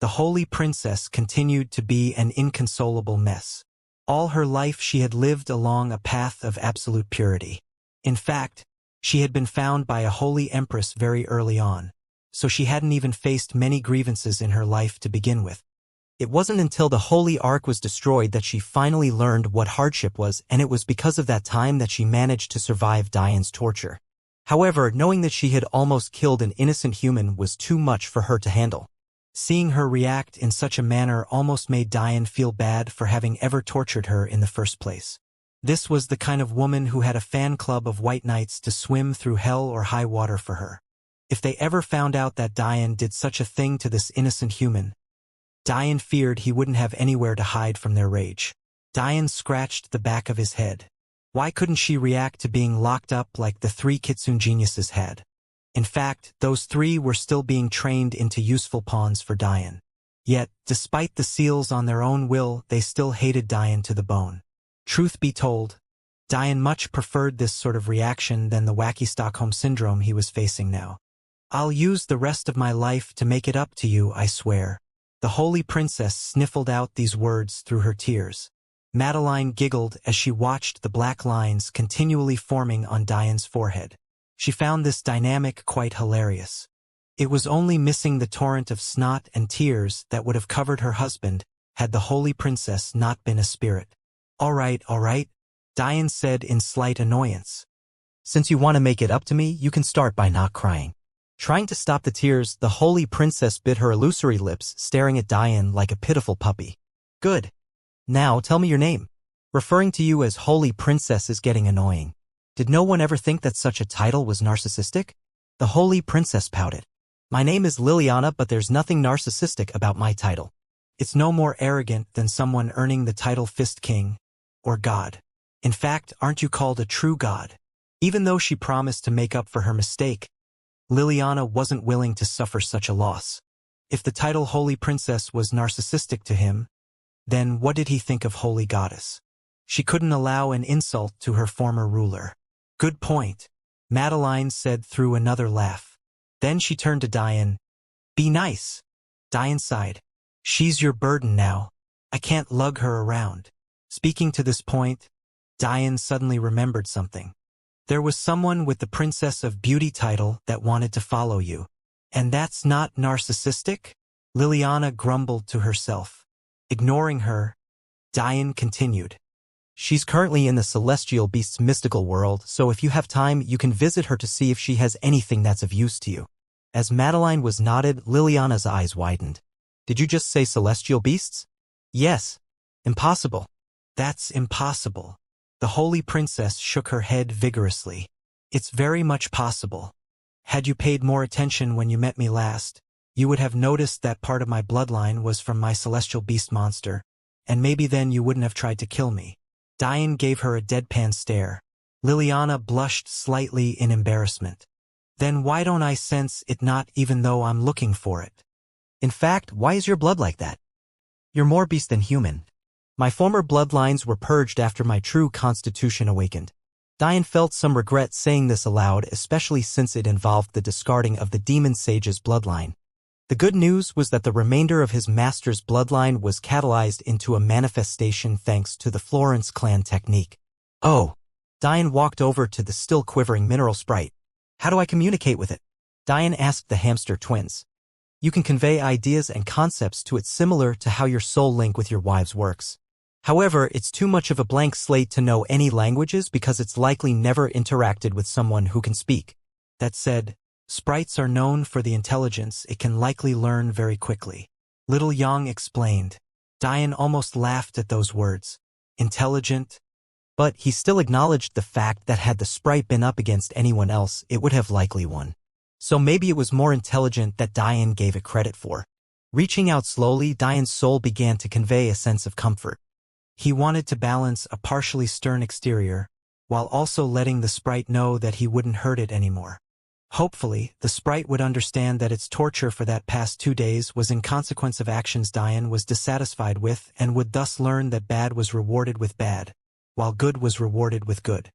the holy princess continued to be an inconsolable mess. All her life she had lived along a path of absolute purity. In fact, she had been found by a holy empress very early on, so she hadn't even faced many grievances in her life to begin with. It wasn't until the Holy Ark was destroyed that she finally learned what hardship was, and it was because of that time that she managed to survive Diane's torture. However, knowing that she had almost killed an innocent human was too much for her to handle. Seeing her react in such a manner almost made Diane feel bad for having ever tortured her in the first place. This was the kind of woman who had a fan club of white knights to swim through hell or high water for her. If they ever found out that Diane did such a thing to this innocent human, Diane feared he wouldn't have anywhere to hide from their rage. Diane scratched the back of his head. Why couldn't she react to being locked up like the 3 Kitsune geniuses had? In fact, those 3 were still being trained into useful pawns for Diane. Yet, despite the seals on their own will, they still hated Diane to the bone. Truth be told, Diane much preferred this sort of reaction than the wacky Stockholm Syndrome he was facing now. "I'll use the rest of my life to make it up to you, I swear." The holy princess sniffled out these words through her tears. Madeline giggled as she watched the black lines continually forming on Diane's forehead. She found this dynamic quite hilarious. It was only missing the torrent of snot and tears that would have covered her husband had the holy princess not been a spirit. All right, Diane said in slight annoyance. "Since you want to make it up to me, you can start by not crying." Trying to stop the tears, the holy princess bit her illusory lips, staring at Diane like a pitiful puppy. "Good. Now tell me your name." Referring to you as holy princess is getting annoying. Did no one ever think that such a title was narcissistic? The holy princess pouted. "My name is Liliana, but there's nothing narcissistic about my title. It's no more arrogant than someone earning the title Fist King or God. In fact, aren't you called a true god?" Even though she promised to make up for her mistake, Liliana wasn't willing to suffer such a loss. If the title Holy Princess was narcissistic to him, then what did he think of Holy Goddess? She couldn't allow an insult to her former ruler. "Good point," Madeline said through another laugh. Then she turned to Diane. "Be nice." Diane sighed. "She's your burden now. I can't lug her around." Speaking to this point, Diane suddenly remembered something. There was someone with the Princess of Beauty title that wanted to follow you. "And that's not narcissistic?" Liliana grumbled to herself. Ignoring her, Diane continued. "She's currently in the Celestial Beast's mystical world, so if you have time, you can visit her to see if she has anything that's of use to you." As Madeline was nodded, Liliana's eyes widened. "Did you just say Celestial Beasts?" "Yes." "Impossible." "That's impossible." The holy princess shook her head vigorously. "It's very much possible. Had you paid more attention when you met me last, you would have noticed that part of my bloodline was from my celestial beast monster, and maybe then you wouldn't have tried to kill me." Diane gave her a deadpan stare. Liliana blushed slightly in embarrassment. "Then why don't I sense it not even though I'm looking for it?" "In fact, why is your blood like that? You're more beast than human. My former bloodlines were purged after my true constitution awakened." Diane felt some regret saying this aloud, especially since it involved the discarding of the demon sage's bloodline. The good news was that the remainder of his master's bloodline was catalyzed into a manifestation thanks to the Florence clan technique. "Oh." Diane walked over to the still quivering mineral sprite. "How do I communicate with it?" Diane asked the hamster twins. "You can convey ideas and concepts to it similar to how your soul link with your wives works. However, it's too much of a blank slate to know any languages because it's likely never interacted with someone who can speak. That said, sprites are known for the intelligence it can likely learn very quickly." Little Yang explained. Diane almost laughed at those words. Intelligent? But he still acknowledged the fact that had the sprite been up against anyone else, it would have likely won. So maybe it was more intelligent that Diane gave it credit for. Reaching out slowly, Diane's soul began to convey a sense of comfort. He wanted to balance a partially stern exterior, while also letting the sprite know that he wouldn't hurt it anymore. Hopefully, the sprite would understand that its torture for that past 2 days was in consequence of actions Diane was dissatisfied with and would thus learn that bad was rewarded with bad, while good was rewarded with good.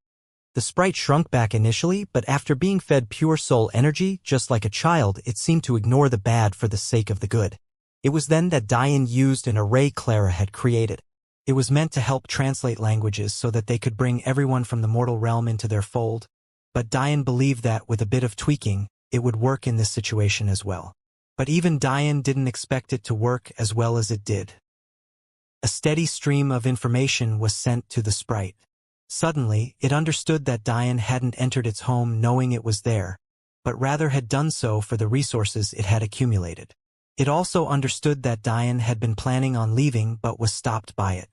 The sprite shrunk back initially, but after being fed pure soul energy, just like a child, it seemed to ignore the bad for the sake of the good. It was then that Diane used an array Clara had created. It was meant to help translate languages so that they could bring everyone from the mortal realm into their fold, but Diane believed that, with a bit of tweaking, it would work in this situation as well. But even Diane didn't expect it to work as well as it did. A steady stream of information was sent to the sprite. Suddenly, it understood that Diane hadn't entered its home knowing it was there, but rather had done so for the resources it had accumulated. It also understood that Diane had been planning on leaving but was stopped by it.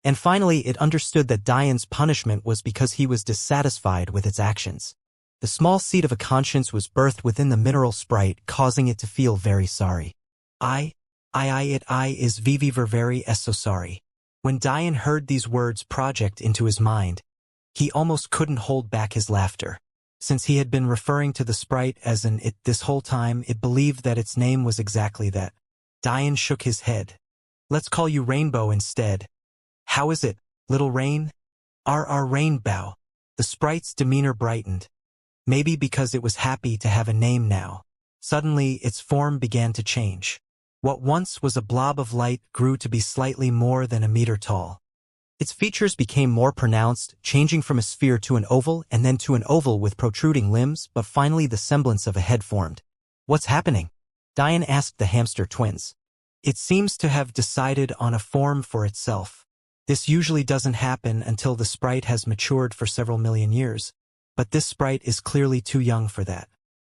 And finally, it understood that Diane's punishment was because he was dissatisfied with its actions. The small seed of a conscience was birthed within the mineral sprite, causing it to feel very sorry. I is viver very so sorry. When Diane heard these words project into his mind, he almost couldn't hold back his laughter. Since he had been referring to the sprite as an it this whole time, it believed that its name was exactly that. Diane shook his head. Let's call you Rainbow instead. How is it, little Rain? Rainbow. The sprite's demeanor brightened. Maybe because it was happy to have a name now. Suddenly, its form began to change. What once was a blob of light grew to be slightly more than a meter tall. Its features became more pronounced, changing from a sphere to an oval and then to an oval with protruding limbs, but finally the semblance of a head formed. What's happening? Diane asked the hamster twins. It seems to have decided on a form for itself. This usually doesn't happen until the sprite has matured for several million years, but this sprite is clearly too young for that.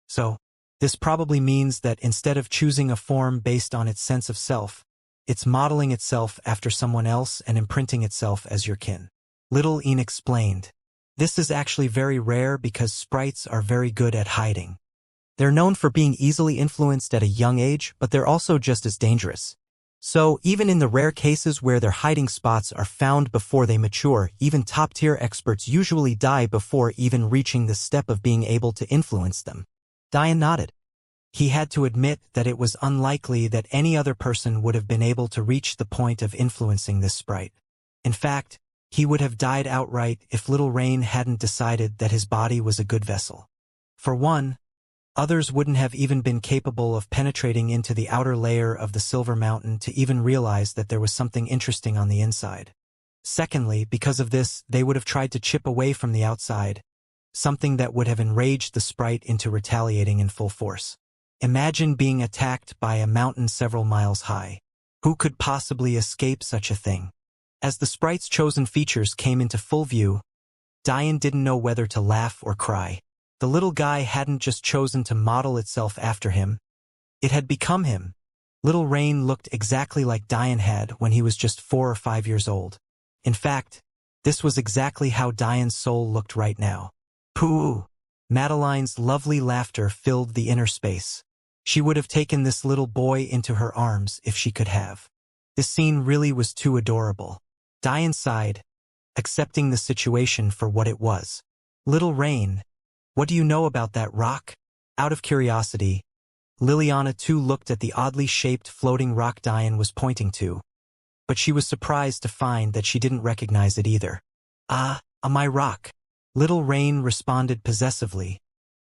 So, this probably means that instead of choosing a form based on its sense of self, it's modeling itself after someone else and imprinting itself as your kin. Little Ian explained. This is actually very rare because sprites are very good at hiding. They're known for being easily influenced at a young age, but they're also just as dangerous. So, even in the rare cases where their hiding spots are found before they mature, even top-tier experts usually die before even reaching the step of being able to influence them. Diane nodded. He had to admit that it was unlikely that any other person would have been able to reach the point of influencing this sprite. In fact, he would have died outright if Little Rain hadn't decided that his body was a good vessel. For one, others wouldn't have even been capable of penetrating into the outer layer of the Silver Mountain to even realize that there was something interesting on the inside. Secondly, because of this, they would have tried to chip away from the outside, something that would have enraged the sprite into retaliating in full force. Imagine being attacked by a mountain several miles high. Who could possibly escape such a thing? As the sprite's chosen features came into full view, Diane didn't know whether to laugh or cry. The little guy hadn't just chosen to model itself after him. It had become him. Little Rain looked exactly like Diane had when he was just 4 or 5 years old. In fact, this was exactly how Diane's soul looked right now. Pooh! Madeline's lovely laughter filled the inner space. She would have taken this little boy into her arms if she could have. This scene really was too adorable. Diane sighed, accepting the situation for what it was. Little Rain, what do you know about that rock? Out of curiosity, Liliana too looked at the oddly shaped floating rock Diane was pointing to, but she was surprised to find that she didn't recognize it either. My rock. Little Rain responded possessively,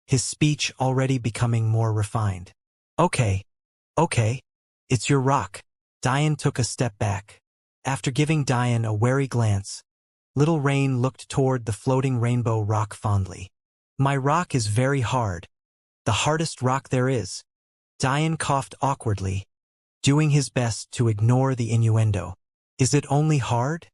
his speech already becoming more refined. Okay, it's your rock. Diane took a step back. After giving Diane a wary glance, Little Rain looked toward the floating rainbow rock fondly. My rock is very hard. The hardest rock there is. Diane coughed awkwardly, doing his best to ignore the innuendo. Is it only hard?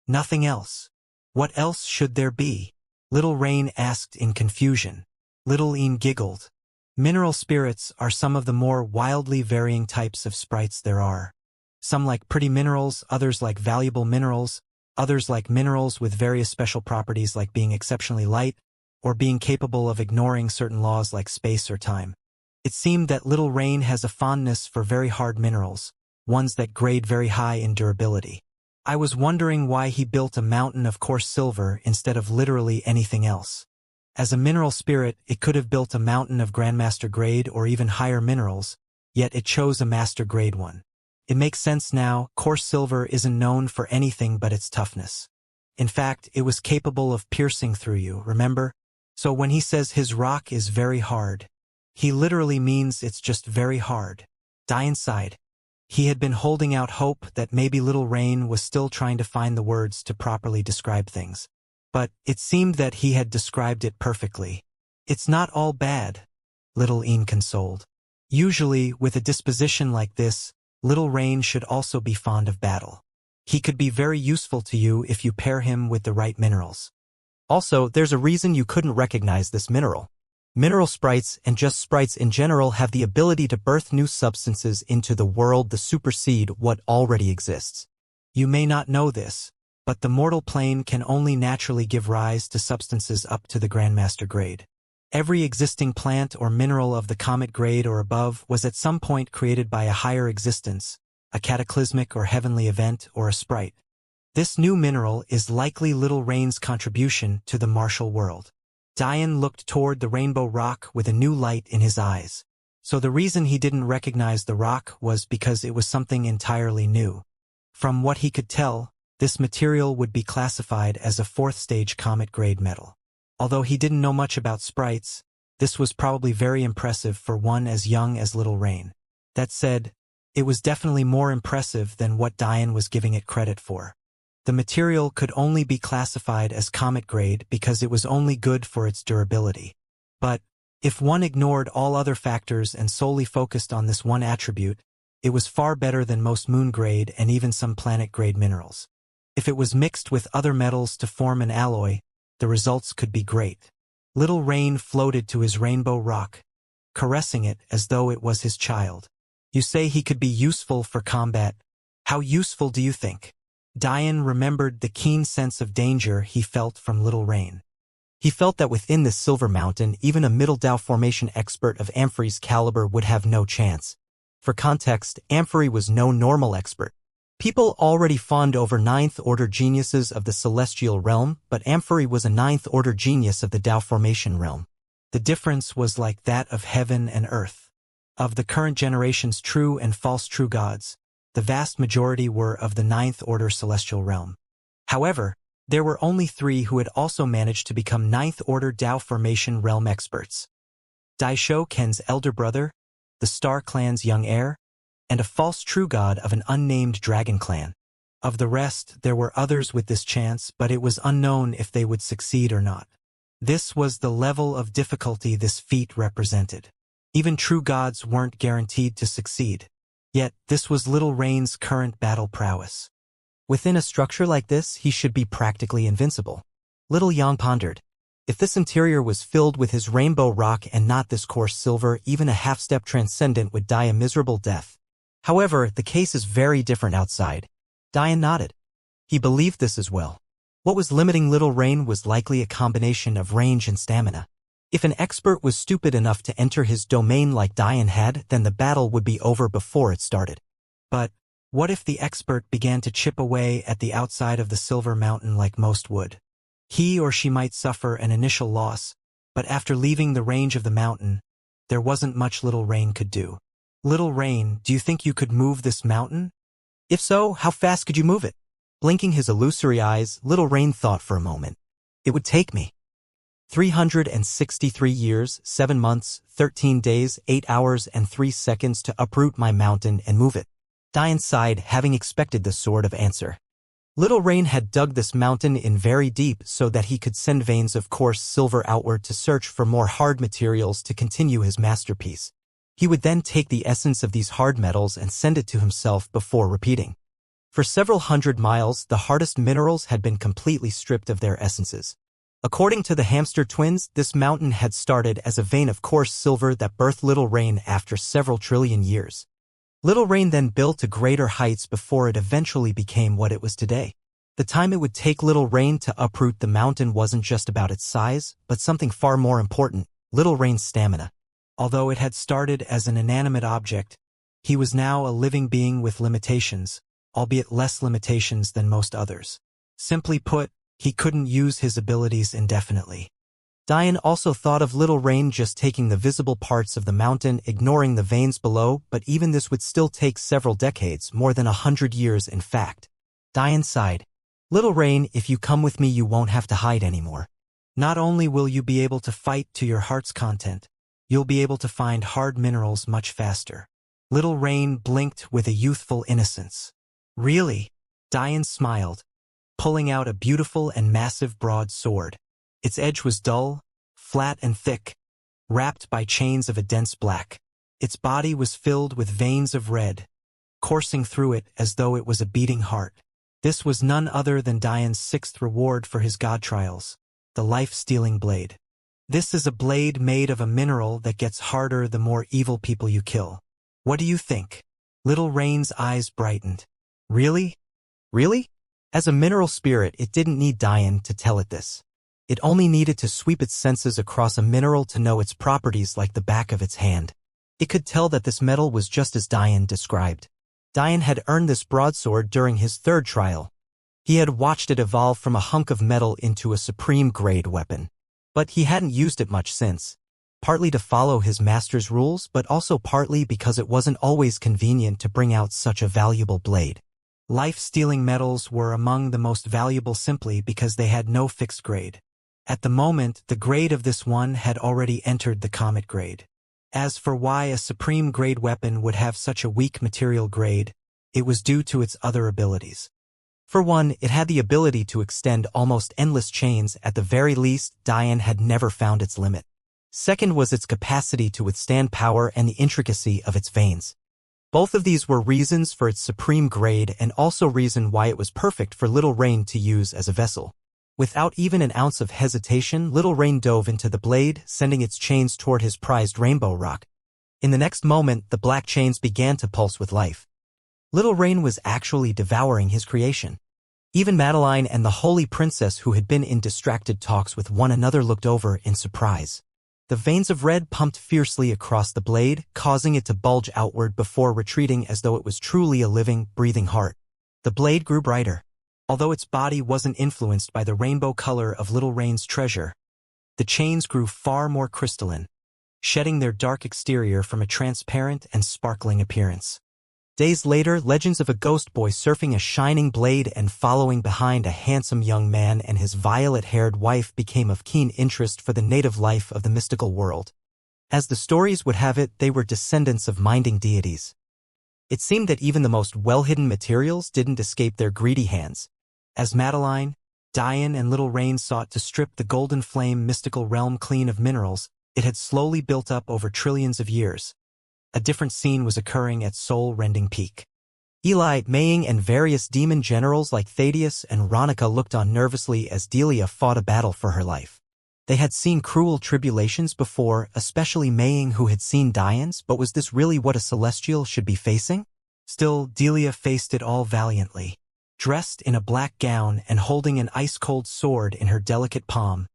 Nothing else. What else should there be? Little Rain asked in confusion. Little Ian giggled. Mineral spirits are some of the more wildly varying types of sprites there are. Some like pretty minerals, others like valuable minerals, others like minerals with various special properties like being exceptionally light, or being capable of ignoring certain laws like space or time. It seemed that Little Rain has a fondness for very hard minerals, ones that grade very high in durability. I was wondering why he built a mountain of coarse silver instead of literally anything else. As a mineral spirit, it could have built a mountain of Grandmaster grade or even higher minerals, yet it chose a Master grade one. It makes sense now. Coarse silver isn't known for anything but its toughness. In fact, it was capable of piercing through you, remember? So when he says his rock is very hard, he literally means it's just very hard. Diane sighed. He had been holding out hope that maybe Little Rain was still trying to find the words to properly describe things. But it seemed that he had described it perfectly. "It's not all bad," Little Een consoled. Usually, with a disposition like this, Little Rain should also be fond of battle. He could be very useful to you if you pair him with the right minerals. Also, there's a reason you couldn't recognize this mineral. Mineral sprites and just sprites in general have the ability to birth new substances into the world that supersede what already exists. You may not know this, but the mortal plane can only naturally give rise to substances up to the Grandmaster grade. Every existing plant or mineral of the comet grade or above was at some point created by a higher existence, a cataclysmic or heavenly event, or a sprite. This new mineral is likely Little Rain's contribution to the martial world. Dian looked toward the rainbow rock with a new light in his eyes. So the reason he didn't recognize the rock was because it was something entirely new. From what he could tell, this material would be classified as a fourth-stage comet-grade metal. Although he didn't know much about sprites, this was probably very impressive for one as young as Little Rain. That said, it was definitely more impressive than what Dian was giving it credit for. The material could only be classified as comet grade because it was only good for its durability. But, if one ignored all other factors and solely focused on this one attribute, it was far better than most moon grade and even some planet grade minerals. If it was mixed with other metals to form an alloy, the results could be great. Little Rain floated to his rainbow rock, caressing it as though it was his child. "You say he could be useful for combat. How useful do you think?" Dian remembered the keen sense of danger he felt from Little Rain. He felt that within this silver mountain, even a middle Dao formation expert of Amphory's caliber would have no chance. For context, Amphory was no normal expert. People already fawned over ninth-order geniuses of the celestial realm, but Amphory was a ninth-order genius of the Dao formation realm. The difference was like that of heaven and earth. Of the current generation's true and false true gods, the vast majority were of the ninth-order celestial realm. However, there were only 3 who had also managed to become ninth-order Dao formation realm experts. Daisho Ken's elder brother, the Star Clan's young heir, and a false true god of an unnamed dragon clan. Of the rest, there were others with this chance, but it was unknown if they would succeed or not. This was the level of difficulty this feat represented. Even true gods weren't guaranteed to succeed. Yet, this was Little Rain's current battle prowess. Within a structure like this, he should be practically invincible. Little Yang pondered. If this interior was filled with his rainbow rock and not this coarse silver, even a half-step transcendent would die a miserable death. However, the case is very different outside. Dian nodded. He believed this as well. What was limiting Little Rain was likely a combination of range and stamina. If an expert was stupid enough to enter his domain like Dian had, then the battle would be over before it started. But, what if the expert began to chip away at the outside of the Silver Mountain like most would? He or she might suffer an initial loss, but after leaving the range of the mountain, there wasn't much Little Rain could do. "Little Rain, do you think you could move this mountain? If so, how fast could you move it?" Blinking his illusory eyes, Little Rain thought for a moment. "It would take me 363 years, 7 months, 13 days, 8 hours and 3 seconds to uproot my mountain and move it." Dian sighed, having expected this sort of answer. Little Rain had dug this mountain in very deep so that he could send veins of coarse silver outward to search for more hard materials to continue his masterpiece. He would then take the essence of these hard metals and send it to himself before repeating. For several hundred miles, the hardest minerals had been completely stripped of their essences. According to the hamster twins, this mountain had started as a vein of coarse silver that birthed Little Rain after several trillion years. Little Rain then built to greater heights before it eventually became what it was today. The time it would take Little Rain to uproot the mountain wasn't just about its size, but something far more important, Little Rain's stamina. Although it had started as an inanimate object, he was now a living being with limitations, albeit less limitations than most others. Simply put, he couldn't use his abilities indefinitely. Dian also thought of Little Rain just taking the visible parts of the mountain, ignoring the veins below, but even this would still take several decades, more than 100 years in fact. Dian sighed. "Little Rain, if you come with me you won't have to hide anymore. Not only will you be able to fight to your heart's content, you'll be able to find hard minerals much faster. Little Rain blinked with a youthful innocence. Really? Diane smiled, pulling out a beautiful and massive broad sword. Its edge was dull, flat and thick, wrapped by chains of a dense black. Its body was filled with veins of red, coursing through it as though it was a beating heart. This was none other than Diane's sixth reward for his god trials, the life-stealing blade. This is a blade made of a mineral that gets harder the more evil people you kill. What do you think? Little Rain's eyes brightened. Really? Really? As a mineral spirit, it didn't need Diane to tell it this. It only needed to sweep its senses across a mineral to know its properties like the back of its hand. It could tell that this metal was just as Diane described. Diane had earned this broadsword during his third trial. He had watched it evolve from a hunk of metal into a supreme-grade weapon. But he hadn't used it much since, partly to follow his master's rules, but also partly because it wasn't always convenient to bring out such a valuable blade. Life-stealing metals were among the most valuable simply because they had no fixed grade. At the moment, the grade of this one had already entered the comet grade. As for why a supreme-grade weapon would have such a weak material grade, it was due to its other abilities. For one, it had the ability to extend almost endless chains. At the very least, Diane had never found its limit. Second was its capacity to withstand power and the intricacy of its veins. Both of these were reasons for its supreme grade and also reason why it was perfect for Little Rain to use as a vessel. Without even an ounce of hesitation, Little Rain dove into the blade, sending its chains toward his prized rainbow rock. In the next moment, the black chains began to pulse with life. Little Rain was actually devouring his creation. Even Madeline and the Holy Princess, who had been in distracted talks with one another, looked over in surprise. The veins of red pumped fiercely across the blade, causing it to bulge outward before retreating as though it was truly a living, breathing heart. The blade grew brighter. Although its body wasn't influenced by the rainbow color of Little Rain's treasure, the chains grew far more crystalline, shedding their dark exterior from a transparent and sparkling appearance. Days later, legends of a ghost boy surfing a shining blade and following behind a handsome young man and his violet-haired wife became of keen interest for the native life of the mystical world. As the stories would have it, they were descendants of minding deities. It seemed that even the most well-hidden materials didn't escape their greedy hands. As Madeline, Diane, and Little Rain sought to strip the golden flame mystical realm clean of minerals, it had slowly built up over trillions of years. A different scene was occurring at soul-rending peak. Eli, Maying, and various demon generals like Thaddeus and Ronica looked on nervously as Delia fought a battle for her life. They had seen cruel tribulations before, especially Maying, who had seen Diane's, but was this really what a celestial should be facing? Still, Delia faced it all valiantly. Dressed in a black gown and holding an ice-cold sword in her delicate palm,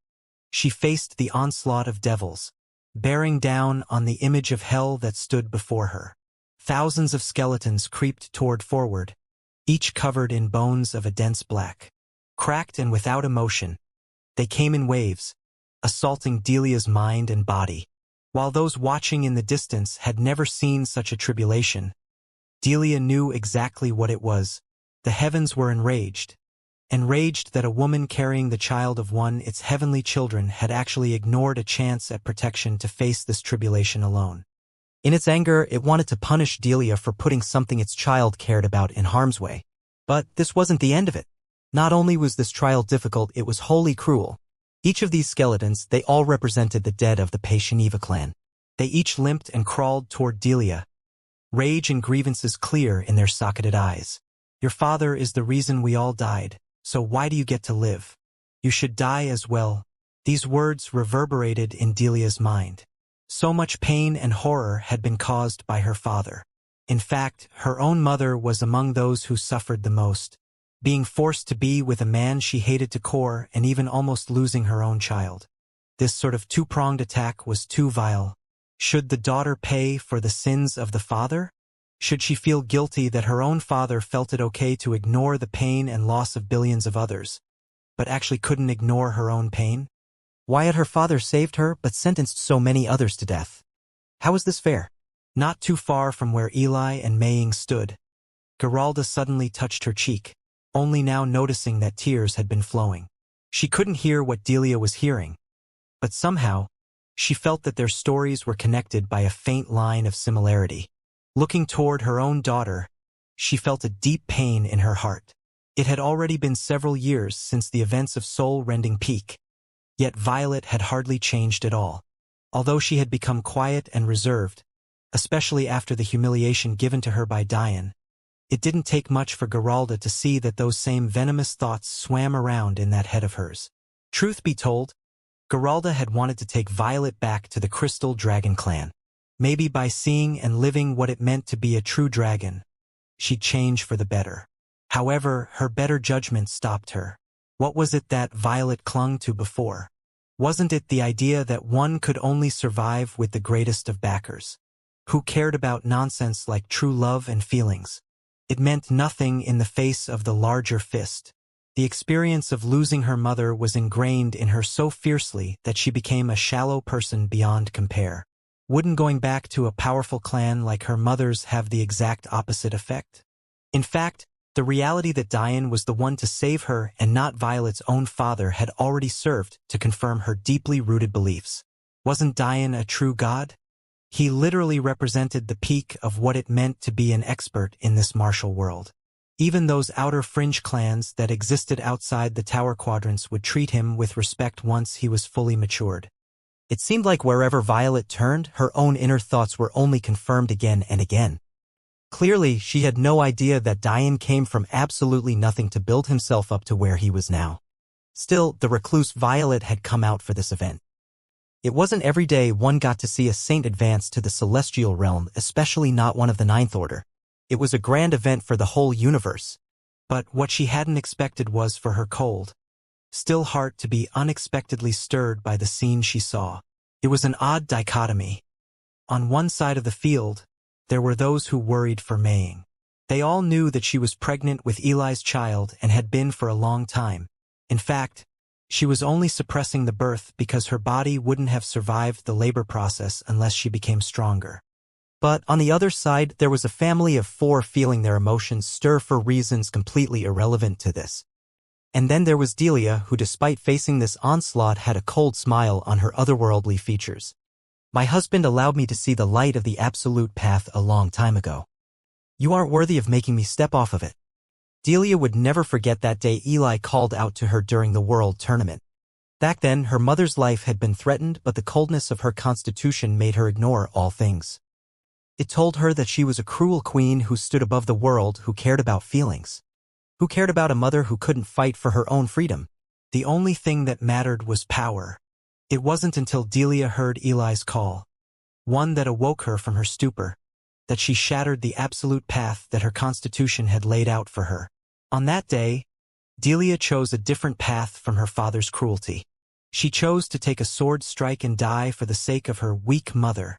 she faced the onslaught of devils, bearing down on the image of hell that stood before her. Thousands of skeletons creeped forward, each covered in bones of a dense black. Cracked and without emotion, they came in waves, assaulting Delia's mind and body. While those watching in the distance had never seen such a tribulation, Delia knew exactly what it was. The heavens were enraged that a woman carrying the child of one its heavenly children had actually ignored a chance at protection to face this tribulation alone. In its anger, it wanted to punish Delia for putting something its child cared about in harm's way. But this wasn't the end of it. Not only was this trial difficult, it was wholly cruel. Each of these skeletons, they all represented the dead of the P22 clan. They each limped and crawled toward Delia, rage and grievances clear in their socketed eyes. Your father is the reason we all died, so why do you get to live? You should die as well. These words reverberated in Delia's mind. So much pain and horror had been caused by her father. In fact, her own mother was among those who suffered the most, being forced to be with a man she hated to core and even almost losing her own child. This sort of two-pronged attack was too vile. Should the daughter pay for the sins of the father? Should she feel guilty that her own father felt it okay to ignore the pain and loss of billions of others, but actually couldn't ignore her own pain? Why had her father saved her but sentenced so many others to death? How was this fair? Not too far from where Eli and Maying stood, Geralda suddenly touched her cheek, only now noticing that tears had been flowing. She couldn't hear what Delia was hearing, but somehow, she felt that their stories were connected by a faint line of similarity. Looking toward her own daughter, she felt a deep pain in her heart. It had already been several years since the events of soul-rending Peak, yet Violet had hardly changed at all. Although she had become quiet and reserved, especially after the humiliation given to her by Diane, it didn't take much for Geralda to see that those same venomous thoughts swam around in that head of hers. Truth be told, Geralda had wanted to take Violet back to the Crystal Dragon clan. Maybe by seeing and living what it meant to be a true dragon, she'd change for the better. However, her better judgment stopped her. What was it that Violet clung to before? Wasn't it the idea that one could only survive with the greatest of backers, who cared about nonsense like true love and feelings? It meant nothing in the face of the larger fist. The experience of losing her mother was ingrained in her so fiercely that she became a shallow person beyond compare. Wouldn't going back to a powerful clan like her mother's have the exact opposite effect? In fact, the reality that Diane was the one to save her and not Violet's own father had already served to confirm her deeply rooted beliefs. Wasn't Diane a true god? He literally represented the peak of what it meant to be an expert in this martial world. Even those outer fringe clans that existed outside the Tower Quadrants would treat him with respect once he was fully matured. It seemed like wherever Violet turned, her own inner thoughts were only confirmed again and again. Clearly, she had no idea that Diane came from absolutely nothing to build himself up to where he was now. Still, the recluse Violet had come out for this event. It wasn't every day one got to see a saint advance to the celestial realm, especially not one of the Ninth Order. It was a grand event for the whole universe. But what she hadn't expected was for her cold, still heart to be unexpectedly stirred by the scene she saw. It was an odd dichotomy. On one side of the field, there were those who worried for Maying. They all knew that she was pregnant with Eli's child and had been for a long time. In fact, she was only suppressing the birth because her body wouldn't have survived the labor process unless she became stronger. But on the other side, there was a family of 4 feeling their emotions stir for reasons completely irrelevant to this. And then there was Delia, who despite facing this onslaught had a cold smile on her otherworldly features. My husband allowed me to see the light of the absolute path a long time ago. You aren't worthy of making me step off of it. Delia would never forget that day Eli called out to her during the World Tournament. Back then, her mother's life had been threatened, but the coldness of her constitution made her ignore all things. It told her that she was a cruel queen who stood above the world, who cared about feelings. Who cared about a mother who couldn't fight for her own freedom? The only thing that mattered was power. It wasn't until Delia heard Eli's call, one that awoke her from her stupor, that she shattered the absolute path that her constitution had laid out for her. On that day, Delia chose a different path from her father's cruelty. She chose to take a sword strike and die for the sake of her weak mother,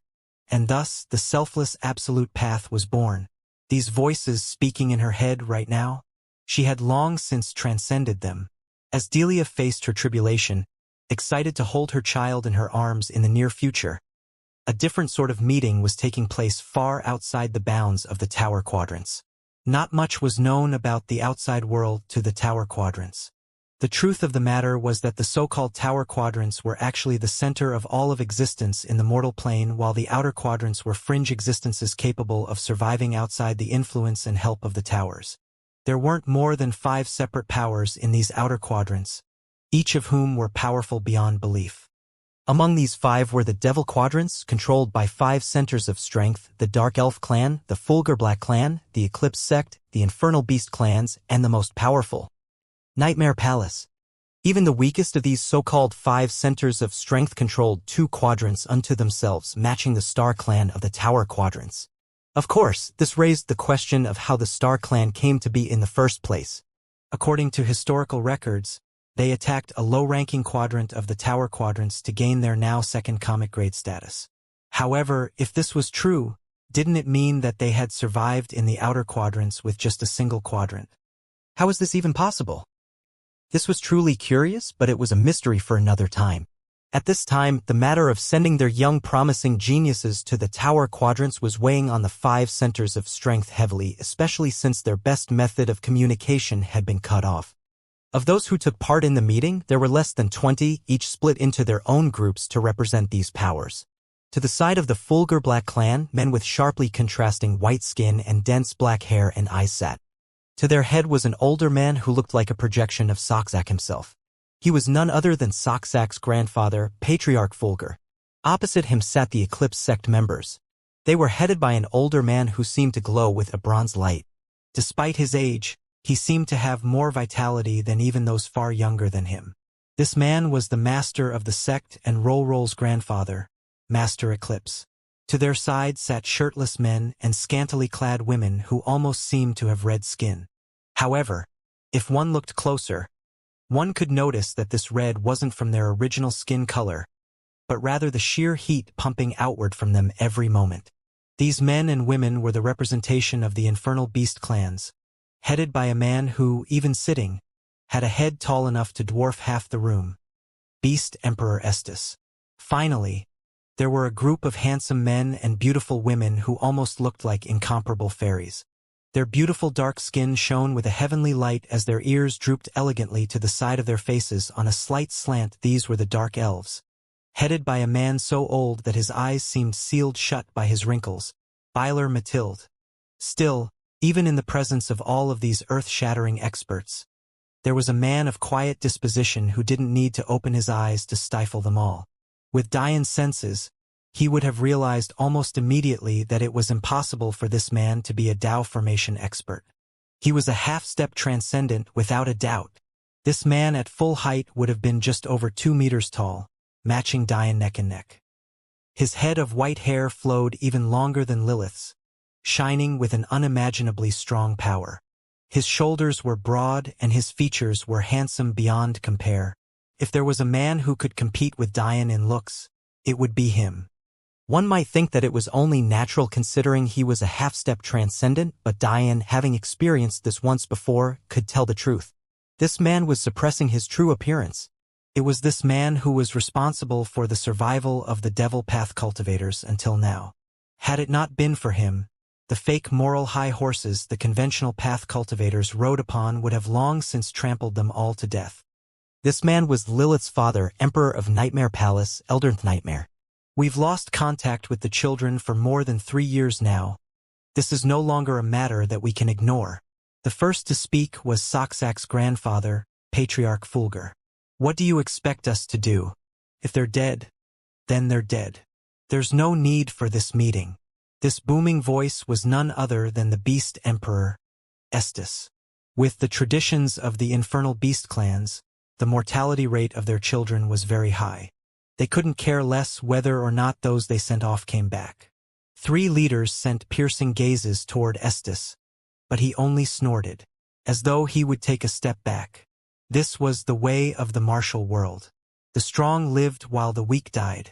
and thus the selfless absolute path was born. These voices speaking in her head right now, she had long since transcended them. As Delia faced her tribulation, excited to hold her child in her arms in the near future, a different sort of meeting was taking place far outside the bounds of the Tower Quadrants. Not much was known about the outside world to the Tower Quadrants. The truth of the matter was that the so-called Tower Quadrants were actually the center of all of existence in the mortal plane, while the outer quadrants were fringe existences capable of surviving outside the influence and help of the towers. There weren't more than 5 separate powers in these outer quadrants, each of whom were powerful beyond belief. Among these 5 were the Devil Quadrants, controlled by 5 centers of strength, the Dark Elf Clan, the Fulgur Black Clan, the Eclipse Sect, the Infernal Beast Clans, and the most powerful, Nightmare Palace. Even the weakest of these so-called 5 centers of strength controlled 2 quadrants unto themselves, matching the Star Clan of the Tower Quadrants. Of course, this raised the question of how the Star Clan came to be in the first place. According to historical records, they attacked a low-ranking quadrant of the Tower Quadrants to gain their now second comic grade status. However, if this was true, didn't it mean that they had survived in the outer quadrants with just a single quadrant? How is this even possible? This was truly curious, but it was a mystery for another time. At this time, the matter of sending their young promising geniuses to the Tower Quadrants was weighing on the 5 centers of strength heavily, especially since their best method of communication had been cut off. Of those who took part in the meeting, there were less than 20, each split into their own groups to represent these powers. To the side of the Fulgur Black clan, men with sharply contrasting white skin and dense black hair and eyes sat. To their head was an older man who looked like a projection of Soxak himself. He was none other than Soxak's grandfather, Patriarch Fulgur. Opposite him sat the Eclipse sect members. They were headed by an older man who seemed to glow with a bronze light. Despite his age, he seemed to have more vitality than even those far younger than him. This man was the master of the sect and Rol's grandfather, Master Eclipse. To their side sat shirtless men and scantily clad women who almost seemed to have red skin. However, if one looked closer, one could notice that this red wasn't from their original skin color, but rather the sheer heat pumping outward from them every moment. These men and women were the representation of the infernal beast clans, headed by a man who, even sitting, had a head tall enough to dwarf half the room. Beast Emperor Estes. Finally, there were a group of handsome men and beautiful women who almost looked like incomparable fairies. Their beautiful dark skin shone with a heavenly light as their ears drooped elegantly to the side of their faces on a slight slant. These were the Dark Elves, headed by a man so old that his eyes seemed sealed shut by his wrinkles, Byler Matilde. Still, even in the presence of all of these earth-shattering experts, there was a man of quiet disposition who didn't need to open his eyes to stifle them all. With Diane's senses, he would have realized almost immediately that it was impossible for this man to be a Tao formation expert. He was a half-step transcendent without a doubt. This man at full height would have been just over 2 meters tall, matching Diane neck and neck. His head of white hair flowed even longer than Lilith's, shining with an unimaginably strong power. His shoulders were broad and his features were handsome beyond compare. If there was a man who could compete with Diane in looks, it would be him. One might think that it was only natural considering he was a half-step transcendent, but Diane, having experienced this once before, could tell the truth. This man was suppressing his true appearance. It was this man who was responsible for the survival of the Devil Path cultivators until now. Had it not been for him, the fake moral high horses the conventional path cultivators rode upon would have long since trampled them all to death. This man was Lilith's father, Emperor of Nightmare Palace, Elder Nightmare. We've lost contact with the children for more than 3 years now. This is no longer a matter that we can ignore. The first to speak was Soxak's grandfather, Patriarch Fulgur. What do you expect us to do? If they're dead, then they're dead. There's no need for this meeting. This booming voice was none other than the Beast Emperor, Estes. With the traditions of the infernal beast clans, the mortality rate of their children was very high. They couldn't care less whether or not those they sent off came back. 3 leaders sent piercing gazes toward Estes, but he only snorted, as though he would take a step back. This was the way of the martial world. The strong lived while the weak died.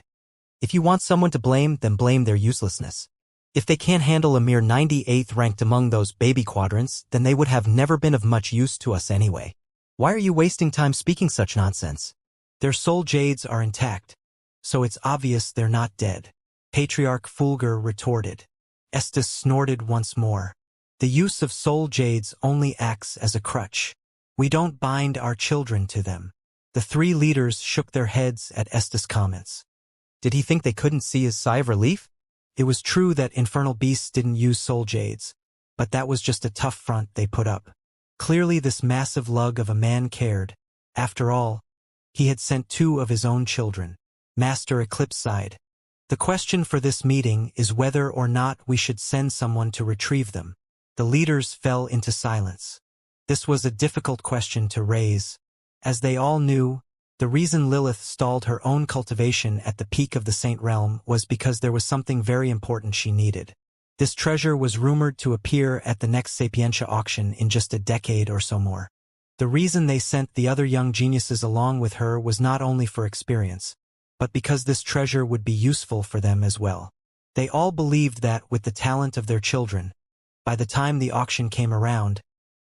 If you want someone to blame, then blame their uselessness. If they can't handle a mere 98th ranked among those baby quadrants, then they would have never been of much use to us anyway. Why are you wasting time speaking such nonsense? Their soul jades are intact, so it's obvious they're not dead. Patriarch Fulgur retorted. Estes snorted once more. The use of soul jades only acts as a crutch. We don't bind our children to them. The 3 leaders shook their heads at Estes' comments. Did he think they couldn't see his sigh of relief? It was true that infernal beasts didn't use soul jades, but that was just a tough front they put up. Clearly this massive lug of a man cared. After all, he had sent 2 of his own children. Master Eclipse sighed. The question for this meeting is whether or not we should send someone to retrieve them. The leaders fell into silence. This was a difficult question to raise. As they all knew, the reason Lilith stalled her own cultivation at the peak of the Saint Realm was because there was something very important she needed. This treasure was rumored to appear at the next Sapientia auction in just a decade or so more. The reason they sent the other young geniuses along with her was not only for experience, but because this treasure would be useful for them as well. They all believed that, with the talent of their children, by the time the auction came around,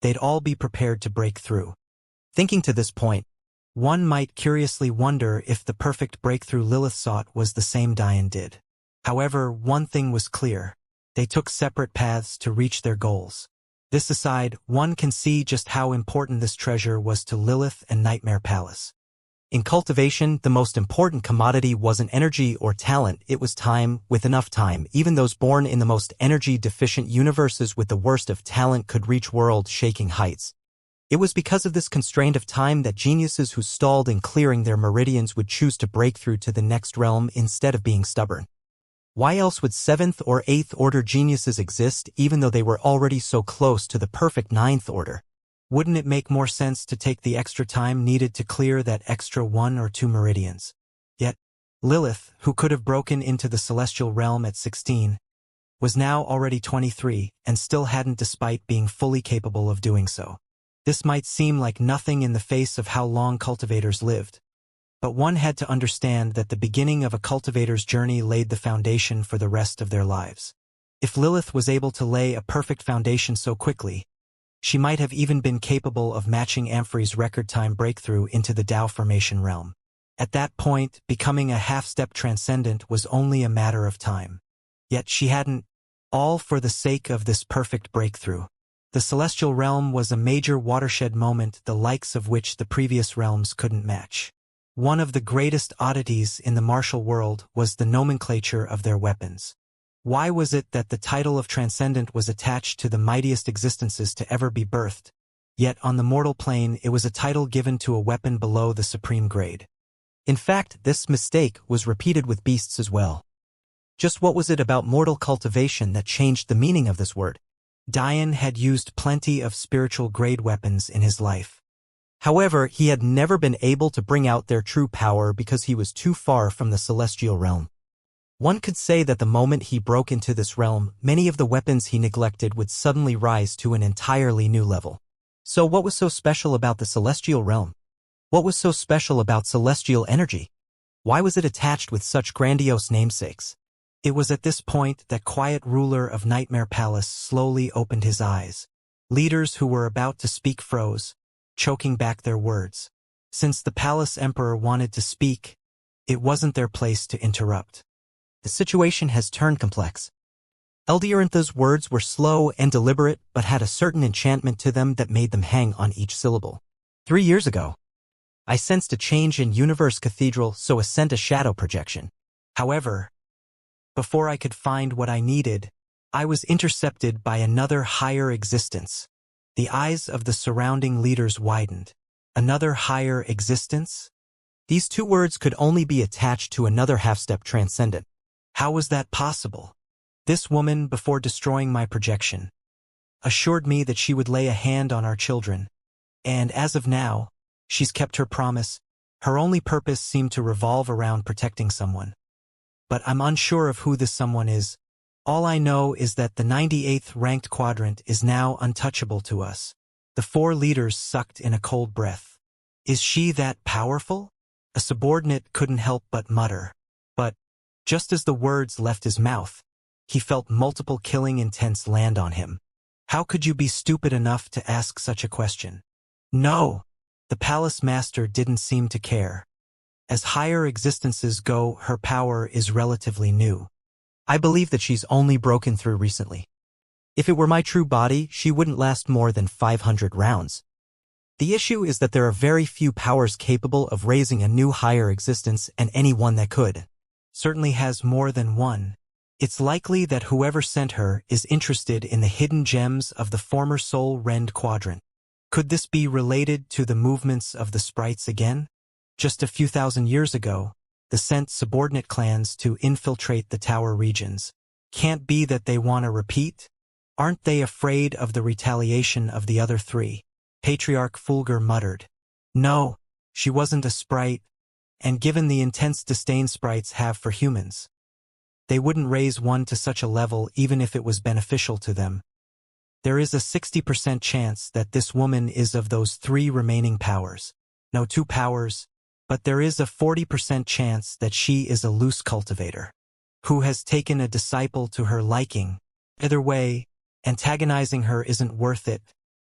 they'd all be prepared to break through. Thinking to this point, one might curiously wonder if the perfect breakthrough Lilith sought was the same Diane did. However, one thing was clear. They took separate paths to reach their goals. This aside, one can see just how important this treasure was to Lilith and Nightmare Palace. In cultivation, the most important commodity wasn't energy or talent, it was time. With enough time, even those born in the most energy-deficient universes with the worst of talent could reach world-shaking heights. It was because of this constraint of time that geniuses who stalled in clearing their meridians would choose to break through to the next realm instead of being stubborn. Why else would 7th or 8th order geniuses exist even though they were already so close to the perfect 9th order? Wouldn't it make more sense to take the extra time needed to clear that extra 1 or 2 meridians? Yet, Lilith, who could have broken into the celestial realm at 16, was now already 23 and still hadn't despite being fully capable of doing so. This might seem like nothing in the face of how long cultivators lived, but one had to understand that the beginning of a cultivator's journey laid the foundation for the rest of their lives. If Lilith was able to lay a perfect foundation so quickly, she might have even been capable of matching Amphrey's record-time breakthrough into the Tao formation realm. At that point, becoming a half-step transcendent was only a matter of time. Yet she hadn't, all for the sake of this perfect breakthrough. The celestial realm was a major watershed moment, the likes of which the previous realms couldn't match. One of the greatest oddities in the martial world was the nomenclature of their weapons. Why was it that the title of Transcendent was attached to the mightiest existences to ever be birthed, yet on the mortal plane it was a title given to a weapon below the supreme grade? In fact, this mistake was repeated with beasts as well. Just what was it about mortal cultivation that changed the meaning of this word? Dian had used plenty of spiritual grade weapons in his life. However, he had never been able to bring out their true power because he was too far from the celestial realm. One could say that the moment he broke into this realm, many of the weapons he neglected would suddenly rise to an entirely new level. So what was so special about the celestial realm? What was so special about celestial energy? Why was it attached with such grandiose namesakes? It was at this point that quiet ruler of Nightmare Palace slowly opened his eyes. Leaders who were about to speak froze, choking back their words. Since the palace emperor wanted to speak, it wasn't their place to interrupt. The situation has turned complex. Eldiarantha's words were slow and deliberate but had a certain enchantment to them that made them hang on each syllable. 3 years ago, I sensed a change in Universe Cathedral, so I sent a shadow projection. However, before I could find what I needed, I was intercepted by another higher existence. The eyes of the surrounding leaders widened. Another higher existence? These two words could only be attached to another half-step transcendent. How was that possible? This woman, before destroying my projection, assured me that she would lay a hand on our children, and as of now, she's kept her promise. Her only purpose seemed to revolve around protecting someone. But I'm unsure of who this someone is. All I know is that the 98th ranked quadrant is now untouchable to us. The 4 leaders sucked in a cold breath. Is she that powerful? A subordinate couldn't help but mutter. But, just as the words left his mouth, he felt multiple killing intents land on him. How could you be stupid enough to ask such a question? No! The palace master didn't seem to care. As higher existences go, her power is relatively new. I believe that she's only broken through recently. If it were my true body, she wouldn't last more than 500 rounds. The issue is that there are very few powers capable of raising a new higher existence, and any one that could certainly has more than one. It's likely that whoever sent her is interested in the hidden gems of the former Soul Rend quadrant. Could this be related to the movements of the sprites again? Just a few thousand years ago, the sent subordinate clans to infiltrate the tower regions. Can't be that they want to repeat? Aren't they afraid of the retaliation of the other 3? Patriarch Fulgur muttered. No, she wasn't a sprite, and given the intense disdain sprites have for humans, they wouldn't raise one to such a level even if it was beneficial to them. There is a 60% chance that this woman is of those 3 remaining powers. No 2 powers, but there is a 40% chance that she is a loose cultivator, who has taken a disciple to her liking. Either way, antagonizing her isn't worth it.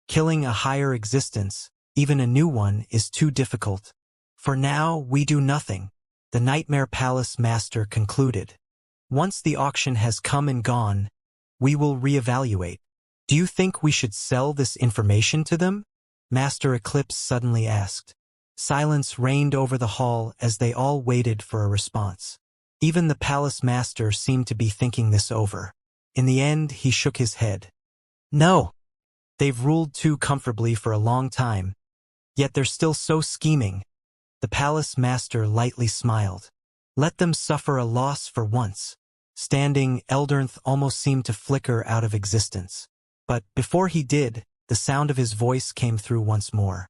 Killing a higher existence, even a new one, is too difficult. For now, we do nothing, the Nightmare Palace master concluded. Once the auction has come and gone, we will reevaluate. Do you think we should sell this information to them? Master Eclipse suddenly asked. Silence reigned over the hall as they all waited for a response. Even the palace master seemed to be thinking this over. In the end, he shook his head. No. They've ruled too comfortably for a long time, yet they're still so scheming. The palace master lightly smiled. Let them suffer a loss for once. Standing, Eldernth almost seemed to flicker out of existence. But before he did, the sound of his voice came through once more.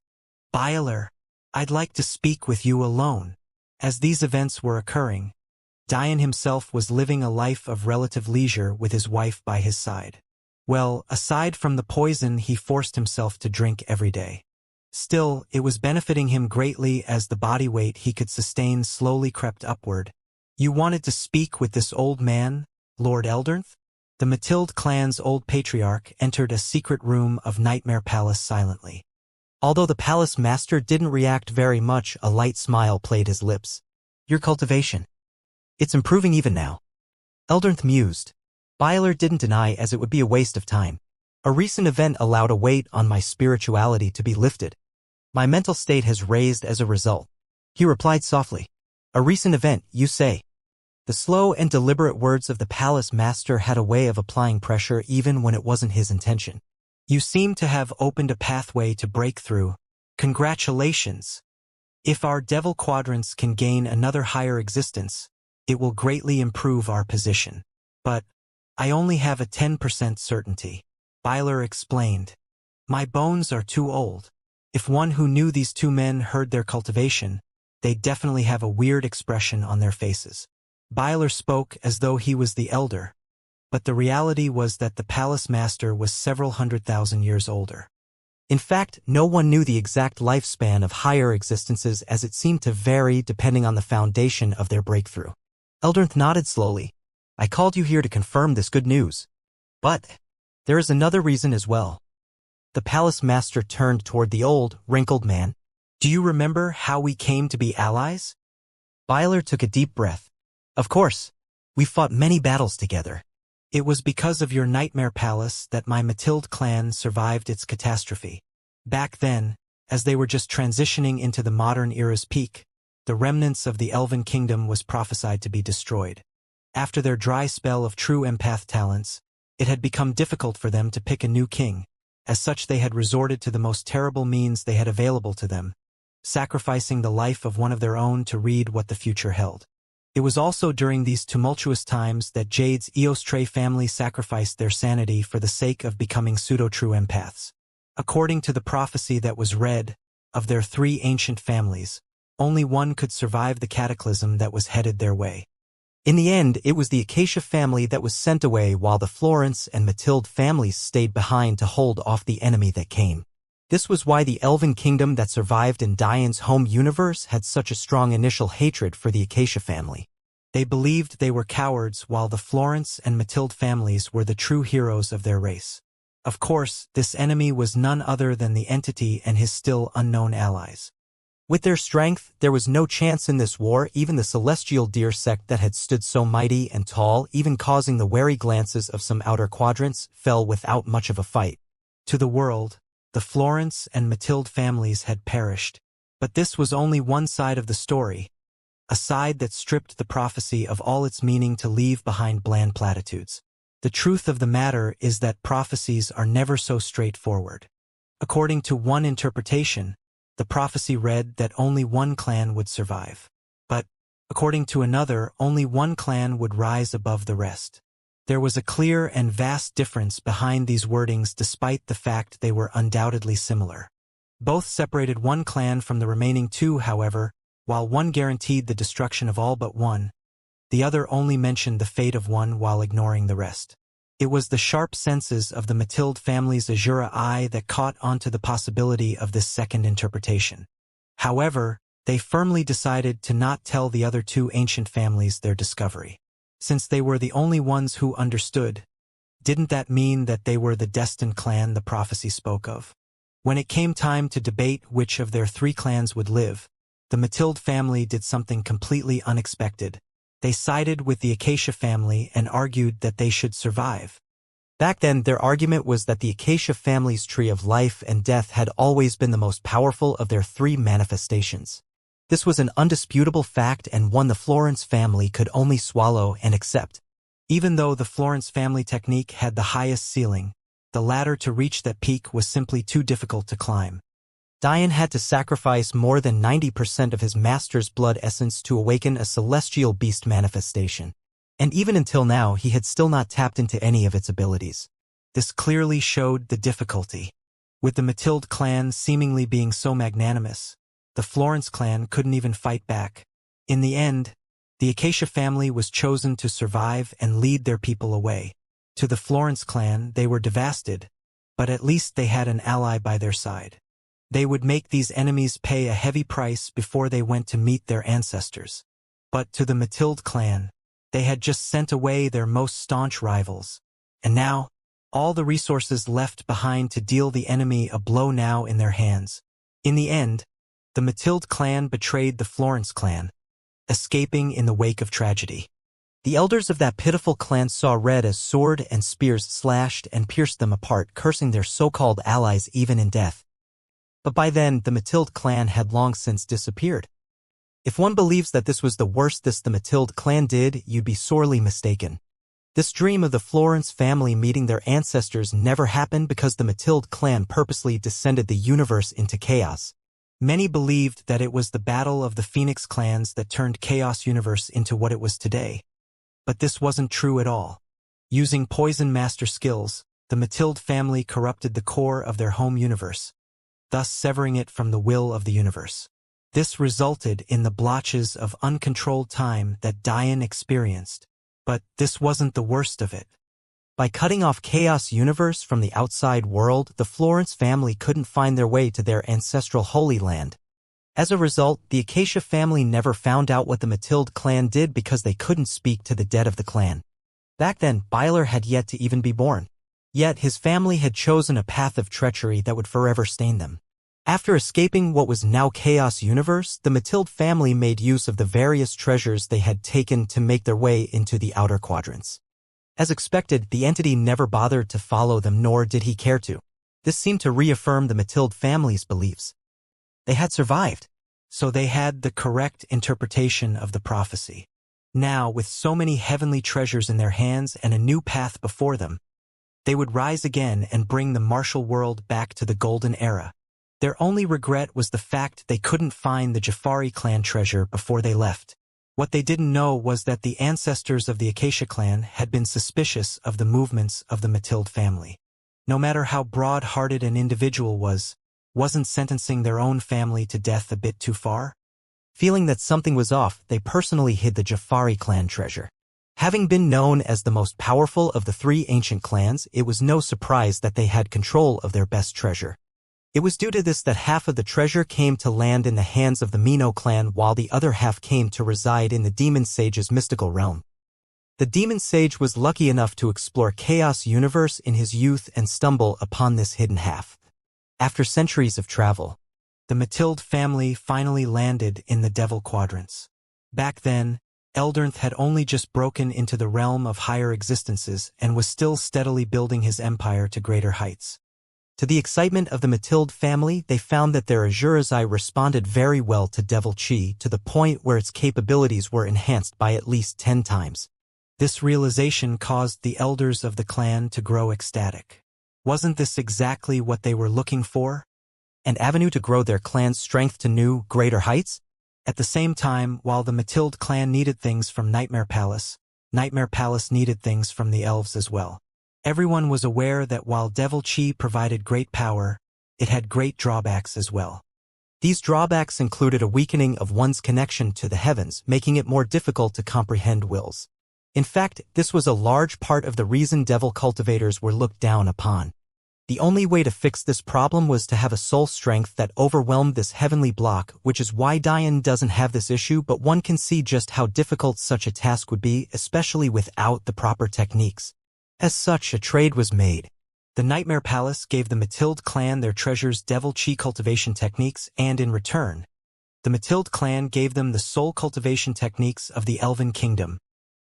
Byler, I'd like to speak with you alone. As these events were occurring, Dian himself was living a life of relative leisure with his wife by his side. Well, aside from the poison he forced himself to drink every day. Still, it was benefiting him greatly as the body weight he could sustain slowly crept upward. You wanted to speak with this old man, Lord Eldernth? The Matilde clan's old patriarch entered a secret room of Nightmare Palace silently. Although the palace master didn't react very much, a light smile played his lips. Your cultivation. It's improving even now. Eldernth mused. Byler didn't deny as it would be a waste of time. A recent event allowed a weight on my spirituality to be lifted. My mental state has raised as a result. He replied softly. A recent event, you say? The slow and deliberate words of the palace master had a way of applying pressure even when it wasn't his intention. You seem to have opened a pathway to breakthrough. Congratulations. If our devil quadrants can gain another higher existence, it will greatly improve our position. But I only have a 10% certainty. Byler explained. My bones are too old. If one who knew these two men heard their cultivation, they'd definitely have a weird expression on their faces. Byler spoke as though he was the elder, but the reality was that the palace master was several 100,000 years older. In fact, no one knew the exact lifespan of higher existences as it seemed to vary depending on the foundation of their breakthrough. Eldernth nodded slowly. I called you here to confirm this good news. But there is another reason as well. The palace master turned toward the old, wrinkled man. Do you remember how we came to be allies? Byler took a deep breath. Of course. We fought many battles together. It was because of your nightmare palace that my Matilde clan survived its catastrophe. Back then, as they were just transitioning into the modern era's peak, the remnants of the Elven Kingdom was prophesied to be destroyed. After their dry spell of true empath talents, it had become difficult for them to pick a new king. As such, they had resorted to the most terrible means they had available to them, sacrificing the life of one of their own to read what the future held. It was also during these tumultuous times that Jade's Eostre family sacrificed their sanity for the sake of becoming pseudo-true empaths. According to the prophecy that was read, of their three ancient families, only one could survive the cataclysm that was headed their way. In the end, it was the Acacia family that was sent away while the Florence and Matilde families stayed behind to hold off the enemy that came. This was why the Elven Kingdom that survived in Dian's home universe had such a strong initial hatred for the Acacia family. They believed they were cowards while the Florence and Matilde families were the true heroes of their race. Of course, this enemy was none other than the entity and his still unknown allies. With their strength, there was no chance in this war. Even the celestial deer sect that had stood so mighty and tall, even causing the wary glances of some outer quadrants, fell without much of a fight. To the world, the Florence and Matilde families had perished. But this was only one side of the story, a side that stripped the prophecy of all its meaning to leave behind bland platitudes. The truth of the matter is that prophecies are never so straightforward. According to one interpretation, the prophecy read that only one clan would survive. But, according to another, only one clan would rise above the rest. There was a clear and vast difference behind these wordings despite the fact they were undoubtedly similar. Both separated one clan from the remaining two, however, while one guaranteed the destruction of all but one, the other only mentioned the fate of one while ignoring the rest. It was the sharp senses of the Matilde family's Azura eye that caught onto the possibility of this second interpretation. However, they firmly decided to not tell the other two ancient families their discovery. Since they were the only ones who understood, didn't that mean that they were the destined clan the prophecy spoke of? When it came time to debate which of their three clans would live, the Matilde family did something completely unexpected. They sided with the Acacia family and argued that they should survive. Back then, their argument was that the Acacia family's tree of life and death had always been the most powerful of their three manifestations. This was an undisputable fact and one the Florence family could only swallow and accept. Even though the Florence family technique had the highest ceiling, the ladder to reach that peak was simply too difficult to climb. Dian had to sacrifice more than 90% of his master's blood essence to awaken a celestial beast manifestation. And even until now, he had still not tapped into any of its abilities. This clearly showed the difficulty. With the Matilde clan seemingly being so magnanimous, the Florence clan couldn't even fight back. In the end, the Acacia family was chosen to survive and lead their people away. To the Florence clan, they were devastated, but at least they had an ally by their side. They would make these enemies pay a heavy price before they went to meet their ancestors. But to the Matilde clan, they had just sent away their most staunch rivals. And now, all the resources left behind to deal the enemy a blow now in their hands. In the end, the Matilde clan betrayed the Florence clan, escaping in the wake of tragedy. The elders of that pitiful clan saw red as sword and spears slashed and pierced them apart, cursing their so-called allies even in death. But by then, the Matilde clan had long since disappeared. If one believes that this was the worst the Matilde clan did, you'd be sorely mistaken. This dream of the Florence family meeting their ancestors never happened because the Matilde clan purposely descended the universe into chaos. Many believed that it was the battle of the Phoenix clans that turned Chaos Universe into what it was today. But this wasn't true at all. Using poison master skills, the Matilde family corrupted the core of their home universe, thus severing it from the will of the universe. This resulted in the blotches of uncontrolled time that Dian experienced. But this wasn't the worst of it. By cutting off Chaos Universe from the outside world, the Florence family couldn't find their way to their ancestral Holy Land. As a result, the Acacia family never found out what the Matilde clan did because they couldn't speak to the dead of the clan. Back then, Byler had yet to even be born. Yet his family had chosen a path of treachery that would forever stain them. After escaping what was now Chaos Universe, the Matilde family made use of the various treasures they had taken to make their way into the outer quadrants. As expected, the entity never bothered to follow them, nor did he care to. This seemed to reaffirm the Matilde family's beliefs. They had survived, so they had the correct interpretation of the prophecy. Now, with so many heavenly treasures in their hands and a new path before them, they would rise again and bring the martial world back to the golden era. Their only regret was the fact they couldn't find the Jafari clan treasure before they left. What they didn't know was that the ancestors of the Acacia clan had been suspicious of the movements of the Matilde family. No matter how broad-hearted an individual wasn't sentencing their own family to death a bit too far? Feeling that something was off, they personally hid the Jafari clan treasure. Having been known as the most powerful of the three ancient clans, it was no surprise that they had control of their best treasure. It was due to this that half of the treasure came to land in the hands of the Mino clan while the other half came to reside in the Demon Sage's mystical realm. The Demon Sage was lucky enough to explore Chaos Universe in his youth and stumble upon this hidden half. After centuries of travel, the Matilde family finally landed in the Devil Quadrants. Back then, Eldernth had only just broken into the realm of higher existences and was still steadily building his empire to greater heights. To the excitement of the Matilde family, they found that their Azurazai responded very well to Devil Chi to the point where its capabilities were enhanced by at least 10 times. This realization caused the elders of the clan to grow ecstatic. Wasn't this exactly what they were looking for? An avenue to grow their clan's strength to new, greater heights? At the same time, while the Matilde clan needed things from Nightmare Palace needed things from the elves as well. Everyone was aware that while Devil Chi provided great power, it had great drawbacks as well. These drawbacks included a weakening of one's connection to the heavens, making it more difficult to comprehend wills. In fact, this was a large part of the reason devil cultivators were looked down upon. The only way to fix this problem was to have a soul strength that overwhelmed this heavenly block, which is why Dian doesn't have this issue, but one can see just how difficult such a task would be, especially without the proper techniques. As such, a trade was made. The Nightmare Palace gave the Matilde clan their treasures Devil Chi cultivation techniques, and in return, the Matilde clan gave them the soul cultivation techniques of the Elven Kingdom.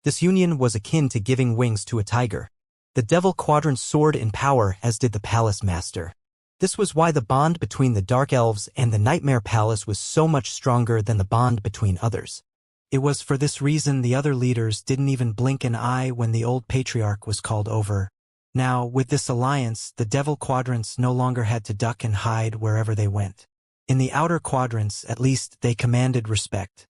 This union was akin to giving wings to a tiger. The Devil Quadrant soared in power, as did the Palace Master. This was why the bond between the Dark Elves and the Nightmare Palace was so much stronger than the bond between others. It was for this reason the other leaders didn't even blink an eye when the old patriarch was called over. Now, with this alliance, the Devil Quadrants no longer had to duck and hide wherever they went. In the outer quadrants, at least, they commanded respect.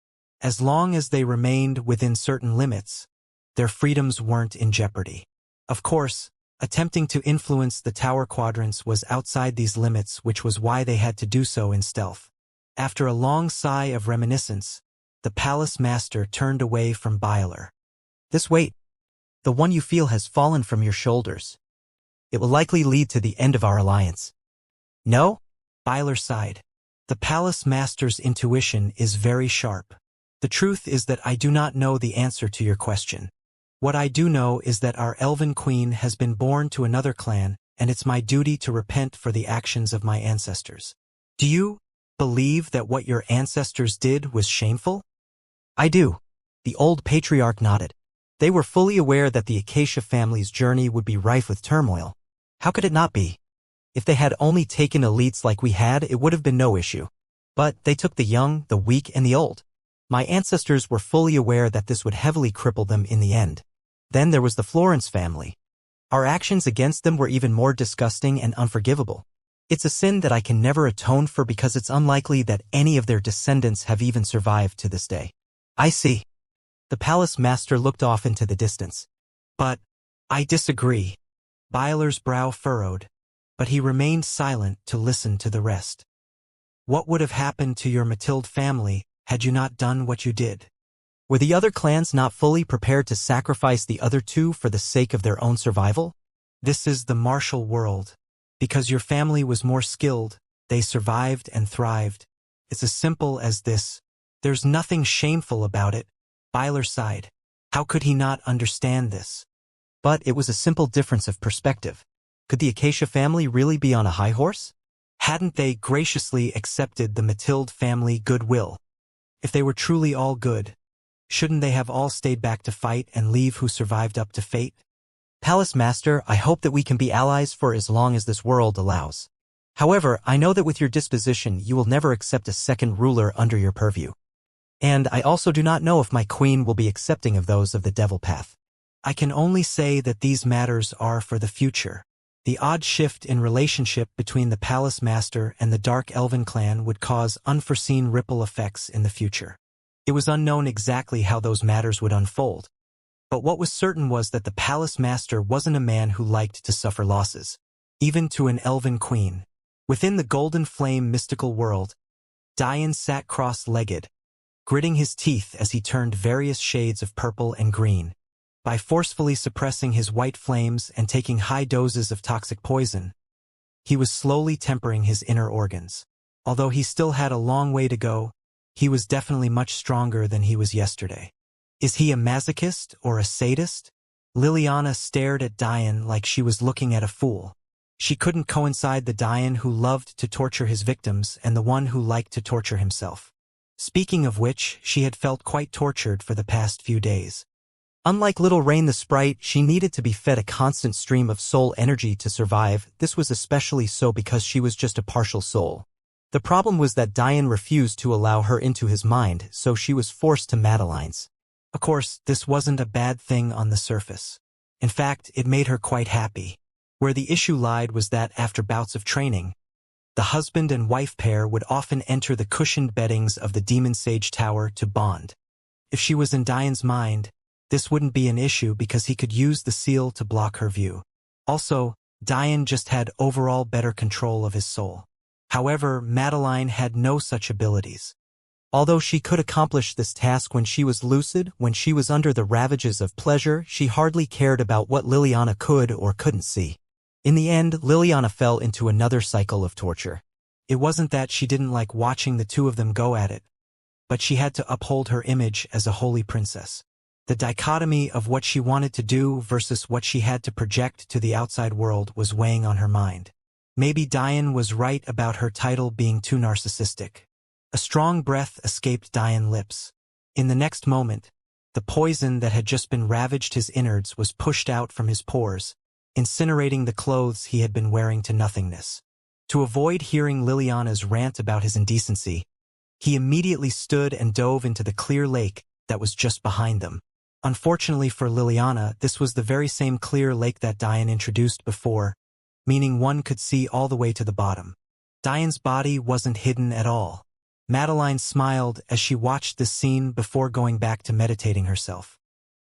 As long as they remained within certain limits, their freedoms weren't in jeopardy. Of course, attempting to influence the tower quadrants was outside these limits, which was why they had to do so in stealth. After a long sigh of reminiscence, the Palace Master turned away from Byler. This weight, the one you feel, has fallen from your shoulders. It will likely lead to the end of our alliance. No? Byler sighed. The Palace Master's intuition is very sharp. The truth is that I do not know the answer to your question. What I do know is that our Elven Queen has been born to another clan, and it's my duty to repent for the actions of my ancestors. Do you believe that what your ancestors did was shameful? I do. The old patriarch nodded. They were fully aware that the Acacia family's journey would be rife with turmoil. How could it not be? If they had only taken elites like we had, it would have been no issue. But they took the young, the weak, and the old. My ancestors were fully aware that this would heavily cripple them in the end. Then there was the Florence family. Our actions against them were even more disgusting and unforgivable. It's a sin that I can never atone for because it's unlikely that any of their descendants have even survived to this day. I see. The Palace Master looked off into the distance. But I disagree. Byler's brow furrowed, but he remained silent to listen to the rest. What would have happened to your Matilde family had you not done what you did? Were the other clans not fully prepared to sacrifice the other two for the sake of their own survival? This is the martial world. Because your family was more skilled, they survived and thrived. It's as simple as this. There's nothing shameful about it. Byler sighed. How could he not understand this? But it was a simple difference of perspective. Could the Acacia family really be on a high horse? Hadn't they graciously accepted the Matilde family goodwill? If they were truly all good, shouldn't they have all stayed back to fight and leave who survived up to fate? Palace Master, I hope that we can be allies for as long as this world allows. However, I know that with your disposition you will never accept a second ruler under your purview. And I also do not know if my queen will be accepting of those of the Devil Path. I can only say that these matters are for the future. The odd shift in relationship between the Palace Master and the Dark Elven clan would cause unforeseen ripple effects in the future. It was unknown exactly how those matters would unfold. But what was certain was that the Palace Master wasn't a man who liked to suffer losses, even to an Elven queen. Within the Golden Flame mystical world, Dian sat cross-legged, gritting his teeth as he turned various shades of purple and green. By forcefully suppressing his white flames and taking high doses of toxic poison, he was slowly tempering his inner organs. Although he still had a long way to go, he was definitely much stronger than he was yesterday. Is he a masochist or a sadist? Liliana stared at Dian like she was looking at a fool. She couldn't coincide the Dian who loved to torture his victims and the one who liked to torture himself. Speaking of which, she had felt quite tortured for the past few days. Unlike Little Rain the Sprite, she needed to be fed a constant stream of soul energy to survive. This was especially so because she was just a partial soul. The problem was that Dian refused to allow her into his mind, so she was forced to Madeline's. Of course, this wasn't a bad thing on the surface. In fact, it made her quite happy. Where the issue lied was that after bouts of training, the husband and wife pair would often enter the cushioned beddings of the Demon Sage Tower to bond. If she was in Dian's mind, this wouldn't be an issue because he could use the seal to block her view. Also, Dian just had overall better control of his soul. However, Madeline had no such abilities. Although she could accomplish this task when she was lucid, when she was under the ravages of pleasure, she hardly cared about what Liliana could or couldn't see. In the end, Liliana fell into another cycle of torture. It wasn't that she didn't like watching the two of them go at it, but she had to uphold her image as a holy princess. The dichotomy of what she wanted to do versus what she had to project to the outside world was weighing on her mind. Maybe Dian was right about her title being too narcissistic. A strong breath escaped Dian's lips. In the next moment, the poison that had just been ravaged his innards was pushed out from his pores, incinerating the clothes he had been wearing to nothingness. To avoid hearing Liliana's rant about his indecency, he immediately stood and dove into the clear lake that was just behind them. Unfortunately for Liliana, this was the very same clear lake that Diane introduced before, meaning one could see all the way to the bottom. Diane's body wasn't hidden at all. Madeline smiled as she watched this scene before going back to meditating herself.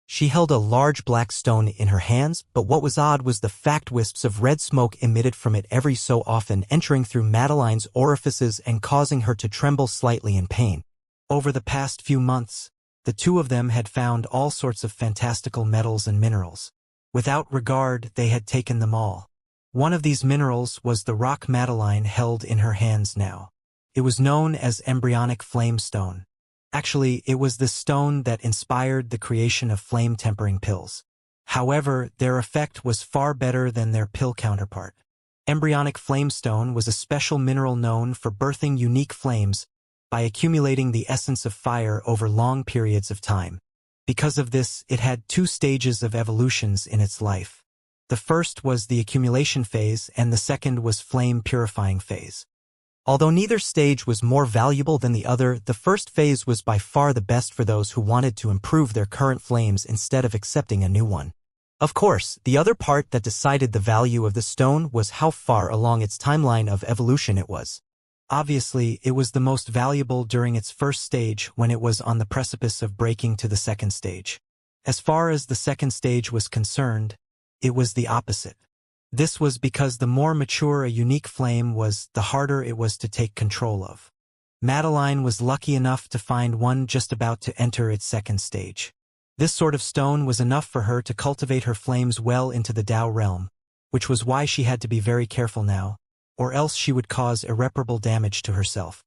She held a large black stone in her hands, but what was odd was the fact wisps of red smoke emitted from it every so often, entering through Madeline's orifices and causing her to tremble slightly in pain. Over the past few months, the two of them had found all sorts of fantastical metals and minerals. Without regard, they had taken them all. One of these minerals was the rock Madeline held in her hands now. It was known as embryonic flame stone. Actually, it was the stone that inspired the creation of flame-tempering pills. However, their effect was far better than their pill counterpart. Embryonic flamestone was a special mineral known for birthing unique flames by accumulating the essence of fire over long periods of time. Because of this, it had two stages of evolutions in its life. The first was the accumulation phase, and the second was flame-purifying phase. Although neither stage was more valuable than the other, the first phase was by far the best for those who wanted to improve their current flames instead of accepting a new one. Of course, the other part that decided the value of the stone was how far along its timeline of evolution it was. Obviously, it was the most valuable during its first stage when it was on the precipice of breaking to the second stage. As far as the second stage was concerned, it was the opposite. This was because the more mature a unique flame was, the harder it was to take control of. Madeline was lucky enough to find one just about to enter its second stage. This sort of stone was enough for her to cultivate her flames well into the Tao realm, which was why she had to be very careful now, or else she would cause irreparable damage to herself.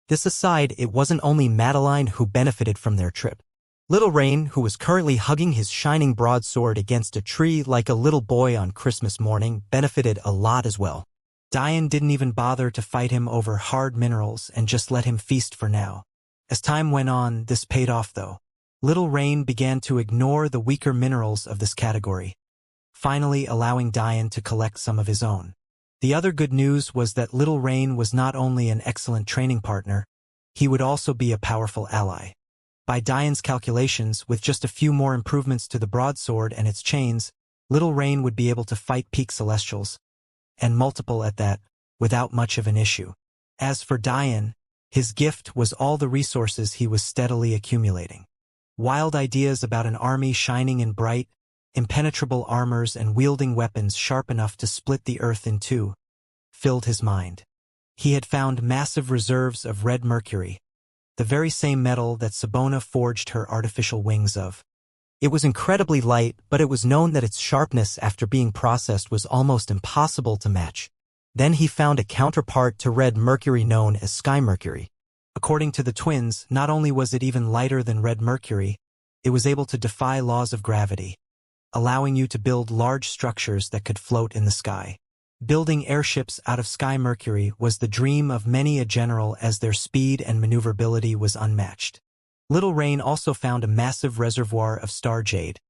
This aside, it wasn't only Madeline who benefited from their trip. Little Rain, who was currently hugging his shining broadsword against a tree like a little boy on Christmas morning, benefited a lot as well. Diane didn't even bother to fight him over hard minerals and just let him feast for now. As time went on, this paid off though. Little Rain began to ignore the weaker minerals of this category, finally allowing Diane to collect some of his own. The other good news was that Little Rain was not only an excellent training partner, he would also be a powerful ally. By Diane's calculations, with just a few more improvements to the broadsword and its chains, Little Rain would be able to fight peak celestials, and multiple at that, without much of an issue. As for Diane, his gift was all the resources he was steadily accumulating. Wild ideas about an army shining in bright, impenetrable armors and wielding weapons sharp enough to split the earth in two filled his mind. He had found massive reserves of red mercury, the very same metal that Sabona forged her artificial wings of. It was incredibly light, but it was known that its sharpness after being processed was almost impossible to match. Then he found a counterpart to red mercury known as sky mercury. According to the twins, not only was it even lighter than red mercury, it was able to defy laws of gravity, allowing you to build large structures that could float in the sky. Building airships out of sky mercury was the dream of many a general, as their speed and maneuverability was unmatched. Little Rain also found a massive reservoir of star jade,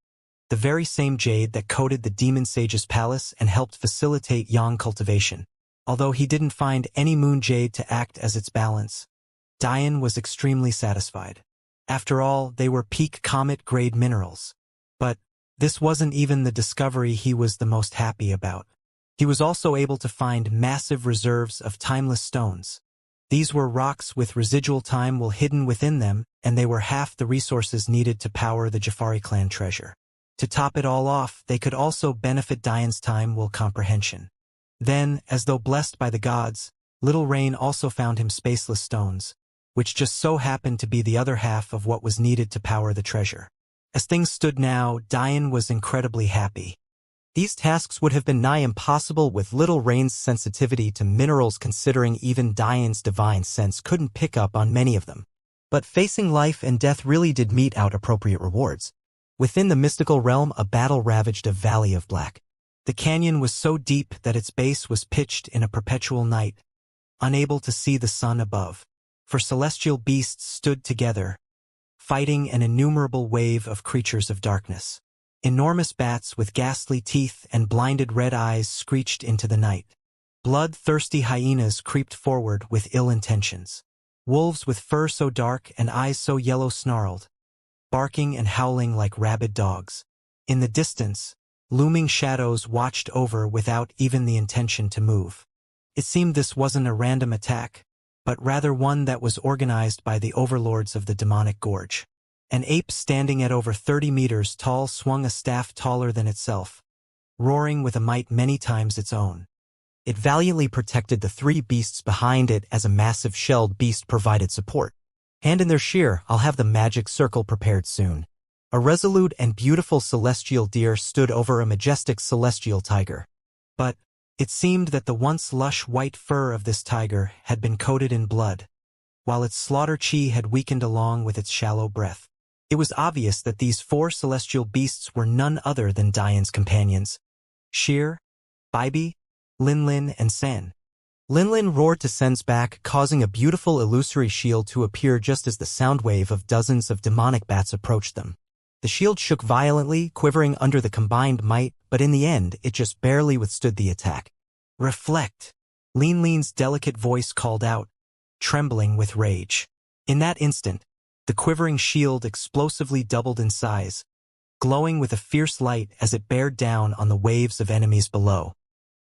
the very same jade that coated the demon sage's palace and helped facilitate yang cultivation. Although he didn't find any moon jade to act as its balance, Diane was extremely satisfied. After all, they were peak comet-grade minerals. But this wasn't even the discovery he was the most happy about. He was also able to find massive reserves of timeless stones. These were rocks with residual time will hidden within them, and they were half the resources needed to power the Jafari clan treasure. To top it all off, they could also benefit Diane's time will comprehension. Then, as though blessed by the gods, Little Rain also found him spaceless stones, which just so happened to be the other half of what was needed to power the treasure. As things stood now, Diane was incredibly happy. These tasks would have been nigh impossible with Little Rain's sensitivity to minerals, considering even Diane's divine sense couldn't pick up on many of them. But facing life and death really did mete out appropriate rewards. Within the mystical realm, a battle ravaged a valley of black. The canyon was so deep that its base was pitched in a perpetual night, unable to see the sun above. For celestial beasts stood together, fighting an innumerable wave of creatures of darkness. Enormous bats with ghastly teeth and blinded red eyes screeched into the night. Blood-thirsty hyenas creeped forward with ill intentions. Wolves with fur so dark and eyes so yellow snarled, barking and howling like rabid dogs. In the distance, looming shadows watched over without even the intention to move. It seemed this wasn't a random attack, but rather one that was organized by the overlords of the demonic gorge. An ape standing at over 30 meters tall swung a staff taller than itself, roaring with a might many times its own. It valiantly protected the three beasts behind it as a massive shelled beast provided support. Hand in their shear, I'll have the magic circle prepared soon. A resolute and beautiful celestial deer stood over a majestic celestial tiger. But it seemed that the once lush white fur of this tiger had been coated in blood, while its slaughter chi had weakened along with its shallow breath. It was obvious that these four celestial beasts were none other than Dian's companions: Sheer, Baibi, Linlin, and San. Linlin roared to Sen's back, causing a beautiful illusory shield to appear just as the sound wave of dozens of demonic bats approached them. The shield shook violently, quivering under the combined might, but in the end, it just barely withstood the attack. Reflect, Linlin's delicate voice called out, trembling with rage. In that instant, the quivering shield explosively doubled in size, glowing with a fierce light as it bared down on the waves of enemies below.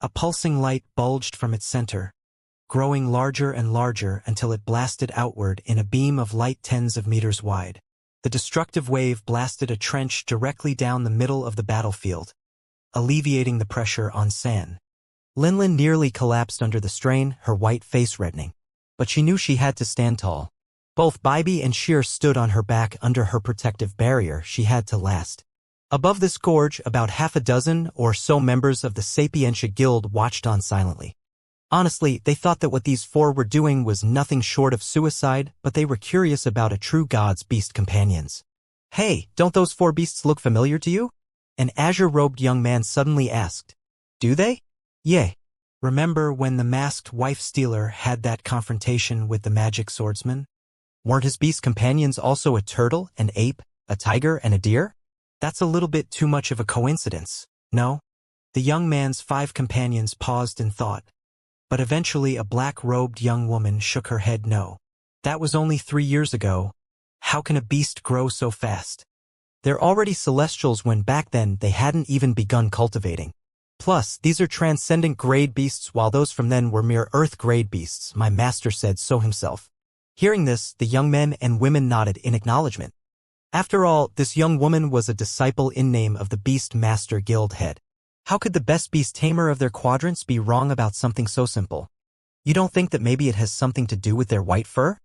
A pulsing light bulged from its center, growing larger and larger until it blasted outward in a beam of light tens of meters wide. The destructive wave blasted a trench directly down the middle of the battlefield, alleviating the pressure on San. Linlin nearly collapsed under the strain, her white face reddening. But she knew she had to stand tall. Both Baibi and Sheer stood on her back under her protective barrier. She had to last. Above this gorge, about half a dozen or so members of the Sapientia Guild watched on silently. Honestly, they thought that what these four were doing was nothing short of suicide, but they were curious about a true god's beast companions. Hey, don't those four beasts look familiar to you? An azure-robed young man suddenly asked. Do they? Yeah. Remember when the masked wife-stealer had that confrontation with the magic swordsman? Weren't his beast companions also a turtle, an ape, a tiger, and a deer? That's a little bit too much of a coincidence, no? The young man's 5 companions paused in thought, but eventually a black-robed young woman shook her head no. That was only 3 years ago. How can a beast grow so fast? They're already celestials when back then they hadn't even begun cultivating. Plus, these are transcendent grade beasts while those from then were mere earth-grade beasts, my master said so himself. Hearing this, the young men and women nodded in acknowledgement. After all, this young woman was a disciple in name of the Beast Master Guild head. How could the best beast tamer of their quadrants be wrong about something so simple? You don't think that maybe it has something to do with their white fur?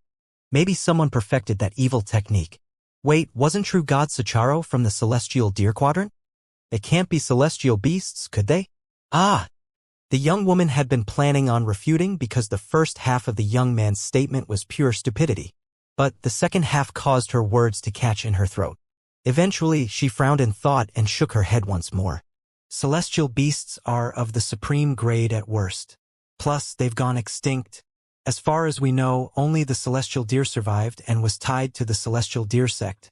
Maybe someone perfected that evil technique. Wait, wasn't True God Sacharo from the Celestial Deer Quadrant? They can't be celestial beasts, could they? Ah! The young woman had been planning on refuting because the first half of the young man's statement was pure stupidity. But the second half caused her words to catch in her throat. Eventually, she frowned in thought and shook her head once more. Celestial beasts are of the supreme grade at worst. Plus, they've gone extinct. As far as we know, only the celestial deer survived and was tied to the celestial deer sect.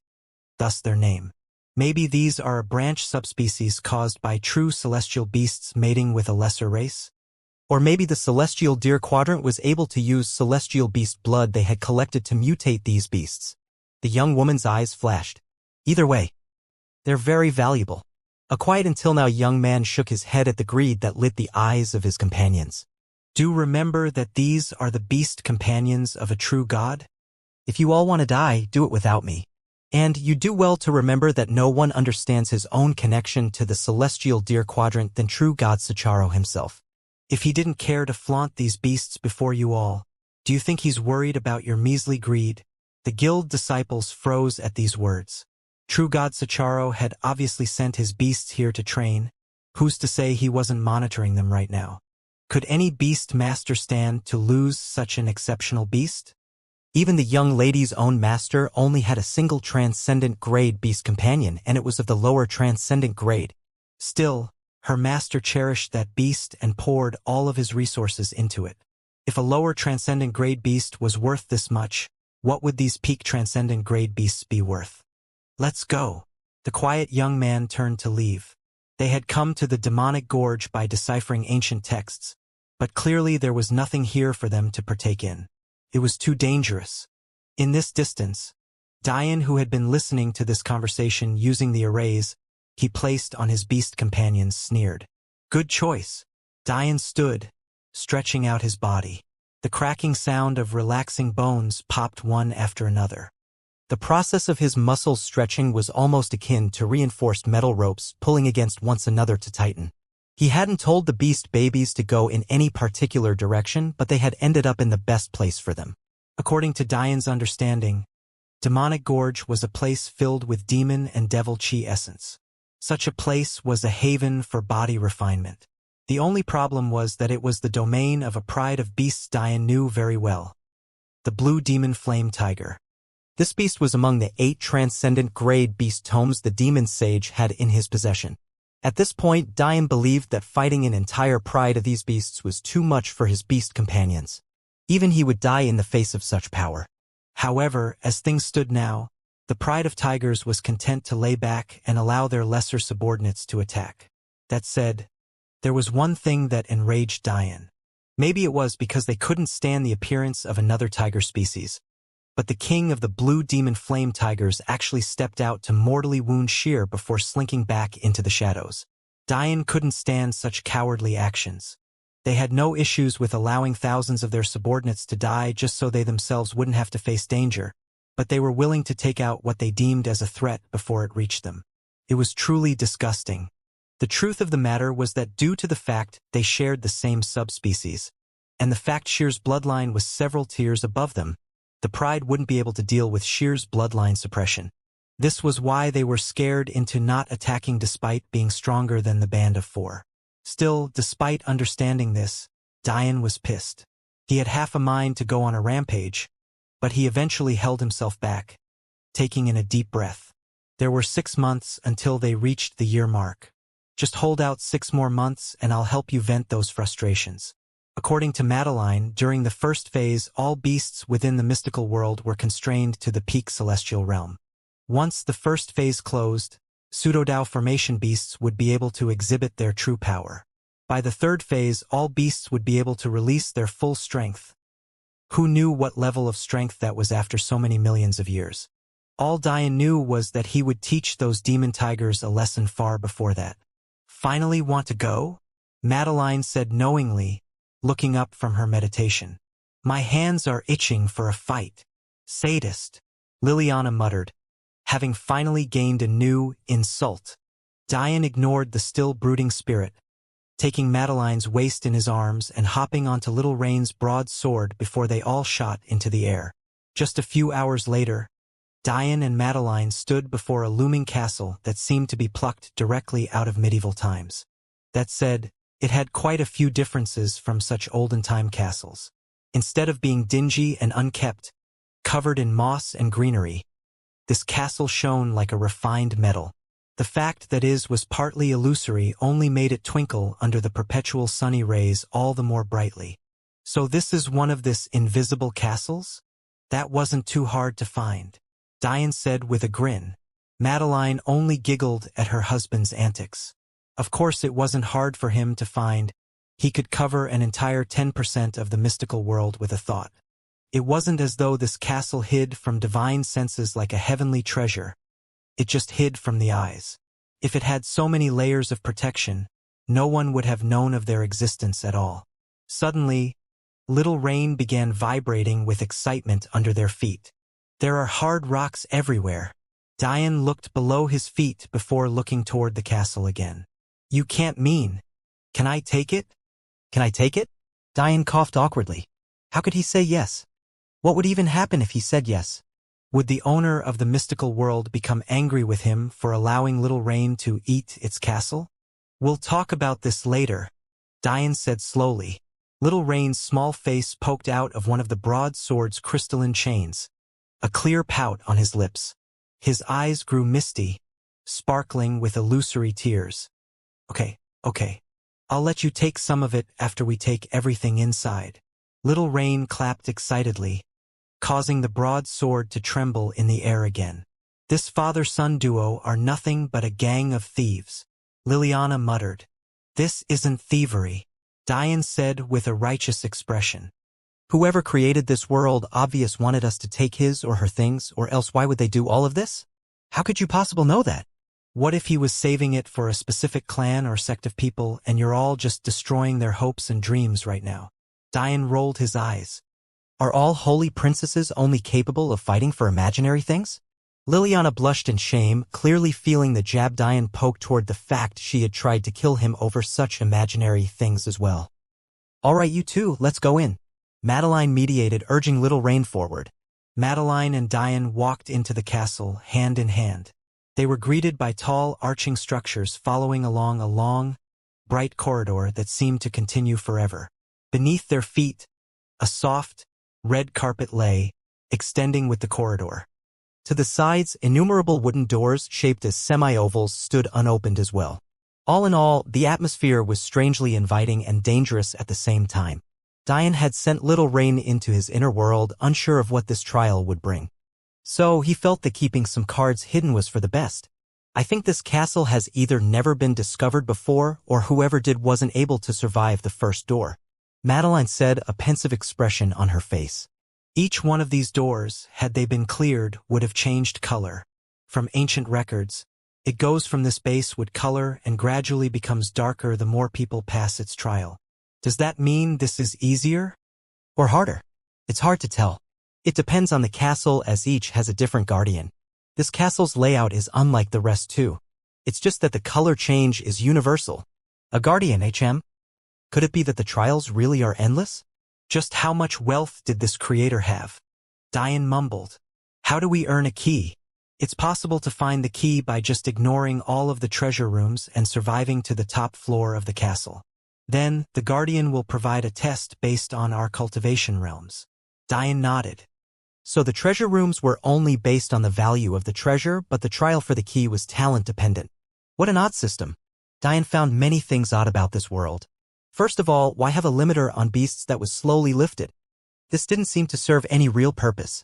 Thus their name. Maybe these are a branch subspecies caused by true celestial beasts mating with a lesser race? Or maybe the celestial deer quadrant was able to use celestial beast blood they had collected to mutate these beasts. The young woman's eyes flashed. Either way, they're very valuable. A quiet until now young man shook his head at the greed that lit the eyes of his companions. Do remember that these are the beast companions of a true god? If you all want to die, do it without me. And you do well to remember that no one understands his own connection to the celestial deer quadrant than true god Sacharo himself. If he didn't care to flaunt these beasts before you all, do you think he's worried about your measly greed? The guild disciples froze at these words. True god Sacharo had obviously sent his beasts here to train. Who's to say he wasn't monitoring them right now? Could any beast master stand to lose such an exceptional beast? Even the young lady's own master only had a single transcendent grade beast companion, and it was of the lower transcendent grade. Still, her master cherished that beast and poured all of his resources into it. If a lower transcendent grade beast was worth this much, what would these peak transcendent grade beasts be worth? Let's go. The quiet young man turned to leave. They had come to the demonic gorge by deciphering ancient texts, but clearly there was nothing here for them to partake in. It was too dangerous. In this distance, Dian, who had been listening to this conversation using the arrays he placed on his beast companions, sneered. Good choice. Dian stood, stretching out his body. The cracking sound of relaxing bones popped one after another. The process of his muscles stretching was almost akin to reinforced metal ropes pulling against one another to tighten. He hadn't told the beast babies to go in any particular direction, but they had ended up in the best place for them. According to Dian's understanding, Demonic Gorge was a place filled with demon and devil chi essence. Such a place was a haven for body refinement. The only problem was that it was the domain of a pride of beasts Dian knew very well. The blue demon flame tiger. This beast was among the 8 transcendent grade beast tomes the demon sage had in his possession. At this point, Dian believed that fighting an entire pride of these beasts was too much for his beast companions. Even he would die in the face of such power. However, as things stood now, the pride of tigers was content to lay back and allow their lesser subordinates to attack. That said, there was one thing that enraged Dian. Maybe it was because they couldn't stand the appearance of another tiger species. But the king of the blue demon flame tigers actually stepped out to mortally wound Sheer before slinking back into the shadows. Dian couldn't stand such cowardly actions. They had no issues with allowing thousands of their subordinates to die just so they themselves wouldn't have to face danger, but they were willing to take out what they deemed as a threat before it reached them. It was truly disgusting. The truth of the matter was that due to the fact they shared the same subspecies, and the fact Sheer's bloodline was several tiers above them, the pride wouldn't be able to deal with Sheer's bloodline suppression. This was why they were scared into not attacking despite being stronger than the band of 4. Still, despite understanding this, Dian was pissed. He had half a mind to go on a rampage, but he eventually held himself back, taking in a deep breath. There were 6 months until they reached the year mark. Just hold out 6 more months and I'll help you vent those frustrations. According to Madeline, during the first phase, all beasts within the mystical world were constrained to the peak celestial realm. Once the first phase closed, pseudo-Dao formation beasts would be able to exhibit their true power. By the third phase, all beasts would be able to release their full strength. Who knew what level of strength that was after so many millions of years? All Dian knew was that he would teach those demon tigers a lesson far before that. Finally want to go? Madeline said knowingly, looking up from her meditation. My hands are itching for a fight. Sadist, Liliana muttered, having finally gained a new insult. Dian ignored the still brooding spirit, taking Madeline's waist in his arms and hopping onto Little Rain's broad sword before they all shot into the air. Just a few hours later, Dian and Madeline stood before a looming castle that seemed to be plucked directly out of medieval times. That said, it had quite a few differences from such olden-time castles. Instead of being dingy and unkept, covered in moss and greenery, this castle shone like a refined metal. The fact that it was partly illusory only made it twinkle under the perpetual sunny rays all the more brightly. So this is one of this invisible castles? That wasn't too hard to find, Dian said with a grin. Madeline only giggled at her husband's antics. Of course it wasn't hard for him to find. He could cover an entire 10% of the mystical world with a thought. It wasn't as though this castle hid from divine senses like a heavenly treasure. It just hid from the eyes. If it had so many layers of protection, no one would have known of their existence at all. Suddenly, Little Rain began vibrating with excitement under their feet. There are hard rocks everywhere. Dian looked below his feet before looking toward the castle again. You can't mean. Can I take it? Can I take it? Dian coughed awkwardly. How could he say yes? What would even happen if he said yes? Would the owner of the mystical world become angry with him for allowing Little Rain to eat its castle? We'll talk about this later, Dian said slowly. Little Rain's small face poked out of one of the broad sword's crystalline chains, a clear pout on his lips. His eyes grew misty, sparkling with illusory tears. Okay. I'll let you take some of it after we take everything inside. Little Rain clapped excitedly, causing the broad sword to tremble in the air again. This father-son duo are nothing but a gang of thieves. Liliana muttered. This isn't thievery, Diane said with a righteous expression. Whoever created this world obvious wanted us to take his or her things, or else why would they do all of this? How could you possibly know that? What if he was saving it for a specific clan or sect of people and you're all just destroying their hopes and dreams right now? Diane rolled his eyes. Are all holy princesses only capable of fighting for imaginary things? Liliana blushed in shame, clearly feeling the jab Diane poked toward the fact she had tried to kill him over such imaginary things as well. All right, you two, let's go in. Madeline mediated, urging Little Rain forward. Madeline and Diane walked into the castle, hand in hand. They were greeted by tall, arching structures following along a long, bright corridor that seemed to continue forever. Beneath their feet, a soft, red carpet lay, extending with the corridor. To the sides, innumerable wooden doors shaped as semi-ovals stood unopened as well. All in all, the atmosphere was strangely inviting and dangerous at the same time. Diane had sent Little Rain into his inner world, unsure of what this trial would bring. So he felt that keeping some cards hidden was for the best. I think this castle has either never been discovered before, or whoever did wasn't able to survive the first door, Madeline said, a pensive expression on her face. Each one of these doors, had they been cleared, would have changed color. From ancient records, it goes from this base wood color and gradually becomes darker the more people pass its trial. Does that mean this is easier? Or harder? It's hard to tell. It depends on the castle, as each has a different guardian. This castle's layout is unlike the rest too. It's just that the color change is universal. A guardian, HM? Could it be that the trials really are endless? Just how much wealth did this creator have? Diane mumbled. How do we earn a key? It's possible to find the key by just ignoring all of the treasure rooms and surviving to the top floor of the castle. Then, the Guardian will provide a test based on our cultivation realms. Diane nodded. So the treasure rooms were only based on the value of the treasure, but the trial for the key was talent-dependent. What an odd system. Diane found many things odd about this world. First of all, why have a limiter on beasts that was slowly lifted? This didn't seem to serve any real purpose.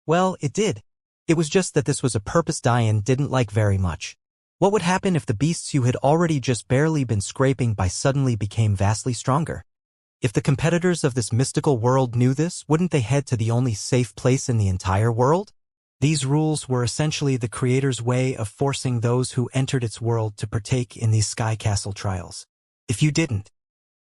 Well, it did. It was just that this was a purpose Diane didn't like very much. What would happen if the beasts you had already just barely been scraping by suddenly became vastly stronger? If the competitors of this mystical world knew this, wouldn't they head to the only safe place in the entire world? These rules were essentially the creator's way of forcing those who entered its world to partake in these Sky Castle trials. If you didn't,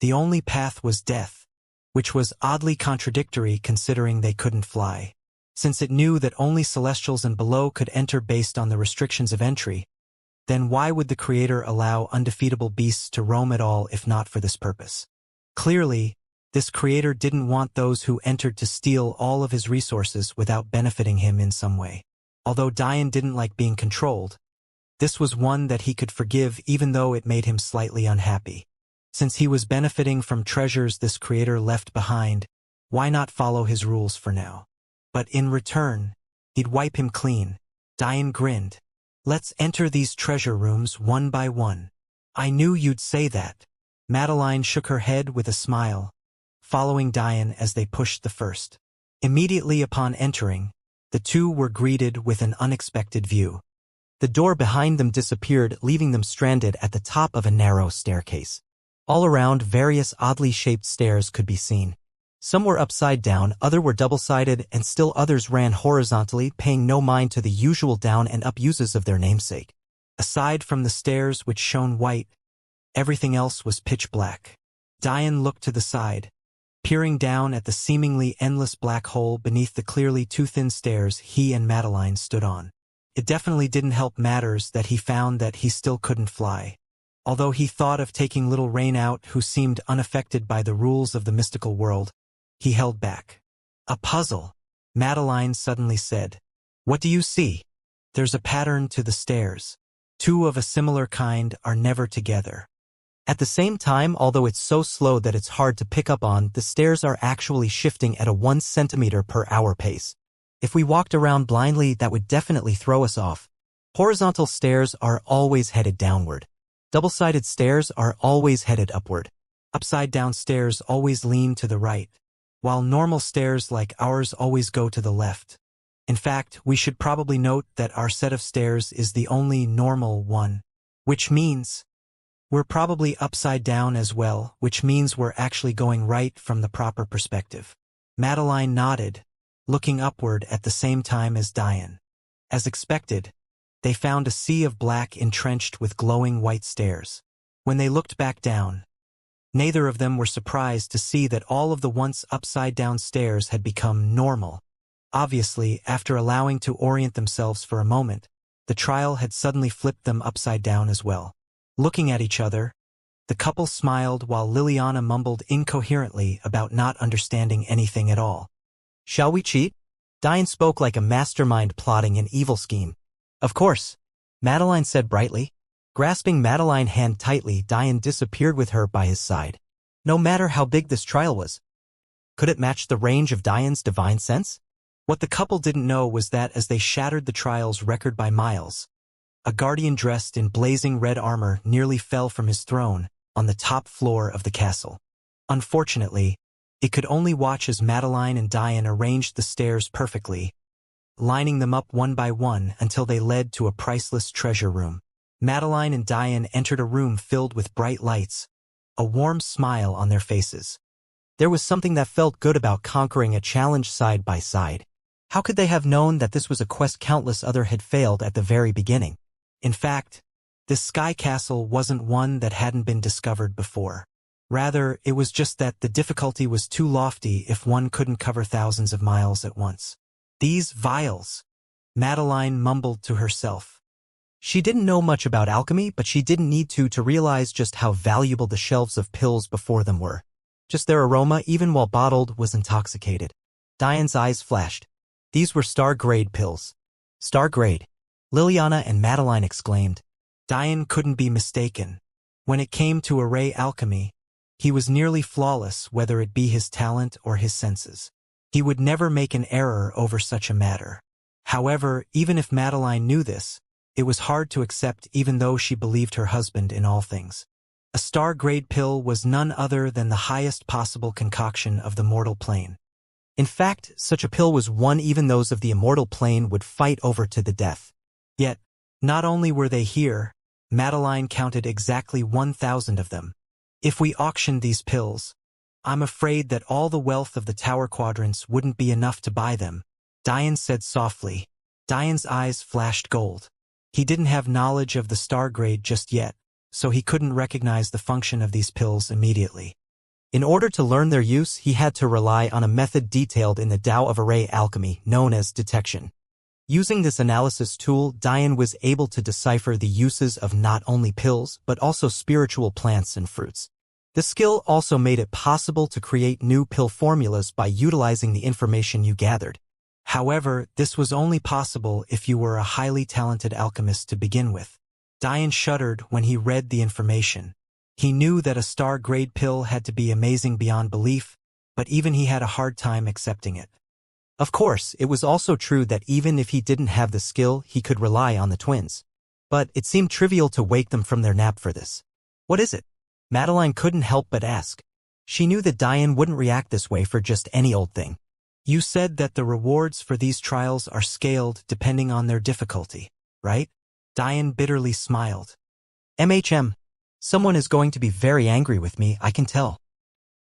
the only path was death, which was oddly contradictory considering they couldn't fly. Since it knew that only Celestials and below could enter based on the restrictions of entry, then why would the creator allow undefeatable beasts to roam at all if not for this purpose? Clearly, this creator didn't want those who entered to steal all of his resources without benefiting him in some way. Although Diane didn't like being controlled, this was one that he could forgive even though it made him slightly unhappy. Since he was benefiting from treasures this creator left behind, why not follow his rules for now? But in return, he'd wipe him clean. Diane grinned. Let's enter these treasure rooms one by one. I knew you'd say that. Madeline shook her head with a smile, following Diane as they pushed the first. Immediately upon entering, the two were greeted with an unexpected view. The door behind them disappeared, leaving them stranded at the top of a narrow staircase. All around, various oddly shaped stairs could be seen. Some were upside down, others were double-sided, and still others ran horizontally, paying no mind to the usual down and up uses of their namesake. Aside from the stairs which shone white, everything else was pitch black. Diane looked to the side, peering down at the seemingly endless black hole beneath the clearly too thin stairs he and Madeline stood on. It definitely didn't help matters that he found that he still couldn't fly. Although he thought of taking Little Rain out, who seemed unaffected by the rules of the mystical world, he held back. A puzzle, Madeline suddenly said. What do you see? There's a pattern to the stairs. Two of a similar kind are never together. At the same time, although it's so slow that it's hard to pick up on, the stairs are actually shifting at a 1 centimeter per hour pace. If we walked around blindly, that would definitely throw us off. Horizontal stairs are always headed downward. Double-sided stairs are always headed upward. Upside-down stairs always lean to the right, while normal stairs like ours always go to the left. In fact, we should probably note that our set of stairs is the only normal one, which means we're probably upside down as well, which means we're actually going right from the proper perspective. Madeline nodded, looking upward at the same time as Diane. As expected, they found a sea of black entrenched with glowing white stairs. When they looked back down, neither of them were surprised to see that all of the once upside-down stairs had become normal. Obviously, after allowing to orient themselves for a moment, the trial had suddenly flipped them upside down as well. Looking at each other, the couple smiled while Liliana mumbled incoherently about not understanding anything at all. Shall we cheat? Diane spoke like a mastermind plotting an evil scheme. Of course, Madeline said brightly. Grasping Madeline's hand tightly, Diane disappeared with her by his side. No matter how big this trial was, could it match the range of Diane's divine sense? What the couple didn't know was that as they shattered the trial's record by miles, a guardian dressed in blazing red armor nearly fell from his throne on the top floor of the castle. Unfortunately, it could only watch as Madeline and Diane arranged the stairs perfectly, lining them up one by one until they led to a priceless treasure room. Madeline and Diane entered a room filled with bright lights, a warm smile on their faces. There was something that felt good about conquering a challenge side by side. How could they have known that this was a quest countless others had failed at the very beginning? In fact, this sky castle wasn't one that hadn't been discovered before. Rather, it was just that the difficulty was too lofty if one couldn't cover thousands of miles at once. These vials, Madeline mumbled to herself. She didn't know much about alchemy, but she didn't need to realize just how valuable the shelves of pills before them were. Just their aroma, even while bottled, was intoxicated. Diane's eyes flashed. These were star-grade pills. Star-grade, Liliana and Madeline exclaimed. Diane couldn't be mistaken. When it came to array alchemy, he was nearly flawless, whether it be his talent or his senses. He would never make an error over such a matter. However, even if Madeline knew this, it was hard to accept even though she believed her husband in all things. A star-grade pill was none other than the highest possible concoction of the mortal plane. In fact, such a pill was one even those of the immortal plane would fight over to the death. Yet, not only were they here, Madeline counted exactly 1,000 of them. If we auctioned these pills, I'm afraid that all the wealth of the tower quadrants wouldn't be enough to buy them, Diane said softly. Diane's eyes flashed gold. He didn't have knowledge of the star grade just yet, so he couldn't recognize the function of these pills immediately. In order to learn their use, he had to rely on a method detailed in the Tao of Array Alchemy known as detection. Using this analysis tool, Diane was able to decipher the uses of not only pills, but also spiritual plants and fruits. The skill also made it possible to create new pill formulas by utilizing the information you gathered. However, this was only possible if you were a highly talented alchemist to begin with. Diane shuddered when he read the information. He knew that a star-grade pill had to be amazing beyond belief, but even he had a hard time accepting it. Of course, it was also true that even if he didn't have the skill, he could rely on the twins. But it seemed trivial to wake them from their nap for this. What is it? Madeline couldn't help but ask. She knew that Diane wouldn't react this way for just any old thing. You said that the rewards for these trials are scaled depending on their difficulty, right? Diane bitterly smiled. Someone is going to be very angry with me, I can tell.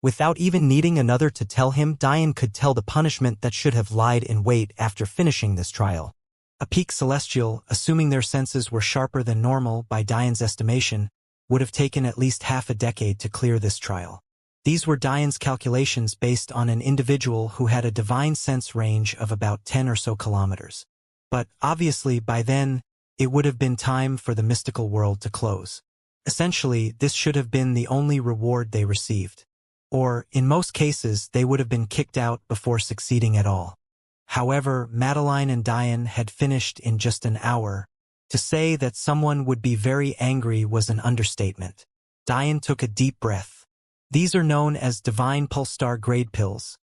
Without even needing another to tell him, Diane could tell the punishment that should have lied in wait after finishing this trial. A peak celestial, assuming their senses were sharper than normal by Diane's estimation, would have taken at least half a decade to clear this trial. These were Diane's calculations based on an individual who had a divine sense range of about 10 or so kilometers. But obviously by then, it would have been time for the mystical world to close. Essentially, this should have been the only reward they received. Or, in most cases, they would have been kicked out before succeeding at all. However, Madeline and Diane had finished in just an hour. To say that someone would be very angry was an understatement. Diane took a deep breath. These are known as Divine Pulsar grade pills.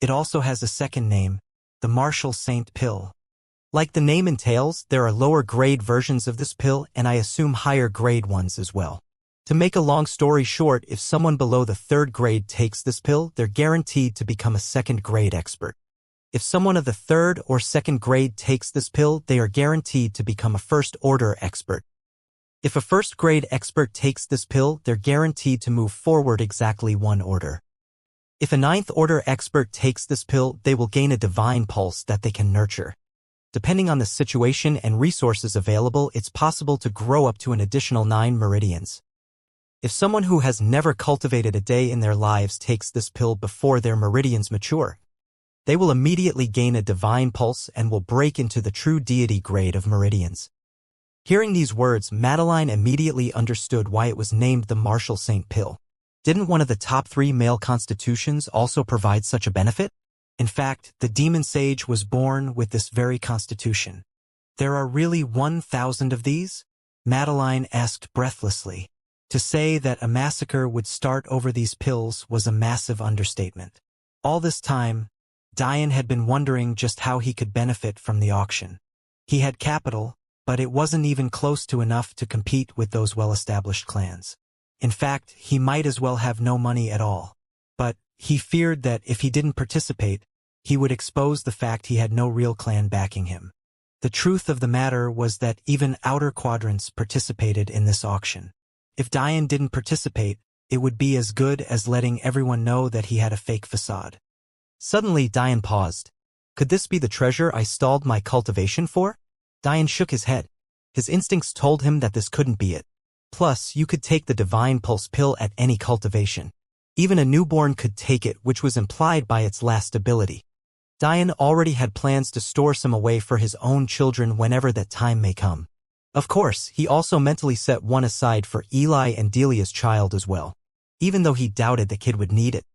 It also has a second name, the Martial Saint pill. Like the name entails, there are lower grade versions of this pill and I assume higher grade ones as well. To make a long story short, if someone below the 3rd grade takes this pill, they're guaranteed to become a 2nd grade expert. If someone of the third or second grade takes this pill, they are guaranteed to become a first-order expert. If a first-grade expert takes this pill, they're guaranteed to move forward exactly one order. If a ninth-order expert takes this pill, they will gain a divine pulse that they can nurture. Depending on the situation and resources available, it's possible to grow up to an additional 9 meridians. If someone who has never cultivated a day in their lives takes this pill before their meridians mature, they will immediately gain a divine pulse and will break into the true deity grade of meridians. Hearing these words, Madeline immediately understood why it was named the Martial Saint pill. Didn't one of the top 3 male constitutions also provide such a benefit? In fact, the demon sage was born with this very constitution. There are really 1,000 of these? Madeline asked breathlessly. To say that a massacre would start over these pills was a massive understatement. All this time, Diane had been wondering just how he could benefit from the auction. He had capital, but it wasn't even close to enough to compete with those well-established clans. In fact, he might as well have no money at all. But he feared that if he didn't participate, he would expose the fact he had no real clan backing him. The truth of the matter was that even outer quadrants participated in this auction. If Diane didn't participate, it would be as good as letting everyone know that he had a fake facade. Suddenly, Diane paused. Could this be the treasure I stalled my cultivation for? Diane shook his head. His instincts told him that this couldn't be it. Plus, you could take the Divine Pulse pill at any cultivation. Even a newborn could take it, which was implied by its last ability. Diane already had plans to store some away for his own children whenever that time may come. Of course, he also mentally set one aside for Eli and Delia's child as well, even though he doubted the kid would need it.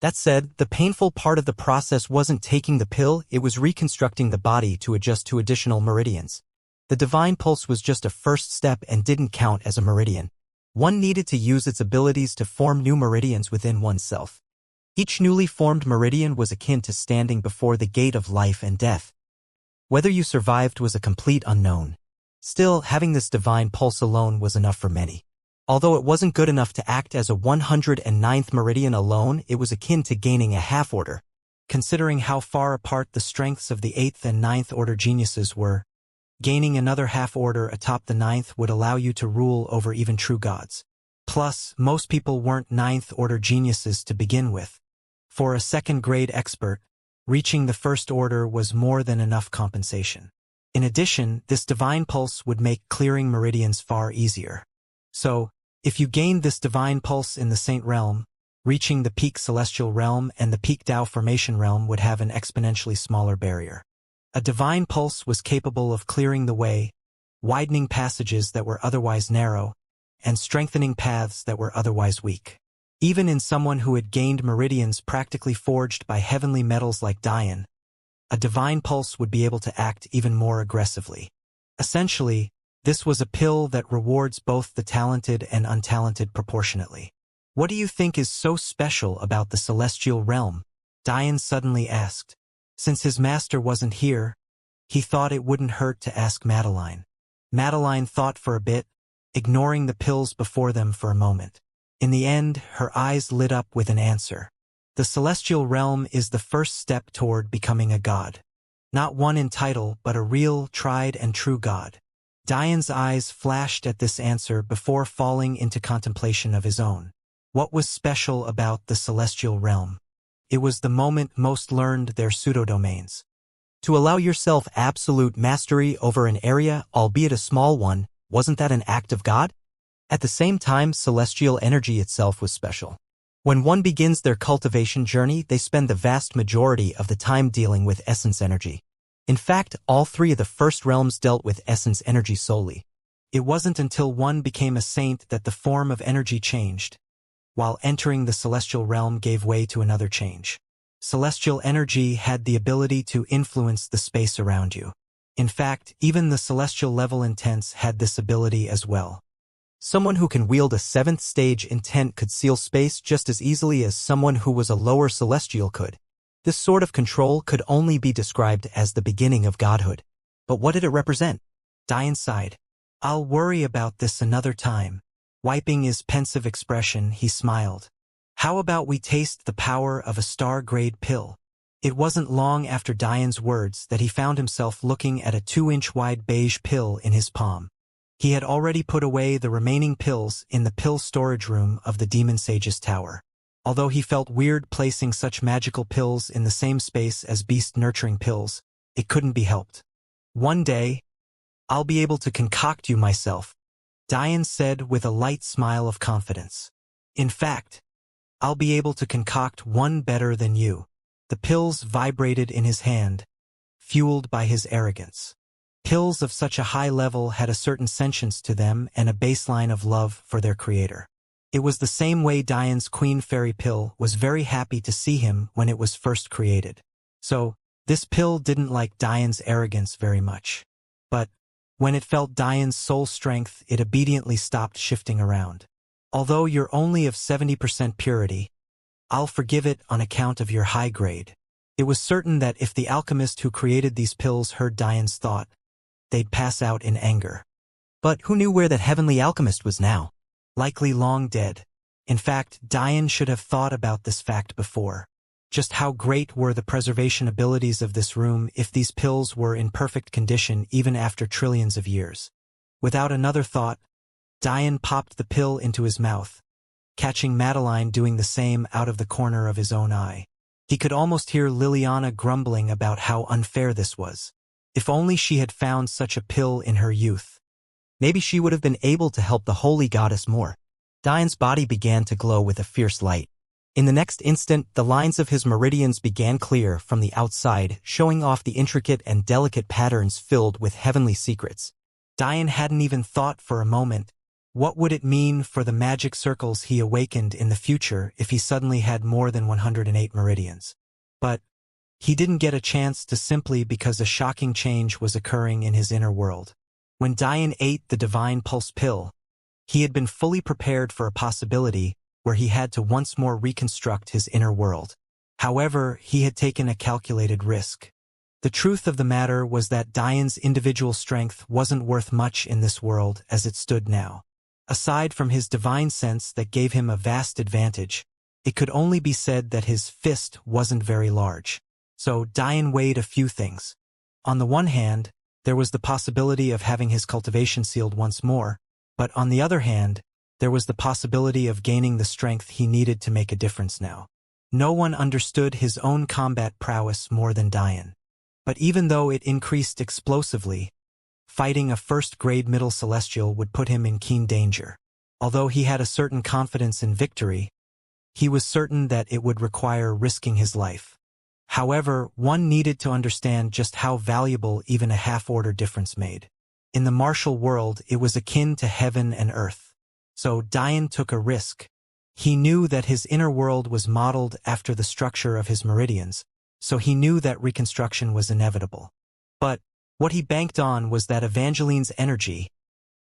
That said, the painful part of the process wasn't taking the pill, it was reconstructing the body to adjust to additional meridians. The Divine Pulse was just a first step and didn't count as a meridian. One needed to use its abilities to form new meridians within oneself. Each newly formed meridian was akin to standing before the gate of life and death. Whether you survived was a complete unknown. Still, having this Divine Pulse alone was enough for many. Although it wasn't good enough to act as a 109th meridian alone, it was akin to gaining a half-order. Considering how far apart the strengths of the 8th and 9th order geniuses were, gaining another half-order atop the 9th would allow you to rule over even true gods. Plus, most people weren't 9th order geniuses to begin with. For a second-grade expert, reaching the first order was more than enough compensation. In addition, this Divine Pulse would make clearing meridians far easier. So, if you gained this Divine Pulse in the Saint Realm, reaching the Peak Celestial Realm and the Peak Tao Formation Realm would have an exponentially smaller barrier. A Divine Pulse was capable of clearing the way, widening passages that were otherwise narrow, and strengthening paths that were otherwise weak. Even in someone who had gained meridians practically forged by heavenly metals like Diane, a Divine Pulse would be able to act even more aggressively. Essentially, this was a pill that rewards both the talented and untalented proportionately. What do you think is so special about the Celestial Realm? Diane suddenly asked. Since his master wasn't here, he thought it wouldn't hurt to ask Madeline. Madeline thought for a bit, ignoring the pills before them for a moment. In the end, her eyes lit up with an answer. The Celestial Realm is the first step toward becoming a god. Not one in title, but a real, tried and true god. Diane's eyes flashed at this answer before falling into contemplation of his own. What was special about the Celestial Realm? It was the moment most learned their pseudo-domains. To allow yourself absolute mastery over an area, albeit a small one, wasn't that an act of God? At the same time, celestial energy itself was special. When one begins their cultivation journey, they spend the vast majority of the time dealing with essence energy. In fact, all 3 of the first realms dealt with essence energy solely. It wasn't until one became a saint that the form of energy changed, while entering the celestial realm gave way to another change. Celestial energy had the ability to influence the space around you. In fact, even the celestial level intents had this ability as well. Someone who can wield a 7th stage intent could seal space just as easily as someone who was a lower celestial could. This sort of control could only be described as the beginning of godhood. But what did it represent? Diane sighed. I'll worry about this another time. Wiping his pensive expression, he smiled. How about we taste the power of a star-grade pill? It wasn't long after Diane's words that he found himself looking at a 2-inch wide beige pill in his palm. He had already put away the remaining pills in the pill storage room of the Demon Sage's tower. Although he felt weird placing such magical pills in the same space as beast-nurturing pills, it couldn't be helped. "One day, I'll be able to concoct you myself," Diane said with a light smile of confidence. "In fact, I'll be able to concoct one better than you." The pills vibrated in his hand, fueled by his arrogance. Pills of such a high level had a certain sentience to them and a baseline of love for their creator. It was the same way Diane's Queen Fairy pill was very happy to see him when it was first created. So, this pill didn't like Diane's arrogance very much. But, when it felt Diane's soul strength, it obediently stopped shifting around. "Although you're only of 70% purity, I'll forgive it on account of your high grade." It was certain that if the alchemist who created these pills heard Diane's thought, they'd pass out in anger. But who knew where that heavenly alchemist was now? Likely long dead. In fact, Diane should have thought about this fact before. Just how great were the preservation abilities of this room if these pills were in perfect condition even after trillions of years. Without another thought, Diane popped the pill into his mouth, catching Madeline doing the same out of the corner of his own eye. He could almost hear Liliana grumbling about how unfair this was. If only she had found such a pill in her youth. Maybe she would have been able to help the holy goddess more. Diane's body began to glow with a fierce light. In the next instant, the lines of his meridians began clear from the outside, showing off the intricate and delicate patterns filled with heavenly secrets. Diane hadn't even thought for a moment, what would it mean for the magic circles he awakened in the future if he suddenly had more than 108 meridians? But he didn't get a chance to simply because a shocking change was occurring in his inner world. When Diane ate the Divine Pulse pill, he had been fully prepared for a possibility where he had to once more reconstruct his inner world. However, he had taken a calculated risk. The truth of the matter was that Diane's individual strength wasn't worth much in this world as it stood now. Aside from his divine sense that gave him a vast advantage, it could only be said that his fist wasn't very large. So Diane weighed a few things. On the one hand, there was the possibility of having his cultivation sealed once more, but on the other hand, there was the possibility of gaining the strength he needed to make a difference now. No one understood his own combat prowess more than Diane. But even though it increased explosively, fighting a first-grade middle celestial would put him in keen danger. Although he had a certain confidence in victory, he was certain that it would require risking his life. However, one needed to understand just how valuable even a half-order difference made. In the martial world, it was akin to heaven and earth. So Diane took a risk. He knew that his inner world was modeled after the structure of his meridians, so he knew that reconstruction was inevitable. But what he banked on was that Evangeline's energy,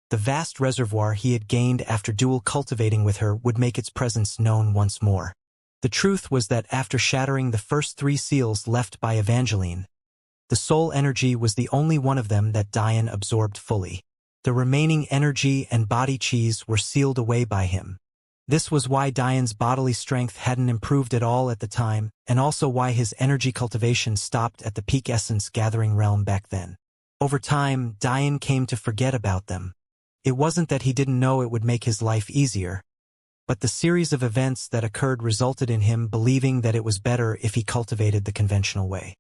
the vast reservoir he had gained after dual cultivating with her, would make its presence known once more. The truth was that after shattering the first 3 seals left by Evangeline, the soul energy was the only one of them that Diane absorbed fully. The remaining energy and body cheese were sealed away by him. This was why Diane's bodily strength hadn't improved at all at the time, and also why his energy cultivation stopped at the peak essence gathering realm back then. Over time, Diane came to forget about them. It wasn't that he didn't know it would make his life easier, but the series of events that occurred resulted in him believing that it was better if he cultivated the conventional way.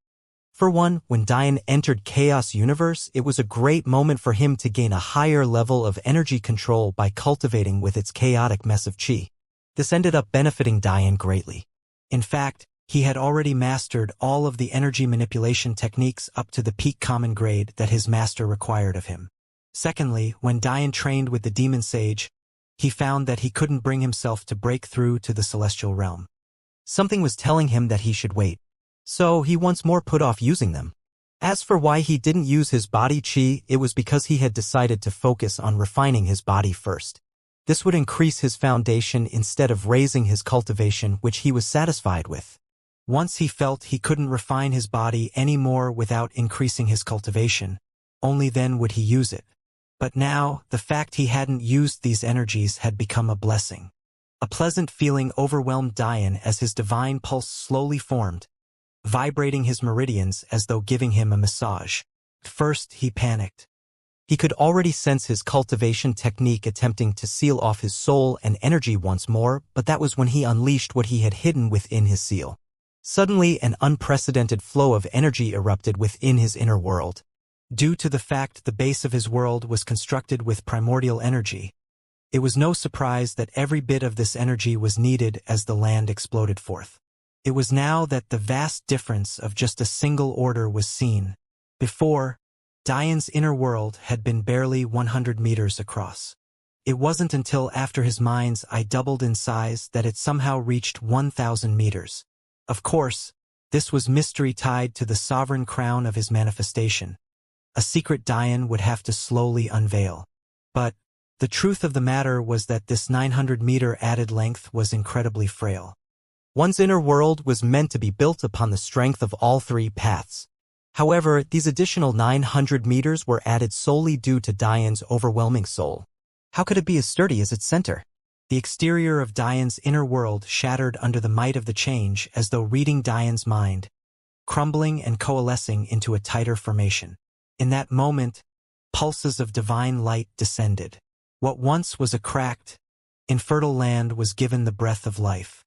For one, when Diane entered Chaos Universe, it was a great moment for him to gain a higher level of energy control by cultivating with its chaotic mess of chi. This ended up benefiting Diane greatly. In fact, he had already mastered all of the energy manipulation techniques up to the peak common grade that his master required of him. Secondly, when Diane trained with the Demon Sage, he found that he couldn't bring himself to break through to the celestial realm. Something was telling him that he should wait. So he once more put off using them. As for why he didn't use his body chi, it was because he had decided to focus on refining his body first. This would increase his foundation instead of raising his cultivation, which he was satisfied with. Once he felt he couldn't refine his body anymore without increasing his cultivation, only then would he use it. But now, the fact he hadn't used these energies had become a blessing. A pleasant feeling overwhelmed Diane as his divine pulse slowly formed, vibrating his meridians as though giving him a massage. First, he panicked. He could already sense his cultivation technique attempting to seal off his soul and energy once more, but that was when he unleashed what he had hidden within his seal. Suddenly, an unprecedented flow of energy erupted within his inner world. Due to the fact the base of his world was constructed with primordial energy, it was no surprise that every bit of this energy was needed as the land exploded forth. It was now that the vast difference of just a single order was seen. Before, Diane's inner world had been barely 100 meters across. It wasn't until after his mind's eye doubled in size that it somehow reached 1,000 meters. Of course, this was mystery tied to the sovereign crown of his manifestation. A secret Diane would have to slowly unveil. But the truth of the matter was that this 900-meter added length was incredibly frail. One's inner world was meant to be built upon the strength of all three paths. However, these additional 900 meters were added solely due to Diane's overwhelming soul. How could it be as sturdy as its center? The exterior of Diane's inner world shattered under the might of the change as though reading Diane's mind, crumbling and coalescing into a tighter formation. In that moment, pulses of divine light descended. What once was a cracked, infertile land was given the breath of life.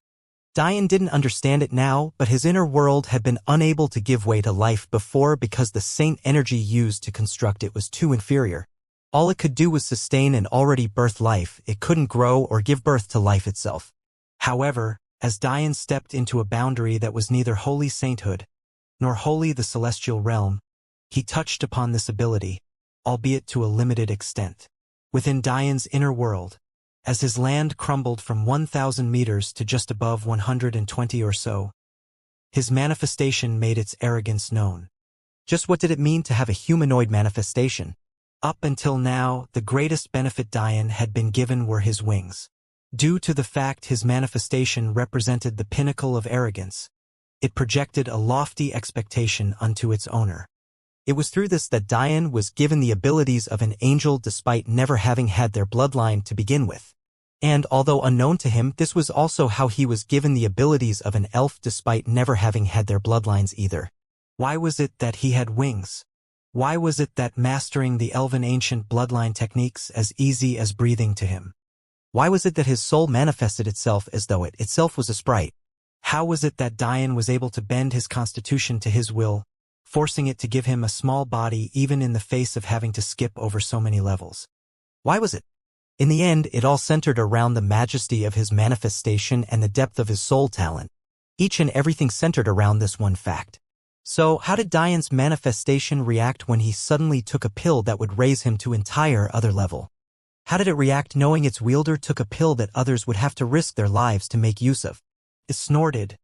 Diane didn't understand it now, but his inner world had been unable to give way to life before because the saint energy used to construct it was too inferior. All it could do was sustain an already birthed life. It couldn't grow or give birth to life itself. However, as Diane stepped into a boundary that was neither holy sainthood, nor holy the celestial realm, he touched upon this ability, albeit to a limited extent. Within Diane's inner world, as his land crumbled from 1,000 meters to just above 120 or so, his manifestation made its arrogance known. Just what did it mean to have a humanoid manifestation? Up until now, the greatest benefit Diane had been given were his wings. Due to the fact his manifestation represented the pinnacle of arrogance, it projected a lofty expectation unto its owner. It was through this that Diane was given the abilities of an angel despite never having had their bloodline to begin with. And although unknown to him, this was also how he was given the abilities of an elf despite never having had their bloodlines either. Why was it that he had wings? Why was it that mastering the elven ancient bloodline techniques as easy as breathing to him? Why was it that his soul manifested itself as though it itself was a sprite? How was it that Diane was able to bend his constitution to his will, forcing it to give him a small body even in the face of having to skip over so many levels? Why was it? In the end, it all centered around the majesty of his manifestation and the depth of his soul talent. Each and everything centered around this one fact. So, how did Diane's manifestation react when he suddenly took a pill that would raise him to entire other level? How did it react knowing its wielder took a pill that others would have to risk their lives to make use of? It snorted,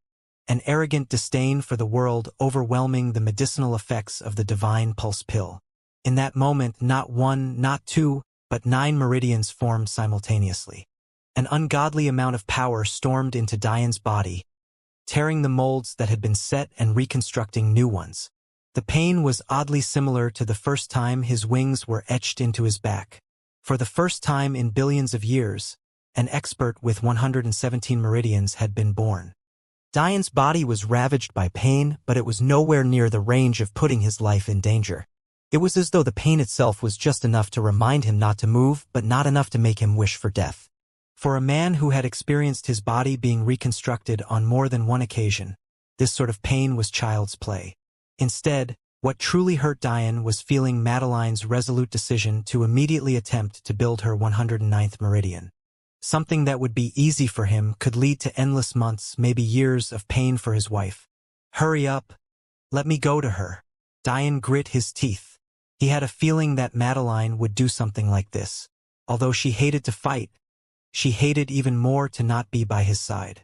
an arrogant disdain for the world overwhelming the medicinal effects of the divine pulse pill. In that moment, not one, not two, but 9 meridians formed simultaneously. An ungodly amount of power stormed into Diane's body, tearing the molds that had been set and reconstructing new ones. The pain was oddly similar to the first time his wings were etched into his back. For the first time in billions of years, an expert with 117 meridians had been born. Diane's body was ravaged by pain, but it was nowhere near the range of putting his life in danger. It was as though the pain itself was just enough to remind him not to move, but not enough to make him wish for death. For a man who had experienced his body being reconstructed on more than one occasion, this sort of pain was child's play. Instead, what truly hurt Diane was feeling Madeline's resolute decision to immediately attempt to build her 109th meridian. Something that would be easy for him could lead to endless months, maybe years of pain for his wife. Hurry up. Let me go to her. Diane grit his teeth. He had a feeling that Madeline would do something like this. Although she hated to fight, she hated even more to not be by his side.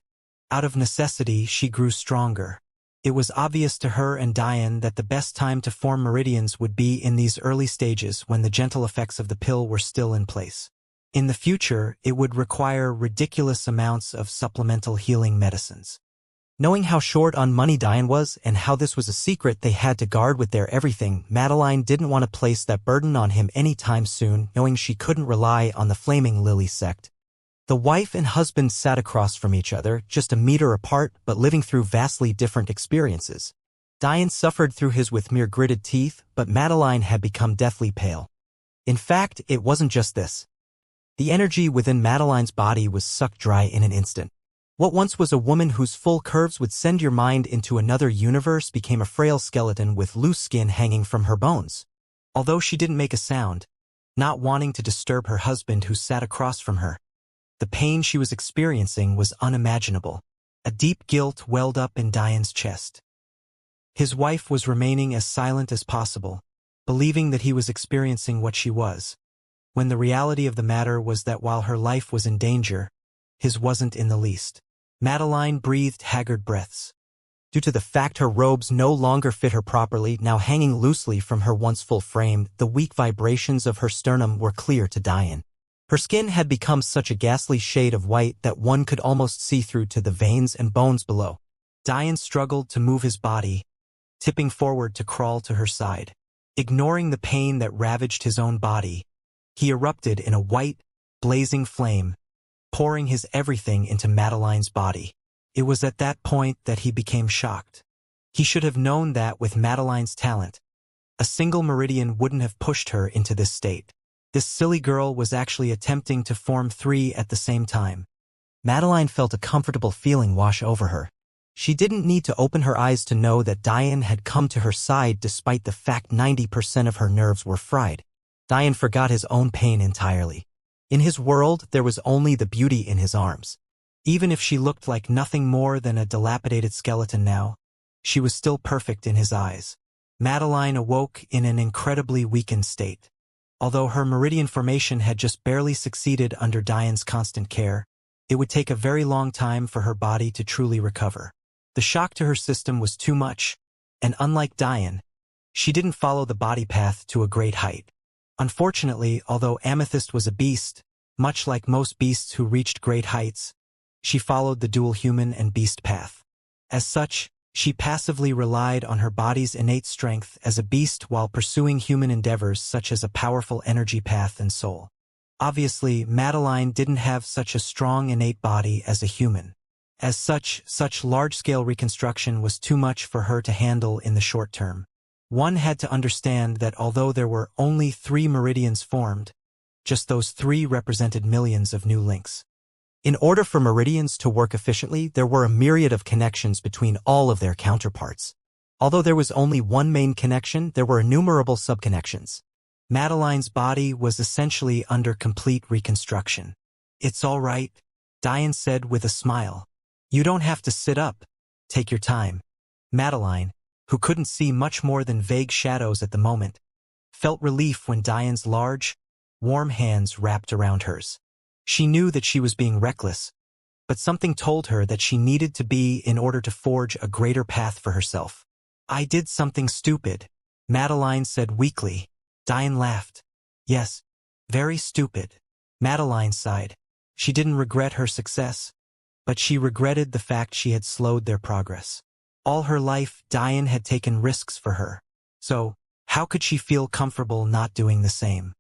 Out of necessity, she grew stronger. It was obvious to her and Diane that the best time to form meridians would be in these early stages when the gentle effects of the pill were still in place. In the future, it would require ridiculous amounts of supplemental healing medicines. Knowing how short on money Diane was and how this was a secret they had to guard with their everything, Madeline didn't want to place that burden on him anytime soon, knowing she couldn't rely on the Flaming Lily sect. The wife and husband sat across from each other, just a meter apart, but living through vastly different experiences. Diane suffered through his with mere gritted teeth, but Madeline had become deathly pale. In fact, it wasn't just this. The energy within Madeline's body was sucked dry in an instant. What once was a woman whose full curves would send your mind into another universe became a frail skeleton with loose skin hanging from her bones. Although she didn't make a sound, not wanting to disturb her husband who sat across from her, the pain she was experiencing was unimaginable. A deep guilt welled up in Diane's chest. His wife was remaining as silent as possible, believing that he was experiencing what she was, when the reality of the matter was that while her life was in danger, his wasn't in the least. Madeline breathed haggard breaths. Due to the fact her robes no longer fit her properly, now hanging loosely from her once full frame, the weak vibrations of her sternum were clear to Diane. Her skin had become such a ghastly shade of white that one could almost see through to the veins and bones below. Diane struggled to move his body, tipping forward to crawl to her side. Ignoring the pain that ravaged his own body, he erupted in a white, blazing flame, pouring his everything into Madeline's body. It was at that point that he became shocked. He should have known that with Madeline's talent, a single meridian wouldn't have pushed her into this state. This silly girl was actually attempting to form three at the same time. Madeline felt a comfortable feeling wash over her. She didn't need to open her eyes to know that Diane had come to her side despite the fact 90% of her nerves were fried. Diane forgot his own pain entirely. In his world, there was only the beauty in his arms. Even if she looked like nothing more than a dilapidated skeleton now, she was still perfect in his eyes. Madeline awoke in an incredibly weakened state. Although her meridian formation had just barely succeeded under Diane's constant care, it would take a very long time for her body to truly recover. The shock to her system was too much, and unlike Diane, she didn't follow the body path to a great height. Unfortunately, although Amethyst was a beast, much like most beasts who reached great heights, she followed the dual human and beast path. As such, she passively relied on her body's innate strength as a beast while pursuing human endeavors such as a powerful energy path and soul. Obviously, Madeline didn't have such a strong innate body as a human. As such large-scale reconstruction was too much for her to handle in the short term. One had to understand that although there were only 3 meridians formed, just those 3 represented millions of new links. In order for meridians to work efficiently, there were a myriad of connections between all of their counterparts. Although there was only one main connection, there were innumerable subconnections. Madeline's body was essentially under complete reconstruction. "It's all right," Diane said with a smile. "You don't have to sit up. Take your time." Madeline, who couldn't see much more than vague shadows at the moment, felt relief when Diane's large, warm hands wrapped around hers. She knew that she was being reckless, but something told her that she needed to be in order to forge a greater path for herself. "I did something stupid," Madeline said weakly. Diane laughed. "Yes, very stupid." Madeline sighed. She didn't regret her success, but she regretted the fact she had slowed their progress. All her life, Diane had taken risks for her. So, how could she feel comfortable not doing the same?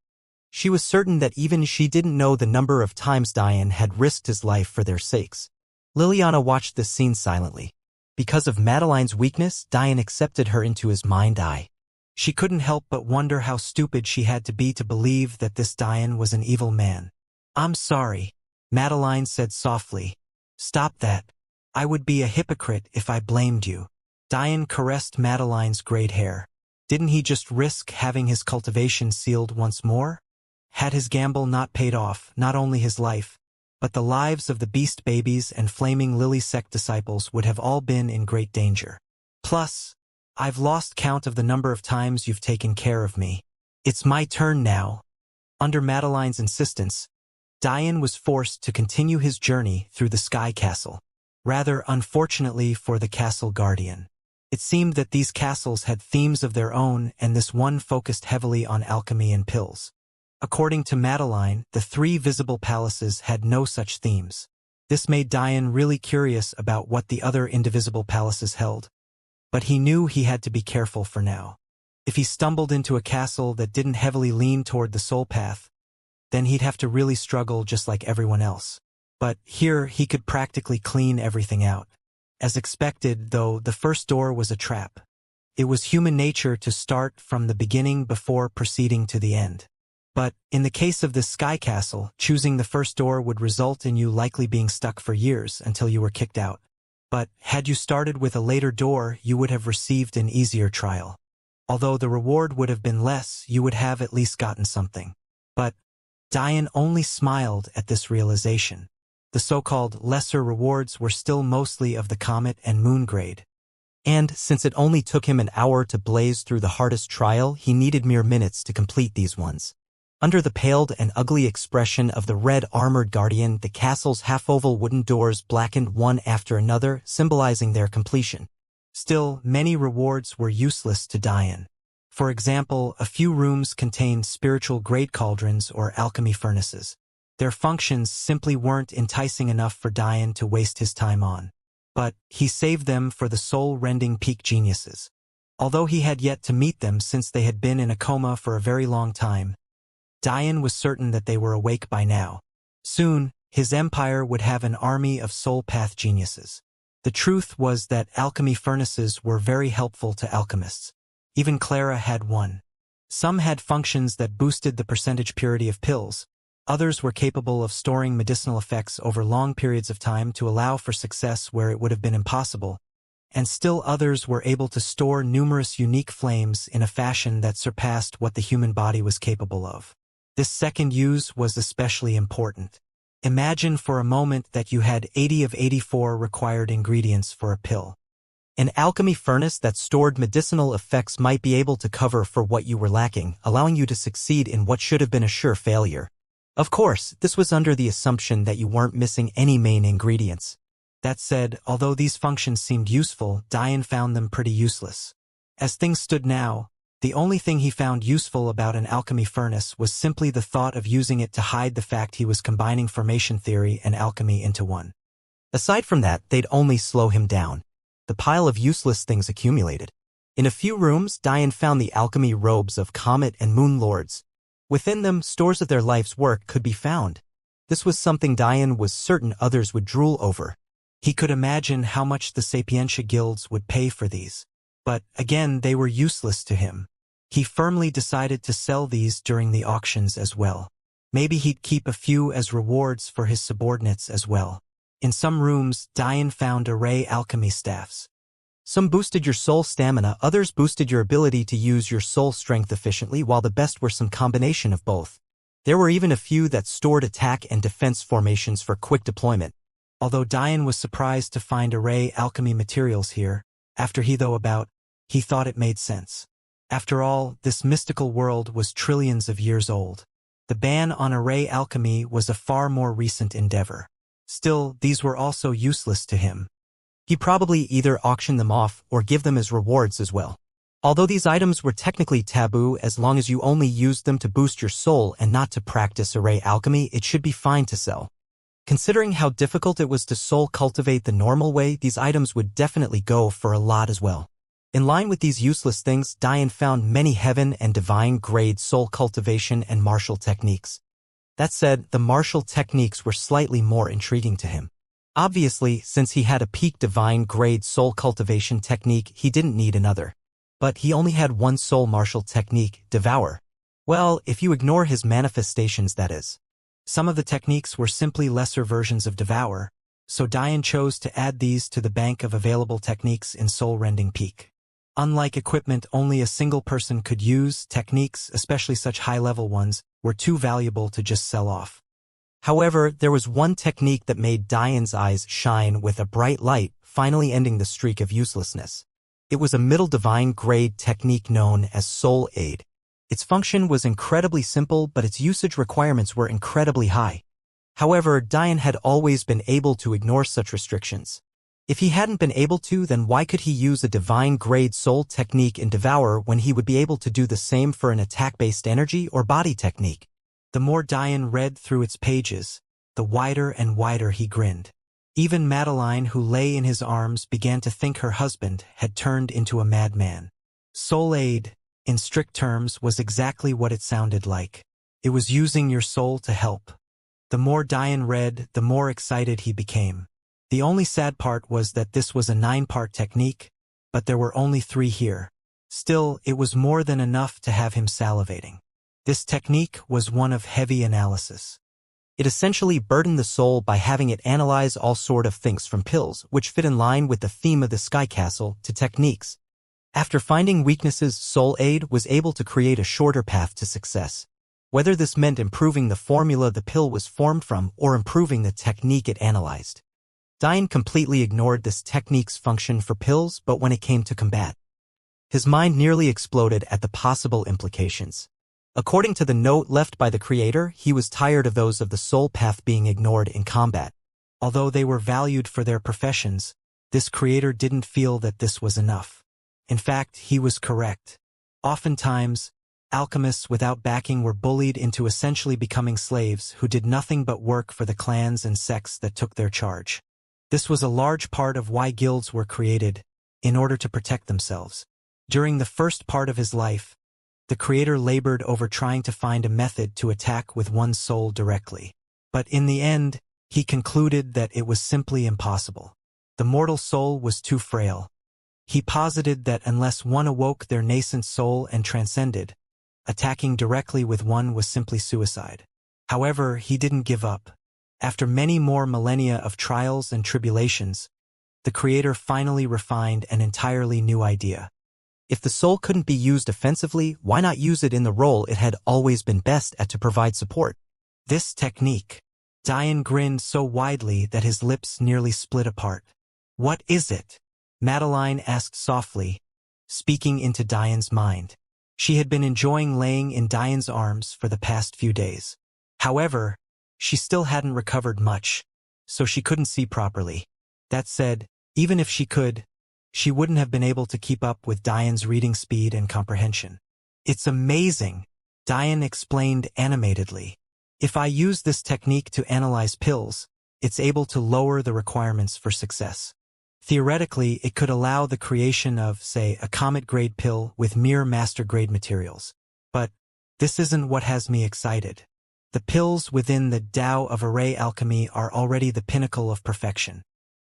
She was certain that even she didn't know the number of times Diane had risked his life for their sakes. Liliana watched this scene silently. Because of Madeline's weakness, Diane accepted her into his mind's eye. She couldn't help but wonder how stupid she had to be to believe that this Diane was an evil man. "I'm sorry," Madeline said softly. "Stop that. I would be a hypocrite if I blamed you." Diane caressed Madeline's grayed hair. Didn't he just risk having his cultivation sealed once more? Had his gamble not paid off, not only his life, but the lives of the beast babies and flaming lily sect disciples would have all been in great danger. Plus, I've lost count of the number of times you've taken care of me. It's my turn now. Under Madeline's insistence, Diane was forced to continue his journey through the Sky Castle. Rather unfortunately for the castle guardian. It seemed that these castles had themes of their own, and this one focused heavily on alchemy and pills. According to Madeline, the 3 visible palaces had no such themes. This made Diane really curious about what the other indivisible palaces held. But he knew he had to be careful for now. If he stumbled into a castle that didn't heavily lean toward the soul path, then he'd have to really struggle just like everyone else. But here he could practically clean everything out. As expected, though, the first door was a trap. It was human nature to start from the beginning before proceeding to the end. But, in the case of this sky castle, choosing the first door would result in you likely being stuck for years until you were kicked out. But, had you started with a later door, you would have received an easier trial. Although the reward would have been less, you would have at least gotten something. But, Diane only smiled at this realization. The so-called lesser rewards were still mostly of the comet and moon grade. And, since it only took him an hour to blaze through the hardest trial, he needed mere minutes to complete these ones. Under the paled and ugly expression of the red armored guardian, the castle's half-oval wooden doors blackened one after another, symbolizing their completion. Still, many rewards were useless to Diane. For example, a few rooms contained spiritual grate cauldrons or alchemy furnaces. Their functions simply weren't enticing enough for Diane to waste his time on. But he saved them for the soul-rending peak geniuses. Although he had yet to meet them since they had been in a coma for a very long time, Diane was certain that they were awake by now. Soon, his empire would have an army of soul path geniuses. The truth was that alchemy furnaces were very helpful to alchemists. Even Clara had one. Some had functions that boosted the percentage purity of pills. Others were capable of storing medicinal effects over long periods of time to allow for success where it would have been impossible. And still others were able to store numerous unique flames in a fashion that surpassed what the human body was capable of. This second use was especially important. Imagine for a moment that you had 80 of 84 required ingredients for a pill. An alchemy furnace that stored medicinal effects might be able to cover for what you were lacking, allowing you to succeed in what should have been a sure failure. Of course, this was under the assumption that you weren't missing any main ingredients. That said, although these functions seemed useful, Diane found them pretty useless. As things stood now, the only thing he found useful about an alchemy furnace was simply the thought of using it to hide the fact he was combining formation theory and alchemy into one. Aside from that, they'd only slow him down. The pile of useless things accumulated. In a few rooms, Diane found the alchemy robes of Comet and Moon Lords. Within them, stores of their life's work could be found. This was something Diane was certain others would drool over. He could imagine how much the Sapientia guilds would pay for these. But, again, they were useless to him. He firmly decided to sell these during the auctions as well. Maybe he'd keep a few as rewards for his subordinates as well. In some rooms, Diane found array alchemy staffs. Some boosted your soul stamina, others boosted your ability to use your soul strength efficiently, while the best were some combination of both. There were even a few that stored attack and defense formations for quick deployment. Although Diane was surprised to find array alchemy materials here, after he thought it made sense. After all, this mystical world was trillions of years old. The ban on array alchemy was a far more recent endeavor. Still, these were also useless to him. He probably either auctioned them off or give them as rewards as well. Although these items were technically taboo, as long as you only used them to boost your soul and not to practice array alchemy, it should be fine to sell. Considering how difficult it was to soul cultivate the normal way, these items would definitely go for a lot as well. In line with these useless things, Diane found many heaven and divine grade soul cultivation and martial techniques. That said, the martial techniques were slightly more intriguing to him. Obviously, since he had a peak divine grade soul cultivation technique, he didn't need another. But he only had one soul martial technique, Devour. Well, if you ignore his manifestations, that is. Some of the techniques were simply lesser versions of Devour, so Diane chose to add these to the bank of available techniques in soul-rending peak. Unlike equipment only a single person could use, techniques, especially such high-level ones, were too valuable to just sell off. However, there was one technique that made Diane's eyes shine with a bright light, finally ending the streak of uselessness. It was a middle divine grade technique known as Soul Aid. Its function was incredibly simple, but its usage requirements were incredibly high. However, Diane had always been able to ignore such restrictions. If he hadn't been able to, then why could he use a divine grade soul technique in Devour when he would be able to do the same for an attack-based energy or body technique? The more Diane read through its pages, the wider and wider he grinned. Even Madeline, who lay in his arms, began to think her husband had turned into a madman. Soul Aid, in strict terms, was exactly what it sounded like. It was using your soul to help. The more Diane read, the more excited he became. The only sad part was that this was a 9-part technique, but there were only 3 here. Still, it was more than enough to have him salivating. This technique was one of heavy analysis. It essentially burdened the soul by having it analyze all sort of things from pills, which fit in line with the theme of the Sky Castle, to techniques. After finding weaknesses, Soul Aid was able to create a shorter path to success. Whether this meant improving the formula the pill was formed from or improving the technique it analyzed. Dian completely ignored this technique's function for pills, but when it came to combat, his mind nearly exploded at the possible implications. According to the note left by the creator, he was tired of those of the soul path being ignored in combat. Although they were valued for their professions, this creator didn't feel that this was enough. In fact, he was correct. Oftentimes, alchemists without backing were bullied into essentially becoming slaves who did nothing but work for the clans and sects that took their charge. This was a large part of why guilds were created, in order to protect themselves. During the first part of his life, the creator labored over trying to find a method to attack with one's soul directly. But in the end, he concluded that it was simply impossible. The mortal soul was too frail. He posited that unless one awoke their nascent soul and transcended, attacking directly with one was simply suicide. However, he didn't give up. After many more millennia of trials and tribulations, the creator finally refined an entirely new idea. If the soul couldn't be used offensively, why not use it in the role it had always been best at, to provide support? This technique. Dian grinned so widely that his lips nearly split apart. What is it? Madeline asked softly, speaking into Dian's mind. She had been enjoying laying in Dian's arms for the past few days. However, she still hadn't recovered much, so she couldn't see properly. That said, even if she could, she wouldn't have been able to keep up with Dian's reading speed and comprehension. It's amazing, Dian explained animatedly. If I use this technique to analyze pills, it's able to lower the requirements for success. Theoretically, it could allow the creation of, say, a comet-grade pill with mere master-grade materials. But this isn't what has me excited. The pills within the Tao of Array alchemy are already the pinnacle of perfection.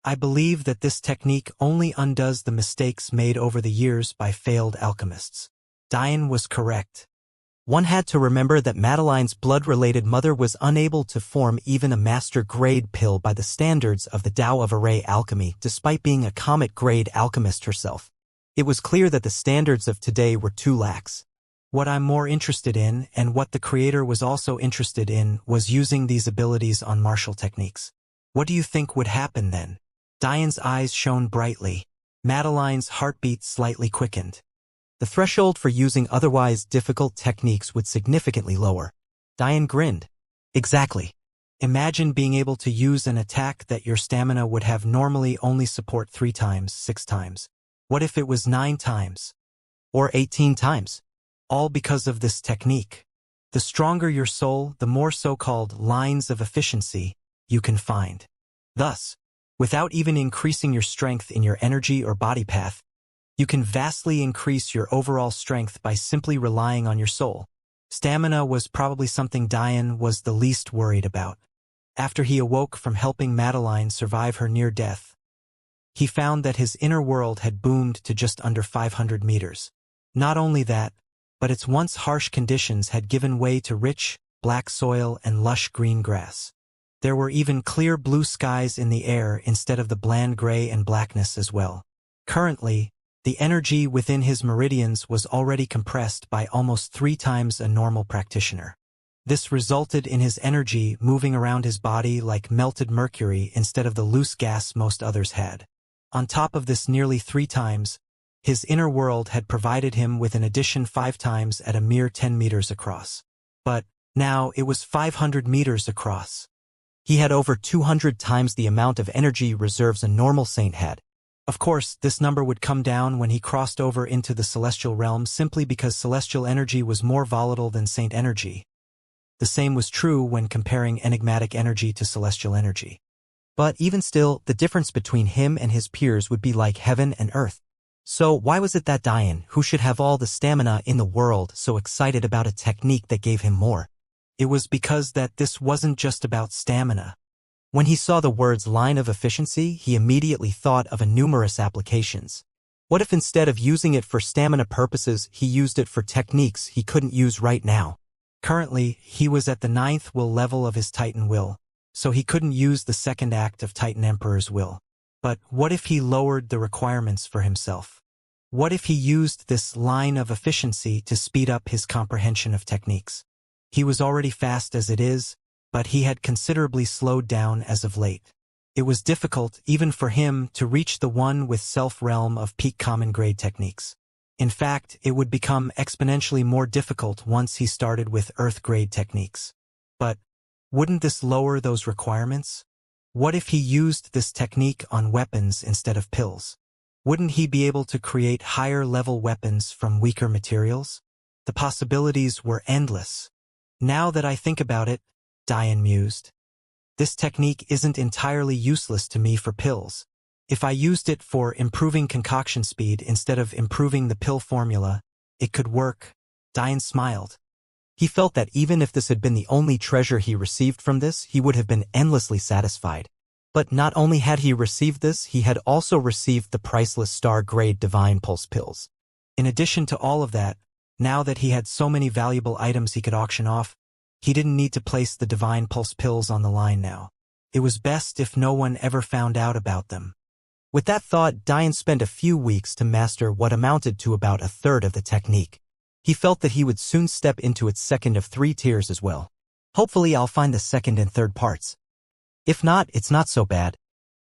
I believe that this technique only undoes the mistakes made over the years by failed alchemists. Dian was correct. One had to remember that Madeline's blood-related mother was unable to form even a master-grade pill by the standards of the Tao of Array alchemy, despite being a comet-grade alchemist herself. It was clear that the standards of today were too lax. What I'm more interested in, and what the creator was also interested in, was using these abilities on martial techniques. What do you think would happen then? Dian's eyes shone brightly. Madeline's heartbeat slightly quickened. The threshold for using otherwise difficult techniques would significantly lower. Dian grinned. Exactly. Imagine being able to use an attack that your stamina would have normally only support 3 times, 6 times. What if it was 9 times? Or 18 times? All because of this technique. The stronger your soul, the more so-called lines of efficiency you can find. Thus, without even increasing your strength in your energy or body path, you can vastly increase your overall strength by simply relying on your soul. Stamina was probably something Dian was the least worried about. After he awoke from helping Madeline survive her near death, he found that his inner world had boomed to just under 500 meters. Not only that, but its once harsh conditions had given way to rich, black soil and lush green grass. There were even clear blue skies in the air instead of the bland gray and blackness as well. Currently, the energy within his meridians was already compressed by almost 3 times a normal practitioner. This resulted in his energy moving around his body like melted mercury instead of the loose gas most others had. On top of this nearly 3 times, his inner world had provided him with an addition 5 times at a mere 10 meters across. But now it was 500 meters across. He had over 200 times the amount of energy reserves a normal saint had. Of course, this number would come down when he crossed over into the celestial realm simply because celestial energy was more volatile than saint energy. The same was true when comparing enigmatic energy to celestial energy. But even still, the difference between him and his peers would be like heaven and earth. So why was it that Dian, who should have all the stamina in the world, so excited about a technique that gave him more? It was because that this wasn't just about stamina. When he saw the words line of efficiency, he immediately thought of numerous applications. What if instead of using it for stamina purposes, he used it for techniques he couldn't use right now? Currently, he was at the 9th will level of his Titan will, so he couldn't use the second act of Titan Emperor's will. But what if he lowered the requirements for himself? What if he used this line of efficiency to speed up his comprehension of techniques? He was already fast as it is, but he had considerably slowed down as of late. It was difficult, even for him, to reach the one with self-realm of peak common grade techniques. In fact, it would become exponentially more difficult once he started with Earth grade techniques. But wouldn't this lower those requirements? What if he used this technique on weapons instead of pills? Wouldn't he be able to create higher-level weapons from weaker materials? The possibilities were endless. Now that I think about it, Diane mused, this technique isn't entirely useless to me for pills. If I used it for improving concoction speed instead of improving the pill formula, it could work. Diane smiled. He felt that even if this had been the only treasure he received from this, he would have been endlessly satisfied. But not only had he received this, he had also received the priceless star-grade Divine Pulse pills. In addition to all of that, now that he had so many valuable items he could auction off, he didn't need to place the Divine Pulse pills on the line now. It was best if no one ever found out about them. With that thought, Diane spent a few weeks to master what amounted to about a third of the technique. He felt that he would soon step into its second of 3 tiers as well. Hopefully I'll find the second and third parts. If not, it's not so bad.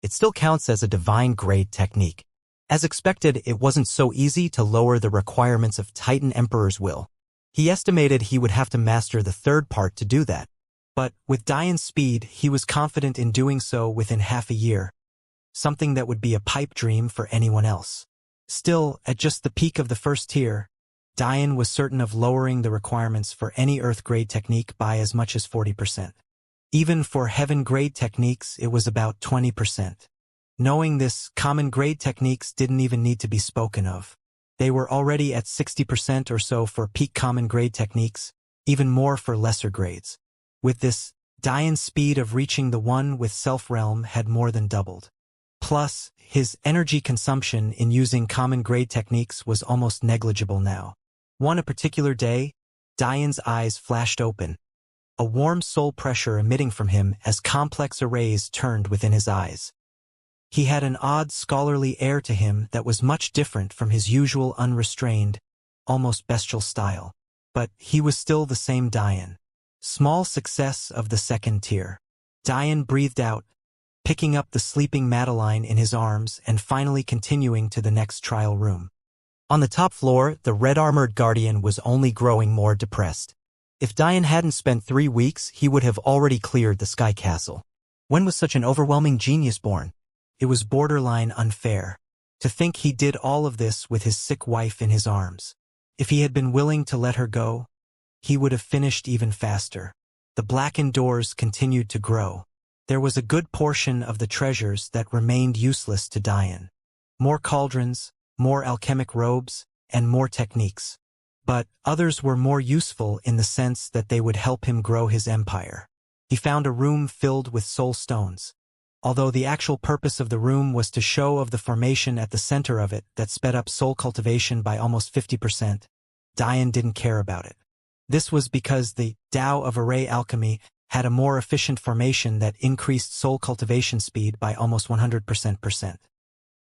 It still counts as a divine grade technique. As expected, it wasn't so easy to lower the requirements of Titan Emperor's will. He estimated he would have to master the third part to do that. But with Diane's speed, he was confident in doing so within half a year. Something that would be a pipe dream for anyone else. Still, at just the peak of the first tier, Diane was certain of lowering the requirements for any Earth-grade technique by as much as 40%. Even for Heaven-grade techniques, it was about 20%. Knowing this, common-grade techniques didn't even need to be spoken of. They were already at 60% or so for peak common-grade techniques, even more for lesser grades. With this, Diane's speed of reaching the one with self-realm had more than doubled. Plus, his energy consumption in using common-grade techniques was almost negligible now. One particular day, Diane's eyes flashed open, a warm soul pressure emitting from him as complex arrays turned within his eyes. He had an odd scholarly air to him that was much different from his usual unrestrained, almost bestial style. But he was still the same Diane. Small success of the second tier. Diane breathed out, picking up the sleeping Madeline in his arms and finally continuing to the next trial room. On the top floor, the red-armored guardian was only growing more depressed. If Diane hadn't spent 3 weeks, he would have already cleared the Sky Castle. When was such an overwhelming genius born? It was borderline unfair. To think he did all of this with his sick wife in his arms. If he had been willing to let her go, he would have finished even faster. The blackened doors continued to grow. There was a good portion of the treasures that remained useless to Diane. More cauldrons, more alchemic robes, and more techniques. But others were more useful in the sense that they would help him grow his empire. He found a room filled with soul stones. Although the actual purpose of the room was to show of the formation at the center of it that sped up soul cultivation by almost 50%, Diane didn't care about it. This was because the Tao of Array Alchemy had a more efficient formation that increased soul cultivation speed by almost 100%.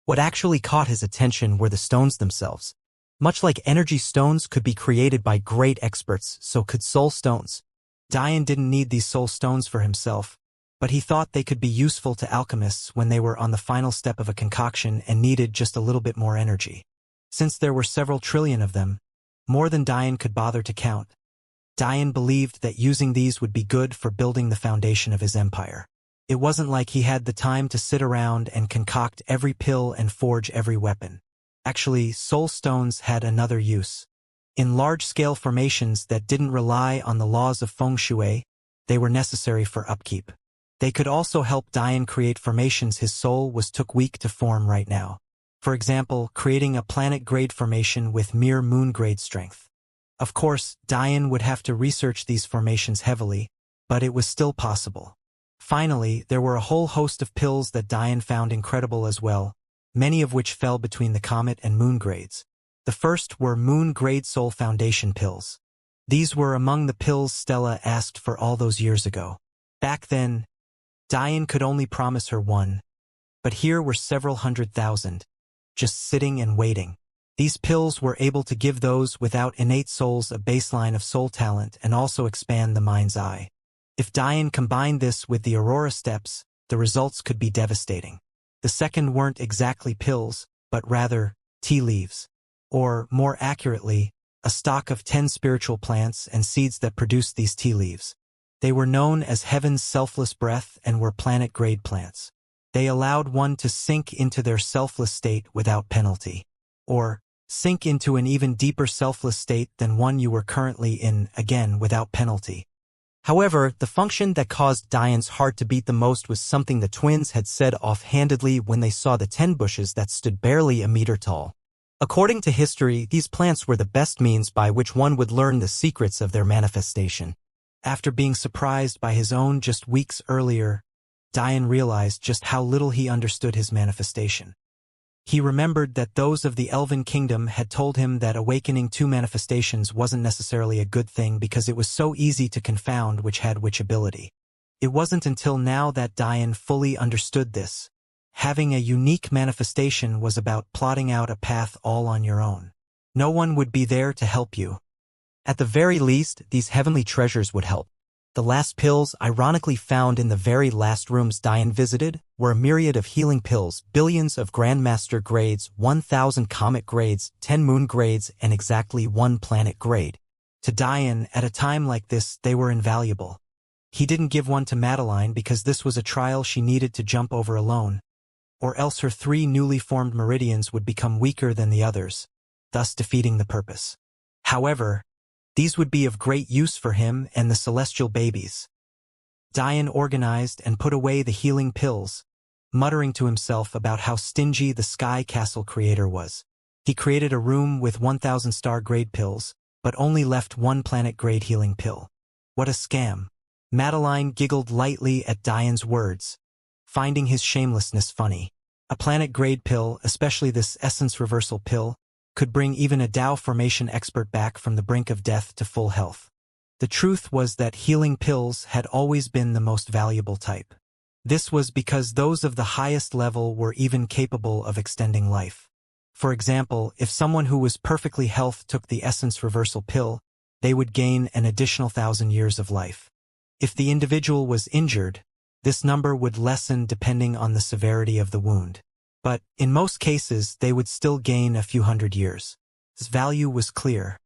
What actually caught his attention were the stones themselves. Much like energy stones could be created by great experts, so could soul stones. Diane didn't need these soul stones for himself, but he thought they could be useful to alchemists when they were on the final step of a concoction and needed just a little bit more energy. Since there were several trillion of them, more than Diane could bother to count, Diane believed that using these would be good for building the foundation of his empire. It wasn't like he had the time to sit around and concoct every pill and forge every weapon. Actually, soul stones had another use. In large-scale formations that didn't rely on the laws of feng shui, they were necessary for upkeep. They could also help Diane create formations his soul was too weak to form right now. For example, creating a planet-grade formation with mere moon-grade strength. Of course, Diane would have to research these formations heavily, but it was still possible. Finally, there were a whole host of pills that Diane found incredible as well, many of which fell between the comet and moon grades. The first were moon-grade soul foundation pills. These were among the pills Stella asked for all those years ago. Back then, Diane could only promise her one, but here were several 100,000, just sitting and waiting. These pills were able to give those without innate souls a baseline of soul talent and also expand the mind's eye. If Diane combined this with the Aurora steps, the results could be devastating. The second weren't exactly pills, but rather tea leaves. Or, more accurately, a stock of 10 spiritual plants and seeds that produced these tea leaves. They were known as Heaven's selfless breath and were planet-grade plants. They allowed one to sink into their selfless state without penalty. Or, sink into an even deeper selfless state than one you were currently in, again without penalty. However, the function that caused Diane's heart to beat the most was something the twins had said offhandedly when they saw the 10 bushes that stood barely a meter tall. According to history, these plants were the best means by which one would learn the secrets of their manifestation. After being surprised by his own just weeks earlier, Diane realized just how little he understood his manifestation. He remembered that those of the Elven Kingdom had told him that awakening 2 manifestations wasn't necessarily a good thing because it was so easy to confound which had which ability. It wasn't until now that Diane fully understood this. Having a unique manifestation was about plotting out a path all on your own. No one would be there to help you. At the very least, these heavenly treasures would help. The last pills, ironically found in the very last rooms Diane visited, were a myriad of healing pills, billions of Grandmaster grades, 1,000 comet grades, 10 moon grades, and exactly 1 planet grade. To Diane, at a time like this, they were invaluable. He didn't give one to Madeline because this was a trial she needed to jump over alone, or else her 3 newly formed meridians would become weaker than the others, thus defeating the purpose. However, these would be of great use for him and the celestial babies. Diane organized and put away the healing pills, muttering to himself about how stingy the Sky Castle creator was. He created a room with 1,000 star-grade pills, but only left 1 planet-grade healing pill. What a scam. Madeline giggled lightly at Diane's words, finding his shamelessness funny. A planet-grade pill, especially this essence reversal pill, could bring even a Tao formation expert back from the brink of death to full health. The truth was that healing pills had always been the most valuable type. This was because those of the highest level were even capable of extending life. For example, if someone who was perfectly healthy took the essence reversal pill, they would gain an additional 1,000 years of life. If the individual was injured, this number would lessen depending on the severity of the wound. But, in most cases, they would still gain a few hundred years. Its value was clear.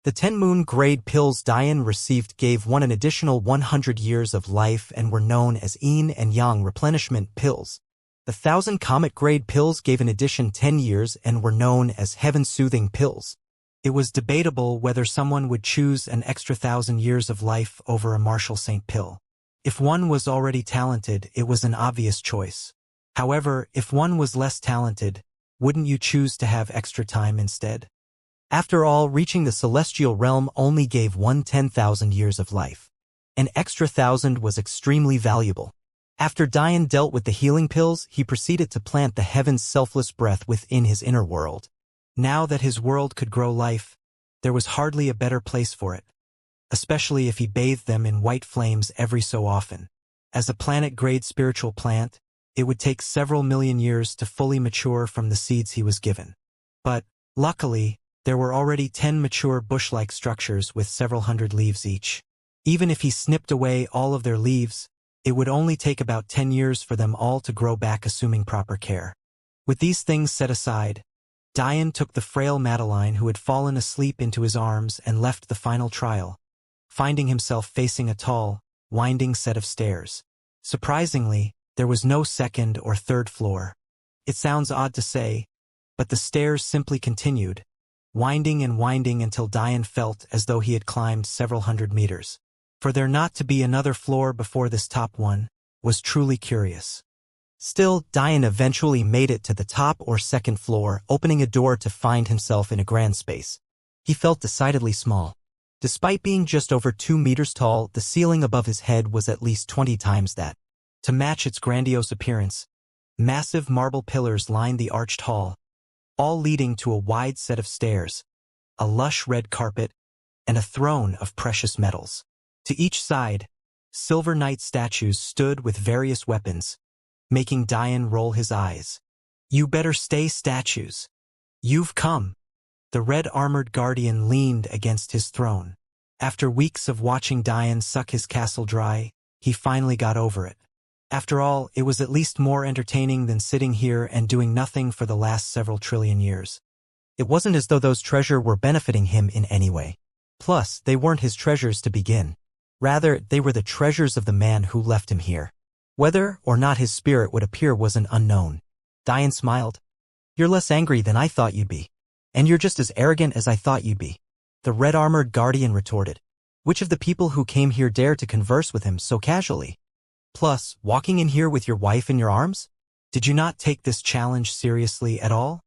The 10 moon-grade pills Diane received gave one an additional 100 years of life and were known as Yin and Yang replenishment pills. The 1,000 comet-grade pills gave an addition 10 years and were known as heaven-soothing pills. It was debatable whether someone would choose an extra 1,000 years of life over a Marshall Saint pill. If one was already talented, it was an obvious choice. However, if one was less talented, wouldn't you choose to have extra time instead? After all, reaching the celestial realm only gave one 10,000 years of life. An extra 1,000 was extremely valuable. After Diane dealt with the healing pills, he proceeded to plant the heaven's selfless breath within his inner world. Now that his world could grow life, there was hardly a better place for it, especially if he bathed them in white flames every so often. As a planet-grade spiritual plant, it would take several million years to fully mature from the seeds he was given. But, luckily, there were already 10 mature bush-like structures with several hundred leaves each. Even if he snipped away all of their leaves, it would only take about 10 years for them all to grow back assuming proper care. With these things set aside, Diane took the frail Madeline who had fallen asleep into his arms and left the final trial, finding himself facing a tall, winding set of stairs. Surprisingly, there was no second or third floor. It sounds odd to say, but the stairs simply continued, winding and winding until Diane felt as though he had climbed several hundred meters. For there not to be another floor before this top one was truly curious. Still, Diane eventually made it to the top or second floor, opening a door to find himself in a grand space. He felt decidedly small. Despite being just over 2 meters tall, the ceiling above his head was at least 20 times that. To match its grandiose appearance, Massive marble pillars lined the arched hall, all leading to a wide set of stairs, a lush red carpet, and a throne of precious metals. To each side, silver knight statues stood with various weapons, making Dian roll his eyes. "You better stay, statues. You've come." The red-armored guardian leaned against his throne. After weeks of watching Dian suck his castle dry, he finally got over it. After all, it was at least more entertaining than sitting here and doing nothing for the last several trillion years. It wasn't as though those treasures were benefiting him in any way. Plus, they weren't his treasures to begin. Rather, they were the treasures of the man who left him here. Whether or not his spirit would appear was an unknown. Dian smiled. "You're less angry than I thought you'd be. And you're just as arrogant as I thought you'd be." The red-armored guardian retorted. "Which of the people who came here dared to converse with him so casually? Plus, walking in here with your wife in your arms? Did you not take this challenge seriously at all?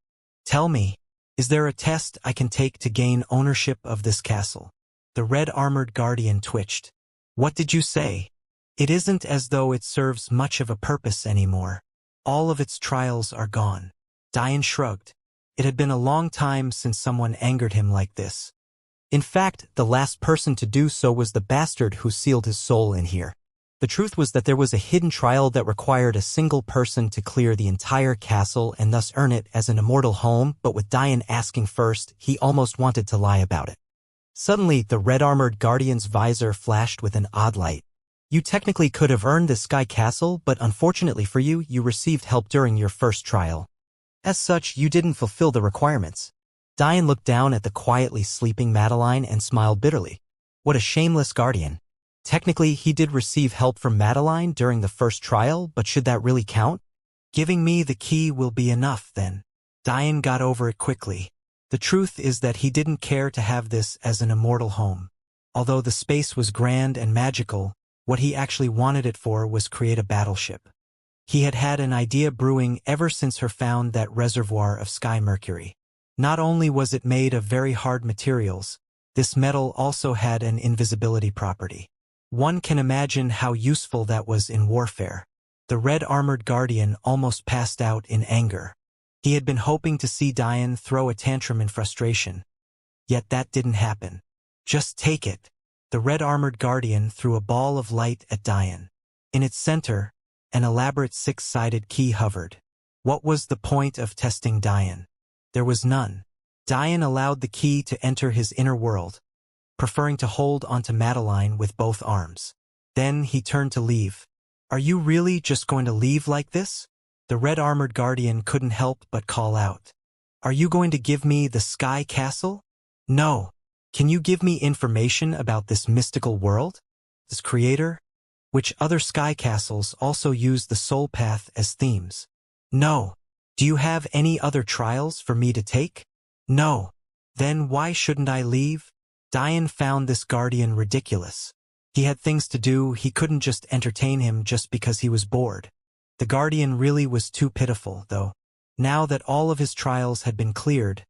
Tell me, is there a test I can take to gain ownership of this castle?" The red-armored guardian twitched. "What did you say? It isn't as though it serves much of a purpose anymore. All of its trials are gone." Dian shrugged. It had been a long time since someone angered him like this. In fact, the last person to do so was the bastard who sealed his soul in here. The truth was that there was a hidden trial that required a single person to clear the entire castle and thus earn it as an immortal home, but with Dian asking first, he almost wanted to lie about it. Suddenly, the red-armored guardian's visor flashed with an odd light. "You technically could have earned this sky castle, but unfortunately for you, you received help during your first trial. As such, you didn't fulfill the requirements." Dian looked down at the quietly sleeping Madeline and smiled bitterly. What a shameless guardian. Technically, he did receive help from Madeline during the first trial, but should that really count? "Giving me the key will be enough, then." Dian got over it quickly. The truth is that he didn't care to have this as an immortal home. Although the space was grand and magical, what he actually wanted it for was create a battleship. He had had an idea brewing ever since her found that reservoir of sky mercury. Not only was it made of very hard materials, this metal also had an invisibility property. One can imagine how useful that was in warfare. The red-armored guardian almost passed out in anger. He had been hoping to see Dian throw a tantrum in frustration. Yet that didn't happen. "Just take it." The red-armored guardian threw a ball of light at Dian. In its center, an elaborate six-sided key hovered. What was the point of testing Dian? There was none. Dian allowed the key to enter his inner world, preferring to hold onto Madeline with both arms. Then he turned to leave. "Are you really just going to leave like this?" The red-armored guardian couldn't help but call out. "Are you going to give me the Sky Castle?" "No. Can you give me information about this mystical world? This creator? Which other sky castles also use the soul path as themes?" "No." "Do you have any other trials for me to take?" "No." "Then why shouldn't I leave?" Dian found this guardian ridiculous. He had things to do, he couldn't just entertain him just because he was bored. The guardian really was too pitiful, though. Now that all of his trials had been cleared,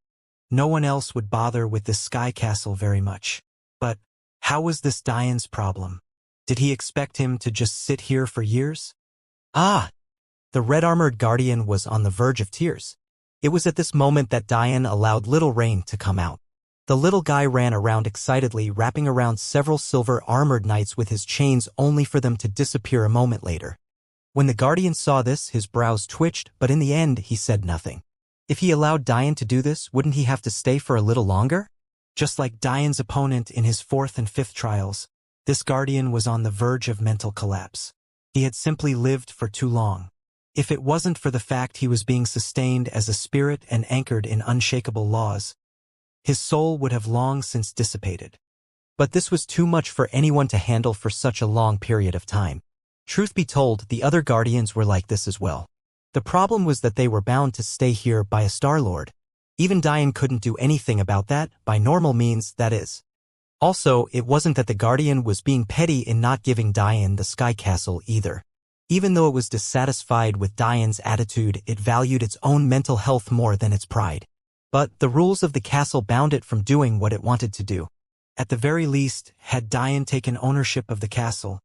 no one else would bother with this sky castle very much. But how was this Dian's problem? Did he expect him to just sit here for years? Ah! The red-armored guardian was on the verge of tears. It was at this moment that Dian allowed Little Rain to come out. The little guy ran around excitedly, wrapping around several silver-armored knights with his chains only for them to disappear a moment later. When the guardian saw this, his brows twitched, but in the end, he said nothing. If he allowed Dian to do this, wouldn't he have to stay for a little longer? Just like Dian's opponent in his fourth and fifth trials, this guardian was on the verge of mental collapse. He had simply lived for too long. If it wasn't for the fact he was being sustained as a spirit and anchored in unshakable laws, his soul would have long since dissipated. But this was too much for anyone to handle for such a long period of time. Truth be told, the other guardians were like this as well. The problem was that they were bound to stay here by a Star Lord. Even Dian couldn't do anything about that, by normal means, that is. Also, it wasn't that the guardian was being petty in not giving Dian the Sky Castle either. Even though it was dissatisfied with Dian's attitude, it valued its own mental health more than its pride. But the rules of the castle bound it from doing what it wanted to do. At the very least, had Dian taken ownership of the castle,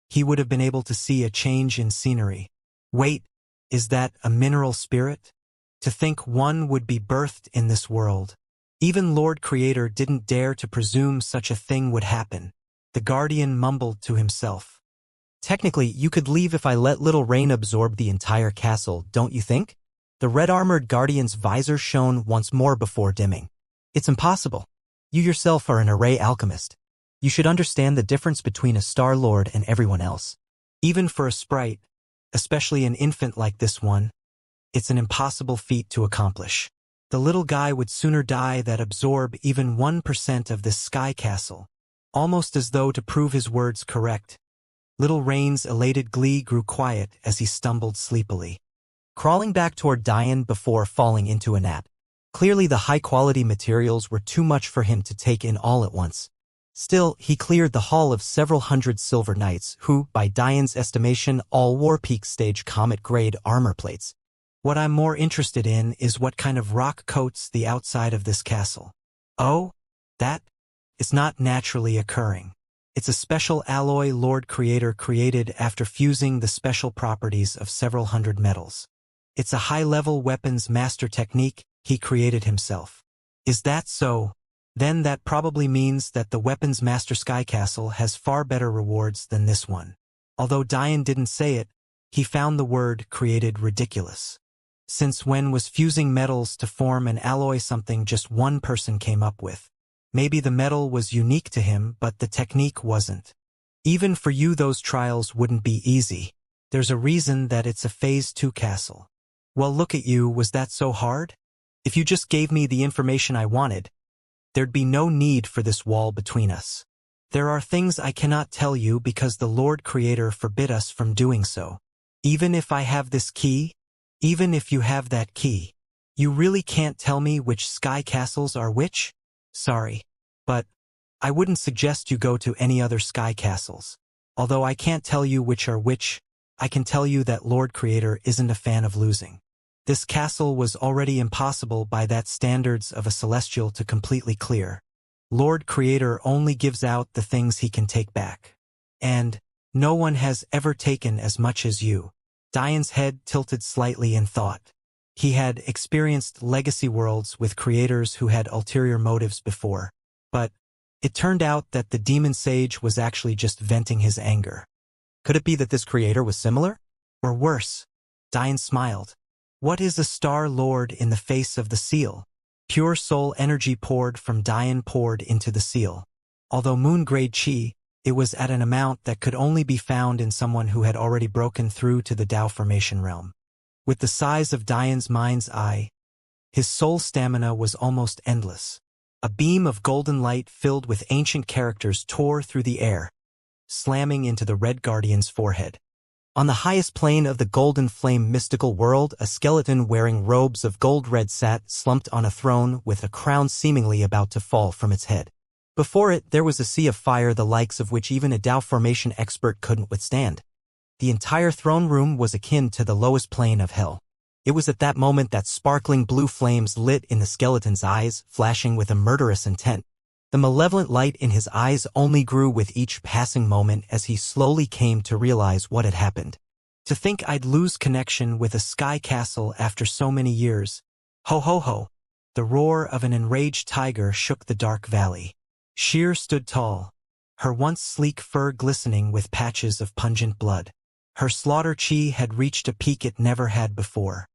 he would have been able to see a change in scenery. Wait, Is that a mineral spirit? To think one would be birthed in this world. Even Lord Creator didn't dare to presume such a thing would happen. The guardian mumbled to himself. Technically, you could leave if I let little rain absorb the entire castle, don't you think? The red-armored guardian's visor shone once more before dimming. It's impossible. You yourself are an array alchemist. You should understand the difference between a Star Lord and everyone else. Even for a sprite, especially an infant like this one, it's an impossible feat to accomplish. The little guy would sooner die than absorb even 1% of this sky castle, almost as though to prove his words correct. Little Rain's elated glee grew quiet as he stumbled sleepily, crawling back toward Diane before falling into a nap. Clearly the high-quality materials were too much for him to take in all at once. Still, he cleared the hall of several hundred silver knights who, by Diane's estimation, all wore peak-stage comet-grade armor plates. What I'm more interested in is what kind of rock coats the outside of this castle. Oh, that is not naturally occurring. It's a special alloy Lord Creator created after fusing the special properties of several hundred metals. It's a high-level weapons master technique he created himself. Is that so? Then that probably means that the weapons master Sky Castle has far better rewards than this one. Although Diane didn't say it, he found the word created ridiculous. Since when was fusing metals to form an alloy something just one person came up with? Maybe the metal was unique to him, but the technique wasn't. Even for you those trials wouldn't be easy. There's a reason that it's a Phase 2 castle. Well, look at you, was that so hard? If you just gave me the information I wanted, there'd be no need for this wall between us. There are things I cannot tell you because the Lord Creator forbid us from doing so. Even if I have this key, even if you have that key, you really can't tell me which sky castles are which? Sorry, but I wouldn't suggest you go to any other sky castles. Although I can't tell you which are which, I can tell you that Lord Creator isn't a fan of losing. This castle was already impossible by that standards of a celestial to completely clear. Lord Creator only gives out the things he can take back. And no one has ever taken as much as you. Diane's head tilted slightly in thought. He had experienced legacy worlds with creators who had ulterior motives before, but it turned out that the demon sage was actually just venting his anger. Could it be that this creator was similar? Or worse? Diane smiled. What is a Star Lord in the face of the seal? Pure soul energy poured from Diane poured into the seal. Although moon-grade chi, it was at an amount that could only be found in someone who had already broken through to the Tao formation realm. With the size of Diane's mind's eye, his soul stamina was almost endless. A beam of golden light filled with ancient characters tore through the air, slamming into the Red Guardian's forehead. On the highest plane of the golden flame mystical world, a skeleton wearing robes of gold red sat slumped on a throne with a crown seemingly about to fall from its head. Before it, there was a sea of fire the likes of which even a Tao formation expert couldn't withstand. The entire throne room was akin to the lowest plane of hell. It was at that moment that sparkling blue flames lit in the skeleton's eyes, flashing with a murderous intent. The malevolent light in his eyes only grew with each passing moment as he slowly came to realize what had happened. To think I'd lose connection with a sky castle after so many years. Ho ho ho! The roar of an enraged tiger shook the dark valley. Sheer stood tall, her once sleek fur glistening with patches of pungent blood. Her slaughter chi had reached a peak it never had before.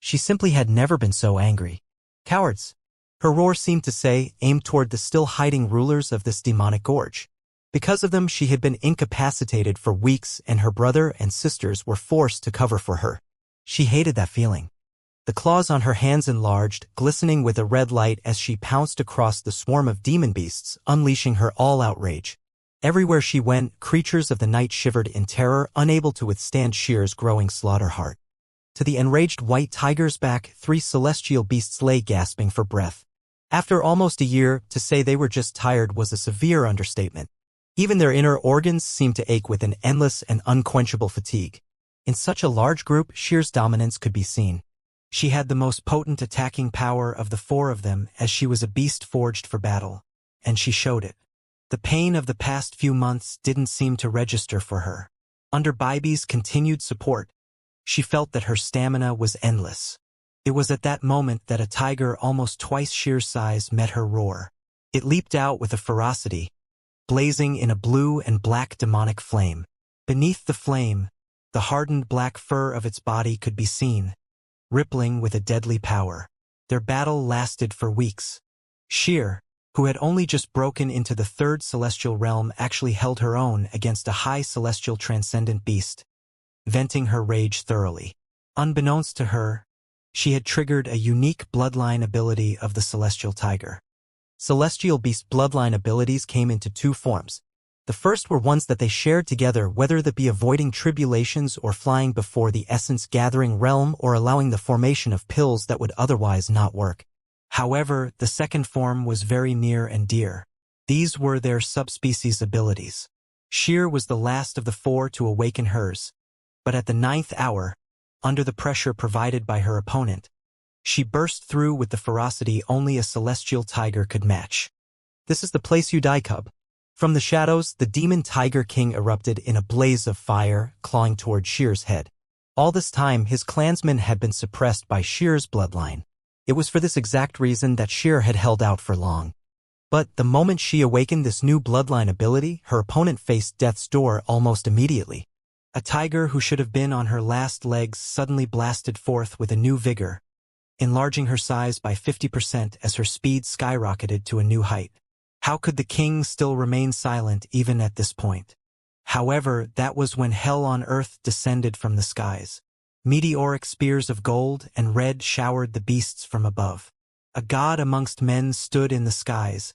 She simply had never been so angry. Cowards! Her roar seemed to say, aimed toward the still hiding rulers of this demonic gorge. Because of them, she had been incapacitated for weeks, and her brother and sisters were forced to cover for her. She hated that feeling. The claws on her hands enlarged, glistening with a red light as she pounced across the swarm of demon beasts, unleashing her all-out rage. Everywhere she went, creatures of the night shivered in terror, unable to withstand Sheer's growing slaughter heart. To the enraged white tiger's back, 3 celestial beasts lay gasping for breath. After almost a year, to say they were just tired was a severe understatement. Even their inner organs seemed to ache with an endless and unquenchable fatigue. In such a large group, Sheer's dominance could be seen. She had the most potent attacking power of the 4 of them, as she was a beast forged for battle, and she showed it. The pain of the past few months didn't seem to register for her. Under Bybee's continued support, She felt that her stamina was endless. It was at that moment that a tiger almost twice Sheer's size met her roar. It leaped out with a ferocity, blazing in a blue and black demonic flame. Beneath the flame, the hardened black fur of its body could be seen, rippling with a deadly power. Their battle lasted for weeks. Sheer, who had only just broken into the third celestial realm, actually held her own against a high celestial transcendent beast, venting her rage thoroughly. Unbeknownst to her, she had triggered a unique bloodline ability of the celestial tiger. Celestial beast bloodline abilities came into two forms. The first were ones that they shared together, whether that be avoiding tribulations or flying before the essence-gathering realm or allowing the formation of pills that would otherwise not work. However, the second form was very near and dear. These were their subspecies abilities. Sheer was the last of the four to awaken hers, but at the 9th hour, under the pressure provided by her opponent, she burst through with the ferocity only a celestial tiger could match. "This is the place you die, cub." From the shadows, the demon Tiger King erupted in a blaze of fire, clawing toward Sheer's head. All this time, his clansmen had been suppressed by Sheer's bloodline. It was for this exact reason that Sheer had held out for long. But the moment she awakened this new bloodline ability, her opponent faced death's door almost immediately. A tiger who should have been on her last legs suddenly blasted forth with a new vigor, enlarging her size by 50% as her speed skyrocketed to a new height. How could the king still remain silent even at this point? However, that was when hell on earth descended from the skies. Meteoric spears of gold and red showered the beasts from above. A god amongst men stood in the skies,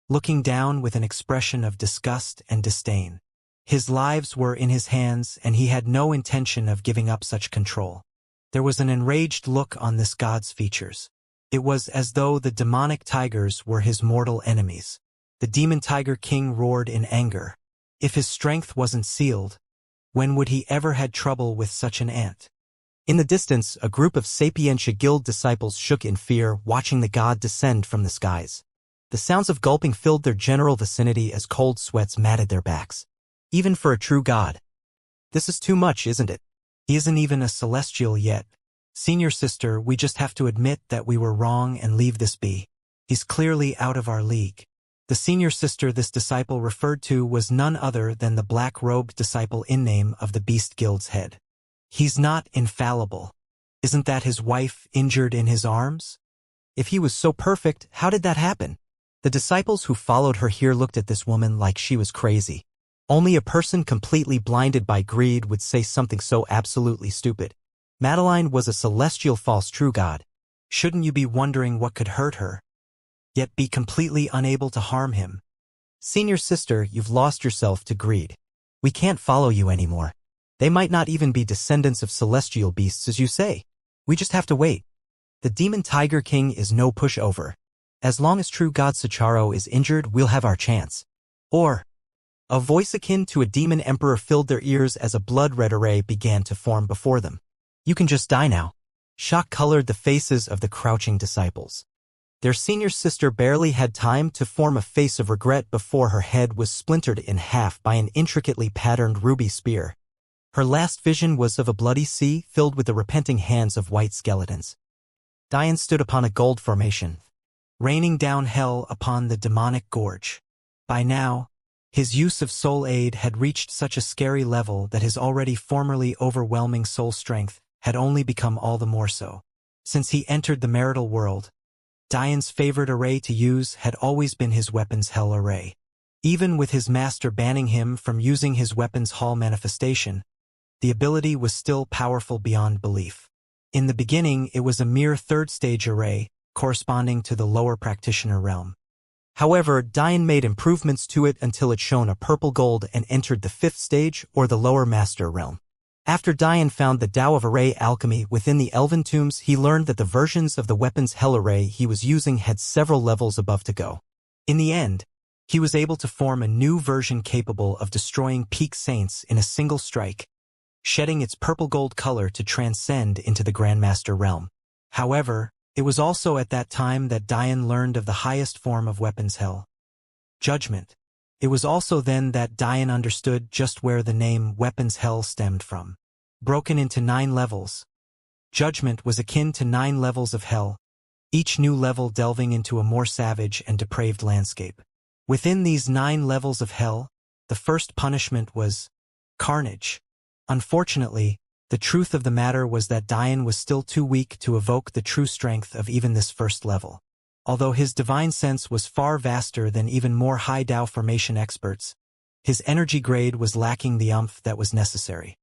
looking down with an expression of disgust and disdain. His lives were in his hands, and he had no intention of giving up such control. There was an enraged look on this god's features. It was as though the demonic tigers were his mortal enemies. The demon Tiger King roared in anger. If his strength wasn't sealed, when would he ever had trouble with such an ant? In the distance, a group of Xianxia guild disciples shook in fear, watching the god descend from the skies. The sounds of gulping filled their general vicinity as cold sweats matted their backs. Even for a true god. "This is too much, isn't it? He isn't even a celestial yet. Senior sister, we just have to admit that we were wrong and leave this be. He's clearly out of our league." The senior sister this disciple referred to was none other than the black-robed disciple in name of the Beast Guild's head. "He's not infallible. Isn't that his wife injured in his arms? If he was so perfect, how did that happen?" The disciples who followed her here looked at this woman like she was crazy. Only a person completely blinded by greed would say something so absolutely stupid. Madeline was a celestial false true god. Shouldn't you be wondering what could hurt her, yet be completely unable to harm him? "Senior sister, you've lost yourself to greed. We can't follow you anymore. They might not even be descendants of celestial beasts as you say. We just have to wait. The demon Tiger King is no pushover. As long as true god Sacharo is injured, we'll have our chance." Or, a voice akin to a demon emperor filled their ears as a blood-red array began to form before them. "You can just die now." Shock colored the faces of the crouching disciples. Their senior sister barely had time to form a face of regret before her head was splintered in half by an intricately patterned ruby spear. Her last vision was of a bloody sea filled with the repenting hands of white skeletons. Diane stood upon a gold formation, raining down hell upon the demonic gorge. By now, his use of soul aid had reached such a scary level that his already formerly overwhelming soul strength had only become all the more so. Since he entered the marital world, Diane's favorite array to use had always been his weapons hell array. Even with his master banning him from using his weapons hall manifestation, the ability was still powerful beyond belief. In the beginning, it was a mere third-stage array, corresponding to the lower practitioner realm. However, Diane made improvements to it until it shone a purple gold and entered the 5th stage, or the lower master realm. After Diane found the Tao of Array alchemy within the Elven tombs, he learned that the versions of the weapons hell array he was using had several levels above to go. In the end, he was able to form a new version capable of destroying peak saints in a single strike, shedding its purple gold color to transcend into the Grandmaster realm. However, it was also at that time that Diane learned of the highest form of weapons hell, judgment. It was also then that Diane understood just where the name weapons hell stemmed from. broken into 9 levels. Judgment was akin to 9 levels of hell, each new level delving into a more savage and depraved landscape. Within these 9 levels of hell, the first punishment was carnage. Unfortunately, the truth of the matter was that Dian was still too weak to evoke the true strength of even this first level. Although his divine sense was far vaster than even more high Dao formation experts, his energy grade was lacking the oomph that was necessary.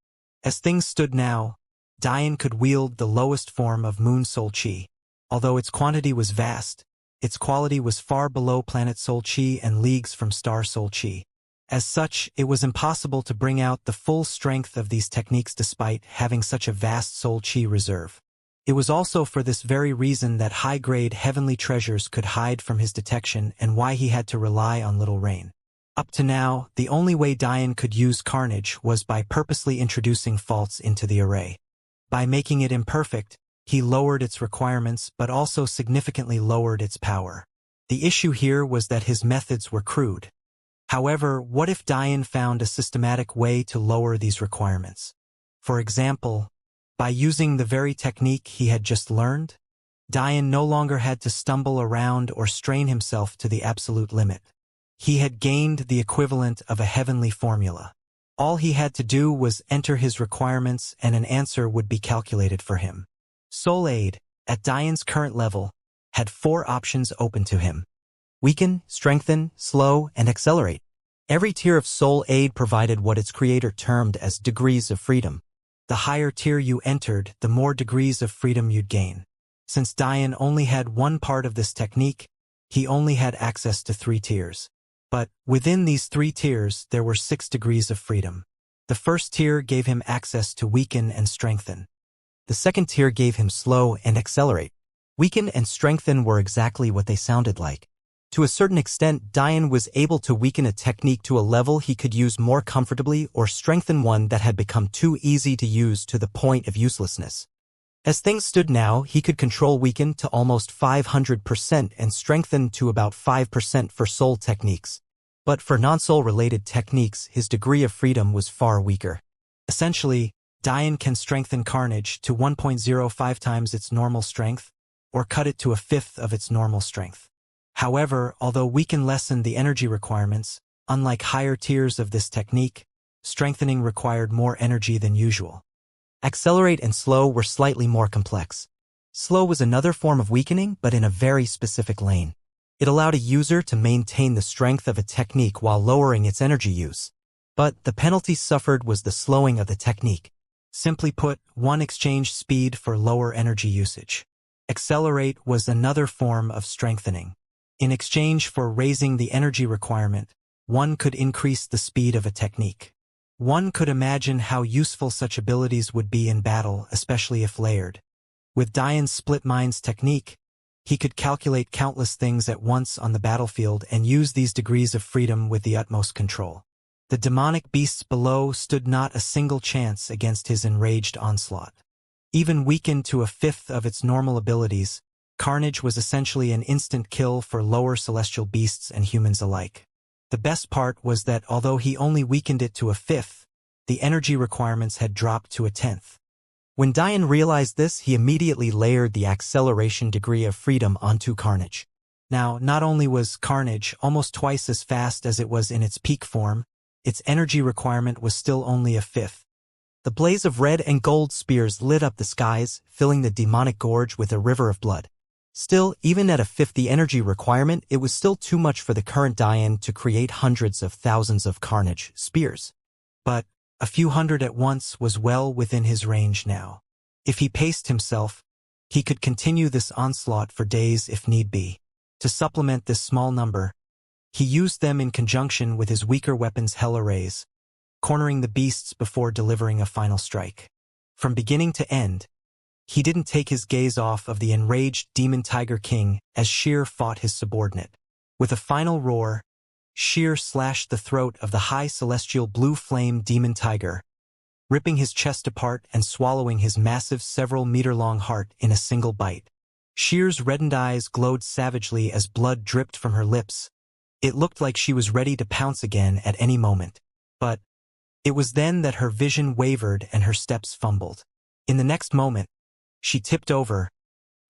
As things stood now, Dian could wield the lowest form of Moon Soul Chi. Although its quantity was vast, its quality was far below Planet Soul Chi and leagues from Star Soul Chi. As such, it was impossible to bring out the full strength of these techniques despite having such a vast Soul Chi reserve. It was also for this very reason that high-grade heavenly treasures could hide from his detection and why he had to rely on Little Rain. Up to now, the only way Dian could use Carnage was by purposely introducing faults into the array. By making it imperfect, he lowered its requirements but also significantly lowered its power. The issue here was that his methods were crude. However, what if Dian found a systematic way to lower these requirements? For example, by using the very technique he had just learned, Dian no longer had to stumble around or strain himself to the absolute limit. He had gained the equivalent of a heavenly formula. All he had to do was enter his requirements and an answer would be calculated for him. Soul Aid, at Dian's current level, had 4 options open to him: weaken, strengthen, slow, and accelerate. Every tier of Soul Aid provided what its creator termed as degrees of freedom. The higher tier you entered, the more degrees of freedom you'd gain. Since Dian only had one part of this technique, he only had access to 3 tiers. But within these 3 tiers, there were 6 degrees of freedom. The first tier gave him access to weaken and strengthen. The second tier gave him slow and accelerate. Weaken and strengthen were exactly what they sounded like. To a certain extent, Dian was able to weaken a technique to a level he could use more comfortably or strengthen one that had become too easy to use to the point of uselessness. As things stood now, he could control weaken to almost 500% and strengthen to about 5% for soul techniques. But for non-soul related techniques, his degree of freedom was far weaker. Essentially, Dian can strengthen Carnage to 1.05 times its normal strength, or cut it to a fifth of its normal strength. However, although weaken lessened the energy requirements, unlike higher tiers of this technique, strengthening required more energy than usual. Accelerate and slow were slightly more complex. Slow was another form of weakening, but in a very specific lane. It allowed a user to maintain the strength of a technique while lowering its energy use. But the penalty suffered was the slowing of the technique. Simply put, one exchanged speed for lower energy usage. Accelerate was another form of strengthening. In exchange for raising the energy requirement, one could increase the speed of a technique. One could imagine how useful such abilities would be in battle, especially if layered. With Dian's Split Minds technique, he could calculate countless things at once on the battlefield and use these degrees of freedom with the utmost control. The demonic beasts below stood not a single chance against his enraged onslaught. Even weakened to a fifth of its normal abilities, Carnage was essentially an instant kill for lower celestial beasts and humans alike. The best part was that although he only weakened it to a fifth, the energy requirements had dropped to a tenth. When Dian realized this, he immediately layered the acceleration degree of freedom onto Carnage. Now, not only was Carnage almost twice as fast as it was in its peak form, its energy requirement was still only a fifth. The blaze of red and gold spears lit up the skies, filling the demonic gorge with a river of blood. Still, even at a fifth the energy requirement, it was still too much for the current Dian to create hundreds of thousands of Carnage spears. But a few hundred at once was well within his range now. If he paced himself, he could continue this onslaught for days if need be. To supplement this small number, he used them in conjunction with his weaker weapons' hell arrays, cornering the beasts before delivering a final strike. From beginning to end, he didn't take his gaze off of the enraged Demon Tiger King as Sheer fought his subordinate. With a final roar, Sheer slashed the throat of the high celestial blue flame Demon Tiger, ripping his chest apart and swallowing his massive several-meter-long heart in a single bite. Sheer's reddened eyes glowed savagely as blood dripped from her lips. It looked like she was ready to pounce again at any moment. But It was then that her vision wavered and her steps fumbled. In the next moment, she tipped over,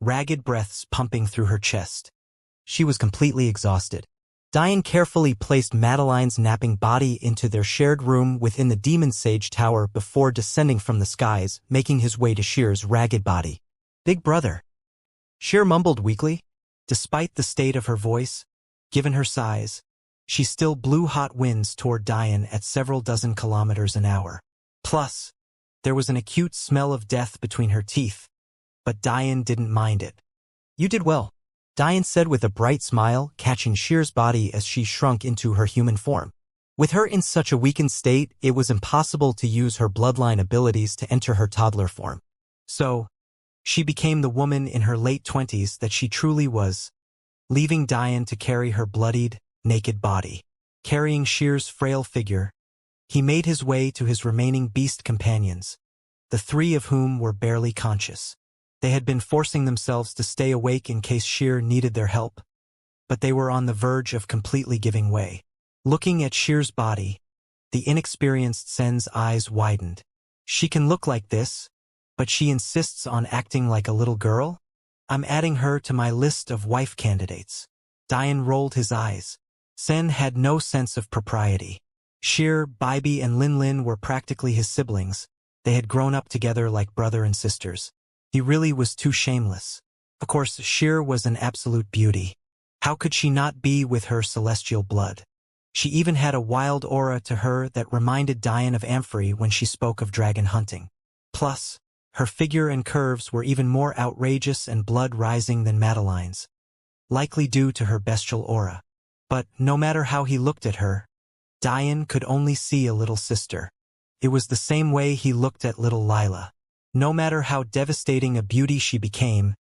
ragged breaths pumping through her chest. She was completely exhausted. Diane carefully placed Madeline's napping body into their shared room within the Demon Sage Tower before descending from the skies, making his way to Shear's ragged body. "Big brother." Shear mumbled weakly. Despite the state of her voice, given her size, she still blew hot winds toward Diane at several dozen kilometers an hour. Plus, there was an acute smell of death between her teeth, but Diane didn't mind it. "You did well," Diane said with a bright smile, catching Shear's body as she shrunk into her human form. With her in such a weakened state, it was impossible to use her bloodline abilities to enter her toddler form. So, she became the woman in her late 20s that she truly was, leaving Diane to carry her bloodied, naked body. Carrying Shear's frail figure, he made his way to his remaining beast companions, the three of whom were barely conscious. They had been forcing themselves to stay awake in case Shear needed their help, but they were on the verge of completely giving way. Looking at Shear's body, the inexperienced Sen's eyes widened. "She can look like this, but she insists on acting like a little girl? I'm adding her to my list of wife candidates." Diane rolled his eyes. Sen had no sense of propriety. Shear, Baibi, and Lin were practically his siblings. They had grown up together like brother and sisters. He really was too shameless. Of course, Shear was an absolute beauty. How could she not be with her celestial blood? She even had a wild aura to her that reminded Diane of Amphory when she spoke of dragon hunting. Plus, her figure and curves were even more outrageous and blood-rising than Madeline's, likely due to her bestial aura. But no matter how he looked at her, Diane could only see a little sister. It was the same way he looked at little Lila. No matter how devastating a beauty she became,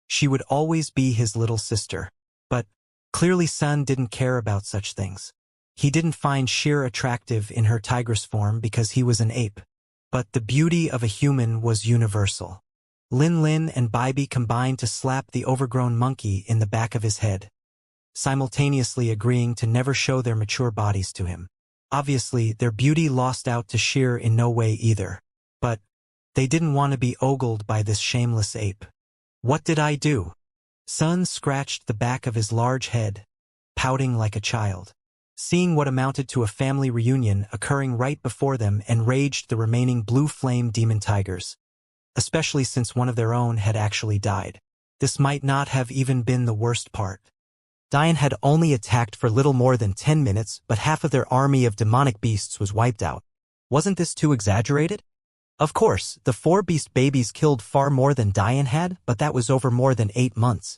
she would always be his little sister. But clearly Sun didn't care about such things. He didn't find Shear attractive in her tigress form because he was an ape. But the beauty of a human was universal. Lin and Baibi combined to slap the overgrown monkey in the back of his head, simultaneously agreeing to never show their mature bodies to him. Obviously, their beauty lost out to Shear in no way either. But they didn't want to be ogled by this shameless ape. "What did I do?" Sun scratched the back of his large head, pouting like a child. Seeing what amounted to a family reunion occurring right before them enraged the remaining blue flame demon tigers, especially since one of their own had actually died. This might not have even been the worst part. Diane had only attacked for little more than 10 minutes, but half of their army of demonic beasts was wiped out. Wasn't this too exaggerated? Of course, the 4 beast babies killed far more than Diane had, but that was over more than 8 months.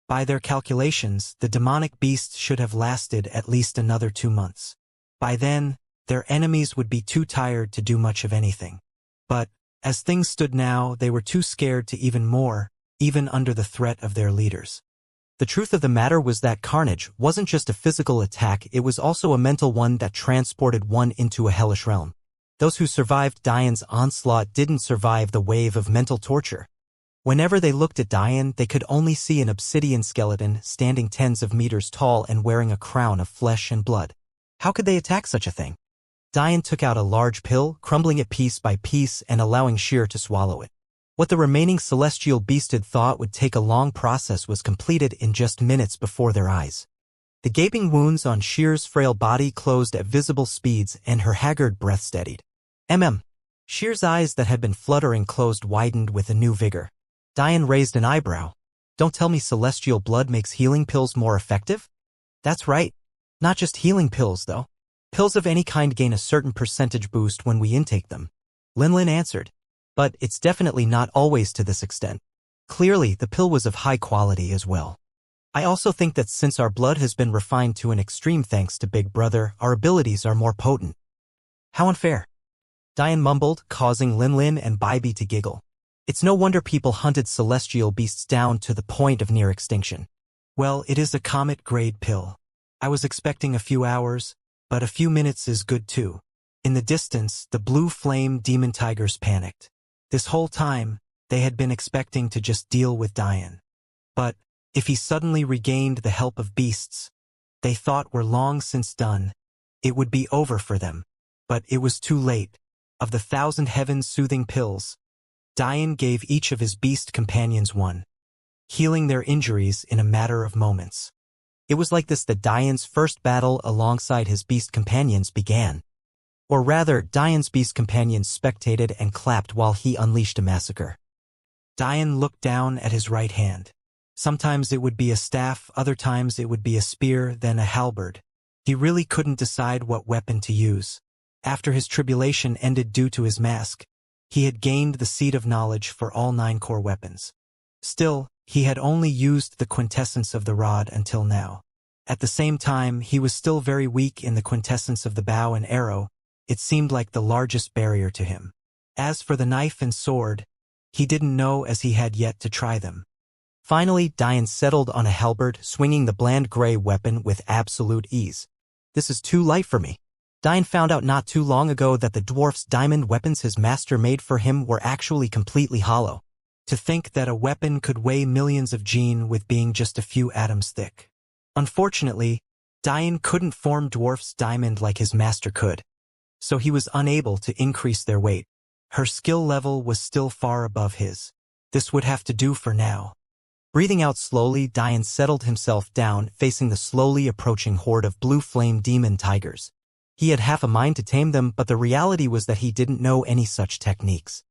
By their calculations, the demonic beasts should have lasted at least another 2 months. By then, their enemies would be too tired to do much of anything. But, as things stood now, they were too scared to even more, even under the threat of their leaders. The truth of the matter was that carnage wasn't just a physical attack, it was also a mental one that transported one into a hellish realm. Those who survived Diane's onslaught didn't survive the wave of mental torture. Whenever they looked at Diane, they could only see an obsidian skeleton standing tens of meters tall and wearing a crown of flesh and blood. How could they attack such a thing? Diane took out a large pill, crumbling it piece by piece and allowing Shear to swallow it. What the remaining celestial beast had thought would take a long process was completed in just minutes before their eyes. The gaping wounds on Shear's frail body closed at visible speeds and her haggard breath steadied. Shear's eyes that had been fluttering closed widened with a new vigor. Diane raised an eyebrow. "Don't tell me celestial blood makes healing pills more effective?" "That's right. Not just healing pills, though. Pills of any kind gain a certain percentage boost when we intake them," Lin answered. "But it's definitely not always to this extent." Clearly, the pill was of high quality as well. "I also think that since our blood has been refined to an extreme thanks to Big Brother, our abilities are more potent." "How unfair," Diane mumbled, causing Lin and Baibi to giggle. "It's no wonder people hunted celestial beasts down to the point of near extinction." "Well, it is a comet-grade pill. I was expecting a few hours, but a few minutes is good too." In the distance, the blue flame demon tigers panicked. This whole time, they had been expecting to just deal with Diane. But if he suddenly regained the help of beasts, they thought were long since done, it would be over for them. But it was too late. Of the 1,000 heaven-soothing pills, Dian gave each of his beast companions one, healing their injuries in a matter of moments. It was like this that Dian's first battle alongside his beast companions began. Or rather, Dian's beast companions spectated and clapped while he unleashed a massacre. Dian looked down at his right hand. Sometimes it would be a staff, other times it would be a spear, then a halberd. He really couldn't decide what weapon to use. After his tribulation ended due to his mask, he had gained the seed of knowledge for all 9 core weapons. Still, he had only used the quintessence of the rod until now. At the same time, he was still very weak in the quintessence of the bow and arrow. It seemed like the largest barrier to him. As for the knife and sword, he didn't know as he had yet to try them. Finally, Dian settled on a halberd, swinging the bland gray weapon with absolute ease. This is too light for me. Dian found out not too long ago that the dwarf's diamond weapons his master made for him were actually completely hollow. To think that a weapon could weigh millions of gene with being just a few atoms thick. Unfortunately, Dian couldn't form dwarf's diamond like his master could, so he was unable to increase their weight. Her skill level was still far above his. This would have to do for now. Breathing out slowly, Dian settled himself down, facing the slowly approaching horde of blue flame demon tigers. He had half a mind to tame them, but the reality was that he didn't know any such techniques.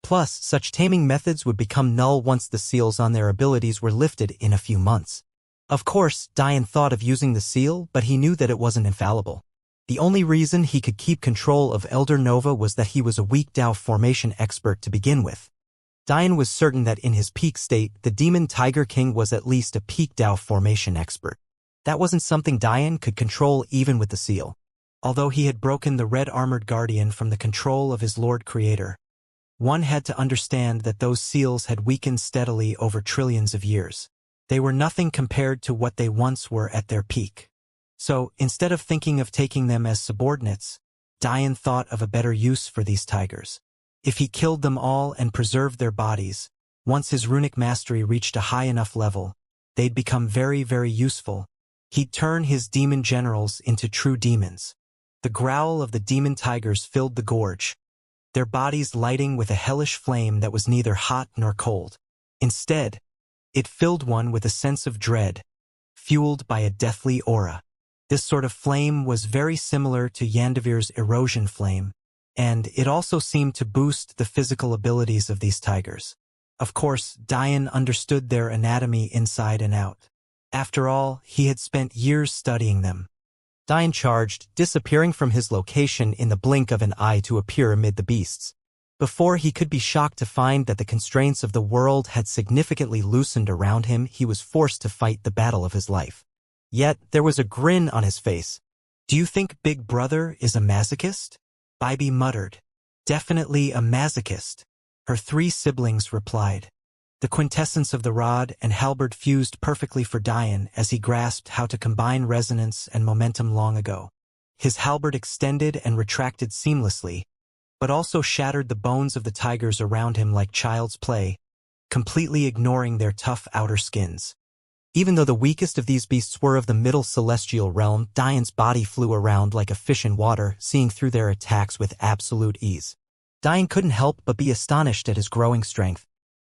Plus, such taming methods would become null once the seals on their abilities were lifted in a few months. Of course, Dian thought of using the seal, but he knew that it wasn't infallible. The only reason he could keep control of Elder Nova was that he was a weak Dao formation expert to begin with. Dian was certain that in his peak state, the Demon Tiger King was at least a peak Dao formation expert. That wasn't something Dian could control even with the seal. Although he had broken the Red Armored Guardian from the control of his Lord Creator, one had to understand that those seals had weakened steadily over trillions of years. They were nothing compared to what they once were at their peak. So, instead of thinking of taking them as subordinates, Dian thought of a better use for these tigers. If he killed them all and preserved their bodies, once his runic mastery reached a high enough level, they'd become very, very useful. He'd turn his demon generals into true demons. The growl of the demon tigers filled the gorge, their bodies lighting with a hellish flame that was neither hot nor cold. Instead, it filled one with a sense of dread, fueled by a deathly aura. This sort of flame was very similar to Yandavir's erosion flame, and it also seemed to boost the physical abilities of these tigers. Of course, Dian understood their anatomy inside and out. After all, he had spent years studying them. Dian charged, disappearing from his location in the blink of an eye to appear amid the beasts. Before he could be shocked to find that the constraints of the world had significantly loosened around him, he was forced to fight the battle of his life. Yet, there was a grin on his face. "Do you think Big Brother is a masochist?" Bibi muttered. "Definitely a masochist," her 3 siblings replied. The quintessence of the rod and halberd fused perfectly for Dian as he grasped how to combine resonance and momentum long ago. His halberd extended and retracted seamlessly, but also shattered the bones of the tigers around him like child's play, completely ignoring their tough outer skins. Even though the weakest of these beasts were of the middle celestial realm, Dian's body flew around like a fish in water, seeing through their attacks with absolute ease. Dian couldn't help but be astonished at his growing strength.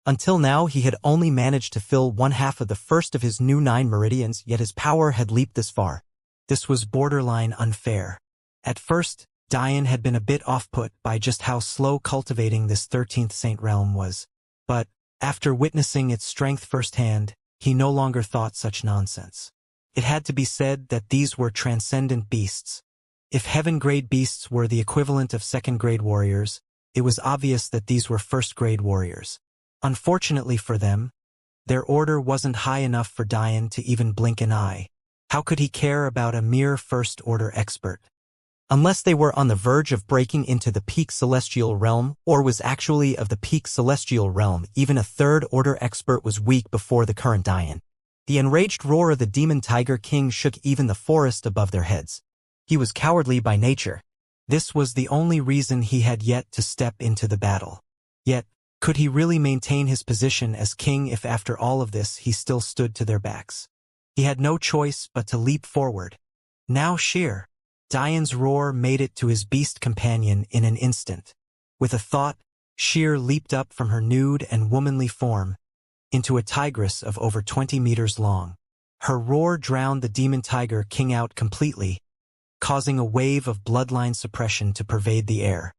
Until now, he had only managed to fill 1/2 of the first of his new 9 meridians, yet his power had leaped this far. This was borderline unfair. At first, Dian had been a bit off-put by just how slow cultivating this 13th Saint realm was. But, after witnessing its strength firsthand, he no longer thought such nonsense. It had to be said that these were transcendent beasts. If heaven-grade beasts were the equivalent of second-grade warriors, it was obvious that these were first-grade warriors. Unfortunately for them, their order wasn't high enough for Dian to even blink an eye. How could he care about a mere first-order expert? Unless they were on the verge of breaking into the peak celestial realm, or was actually of the peak celestial realm, even a third-order expert was weak before the current Dian. The enraged roar of the Demon Tiger King shook even the forest above their heads. He was cowardly by nature. This was the only reason he had yet to step into the battle. Yet, could he really maintain his position as king if after all of this he still stood to their backs? He had no choice but to leap forward. Now sheer. Dian's roar made it to his beast companion in an instant. With a thought, Sheer leaped up from her nude and womanly form into a tigress of over 20 meters long. Her roar drowned the demon tiger king out completely, causing a wave of bloodline suppression to pervade the air.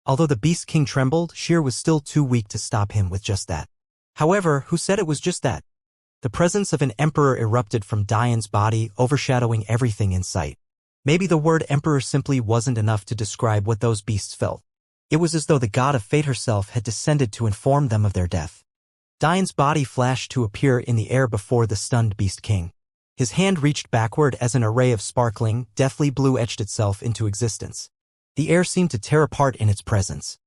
Although the Beast King trembled, Sheer was still too weak to stop him with just that. However, who said it was just that? The presence of an emperor erupted from Dian's body, overshadowing everything in sight. Maybe the word emperor simply wasn't enough to describe what those beasts felt. It was as though the god of fate herself had descended to inform them of their death. Dian's body flashed to appear in the air before the stunned Beast King. His hand reached backward as an array of sparkling, deathly blue etched itself into existence. The air seemed to tear apart in its presence.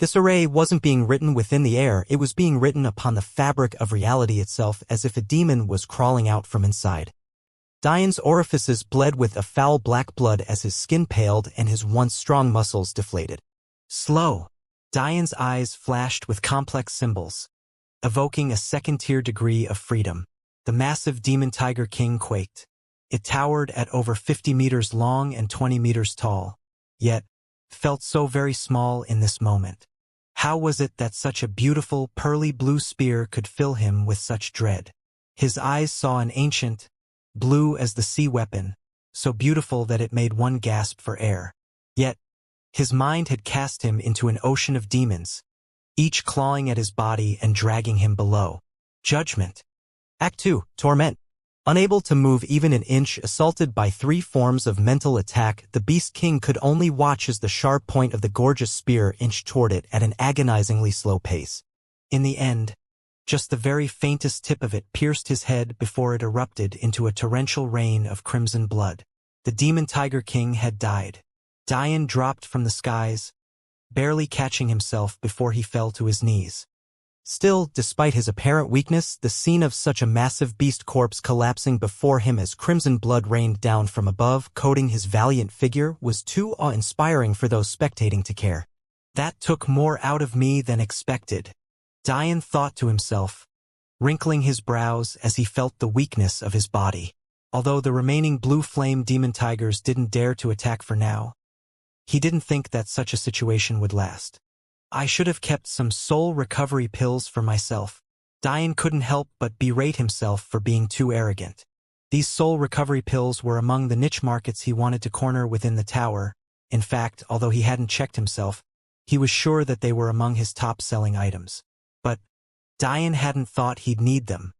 This array wasn't being written within the air, it was being written upon the fabric of reality itself as if a demon was crawling out from inside. Dian's orifices bled with a foul black blood as his skin paled and his once strong muscles deflated. Slow. Dian's eyes flashed with complex symbols, evoking a second-tier degree of freedom. The massive demon tiger king quaked. It towered at over 50 meters long and 20 meters tall, yet felt so very small in this moment. How was it that such a beautiful, pearly blue spear could fill him with such dread? His eyes saw an ancient, blue as the sea weapon, so beautiful that it made one gasp for air. Yet, his mind had cast him into an ocean of demons, each clawing at his body and dragging him below. Judgment. Act 2. Torment. Unable to move even an inch, assaulted by 3 forms of mental attack, the Beast King could only watch as the sharp point of the gorgeous spear inched toward it at an agonizingly slow pace. In the end, just the very faintest tip of it pierced his head before it erupted into a torrential rain of crimson blood. The demon tiger king had died. Dian dropped from the skies, barely catching himself before he fell to his knees. Still, despite his apparent weakness, the scene of such a massive beast corpse collapsing before him as crimson blood rained down from above, coating his valiant figure, was too awe-inspiring for those spectating to care. That took more out of me than expected, Dian thought to himself, wrinkling his brows as he felt the weakness of his body. Although the remaining blue flame demon tigers didn't dare to attack for now, he didn't think that such a situation would last. I should have kept some soul recovery pills for myself. Dian couldn't help but berate himself for being too arrogant. These soul recovery pills were among the niche markets he wanted to corner within the tower. In fact, although he hadn't checked himself, he was sure that they were among his top-selling items. But Dian hadn't thought he'd need them.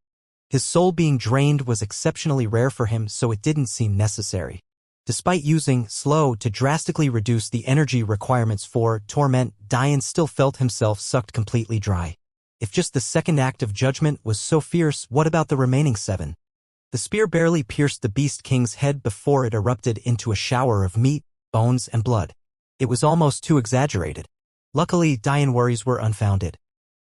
His soul being drained was exceptionally rare for him, so it didn't seem necessary. Despite using slow to drastically reduce the energy requirements for torment, Dian still felt himself sucked completely dry. If just the second act of judgment was so fierce, what about the remaining 7? The spear barely pierced the Beast King's head before it erupted into a shower of meat, bones, and blood. It was almost too exaggerated. Luckily, Dian's worries were unfounded.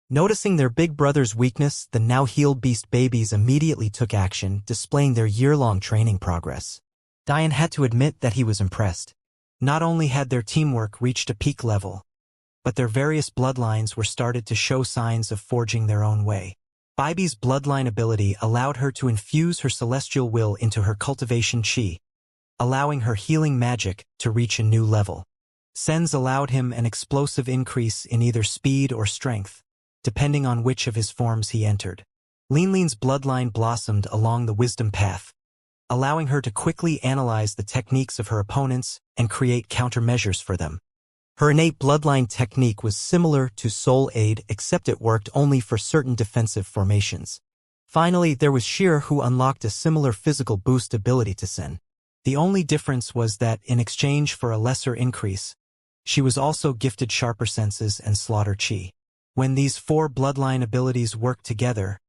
Noticing their big brother's weakness, the now-healed beast babies immediately took action, displaying their year-long training progress. Dian had to admit that he was impressed. Not only had their teamwork reached a peak level, but their various bloodlines were started to show signs of forging their own way. Bibi's bloodline ability allowed her to infuse her celestial will into her cultivation chi, allowing her healing magic to reach a new level. Sen's allowed him an explosive increase in either speed or strength, depending on which of his forms he entered. Linlin's bloodline blossomed along the wisdom path, allowing her to quickly analyze the techniques of her opponents and create countermeasures for them. Her innate bloodline technique was similar to Soul Aid, except it worked only for certain defensive formations. Finally, there was Sheer, who unlocked a similar physical boost ability to Sen. The only difference was that, in exchange for a lesser increase, she was also gifted sharper senses and slaughter chi. When these 4 bloodline abilities worked together,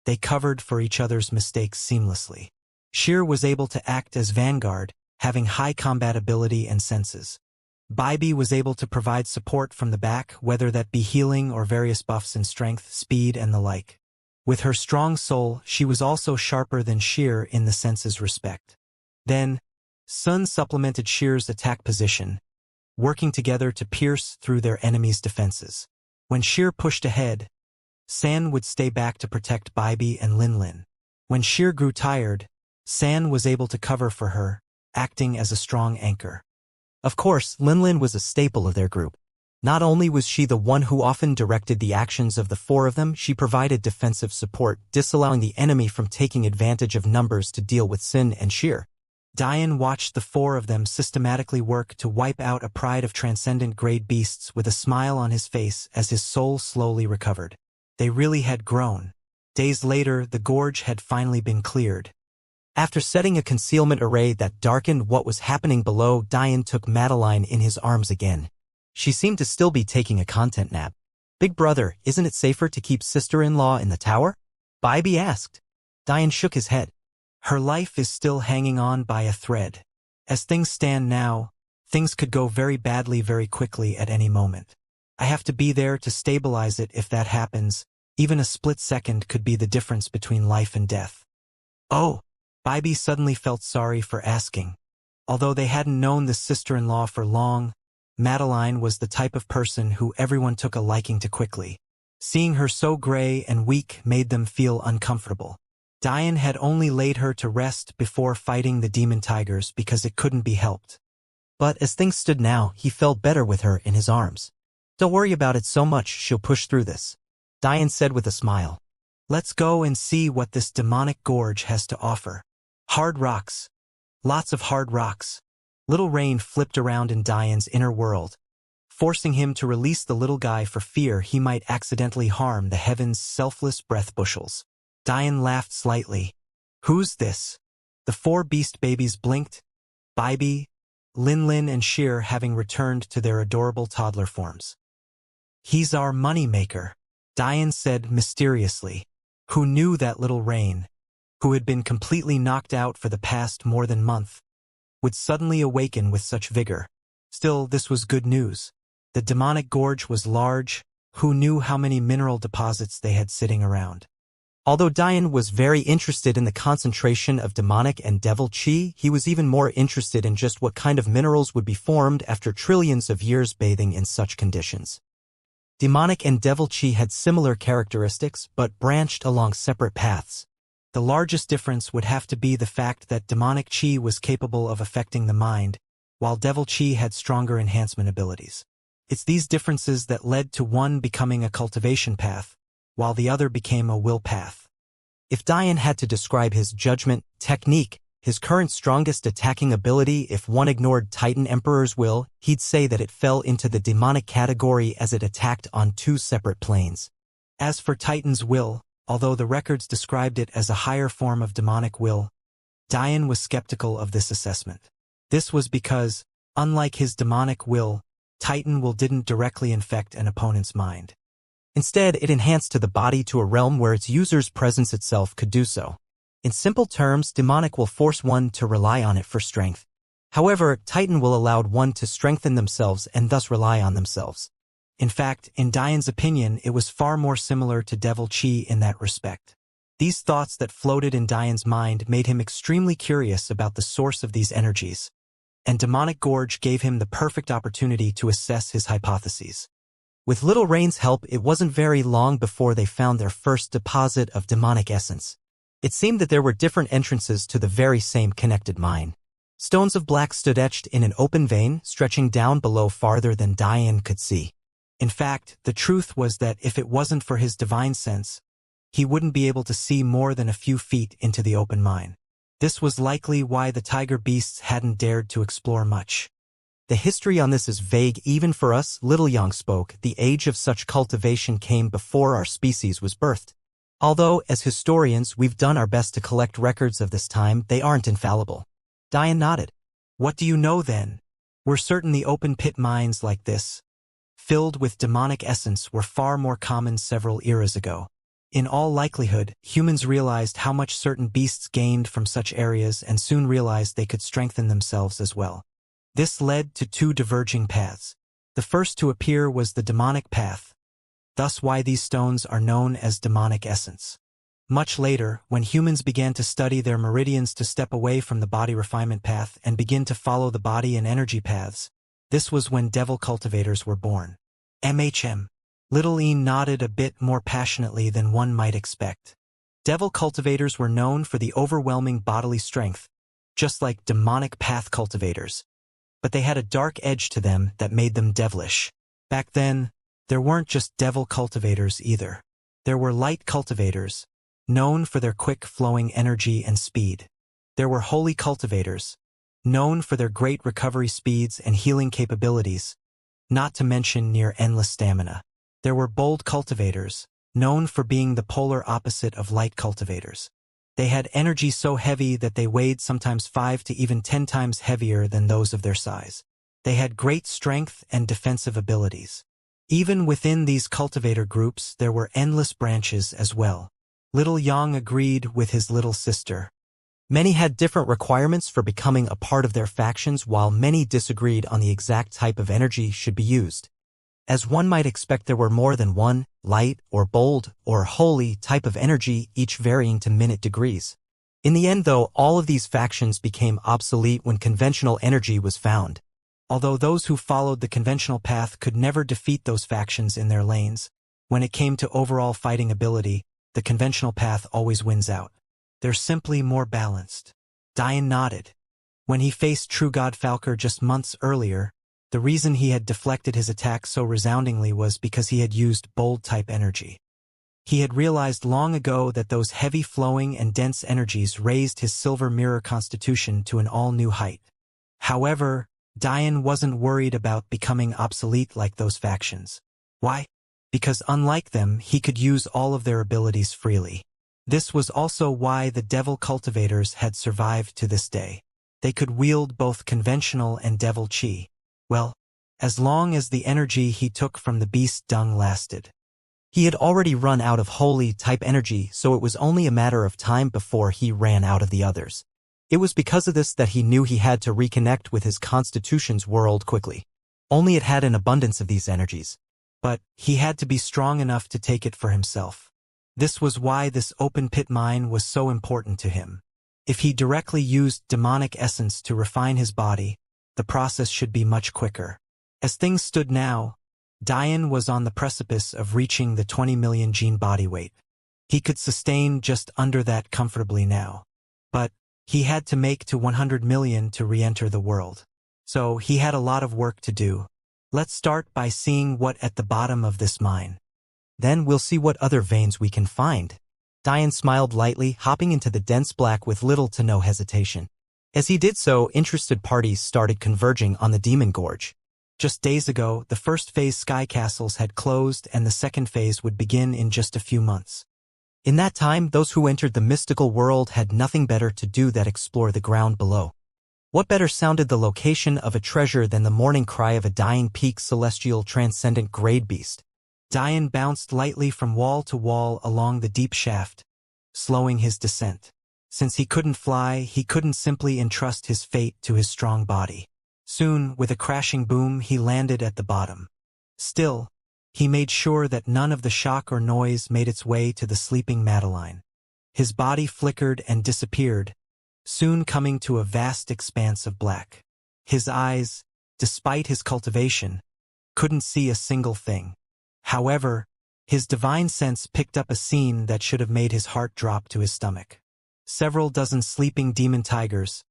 they covered for each other's mistakes seamlessly. Sheer was able to act as vanguard, having high combat ability and senses. Bibi was able to provide support from the back, whether that be healing or various buffs in strength, speed, and the like. With her strong soul, she was also sharper than Sheer in the senses respect. Then, Sun supplemented Sheer's attack position, working together to pierce through their enemy's defenses. When Sheer pushed ahead, San would stay back to protect Bibi and Linlin. When Sheer grew tired, San was able to cover for her, acting as a strong anchor. Of course, Linlin was a staple of their group. Not only was she the one who often directed the actions of the four of them, she provided defensive support, disallowing the enemy from taking advantage of numbers to deal with Sin and Sheer. Dian watched the four of them systematically work to wipe out a pride of transcendent grade beasts with a smile on his face as his soul slowly recovered. They really had grown. Days later, the gorge had finally been cleared. After setting a concealment array that darkened what was happening below, Dian took Madeline in his arms again. She seemed to still be taking a content nap. "Big brother, isn't it safer to keep sister-in-law in the tower?" Bybee asked. Dian shook his head. Her life is still hanging on by a thread. As things stand now, things could go very badly very quickly at any moment. I have to be there to stabilize it if that happens. Even a split second could be the difference between life and death. Oh, Bybee suddenly felt sorry for asking. Although they hadn't known the sister-in-law for long, Madeline was the type of person who everyone took a liking to quickly. Seeing her so gray and weak made them feel uncomfortable. Dian had only laid her to rest before fighting the demon tigers because it couldn't be helped. But as things stood now, he felt better with her in his arms. "Don't worry about it so much, she'll push through this," Dian said with a smile. Let's go and see what this demonic gorge has to offer. Hard rocks. Lots of hard rocks. Little Rain flipped around in Dian's inner world, forcing him to release the little guy for fear he might accidentally harm the heaven's selfless breath bushels. Dian laughed slightly. Who's this? The four beast babies blinked, Bybee, Linlin and Sheer having returned to their adorable toddler forms. He's our moneymaker, Dian said mysteriously. Who knew that Little Rain, who had been completely knocked out for the past more than month, would suddenly awaken with such vigor? Still, this was good news. The demonic gorge was large. Who knew how many mineral deposits they had sitting around? Although Dian was very interested in the concentration of demonic and devil chi, he was even more interested in just what kind of minerals would be formed after trillions of years bathing in such conditions. Demonic and devil chi had similar characteristics, but branched along separate paths. The largest difference would have to be the fact that demonic chi was capable of affecting the mind, while devil chi had stronger enhancement abilities. It's these differences that led to one becoming a cultivation path, while the other became a will path. If Dian had to describe his judgment, technique, his current strongest attacking ability if one ignored Titan Emperor's will, he'd say that it fell into the demonic category as it attacked on two separate planes. As for Titan's will, although the records described it as a higher form of demonic will, Dian was skeptical of this assessment. This was because, unlike his demonic will, Titan will didn't directly infect an opponent's mind. Instead, it enhanced to the body to a realm where its user's presence itself could do so. In simple terms, demonic will force one to rely on it for strength. However, Titan will allow one to strengthen themselves and thus rely on themselves. In fact, in Dian's opinion, it was far more similar to devil chi in that respect. These thoughts that floated in Dian's mind made him extremely curious about the source of these energies, and Demonic Gorge gave him the perfect opportunity to assess his hypotheses. With Little Rain's help, it wasn't very long before they found their first deposit of demonic essence. It seemed that there were different entrances to the very same connected mine. Stones of black stood etched in an open vein, stretching down below farther than Dian could see. In fact, the truth was that if it wasn't for his divine sense, he wouldn't be able to see more than a few feet into the open mine. This was likely why the tiger beasts hadn't dared to explore much. The history on this is vague even for us, Little Yang spoke. The age of such cultivation came before our species was birthed. Although, as historians, we've done our best to collect records of this time, they aren't infallible. Dian nodded. What do you know then? We're certain the open pit mines like this, filled with demonic essence, were far more common several eras ago. In all likelihood, humans realized how much certain beasts gained from such areas and soon realized they could strengthen themselves as well. This led to two diverging paths. The first to appear was the demonic path, thus why these stones are known as demonic essence. Much later, when humans began to study their meridians to step away from the body refinement path and begin to follow the body and energy paths, this was when devil cultivators were born. Little Ian nodded a bit more passionately than one might expect. Devil cultivators were known for the overwhelming bodily strength, just like demonic path cultivators. But they had a dark edge to them that made them devilish. Back then, there weren't just devil cultivators either. There were light cultivators, known for their quick-flowing energy and speed. There were holy cultivators, known for their great recovery speeds and healing capabilities, not to mention near-endless stamina. There were bold cultivators, known for being the polar opposite of light cultivators. They had energy so heavy that they weighed sometimes 5 to even 10 times heavier than those of their size. They had great strength and defensive abilities. Even within these cultivator groups, there were endless branches as well. Little Yang agreed with his little sister. Many had different requirements for becoming a part of their factions, while many disagreed on the exact type of energy should be used. As one might expect, there were more than one, light or bold or holy type of energy, each varying to minute degrees. In the end, though, all of these factions became obsolete when conventional energy was found. Although those who followed the conventional path could never defeat those factions in their lanes, when it came to overall fighting ability, the conventional path always wins out. They're simply more balanced. Dian nodded. When he faced True God Falker just months earlier, the reason he had deflected his attack so resoundingly was because he had used bold-type energy. He had realized long ago that those heavy-flowing and dense energies raised his silver mirror constitution to an all-new height. However, Dian wasn't worried about becoming obsolete like those factions. Why? Because unlike them, he could use all of their abilities freely. This was also why the devil cultivators had survived to this day. They could wield both conventional and devil chi. Well, as long as the energy he took from the beast dung lasted. He had already run out of holy type energy, so it was only a matter of time before he ran out of the others. It was because of this that he knew he had to reconnect with his constitution's world quickly. Only it had an abundance of these energies. But he had to be strong enough to take it for himself. This was why this open pit mine was so important to him. If he directly used demonic essence to refine his body, the process should be much quicker. As things stood now, Dian was on the precipice of reaching the 20 million gene body weight. He could sustain just under that comfortably now. But he had to make to 100 million to re-enter the world. So he had a lot of work to do. Let's start by seeing what at the bottom of this mine. Then we'll see what other veins we can find. Dian smiled lightly, hopping into the dense black with little to no hesitation. As he did so, interested parties started converging on the Demon Gorge. Just days ago, the first phase sky castles had closed and the second phase would begin in just a few months. In that time, those who entered the mystical world had nothing better to do than explore the ground below. What better sounded the location of a treasure than the morning cry of a dying peak celestial transcendent grade beast? Dian bounced lightly from wall to wall along the deep shaft, slowing his descent. Since he couldn't fly, he couldn't simply entrust his fate to his strong body. Soon, with a crashing boom, he landed at the bottom. Still, he made sure that none of the shock or noise made its way to the sleeping Madeline. His body flickered and disappeared, soon coming to a vast expanse of black. His eyes, despite his cultivation, couldn't see a single thing. However, his divine sense picked up a scene that should have made his heart drop to his stomach. Several dozen sleeping demon tigers,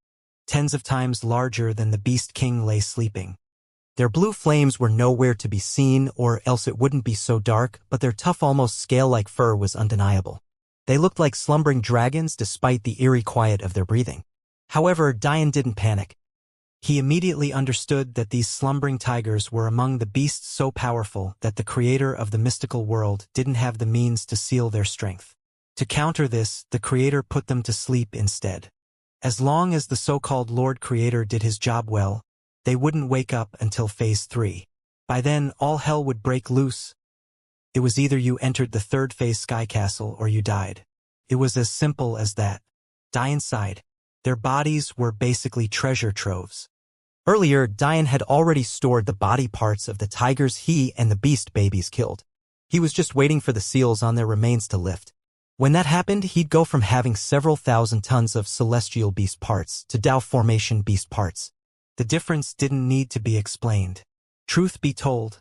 tens of times larger than the Beast King, lay sleeping. Their blue flames were nowhere to be seen, or else it wouldn't be so dark, but their tough, almost scale-like fur was undeniable. They looked like slumbering dragons despite the eerie quiet of their breathing. However, Dian didn't panic. He immediately understood that these slumbering tigers were among the beasts so powerful that the creator of the mystical world didn't have the means to seal their strength. To counter this, the creator put them to sleep instead. As long as the so-called Lord Creator did his job well, they wouldn't wake up until Phase 3. By then, all hell would break loose. It was either you entered the third phase Sky Castle or you died. It was as simple as that. Dian sighed. Their bodies were basically treasure troves. Earlier, Dian had already stored the body parts of the tigers he and the beast babies killed. He was just waiting for the seals on their remains to lift. When that happened, he'd go from having several thousand tons of celestial beast parts to Tao formation beast parts. The difference didn't need to be explained. Truth be told,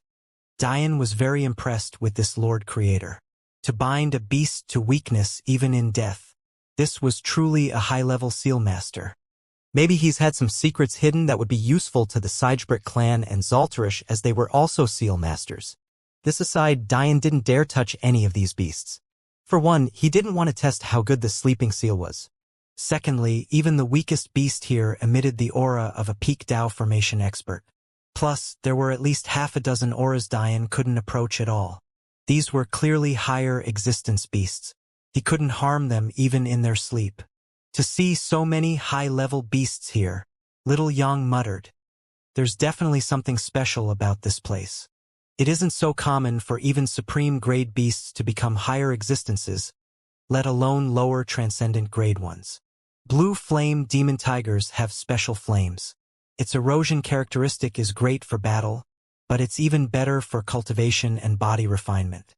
Dian was very impressed with this Lord Creator. To bind a beast to weakness even in death, this was truly a high-level seal master. Maybe he's had some secrets hidden that would be useful to the Siegebrit clan and Zalterish, as they were also seal masters. This aside, Dian didn't dare touch any of these beasts. For one, he didn't want to test how good the sleeping seal was. Secondly, even the weakest beast here emitted the aura of a peak Dao formation expert. Plus, there were at least half a dozen auras Dian couldn't approach at all. These were clearly higher existence beasts. He couldn't harm them even in their sleep. To see so many high-level beasts here, Little Yang muttered. There's definitely something special about this place. It isn't so common for even supreme-grade beasts to become higher existences, let alone lower transcendent-grade ones. Blue flame demon tigers have special flames. Its erosion characteristic is great for battle, but it's even better for cultivation and body refinement.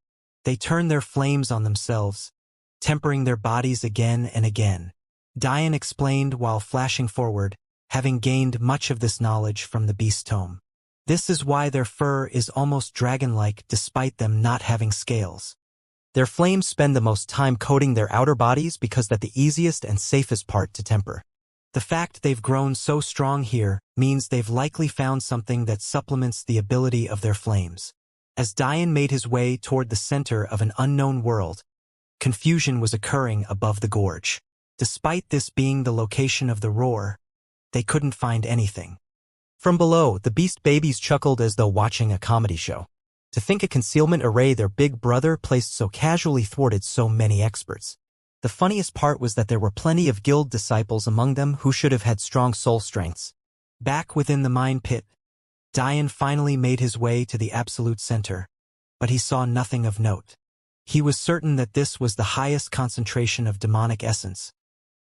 They turn their flames on themselves, tempering their bodies again and again. Dian explained while flashing forward, having gained much of this knowledge from the beast tome. This is why their fur is almost dragon-like despite them not having scales. Their flames spend the most time coating their outer bodies because that's the easiest and safest part to temper. The fact they've grown so strong here means they've likely found something that supplements the ability of their flames. As Dian made his way toward the center of an unknown world, confusion was occurring above the gorge. Despite this being the location of the roar, they couldn't find anything. From below, the beast babies chuckled as though watching a comedy show. To think a concealment array their big brother placed so casually thwarted so many experts. The funniest part was that there were plenty of guild disciples among them who should have had strong soul strengths. Back within the mine pit, Dian finally made his way to the absolute center, but he saw nothing of note. He was certain that this was the highest concentration of demonic essence.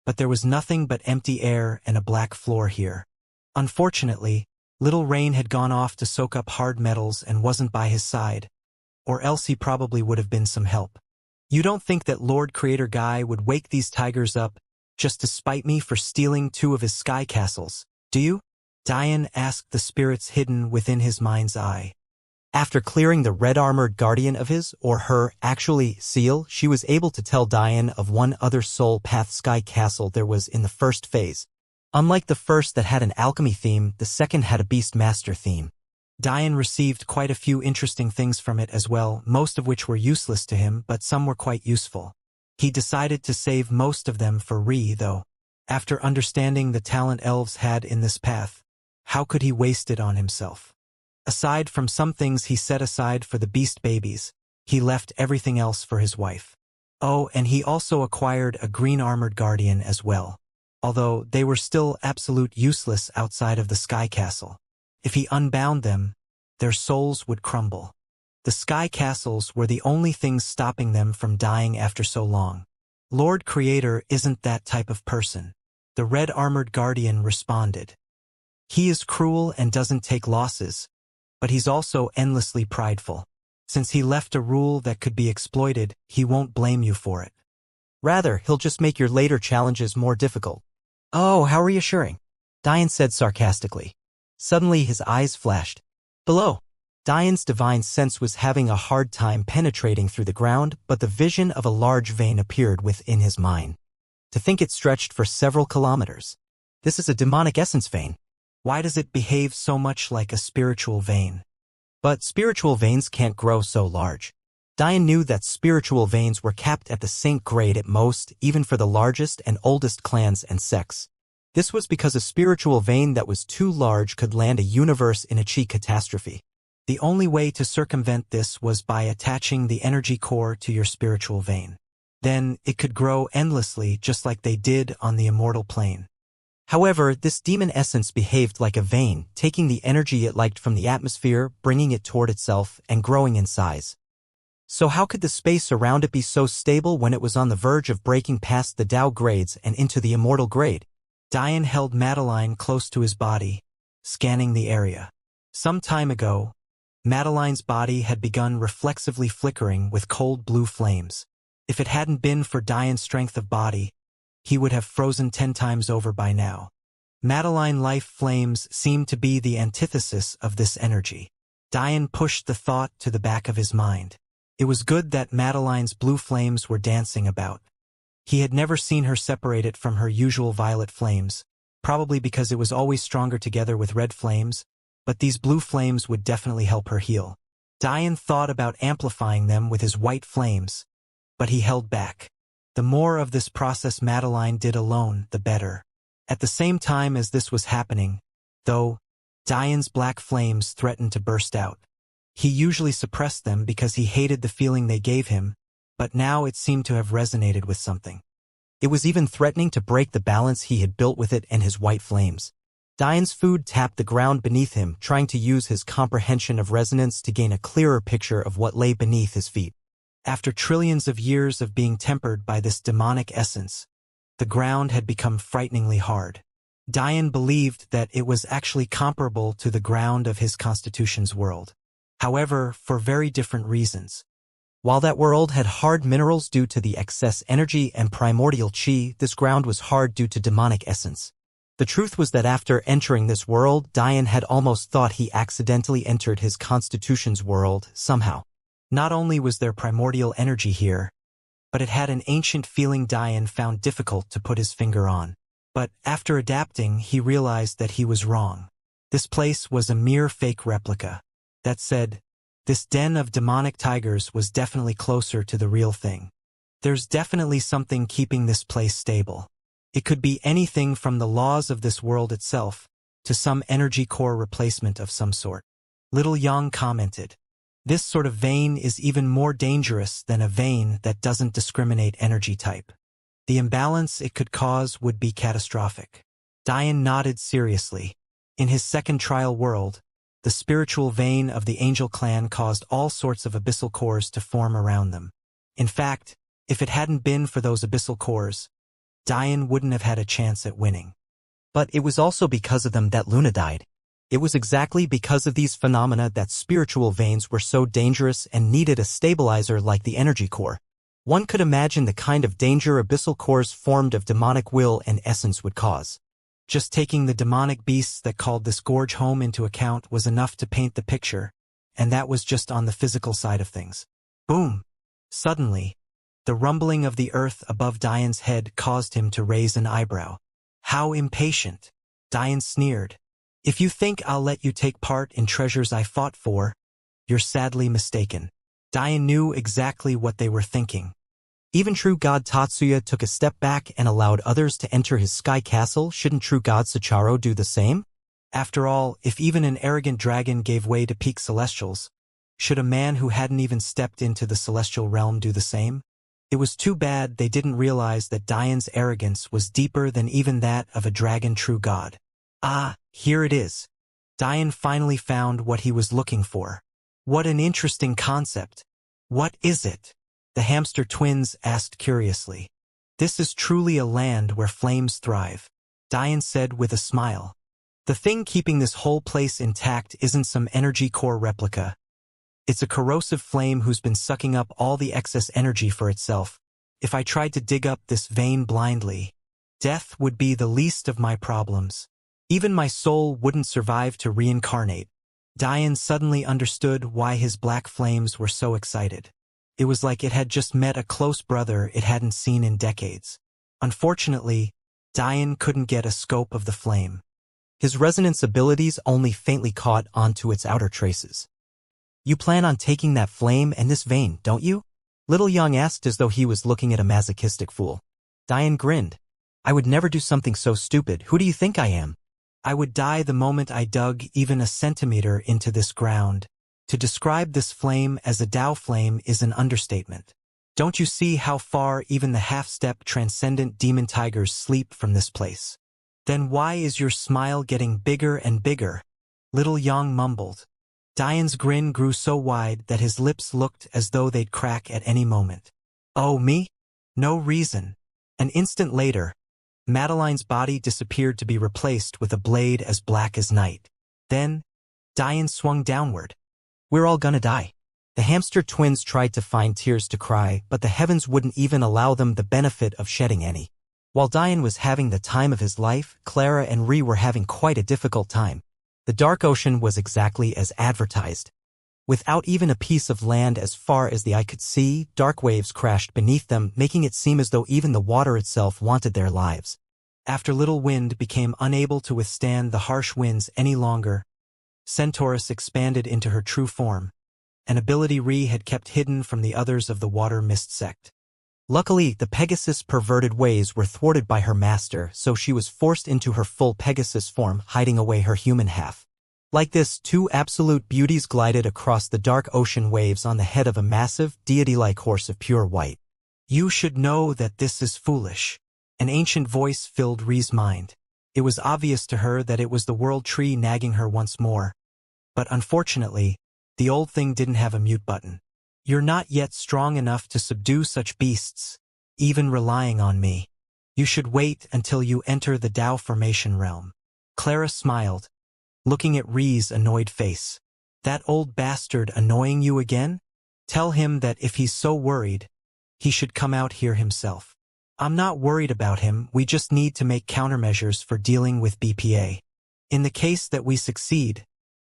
But there was nothing but empty air and a black floor here. Unfortunately, Little Rain had gone off to soak up hard metals and wasn't by his side, or else he probably would have been some help. You don't think that Lord Creator Guy would wake these tigers up just to spite me for stealing 2 of his sky castles, do you? Dian asked the spirits hidden within his mind's eye. After clearing the red-armored guardian of his, or her, actually, seal, she was able to tell Dian of one other soul path sky castle there was in the first phase. Unlike the first that had an alchemy theme, the second had a beast master theme. Dian received quite a few interesting things from it as well, most of which were useless to him, but some were quite useful. He decided to save most of them for Ri, though. After understanding the talent elves had in this path, how could he waste it on himself? Aside from some things he set aside for the beast babies, he left everything else for his wife. Oh, and he also acquired a green-armored guardian as well, although they were still absolute useless outside of the Sky Castle. If he unbound them, their souls would crumble. The Sky Castles were the only things stopping them from dying after so long. Lord Creator isn't that type of person. The red-armored guardian responded. He is cruel and doesn't take losses, but he's also endlessly prideful. Since he left a rule that could be exploited, he won't blame you for it. Rather, he'll just make your later challenges more difficult. Oh, how reassuring, Dian said sarcastically. Suddenly his eyes flashed. Below, Dian's divine sense was having a hard time penetrating through the ground, but the vision of a large vein appeared within his mind. To think it stretched for several kilometers. This is a demonic essence vein. Why does it behave so much like a spiritual vein? But spiritual veins can't grow so large. Dian knew that spiritual veins were capped at the Saint grade at most, even for the largest and oldest clans and sects. This was because a spiritual vein that was too large could land a universe in a chi catastrophe. The only way to circumvent this was by attaching the energy core to your spiritual vein. Then it could grow endlessly just like they did on the Immortal plane. However, this demon essence behaved like a vein, taking the energy it liked from the atmosphere, bringing it toward itself, and growing in size. So how could the space around it be so stable when it was on the verge of breaking past the Dao grades and into the Immortal grade? Dian held Madeline close to his body, scanning the area. Some time ago, Madeline's body had begun reflexively flickering with cold blue flames. If it hadn't been for Dian's strength of body, he would have frozen 10 times over by now. Madeline life flames seemed to be the antithesis of this energy. Dian pushed the thought to the back of his mind. It was good that Madeline's blue flames were dancing about. He had never seen her separated from her usual violet flames, probably because it was always stronger together with red flames, but these blue flames would definitely help her heal. Diane thought about amplifying them with his white flames, but he held back. The more of this process Madeline did alone, the better. At the same time as this was happening, though, Diane's black flames threatened to burst out. He usually suppressed them because he hated the feeling they gave him, but now it seemed to have resonated with something. It was even threatening to break the balance he had built with it and his white flames. Diane's food tapped the ground beneath him, trying to use his comprehension of resonance to gain a clearer picture of what lay beneath his feet. After trillions of years of being tempered by this demonic essence, the ground had become frighteningly hard. Diane believed that it was actually comparable to the ground of his constitution's world. However, for very different reasons. While that world had hard minerals due to the excess energy and primordial chi, this ground was hard due to demonic essence. The truth was that after entering this world, Diane had almost thought he accidentally entered his constitution's world somehow. Not only was there primordial energy here, but it had an ancient feeling Diane found difficult to put his finger on. But after adapting, he realized that he was wrong. This place was a mere fake replica. That said, this den of demonic tigers was definitely closer to the real thing. There's definitely something keeping this place stable. It could be anything from the laws of this world itself to some energy core replacement of some sort. Little Yang commented. This sort of vein is even more dangerous than a vein that doesn't discriminate energy type. The imbalance it could cause would be catastrophic. Diane nodded seriously. In his second trial world, the spiritual vein of the angel clan caused all sorts of abyssal cores to form around them. In fact, if it hadn't been for those abyssal cores, Diane wouldn't have had a chance at winning. But it was also because of them that Luna died. It was exactly because of these phenomena that spiritual veins were so dangerous and needed a stabilizer like the energy core. One could imagine the kind of danger abyssal cores formed of demonic will and essence would cause. Just taking the demonic beasts that called this gorge home into account was enough to paint the picture, and that was just on the physical side of things. Boom! Suddenly, the rumbling of the earth above Diane's head caused him to raise an eyebrow. How impatient! Diane sneered. If you think I'll let you take part in treasures I fought for, you're sadly mistaken. Diane knew exactly what they were thinking. Even true god Tatsuya took a step back and allowed others to enter his sky castle. Shouldn't true god Sacharo do the same? After all, if even an arrogant dragon gave way to peak celestials, should a man who hadn't even stepped into the celestial realm do the same? It was too bad they didn't realize that Diane's arrogance was deeper than even that of a dragon true god. Ah, here it is. Diane finally found what he was looking for. What an interesting concept. What is it? The hamster twins asked curiously. This is truly a land where flames thrive, Diane said with a smile. The thing keeping this whole place intact isn't some energy core replica. It's a corrosive flame who's been sucking up all the excess energy for itself. If I tried to dig up this vein blindly, death would be the least of my problems. Even my soul wouldn't survive to reincarnate. Diane suddenly understood why his black flames were so excited. It was like it had just met a close brother it hadn't seen in decades. Unfortunately, Diane couldn't get a scope of the flame. His resonance abilities only faintly caught onto its outer traces. You plan on taking that flame and this vein, don't you? Little Yang asked as though he was looking at a masochistic fool. Diane grinned. I would never do something so stupid. Who do you think I am? I would die the moment I dug even a centimeter into this ground. To describe this flame as a Tao flame is an understatement. Don't you see how far even the half-step transcendent demon tigers sleep from this place? Then why is your smile getting bigger and bigger? Little Yang mumbled. Diane's grin grew so wide that his lips looked as though they'd crack at any moment. Oh, me? No reason. An instant later, Madeline's body disappeared to be replaced with a blade as black as night. Then, Diane swung downward. We're all gonna die. The hamster twins tried to find tears to cry, but the heavens wouldn't even allow them the benefit of shedding any. While Diane was having the time of his life, Clara and Ree were having quite a difficult time. The dark ocean was exactly as advertised. Without even a piece of land as far as the eye could see, dark waves crashed beneath them, making it seem as though even the water itself wanted their lives. After Little Wind became unable to withstand the harsh winds any longer, Centaurus expanded into her true form, an ability Re had kept hidden from the others of the Water Mist sect. Luckily, the Pegasus' perverted ways were thwarted by her master, so she was forced into her full Pegasus form, hiding away her human half. Like this, two absolute beauties glided across the dark ocean waves on the head of a massive, deity-like horse of pure white. You should know that this is foolish. An ancient voice filled Re's mind. It was obvious to her that it was the world tree nagging her once more. But unfortunately, the old thing didn't have a mute button. You're not yet strong enough to subdue such beasts, even relying on me. You should wait until you enter the Tao formation realm. Clara smiled, looking at Re's annoyed face. That old bastard annoying you again? Tell him that if he's so worried, he should come out here himself. I'm not worried about him, we just need to make countermeasures for dealing with BPA. In the case that we succeed,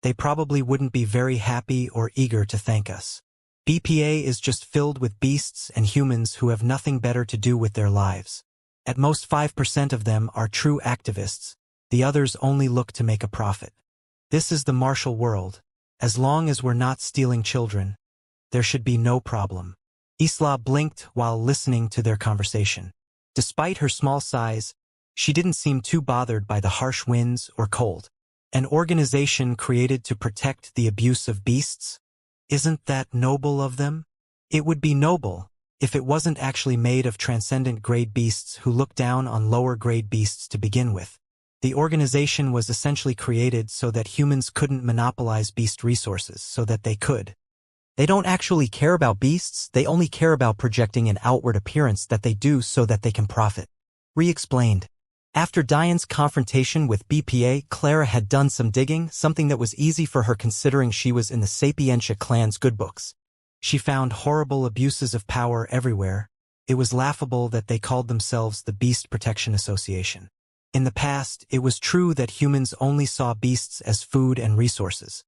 they probably wouldn't be very happy or eager to thank us. BPA is just filled with beasts and humans who have nothing better to do with their lives. At most 5% of them are true activists, the others only look to make a profit. This is the martial world. As long as we're not stealing children, there should be no problem. Isla blinked while listening to their conversation. Despite her small size, she didn't seem too bothered by the harsh winds or cold. An organization created to protect the abuse of beasts? Isn't that noble of them? It would be noble if it wasn't actually made of transcendent-grade beasts who look down on lower-grade beasts to begin with. The organization was essentially created so that humans couldn't monopolize beast resources, so that they could. They don't actually care about beasts, they only care about projecting an outward appearance that they do so that they can profit. Re explained. After Diane's confrontation with BPA, Clara had done some digging, something that was easy for her considering she was in the Sapientia clan's good books. She found horrible abuses of power everywhere. It was laughable that they called themselves the Beast Protection Association. In the past, it was true that humans only saw beasts as food and resources.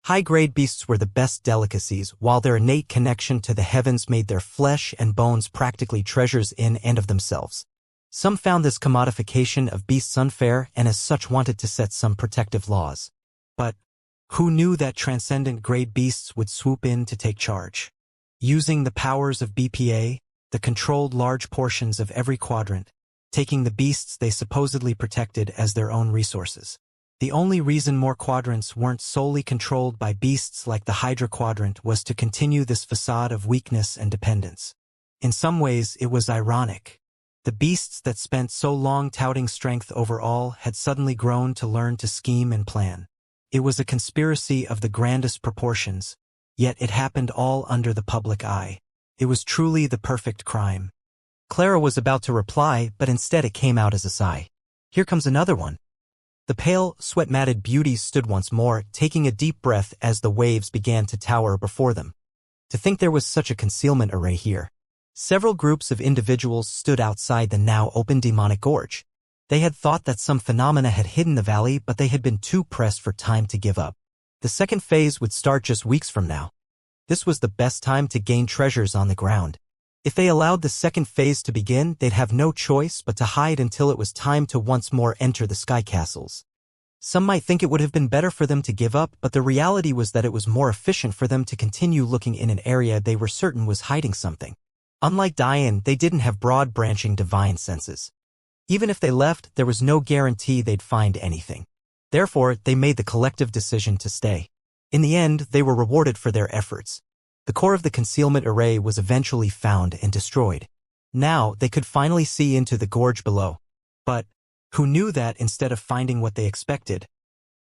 High-grade beasts were the best delicacies, while their innate connection to the heavens made their flesh and bones practically treasures in and of themselves. Some found this commodification of beasts unfair and as such wanted to set some protective laws. But who knew that transcendent-grade beasts would swoop in to take charge? Using the powers of BPA, they controlled large portions of every quadrant, taking the beasts they supposedly protected as their own resources. The only reason more quadrants weren't solely controlled by beasts like the Hydra quadrant was to continue this facade of weakness and dependence. In some ways, it was ironic. The beasts that spent so long touting strength over all had suddenly grown to learn to scheme and plan. It was a conspiracy of the grandest proportions, yet it happened all under the public eye. It was truly the perfect crime. Clara was about to reply, but instead it came out as a sigh. Here comes another one. The pale, sweat-matted beauties stood once more, taking a deep breath as the waves began to tower before them. To think there was such a concealment array here. Several groups of individuals stood outside the now open demonic gorge. They had thought that some phenomena had hidden the valley, but they had been too pressed for time to give up. The second phase would start just weeks from now. This was the best time to gain treasures on the ground. If they allowed the second phase to begin, they'd have no choice but to hide until it was time to once more enter the sky castles. Some might think it would have been better for them to give up, but the reality was that it was more efficient for them to continue looking in an area they were certain was hiding something. Unlike Diane, they didn't have broad-branching divine senses. Even if they left, there was no guarantee they'd find anything. Therefore, they made the collective decision to stay. In the end, they were rewarded for their efforts. The core of the concealment array was eventually found and destroyed. Now, they could finally see into the gorge below. But who knew that instead of finding what they expected,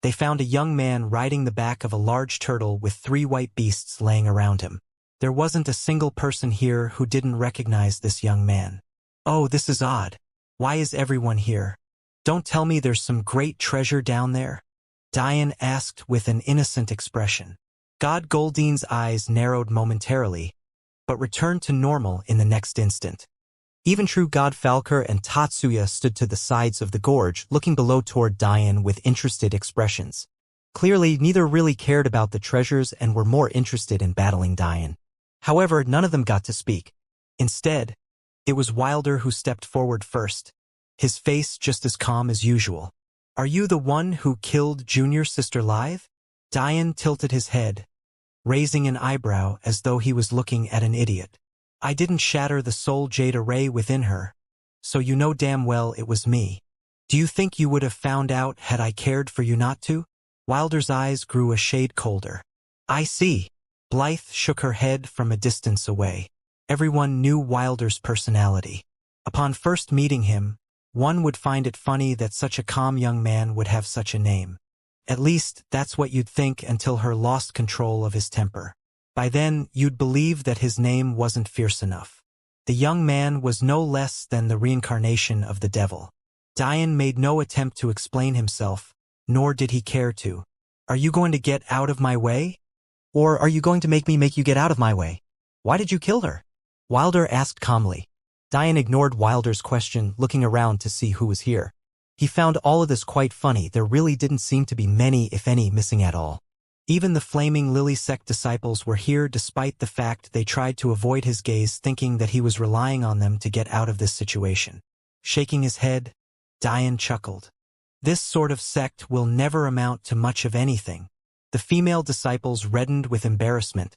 they found a young man riding the back of a large turtle with 3 white beasts laying around him. There wasn't a single person here who didn't recognize this young man. Oh, this is odd. Why is everyone here? Don't tell me there's some great treasure down there? Diane asked with an innocent expression. God Goldine's eyes narrowed momentarily, but returned to normal in the next instant. Even true God Falker and Tatsuya stood to the sides of the gorge, looking below toward Diane with interested expressions. Clearly, neither really cared about the treasures and were more interested in battling Diane. However, none of them got to speak. Instead, it was Wilder who stepped forward first. his face just as calm as usual. "Are you the one who killed Junior Sister Lithe?" Diane tilted his head, raising an eyebrow as though he was looking at an idiot. "I didn't shatter the soul jade array within her, so you know damn well it was me. Do you think you would have found out had I cared for you not to?" Wilder's eyes grew a shade colder. "I see." Blythe shook her head from a distance away. Everyone knew Wilder's personality. Upon first meeting him, one would find it funny that such a calm young man would have such a name. At least, that's what you'd think until her lost control of his temper. By then, you'd believe that his name wasn't fierce enough. The young man was no less than the reincarnation of the devil. Diane made no attempt to explain himself, nor did he care to. "Are you going to get out of my way? Or are you going to make me make you get out of my way? Why did you kill her?" Wilder asked calmly. Diane ignored Wilder's question, looking around to see who was here. He found all of this quite funny. There really didn't seem to be many, if any, missing at all. Even the flaming lily sect disciples were here despite the fact they tried to avoid his gaze, thinking that he was relying on them to get out of this situation. Shaking his head, Diane chuckled. "This sort of sect will never amount to much of anything." The female disciples reddened with embarrassment,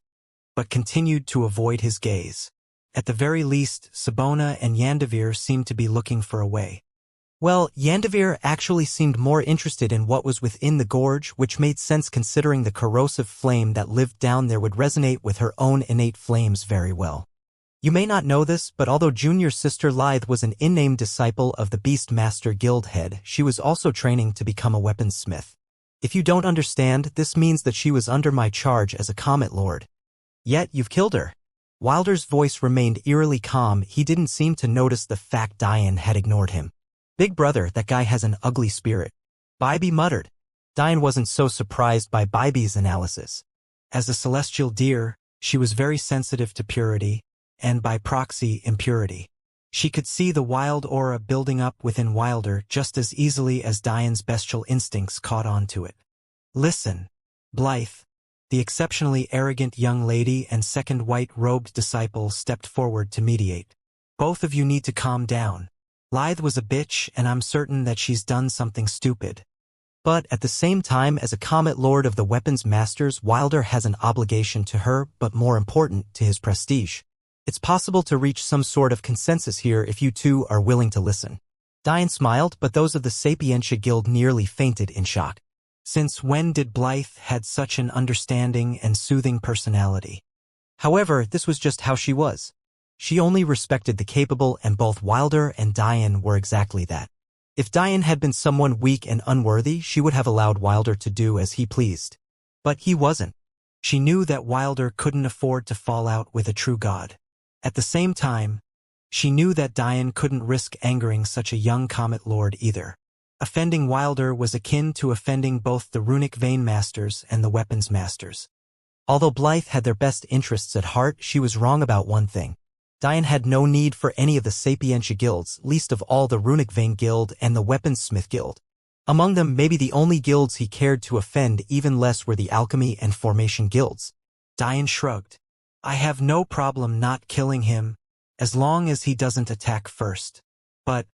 but continued to avoid his gaze. At the very least, Sabona and Yandavir seemed to be looking for a way. Well, Yandavir actually seemed more interested in what was within the gorge, which made sense considering the corrosive flame that lived down there would resonate with her own innate flames very well. You may not know this, but although Junior Sister Lithe was an unnamed disciple of the Beastmaster Guild head, she was also training to become a weaponsmith. If you don't understand, this means that she was under my charge as a Comet Lord. Yet you've killed her. Wilder's voice remained eerily calm. He didn't seem to notice the fact Diane had ignored him. "Big brother, that guy has an ugly spirit," Bybee muttered. Diane wasn't so surprised by Bybee's analysis. As a celestial deer, she was very sensitive to purity, and by proxy, impurity. She could see the wild aura building up within Wilder just as easily as Diane's bestial instincts caught on to it. "Listen, Blythe." The exceptionally arrogant young lady and second white-robed disciple stepped forward to mediate. "Both of you need to calm down. Lithe was a bitch, and I'm certain that she's done something stupid. But at the same time, as a Comet Lord of the Weapons Masters, Wilder has an obligation to her, but more important, to his prestige. It's possible to reach some sort of consensus here if you two are willing to listen." Diane smiled, but those of the Xianxia Guild nearly fainted in shock. Since when did Blythe had such an understanding and soothing personality? However, this was just how she was. She only respected the capable, and both Wilder and Diane were exactly that. If Diane had been someone weak and unworthy, she would have allowed Wilder to do as he pleased. But he wasn't. She knew that Wilder couldn't afford to fall out with a true god. At the same time, she knew that Diane couldn't risk angering such a young Comet Lord either. Offending Wilder was akin to offending both the runic vein masters and the weapons masters. Although Blythe had their best interests at heart, she was wrong about one thing. Diane had no need for any of the Xianxia guilds, least of all the Runic Vein Guild and the Weaponsmith Guild. Among them, maybe the only guilds he cared to offend even less were the Alchemy and Formation guilds. Diane shrugged. "I have no problem not killing him, as long as he doesn't attack first. But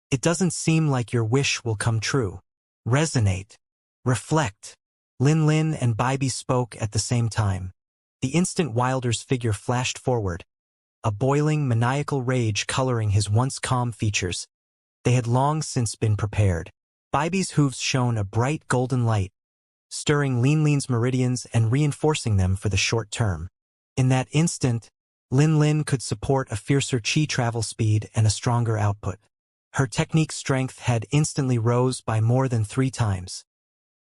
it doesn't seem like your wish will come true. Resonate. Reflect." Lin Lin and Bybee spoke at the same time. The instant Wilder's figure flashed forward, a boiling, maniacal rage coloring his once calm features. They had long since been prepared. Bybee's hooves shone a bright golden light, stirring Lin Lin's meridians and reinforcing them for the short term. In that instant, Lin Lin could support a fiercer chi travel speed and a stronger output. Her technique strength had instantly rose by more than 3 times.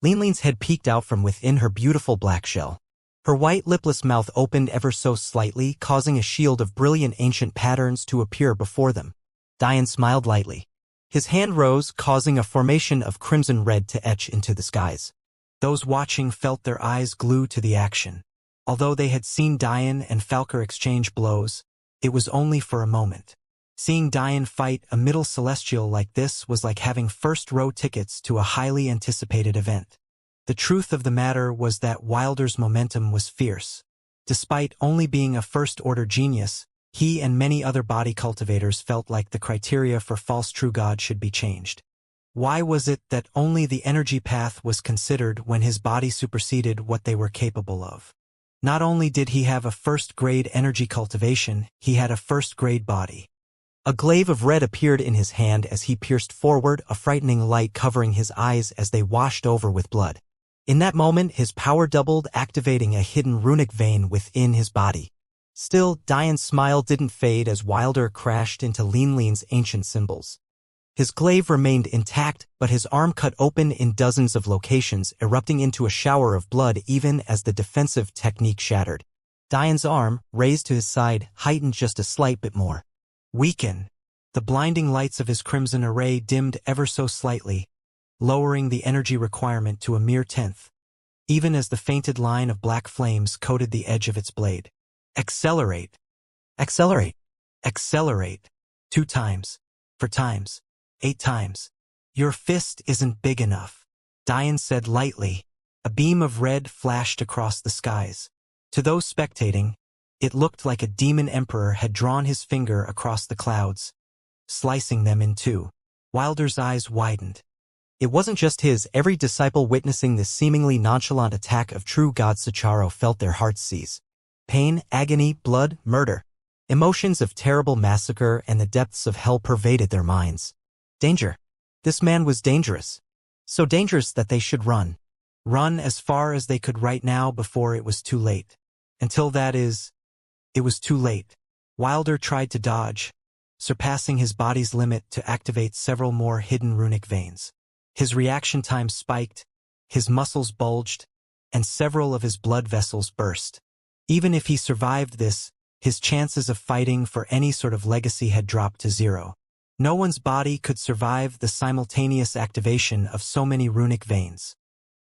Lin Lin's head peeked out from within her beautiful black shell. Her white lipless mouth opened ever so slightly, causing a shield of brilliant ancient patterns to appear before them. Diane smiled lightly. His hand rose, causing a formation of crimson red to etch into the skies. Those watching felt their eyes glue to the action. Although they had seen Diane and Falker exchange blows, it was only for a moment. Seeing Diane fight a middle celestial like this was like having first-row tickets to a highly anticipated event. The truth of the matter was that Wilder's momentum was fierce. Despite only being a first-order genius, He and many other body cultivators felt like the criteria for false true God should be changed. Why was it that only the energy path was considered when his body superseded what they were capable of? Not only did he have a first-grade energy cultivation, he had a first-grade body. A glaive of red appeared in his hand as he pierced forward, a frightening light covering his eyes as they washed over with blood. In that moment, his power doubled, activating a hidden runic vein within his body. Still, Diane's smile didn't fade as Wilder crashed into Lean's ancient symbols. His glaive remained intact, but his arm cut open in dozens of locations, erupting into a shower of blood even as the defensive technique shattered. Diane's arm, raised to his side, heightened just a slight bit more. Weaken. The blinding lights of his crimson array dimmed ever so slightly, lowering the energy requirement to a mere tenth, even as the fainted line of black flames coated the edge of its blade. Accelerate. Accelerate. Accelerate. 2 times. 4 times. 8 times. Your fist isn't big enough, Diane said lightly. A beam of red flashed across the skies. To those spectating, it looked like a demon emperor had drawn his finger across the clouds, slicing them in two. Wilder's eyes widened. It wasn't just his. Every disciple witnessing this seemingly nonchalant attack of true God Sicharo felt their hearts seize. Pain, agony, blood, murder. Emotions of terrible massacre and the depths of hell pervaded their minds. Danger. This man was dangerous. So dangerous that they should run. Run as far as they could right now before it was too late. Until that is, it was too late. Wilder tried to dodge, surpassing his body's limit to activate several more hidden runic veins. His reaction time spiked, his muscles bulged, and several of his blood vessels burst. Even if he survived this, his chances of fighting for any sort of legacy had dropped to 0. No one's body could survive the simultaneous activation of so many runic veins.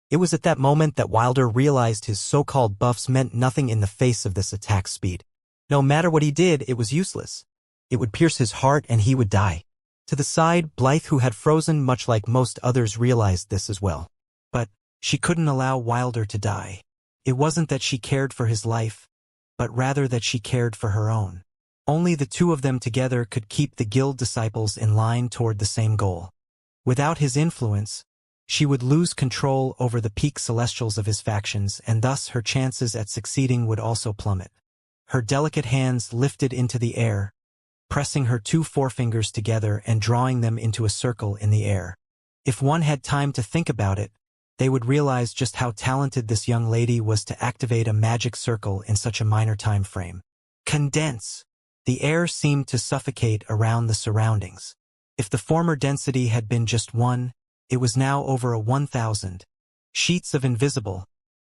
It was at that moment that Wilder realized his so-called buffs meant nothing in the face of this attack speed. No matter what he did, it was useless. It would pierce his heart and he would die. To the side, Blythe, who had frozen much like most others, realized this as well. But she couldn't allow Wilder to die. It wasn't that she cared for his life, but rather that she cared for her own. Only the two of them together could keep the guild disciples in line toward the same goal. Without his influence, she would lose control over the peak celestials of his factions, and thus her chances at succeeding would also plummet. Her delicate hands lifted into the air, pressing her 2 forefingers together and drawing them into a circle in the air. If one had time to think about it, they would realize just how talented this young lady was to activate a magic circle in such a minor time frame. Condense. The air seemed to suffocate around the surroundings. If the former density had been just 1, it was now over a 1,000. Sheets of invisible,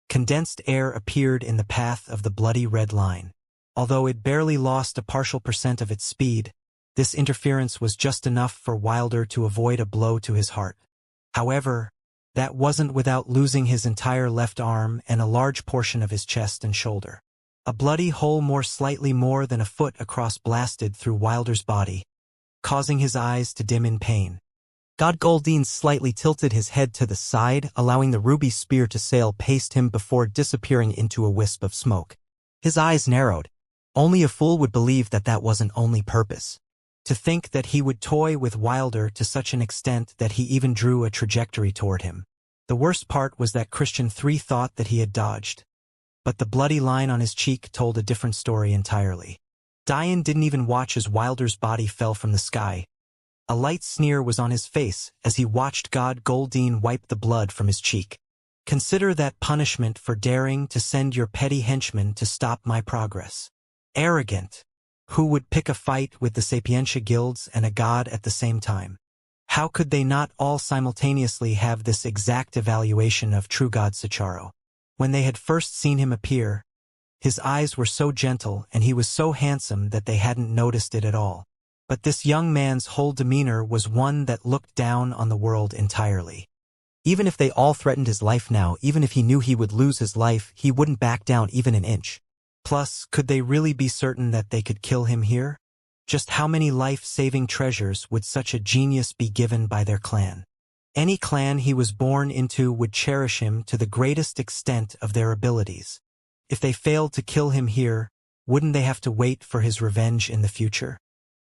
condensed air appeared in the path of the bloody red line. Although it barely lost a partial % of its speed, this interference was just enough for Wilder to avoid a blow to his heart. However, that wasn't without losing his entire left arm and a large portion of his chest and shoulder. A bloody hole slightly more than a foot across blasted through Wilder's body, causing his eyes to dim in pain. God Goldine slightly tilted his head to the side, allowing the ruby spear to sail past him before disappearing into a wisp of smoke. His eyes narrowed. Only a fool would believe that that wasn't only purpose. To think that he would toy with Wilder to such an extent that he even drew a trajectory toward him. The worst part was that Christian 3 thought that he had dodged. But the bloody line on his cheek told a different story entirely. Diane didn't even watch as Wilder's body fell from the sky. A light sneer was on his face as he watched God Goldine wipe the blood from his cheek. Consider that punishment for daring to send your petty henchmen to stop my progress. Arrogant. Who would pick a fight with the Sapientia guilds and a god at the same time? How could they not all simultaneously have this exact evaluation of true God Sicharo? When they had first seen him appear, his eyes were so gentle and he was so handsome that they hadn't noticed it at all. But this young man's whole demeanor was one that looked down on the world entirely. Even if they all threatened his life now, even if he knew he would lose his life, he wouldn't back down even an inch. Plus, could they really be certain that they could kill him here? Just how many life-saving treasures would such a genius be given by their clan? Any clan he was born into would cherish him to the greatest extent of their abilities. If they failed to kill him here, Wouldn't they have to wait for his revenge in the future?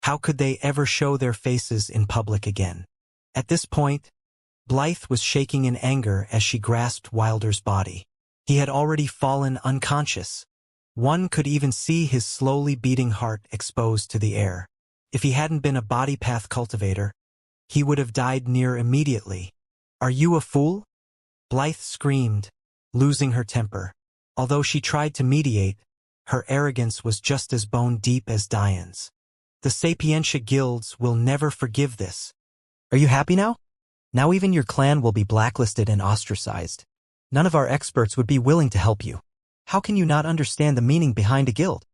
How could they ever show their faces in public again? At this point, Blythe was shaking in anger as she grasped Wilder's body. He had already fallen unconscious. One could even see his slowly beating heart exposed to the air. If he hadn't been a body path cultivator, he would have died near immediately. "Are you a fool?" Blythe screamed, losing her temper. Although she tried to mediate, her arrogance was just as bone-deep as Diane's. "The Sapientia guilds will never forgive this." Are you happy now? Now even your clan will be blacklisted and ostracized. None of our experts would be willing to help you. How can you not understand the meaning behind a guild?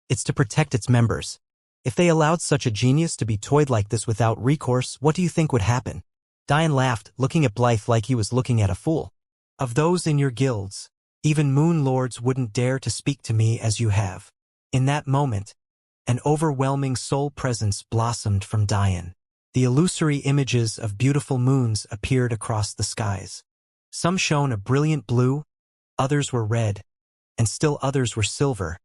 It's to protect its members. If they allowed such a genius to be toyed like this without recourse, what do you think would happen? Diane laughed, looking at Blythe like he was looking at a fool. "Of those in your guilds, even moon lords wouldn't dare to speak to me as you have." In that moment, an overwhelming soul presence blossomed from Diane. The illusory images of beautiful moons appeared across the skies. Some shone a brilliant blue, others were red, and still others were silver,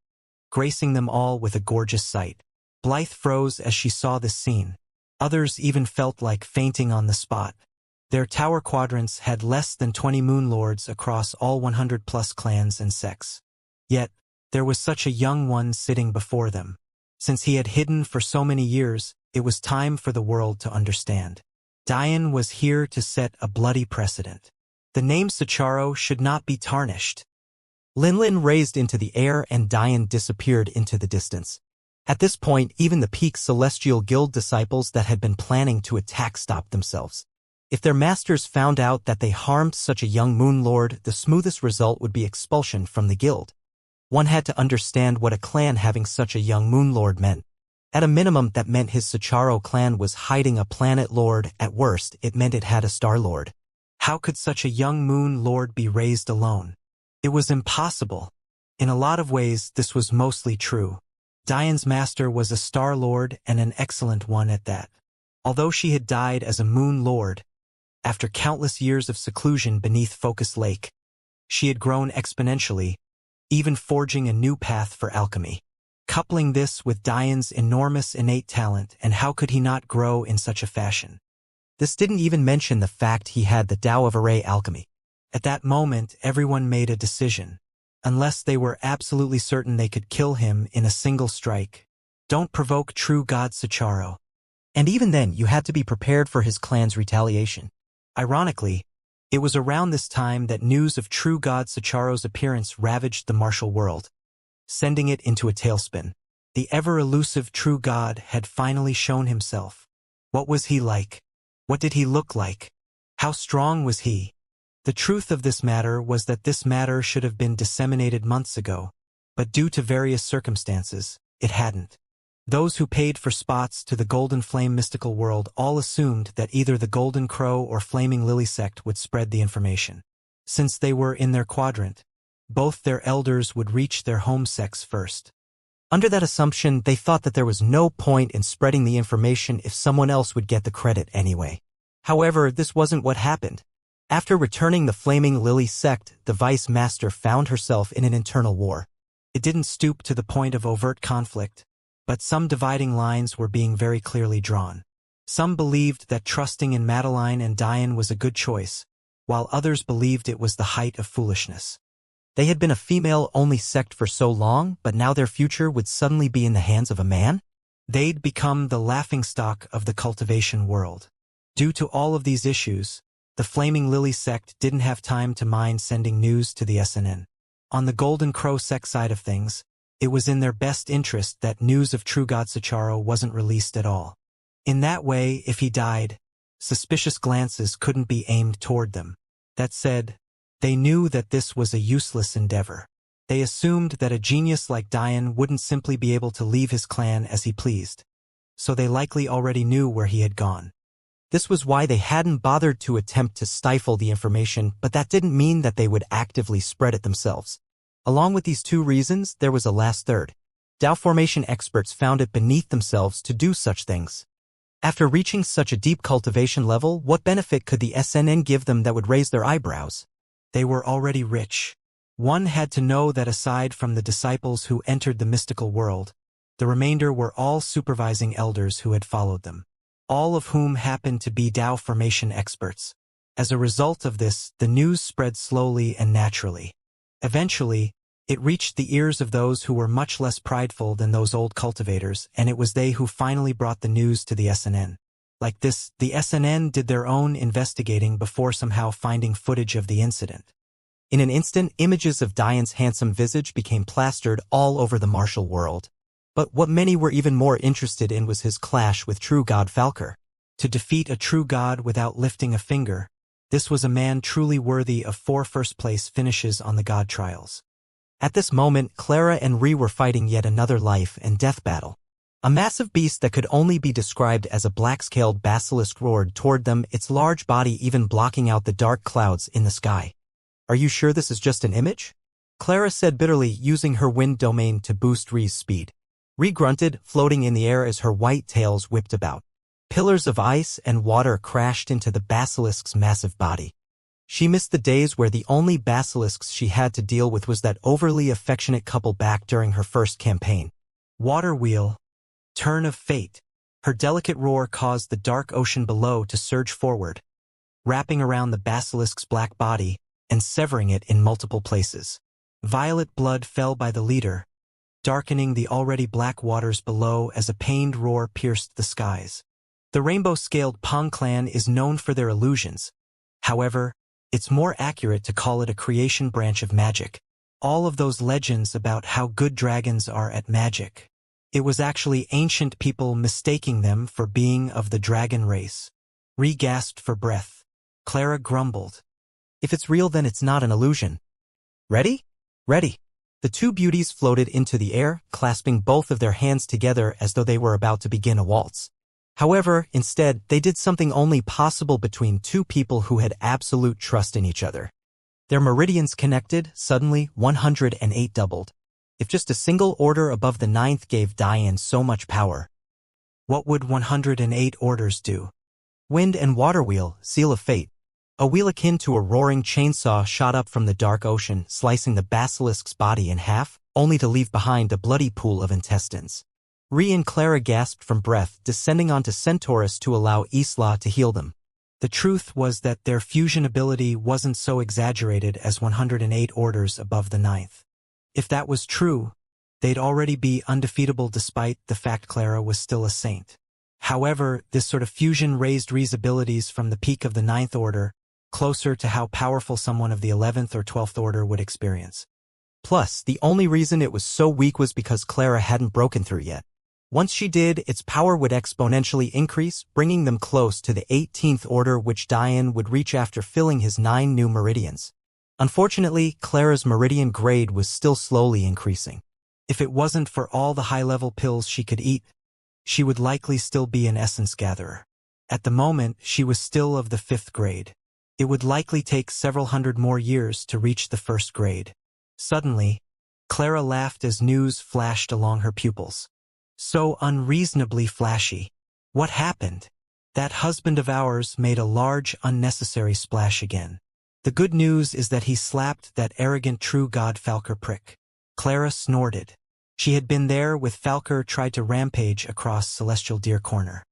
gracing them all with a gorgeous sight. Blythe froze as she saw this scene. Others even felt like fainting on the spot. Their tower quadrants had less than 20 moon lords across all 100+ clans and sects. Yet, there was such a young one sitting before them. Since he had hidden for so many years, it was time for the world to understand. Diane was here to set a bloody precedent. The name Sicharo should not be tarnished. Linlin raised into the air and Diane disappeared into the distance. At this point, even the peak Celestial Guild disciples that had been planning to attack stopped themselves. If their masters found out that they harmed such a young moon lord, the smoothest result would be expulsion from the guild. One had to understand what a clan having such a young moon lord meant. At a minimum, that meant his Sicharo clan was hiding a planet lord. At worst, it meant it had a star lord. How could such a young moon lord be raised alone? It was impossible. In a lot of ways, this was mostly true. Diane's master was a star lord and an excellent one at that. Although she had died as a moon lord, after countless years of seclusion beneath Focus Lake, she had grown exponentially, even forging a new path for alchemy. Coupling this with Diane's enormous innate talent, and how could he not grow in such a fashion? This didn't even mention the fact he had the Tao of Array alchemy. At that moment, everyone made a decision. Unless they were absolutely certain they could kill him in a single strike. Don't provoke true God Sicharo. And even then, you had to be prepared for his clan's retaliation. Ironically, it was around this time that news of true God Sicharo's appearance ravaged the martial world, sending it into a tailspin. The ever-elusive true God had finally shown himself. What was he like? What did he look like? How strong was he? The truth of this matter was that this matter should have been disseminated months ago, but due to various circumstances, it hadn't. Those who paid for spots to the Golden Flame mystical world all assumed that either the Golden Crow or Flaming Lily sect would spread the information. Since they were in their quadrant, both their elders would reach their home sects first. Under that assumption, they thought that there was no point in spreading the information if someone else would get the credit anyway. However, this wasn't what happened. After returning the Flaming Lily sect, the Vice Master found herself in an internal war. It didn't stoop to the point of overt conflict, but some dividing lines were being very clearly drawn. Some believed that trusting in Madeline and Diane was a good choice, while others believed it was the height of foolishness. They had been a female-only sect for so long, but now their future would suddenly be in the hands of a man? They'd become the laughingstock of the cultivation world. Due to all of these issues, the Flaming Lily sect didn't have time to mind sending news to the SNN. On the Golden Crow sect side of things, it was in their best interest that news of True God Sicharo wasn't released at all. In that way, if he died, suspicious glances couldn't be aimed toward them. That said, they knew that this was a useless endeavor. They assumed that a genius like Diane wouldn't simply be able to leave his clan as he pleased. So they likely already knew where he had gone. This was why they hadn't bothered to attempt to stifle the information, but that didn't mean that they would actively spread it themselves. Along with these two reasons, there was a last third. Tao formation experts found it beneath themselves to do such things. After reaching such a deep cultivation level, what benefit could the SNN give them that would raise their eyebrows? They were already rich. One had to know that aside from the disciples who entered the mystical world, the remainder were all supervising elders who had followed them, all of whom happened to be Tao formation experts. As a result of this, the news spread slowly and naturally. Eventually, it reached the ears of those who were much less prideful than those old cultivators, and it was they who finally brought the news to the SNN. Like this, the SNN did their own investigating before somehow finding footage of the incident. In an instant, images of Diane's handsome visage became plastered all over the martial world. But what many were even more interested in was his clash with true god Falker. To defeat a true god without lifting a finger, this was a man truly worthy of 4 first-place finishes on the god trials. At this moment, Clara and Ree were fighting yet another life and death battle. A massive beast that could only be described as a black-scaled basilisk roared toward them, its large body even blocking out the dark clouds in the sky. "Are you sure this is just an image?" Clara said bitterly, using her wind domain to boost Ree's speed. Ree grunted, floating in the air as her white tails whipped about. Pillars of ice and water crashed into the basilisk's massive body. She missed the days where the only basilisks she had to deal with was that overly affectionate couple back during her first campaign. Water wheel. Turn of fate. Her delicate roar caused the dark ocean below to surge forward, wrapping around the basilisk's black body and severing it in multiple places. Violet blood fell by the leader, darkening the already black waters below as a pained roar pierced the skies. The rainbow-scaled Pong clan is known for their illusions. However, it's more accurate to call it a creation branch of magic. All of those legends about how good dragons are at magic. It was actually ancient people mistaking them for being of the dragon race. Ree gasped for breath. Clara grumbled. "If it's real, then it's not an illusion." "Ready?" "Ready." The two beauties floated into the air, clasping both of their hands together as though they were about to begin a waltz. However, instead, they did something only possible between two people who had absolute trust in each other. Their meridians connected, suddenly 108 doubled. If just a single order above the 9th gave Diane so much power. What would 108 orders do? Wind and water wheel, seal of fate. A wheel akin to a roaring chainsaw shot up from the dark ocean, slicing the basilisk's body in half, only to leave behind a bloody pool of intestines. Ree and Clara gasped from breath, descending onto Centaurus to allow Isla to heal them. The truth was that their fusion ability wasn't so exaggerated as 108 orders above the 9th. If that was true, they'd already be undefeatable despite the fact Clara was still a saint. However, this sort of fusion raised Ree's abilities from the peak of the 9th order, closer to how powerful someone of the 11th or 12th order would experience. Plus, the only reason it was so weak was because Clara hadn't broken through yet. Once she did, its power would exponentially increase, bringing them close to the 18th order, which Diane would reach after filling his 9 new meridians. Unfortunately, Clara's meridian grade was still slowly increasing. If it wasn't for all the high-level pills she could eat, she would likely still be an essence gatherer. At the moment, she was still of the 5th grade. It would likely take several hundred more years to reach the 1st grade. Suddenly, Clara laughed as news flashed along her pupils. So unreasonably flashy. What happened? That husband of ours made a large, unnecessary splash again. The good news is that he slapped that arrogant true god Falker prick. Clara snorted. She had been there with Falker tried to rampage across Celestial Deer Corner.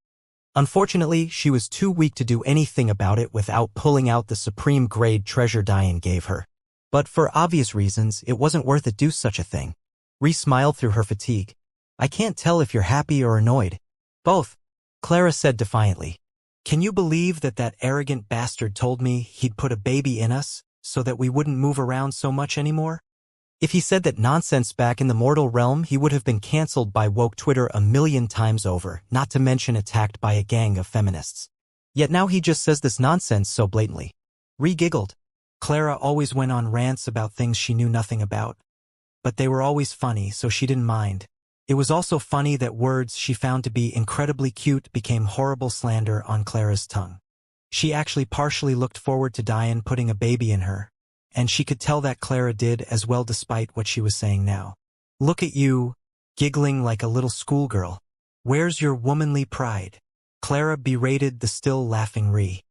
Unfortunately, she was too weak to do anything about it without pulling out the supreme grade treasure Diane gave her. But for obvious reasons, it wasn't worth it to do such a thing. Ree smiled through her fatigue. "I can't tell if you're happy or annoyed." "Both," Clara said defiantly. "Can you believe that arrogant bastard told me he'd put a baby in us so that we wouldn't move around so much anymore?" If he said that nonsense back in the mortal realm, he would have been cancelled by woke Twitter 1,000,000 times over, not to mention attacked by a gang of feminists. Yet now he just says this nonsense so blatantly. Ree giggled. Clara always went on rants about things she knew nothing about. But they were always funny, so she didn't mind. It was also funny that words she found to be incredibly cute became horrible slander on Clara's tongue. She actually partially looked forward to Diane putting a baby in her, and she could tell that Clara did as well despite what she was saying now. "Look at you, giggling like a little schoolgirl. Where's your womanly pride?" Clara berated the still laughing Ree.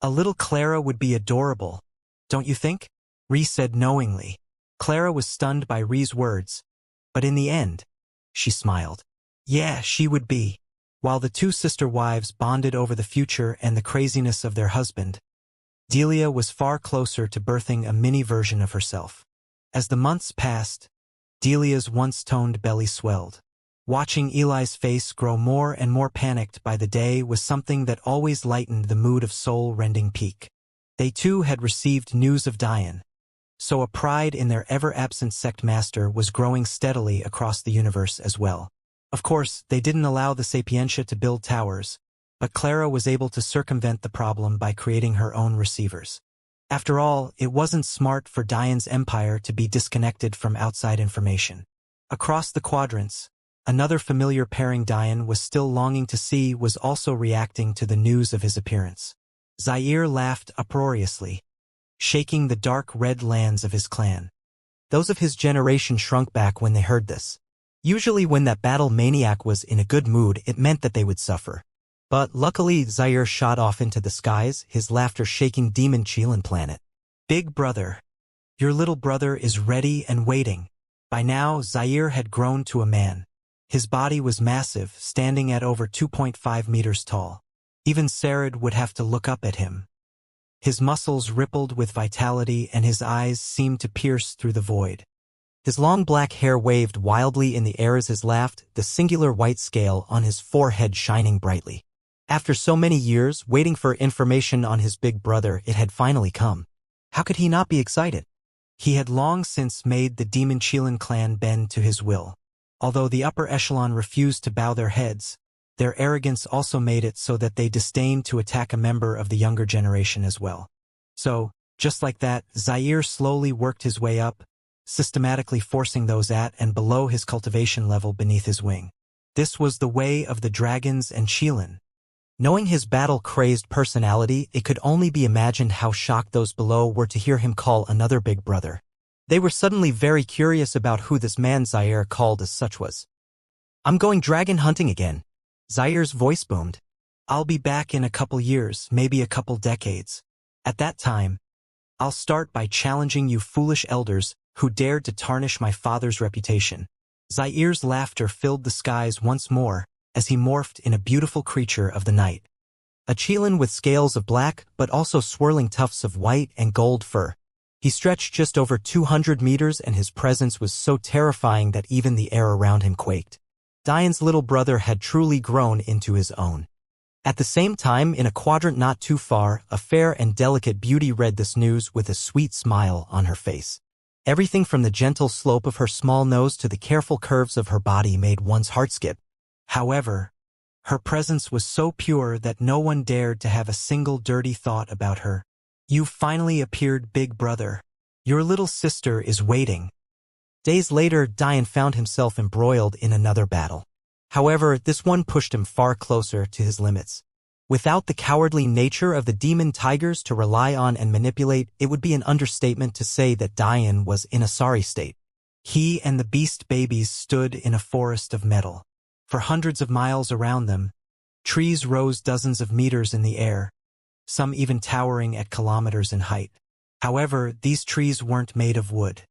"A little Clara would be adorable, don't you think?" Ree said knowingly. Clara was stunned by Rhee's words, but in the end, she smiled. Yeah, she would be. While the two sister wives bonded over the future and the craziness of their husband, Delia was far closer to birthing a mini version of herself. As the months passed, Delia's once-toned belly swelled. Watching Eli's face grow more and more panicked by the day was something that always lightened the mood of soul-rending pique. They too had received news of Diane, so a pride in their ever-absent sect master was growing steadily across the universe as well. Of course, they didn't allow the Sapientia to build towers, but Clara was able to circumvent the problem by creating her own receivers. After all, it wasn't smart for Diane's empire to be disconnected from outside information. Across the quadrants, another familiar pairing Diane was still longing to see was also reacting to the news of his appearance. Zaire laughed uproariously, shaking the dark red lands of his clan. Those of his generation shrunk back when they heard this. Usually when that battle maniac was in a good mood, it meant that they would suffer. But luckily Zaire shot off into the skies, his laughter shaking demon Chilan planet. Big brother. Your little brother is ready and waiting. By now, Zaire had grown to a man. His body was massive, standing at over 2.5 meters tall. Even Sarid would have to look up at him. His muscles rippled with vitality and his eyes seemed to pierce through the void. His long black hair waved wildly in the air as he laughed, the singular white scale on his forehead shining brightly. After so many years, waiting for information on his big brother, it had finally come. How could he not be excited? He had long since made the Demon Chilan clan bend to his will. Although the upper echelon refused to bow their heads, their arrogance also made it so that they disdained to attack a member of the younger generation as well. So, just like that, Zaire slowly worked his way up, systematically forcing those at and below his cultivation level beneath his wing. This was the way of the dragons and Chilan. Knowing his battle-crazed personality, it could only be imagined how shocked those below were to hear him call another big brother. They were suddenly very curious about who this man Zaire called as such was. "I'm going dragon hunting again." Zaire's voice boomed. "I'll be back in a couple years, maybe a couple decades. At that time, I'll start by challenging you foolish elders who dared to tarnish my father's reputation." Zaire's laughter filled the skies once more as he morphed in a beautiful creature of the night. A Chilan with scales of black, but also swirling tufts of white and gold fur. He stretched just over 200 meters and his presence was so terrifying that even the air around him quaked. Diane's little brother had truly grown into his own. At the same time, in a quadrant not too far, a fair and delicate beauty read this news with a sweet smile on her face. Everything from the gentle slope of her small nose to the careful curves of her body made one's heart skip. However, her presence was so pure that no one dared to have a single dirty thought about her. "You finally appeared, big brother. Your little sister is waiting." Days later, Diane found himself embroiled in another battle. However, this one pushed him far closer to his limits. Without the cowardly nature of the demon tigers to rely on and manipulate, it would be an understatement to say that Diane was in a sorry state. He and the beast babies stood in a forest of metal. For hundreds of miles around them, trees rose dozens of meters in the air, some even towering at kilometers in height. However, these trees weren't made of wood.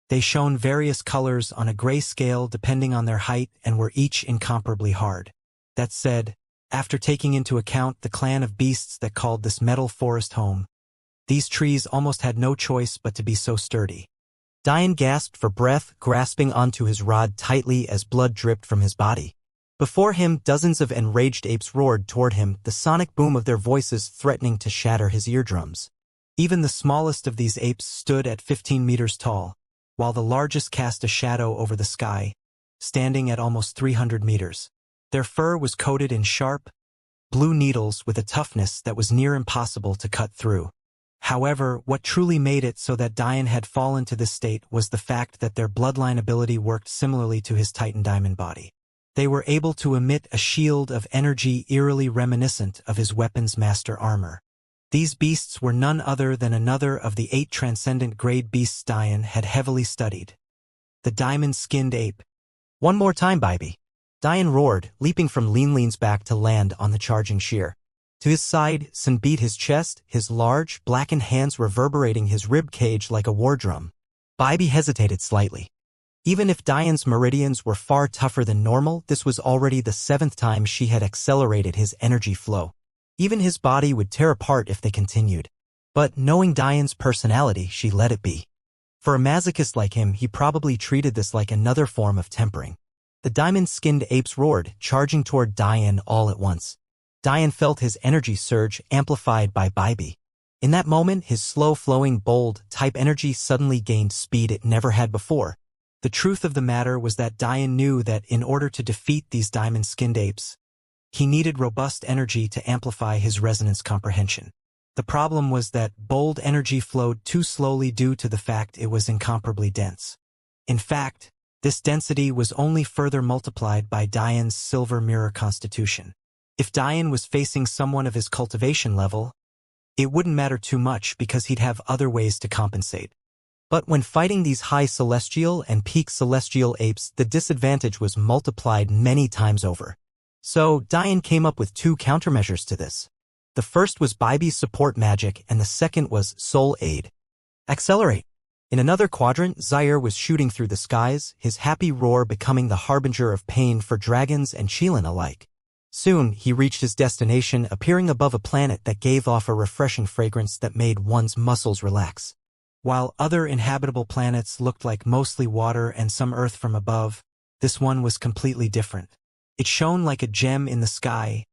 They shone various colors on a gray scale depending on their height and were each incomparably hard. That said, after taking into account the clan of beasts that called this metal forest home, these trees almost had no choice but to be so sturdy. Diane gasped for breath, grasping onto his rod tightly as blood dripped from his body. Before him, dozens of enraged apes roared toward him, the sonic boom of their voices threatening to shatter his eardrums. Even the smallest of these apes stood at 15 meters tall, while the largest cast a shadow over the sky, standing at almost 300 meters. Their fur was coated in sharp, blue needles with a toughness that was near impossible to cut through. However, what truly made it so that Diane had fallen to this state was the fact that their bloodline ability worked similarly to his Titan Diamond body. They were able to emit a shield of energy eerily reminiscent of his weapon's master armor. These beasts were none other than another of the 8 transcendent grade beasts Diane had heavily studied. The diamond-skinned ape. "One more time, baby." Diane roared, leaping from Lean's back to land on the charging shear. To his side, Sin beat his chest, his large, blackened hands reverberating his rib cage like a war drum. Bybee hesitated slightly. Even if Diane's meridians were far tougher than normal, this was already the 7th time she had accelerated his energy flow. Even his body would tear apart if they continued. But knowing Diane's personality, she let it be. For a masochist like him, he probably treated this like another form of tempering. The diamond-skinned apes roared, charging toward Diane all at once. Diane felt his energy surge, amplified by Bybee. In that moment, his slow-flowing, bold-type energy suddenly gained speed it never had before. The truth of the matter was that Diane knew that in order to defeat these diamond-skinned apes, he needed robust energy to amplify his resonance comprehension. The problem was that bold energy flowed too slowly due to the fact it was incomparably dense. In fact, this density was only further multiplied by Diane's silver mirror constitution. If Diane was facing someone of his cultivation level, it wouldn't matter too much because he'd have other ways to compensate. But when fighting these high celestial and peak celestial apes, the disadvantage was multiplied many times over. So, Diane came up with 2 countermeasures to this. The first was Bybee's support magic, and the second was Soul Aid. Accelerate. In another quadrant, Zaire was shooting through the skies, his happy roar becoming the harbinger of pain for dragons and Qilin alike. Soon, he reached his destination, appearing above a planet that gave off a refreshing fragrance that made one's muscles relax. While other inhabitable planets looked like mostly water and some earth from above, this one was completely different. It shone like a gem in the sky,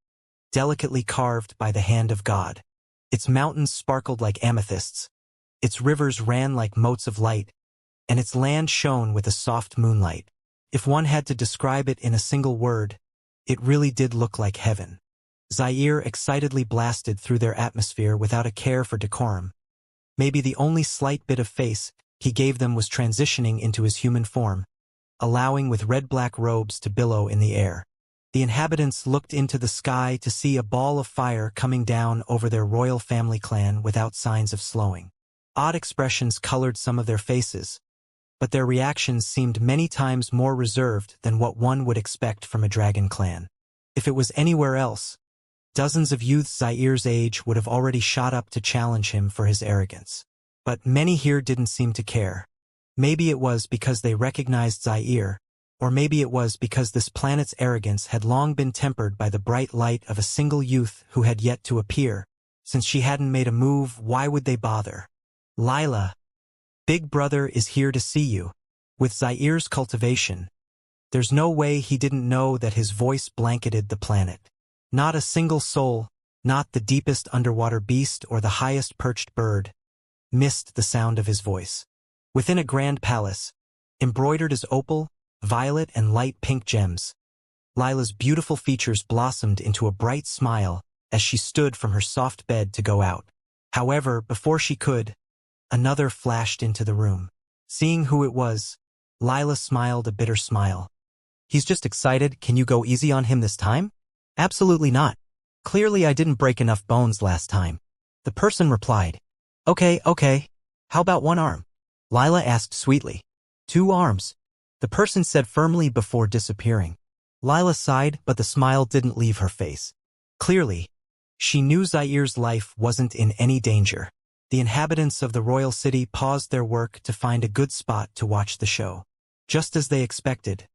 delicately carved by the hand of God. Its mountains sparkled like amethysts, its rivers ran like motes of light, and its land shone with a soft moonlight. If one had to describe it in a single word, it really did look like heaven. Zaire excitedly blasted through their atmosphere without a care for decorum. Maybe the only slight bit of face he gave them was transitioning into his human form, allowing with red-black robes to billow in the air. The inhabitants looked into the sky to see a ball of fire coming down over their royal family clan without signs of slowing. Odd expressions colored some of their faces, but their reactions seemed many times more reserved than what one would expect from a dragon clan. If it was anywhere else, dozens of youths Zaire's age would have already shot up to challenge him for his arrogance. But many here didn't seem to care. Maybe it was because they recognized Zaire, or maybe it was because this planet's arrogance had long been tempered by the bright light of a single youth who had yet to appear. Since she hadn't made a move, why would they bother? Lila, Big Brother is here to see you. With Zaire's cultivation, there's no way he didn't know that his voice blanketed the planet. Not a single soul, not the deepest underwater beast or the highest perched bird, missed the sound of his voice. Within a grand palace, embroidered as opal, violet and light pink gems, Lila's beautiful features blossomed into a bright smile as she stood from her soft bed to go out. However, before she could, another flashed into the room. Seeing who it was, Lila smiled a bitter smile. He's just excited. Can you go easy on him this time? Absolutely not. Clearly I didn't break enough bones last time. The person replied. Okay. How about one arm? Lila asked sweetly. 2 arms. The person said firmly before disappearing. Lila sighed, but the smile didn't leave her face. Clearly, she knew Zaire's life wasn't in any danger. The inhabitants of the royal city paused their work to find a good spot to watch the show. Just as they expected.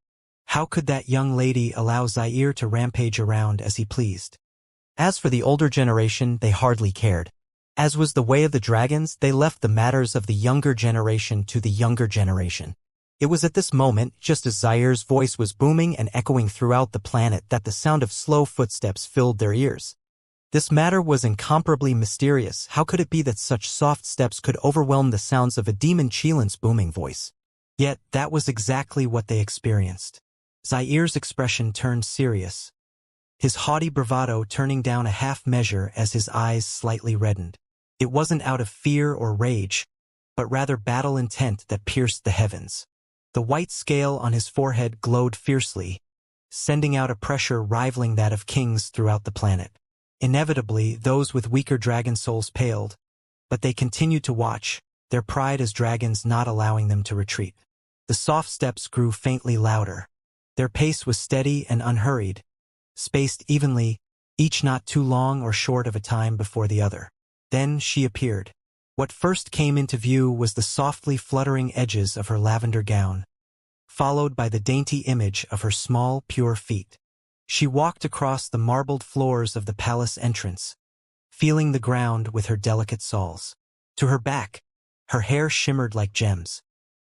How could that young lady allow Zaire to rampage around as he pleased? As for the older generation, they hardly cared. As was the way of the dragons, they left the matters of the younger generation to the younger generation. It was at this moment, just as Zaire's voice was booming and echoing throughout the planet, that the sound of slow footsteps filled their ears. This matter was incomparably mysterious. How could it be that such soft steps could overwhelm the sounds of a demon Qilin's booming voice? Yet, that was exactly what they experienced. Zaire's expression turned serious, his haughty bravado turning down a half measure as his eyes slightly reddened. It wasn't out of fear or rage, but rather battle intent that pierced the heavens. The white scale on his forehead glowed fiercely, sending out a pressure rivaling that of kings throughout the planet. Inevitably, those with weaker dragon souls paled, but they continued to watch, their pride as dragons not allowing them to retreat. The soft steps grew faintly louder. Their pace was steady and unhurried, spaced evenly, each not too long or short of a time before the other. Then she appeared. What first came into view was the softly fluttering edges of her lavender gown, followed by the dainty image of her small, pure feet. She walked across the marbled floors of the palace entrance, feeling the ground with her delicate soles. To her back, her hair shimmered like gems.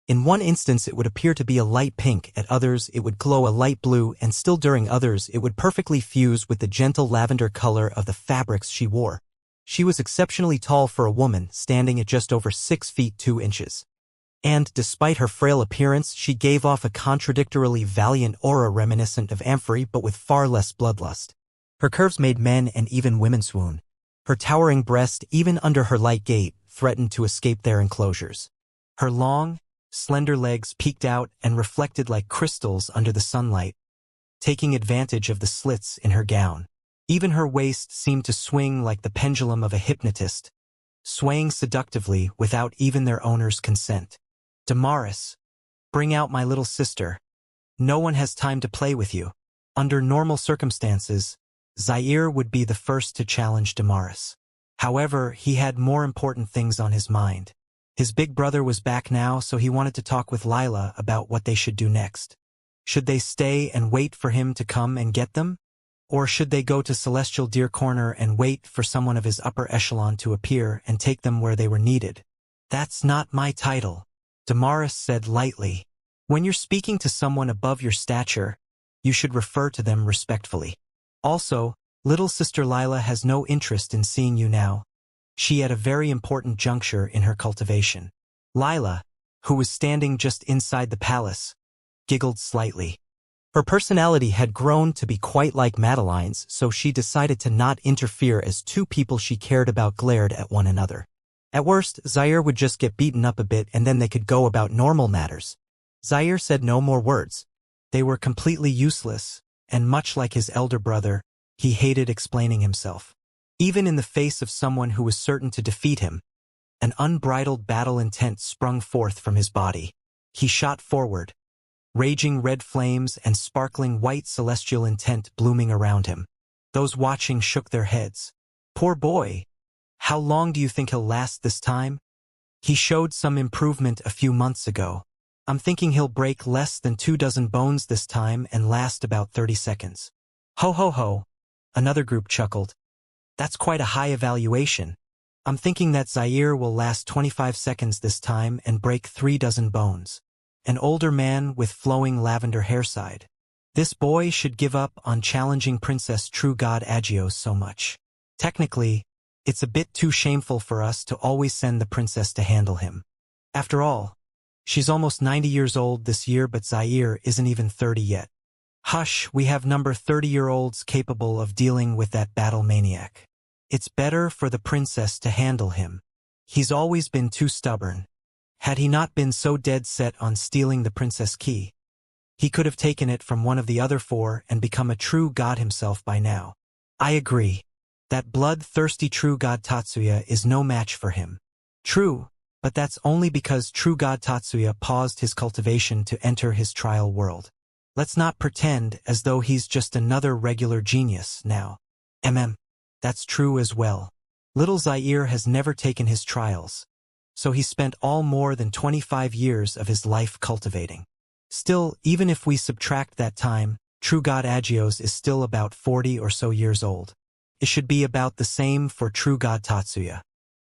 In one instance it would appear to be a light pink, at others it would glow a light blue, and still during others it would perfectly fuse with the gentle lavender color of the fabrics she wore. She was exceptionally tall for a woman, standing at just over 6 feet 2 inches. And, despite her frail appearance, she gave off a contradictorily valiant aura reminiscent of Amphory but with far less bloodlust. Her curves made men and even women swoon. Her towering breast, even under her light gait, threatened to escape their enclosures. Her long, slender legs peeked out and reflected like crystals under the sunlight, taking advantage of the slits in her gown. Even her waist seemed to swing like the pendulum of a hypnotist, swaying seductively without even their owner's consent. Damaris, bring out my little sister. No one has time to play with you. Under normal circumstances, Zaire would be the first to challenge Damaris. However, he had more important things on his mind. His big brother was back now, so he wanted to talk with Lila about what they should do next. Should they stay and wait for him to come and get them? Or should they go to Celestial Deer Corner and wait for someone of his upper echelon to appear and take them where they were needed? That's not my title, Damaris said lightly. When you're speaking to someone above your stature, you should refer to them respectfully. Also, little sister Lila has no interest in seeing you now. She at a very important juncture in her cultivation. Lila, who was standing just inside the palace, giggled slightly. Her personality had grown to be quite like Madeline's, so she decided to not interfere as two people she cared about glared at one another. At worst, Zaire would just get beaten up a bit and then they could go about normal matters. Zaire said no more words. They were completely useless, and much like his elder brother, he hated explaining himself. Even in the face of someone who was certain to defeat him, an unbridled battle intent sprung forth from his body. He shot forward, raging red flames and sparkling white celestial intent blooming around him. Those watching shook their heads. Poor boy. How long do you think he'll last this time? He showed some improvement a few months ago. I'm thinking he'll break less than 24 bones this time and last about 30 seconds. Ho ho ho. Another group chuckled. That's quite a high evaluation. I'm thinking that Zaire will last 25 seconds this time and break 36 bones. An older man with flowing lavender hair sighed. This boy should give up on challenging Princess True God Agios so much. Technically, it's a bit too shameful for us to always send the princess to handle him. After all, she's almost 90 years old this year, but Zaire isn't even 30 yet. Hush, we have number 30-year-olds capable of dealing with that battle maniac. It's better for the princess to handle him. He's always been too stubborn. Had he not been so dead set on stealing the princess key, he could have taken it from one of the other 4 and become a true god himself by now. I agree. That blood-thirsty true god Tatsuya is no match for him. True, but that's only because true god Tatsuya paused his cultivation to enter his trial world. Let's not pretend as though he's just another regular genius now. That's true as well. Little Zaire has never taken his trials, so he spent all more than 25 years of his life cultivating. Still, even if we subtract that time, true god Agios is still about 40 or so years old. It should be about the same for true god Tatsuya.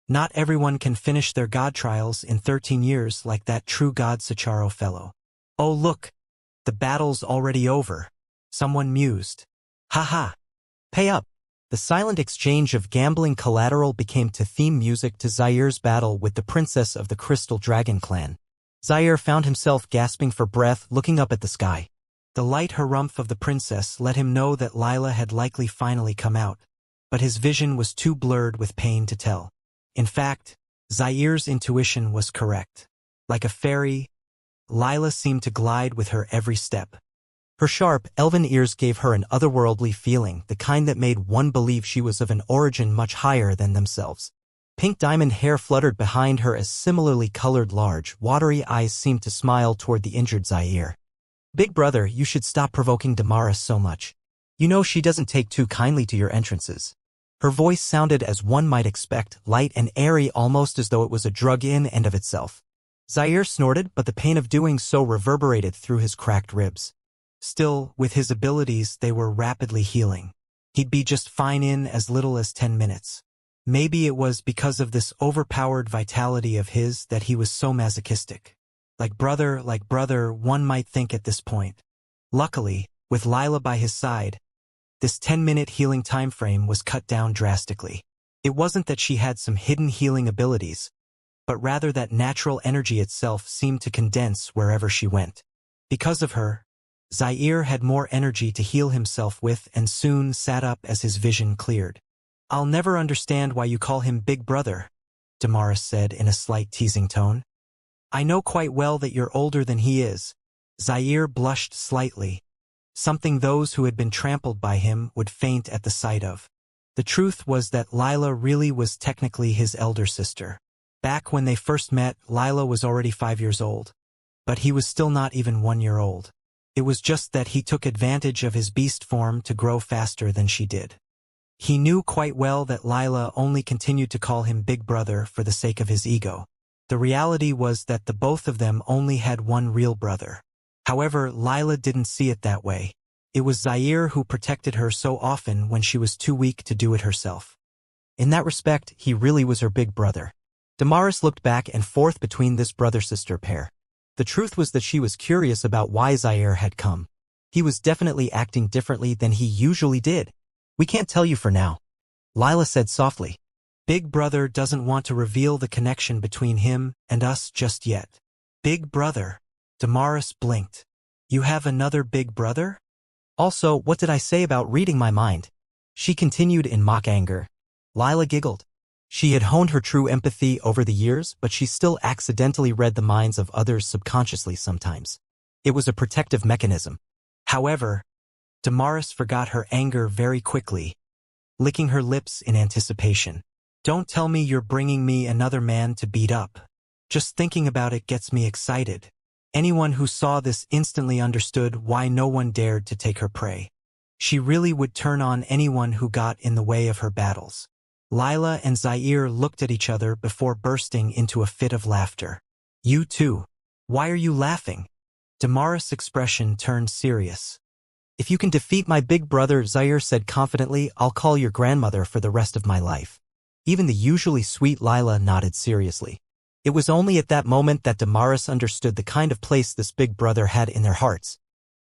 Not everyone can finish their god trials in 13 years like that true god Sacharo fellow. Oh look, the battle's already over, someone mused. Haha. Pay up. The silent exchange of gambling collateral became to theme music to Zaire's battle with the princess of the Crystal Dragon clan. Zaire found himself gasping for breath, looking up at the sky. The light harumph of the princess let him know that Lila had likely finally come out, but his vision was too blurred with pain to tell. In fact, Zaire's intuition was correct. Like a fairy, Lila seemed to glide with her every step. Her sharp, elven ears gave her an otherworldly feeling, the kind that made one believe she was of an origin much higher than themselves. Pink diamond hair fluttered behind her as similarly colored large, watery eyes seemed to smile toward the injured Zaire. Big brother, you should stop provoking Damaris so much. You know she doesn't take too kindly to your entrances. Her voice sounded as one might expect, light and airy, almost as though it was a drug in and of itself. Zaire snorted, but the pain of doing so reverberated through his cracked ribs. Still, with his abilities, they were rapidly healing. He'd be just fine in as little as 10 minutes. Maybe it was because of this overpowered vitality of his that he was so masochistic. Like brother, one might think at this point. Luckily, with Lila by his side, this 10-minute healing time frame was cut down drastically. It wasn't that she had some hidden healing abilities, but rather that natural energy itself seemed to condense wherever she went. Because of her, Zaire had more energy to heal himself with and soon sat up as his vision cleared. "I'll never understand why you call him Big Brother," Damaris said in a slight teasing tone. "I know quite well that you're older than he is." Zaire blushed slightly, something those who had been trampled by him would faint at the sight of. The truth was that Lila really was technically his elder sister. Back when they first met, Lila was already 5 years old, but he was still not even 1 year old. It was just that he took advantage of his beast form to grow faster than she did. He knew quite well that Lila only continued to call him Big Brother for the sake of his ego. The reality was that the both of them only had one real brother. However, Lila didn't see it that way. It was Zaire who protected her so often when she was too weak to do it herself. In that respect, he really was her big brother. Damaris looked back and forth between this brother-sister pair. The truth was that she was curious about why Zaire had come. He was definitely acting differently than he usually did. "We can't tell you for now," Lila said softly. "Big Brother doesn't want to reveal the connection between him and us just yet." "Big Brother?" Damaris blinked. "You have another big brother?" "Also, what did I say about reading my mind?" she continued in mock anger. Lila giggled. She had honed her true empathy over the years, but she still accidentally read the minds of others subconsciously sometimes. It was a protective mechanism. However, Damaris forgot her anger very quickly, licking her lips in anticipation. "Don't tell me you're bringing me another man to beat up. Just thinking about it gets me excited." Anyone who saw this instantly understood why no one dared to take her prey. She really would turn on anyone who got in the way of her battles. Lila and Zaire looked at each other before bursting into a fit of laughter. "You too. Why are you laughing?" Damaris' expression turned serious. "If you can defeat my big brother," Zaire said confidently, "I'll call your grandmother for the rest of my life." Even the usually sweet Lila nodded seriously. It was only at that moment that Damaris understood the kind of place this big brother had in their hearts.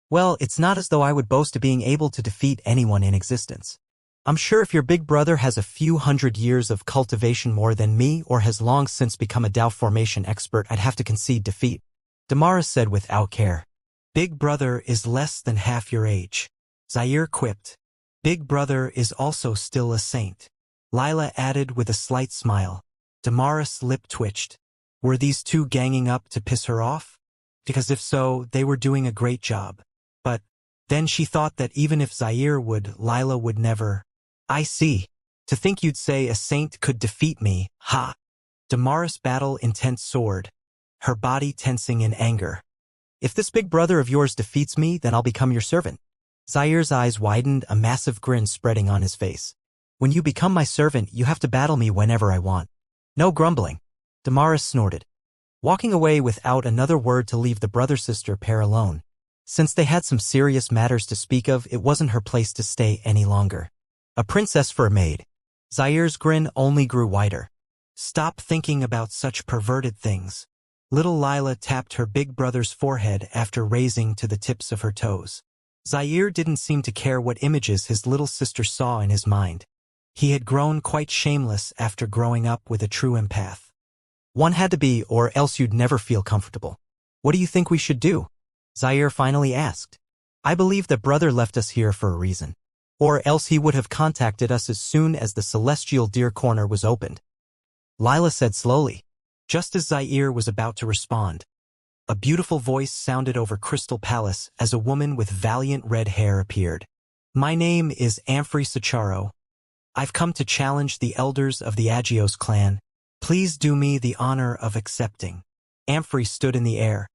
"Well, it's not as though I would boast of being able to defeat anyone in existence. I'm sure if your big brother has a few hundred years of cultivation more than me or has long since become a Tao formation expert, I'd have to concede defeat," Damaris said without care. "Big Brother is less than half your age," Zaire quipped. "Big Brother is also still a saint," Lila added with a slight smile. Damaris' lip twitched. Were these two ganging up to piss her off? Because if so, they were doing a great job. But then she thought that even if Zaire would, Lila would never. "I see. To think you'd say a saint could defeat me, ha!" Damaris' battle intent soared, her body tensing in anger. "If this big brother of yours defeats me, then I'll become your servant." Zaire's eyes widened, a massive grin spreading on his face. "When you become my servant, you have to battle me whenever I want. No grumbling." Damaris snorted, walking away without another word to leave the brother-sister pair alone. Since they had some serious matters to speak of, it wasn't her place to stay any longer. A princess for a maid. Zaire's grin only grew wider. "Stop thinking about such perverted things." Little Lila tapped her big brother's forehead after raising to the tips of her toes. Zaire didn't seem to care what images his little sister saw in his mind. He had grown quite shameless after growing up with a true empath. "One had to be, or else you'd never feel comfortable." "What do you think we should do?" Zaire finally asked. "I believe that brother left us here for a reason. Or else he would have contacted us as soon as the celestial deer corner was opened," Lila said slowly. Just as Zaire was about to respond, a beautiful voice sounded over Crystal Palace as a woman with valiant red hair appeared. "My name is Amphrey Sacharo. I've come to challenge the elders of the Agios clan. Please do me the honor of accepting." Amphrey stood in the air,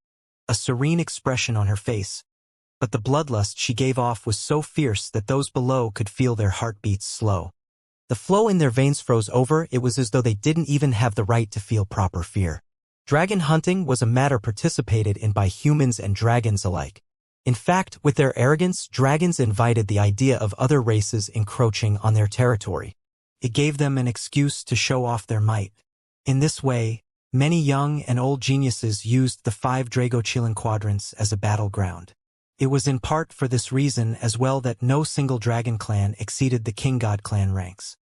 a serene expression on her face, but the bloodlust she gave off was so fierce that those below could feel their heartbeats slow. The flow in their veins froze over. It was as though they didn't even have the right to feel proper fear. Dragon hunting was a matter participated in by humans and dragons alike. In fact, with their arrogance, dragons invited the idea of other races encroaching on their territory. It gave them an excuse to show off their might. In this way, many young and old geniuses used the 5 Dragochilan quadrants as a battleground. It was in part for this reason as well that no single dragon clan exceeded the King God clan ranks.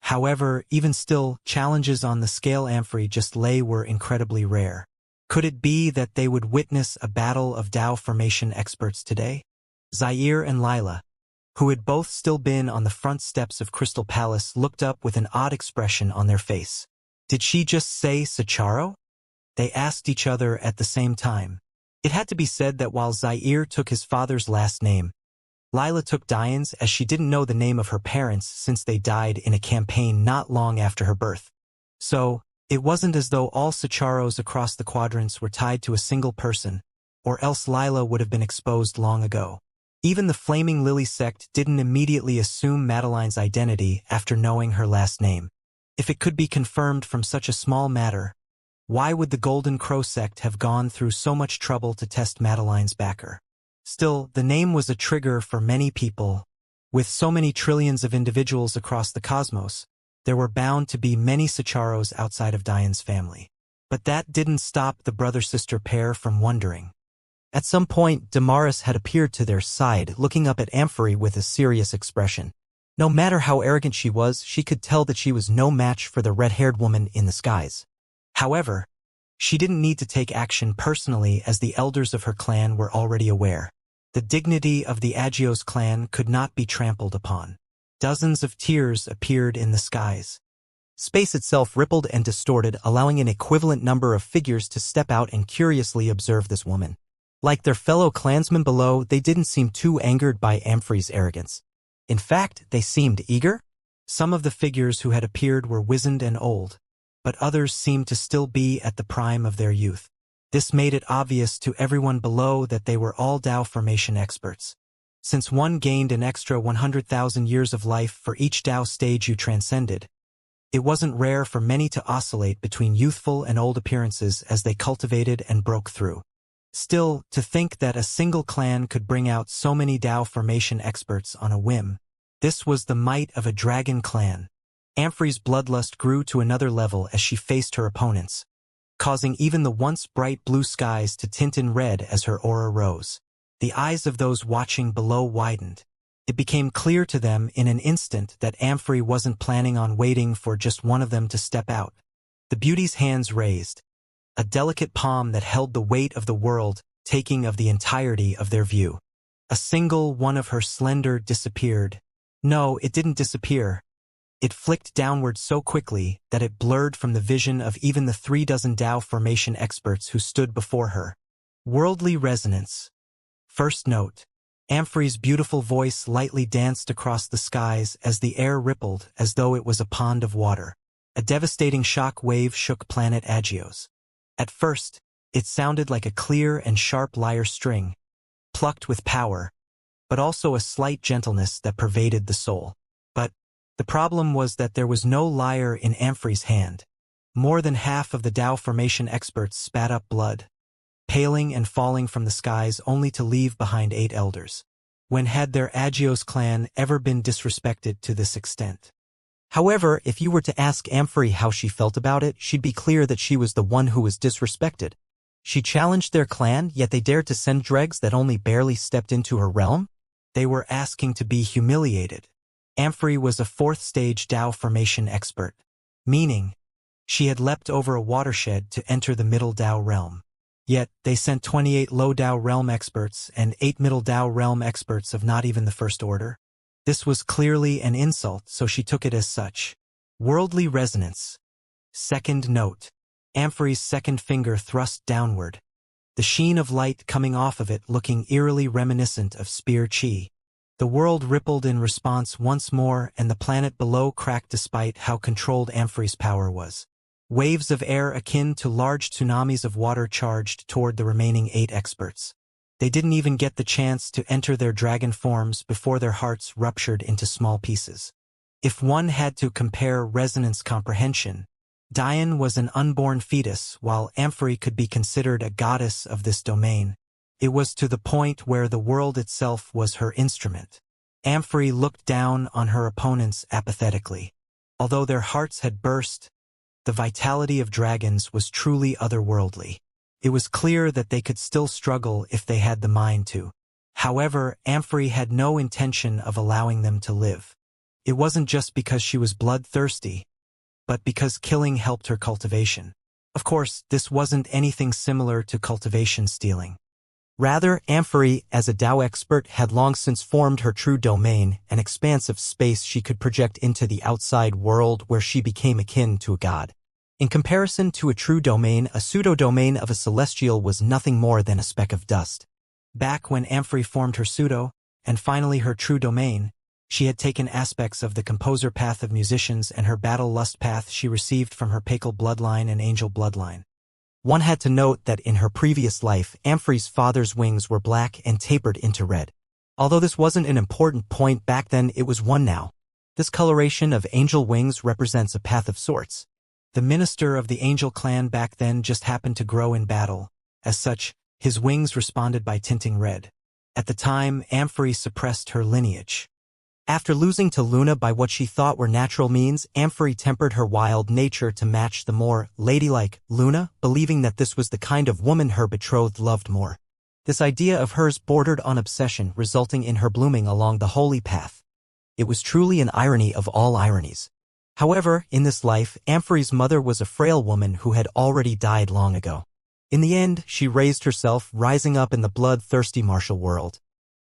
However, even still, challenges on the scale Amphrey just lay were incredibly rare. Could it be that they would witness a battle of Dao formation experts today? Zaire and Lila, who had both still been on the front steps of Crystal Palace, looked up with an odd expression on their face. Did she just say Sacharo? They asked each other at the same time. It had to be said that while Zaire took his father's last name, Lila took Diane's, as she didn't know the name of her parents since they died in a campaign not long after her birth. So, it wasn't as though all Sacharos across the quadrants were tied to a single person, or else Lila would have been exposed long ago. Even the Flaming Lily sect didn't immediately assume Madeline's identity after knowing her last name. If it could be confirmed from such a small matter, why would the Golden Crow sect have gone through so much trouble to test Madeline's backer? Still, the name was a trigger for many people. With so many trillions of individuals across the cosmos, there were bound to be many Sacharos outside of Diane's family. But that didn't stop the brother-sister pair from wondering. At some point, Damaris had appeared to their side, looking up at Amphrey with a serious expression. No matter how arrogant she was, she could tell that she was no match for the red-haired woman in the skies. However, she didn't need to take action personally, as the elders of her clan were already aware. The dignity of the Agios clan could not be trampled upon. Dozens of tears appeared in the skies. Space itself rippled and distorted, allowing an equivalent number of figures to step out and curiously observe this woman. Like their fellow clansmen below, they didn't seem too angered by Amphrey's arrogance. In fact, they seemed eager. Some of the figures who had appeared were wizened and old, but others seemed to still be at the prime of their youth. This made it obvious to everyone below that they were all Dao formation experts. Since one gained an extra 100,000 years of life for each Dao stage you transcended, it wasn't rare for many to oscillate between youthful and old appearances as they cultivated and broke through. Still, to think that a single clan could bring out so many Dao formation experts on a whim, this was the might of a dragon clan. Amphrey's bloodlust grew to another level as she faced her opponents, causing even the once bright blue skies to tint in red as her aura rose. The eyes of those watching below widened. It became clear to them in an instant that Amphrey wasn't planning on waiting for just one of them to step out. The beauty's hands raised, a delicate palm that held the weight of the world, taking of the entirety of their view. A single one of her slender disappeared. No, it didn't disappear. It flicked downward so quickly that it blurred from the vision of even the 36 Dao formation experts who stood before her. Worldly resonance. First note. Amphrey's beautiful voice lightly danced across the skies as the air rippled as though it was a pond of water. A devastating shock wave shook planet Agios. At first, it sounded like a clear and sharp lyre string, plucked with power, but also a slight gentleness that pervaded the soul. But the problem was that there was no lyre in Amphrey's hand. More than half of the Dao formation experts spat up blood, paling and falling from the skies only to leave behind 8 elders. When had their Agios clan ever been disrespected to this extent? However, if you were to ask Amphrey how she felt about it, she'd be clear that she was the one who was disrespected. She challenged their clan, yet they dared to send dregs that only barely stepped into her realm? They were asking to be humiliated. Amphrey was a 4th stage Dao formation expert, meaning she had leapt over a watershed to enter the Middle Dao realm. Yet, they sent 28 Low Dao realm experts and 8 Middle Dao realm experts of not even the first order. This was clearly an insult, so she took it as such. Worldly resonance. Second note. Amphrey's second finger thrust downward, the sheen of light coming off of it looking eerily reminiscent of spear chi. The world rippled in response once more, and the planet below cracked despite how controlled Amphrey's power was. Waves of air akin to large tsunamis of water charged toward the remaining 8 experts. They didn't even get the chance to enter their dragon forms before their hearts ruptured into small pieces. If one had to compare resonance comprehension, Dian was an unborn fetus, while Amphory could be considered a goddess of this domain. It was to the point where the world itself was her instrument. Amphory looked down on her opponents apathetically. Although their hearts had burst, the vitality of dragons was truly otherworldly. It was clear that they could still struggle if they had the mind to. However, Amphory had no intention of allowing them to live. It wasn't just because she was bloodthirsty, but because killing helped her cultivation. Of course, this wasn't anything similar to cultivation stealing. Rather, Amphory, as a Dao expert, had long since formed her true domain, an expanse of space she could project into the outside world where she became akin to a god. In comparison to a true domain, a pseudo-domain of a celestial was nothing more than a speck of dust. Back when Amphory formed her pseudo, and finally her true domain, she had taken aspects of the composer path of musicians and her battle lust path she received from her Pacal bloodline and angel bloodline. One had to note that in her previous life, Amphory's father's wings were black and tapered into red. Although this wasn't an important point back then, it was one now. This coloration of angel wings represents a path of sorts. The minister of the angel clan back then just happened to grow in battle. As such, his wings responded by tinting red. At the time, Amphory suppressed her lineage. After losing to Luna by what she thought were natural means, Amphory tempered her wild nature to match the more ladylike Luna, believing that this was the kind of woman her betrothed loved more. This idea of hers bordered on obsession, resulting in her blooming along the holy path. It was truly an irony of all ironies. However, in this life, Amphory's mother was a frail woman who had already died long ago. In the end, she raised herself, rising up in the bloodthirsty martial world.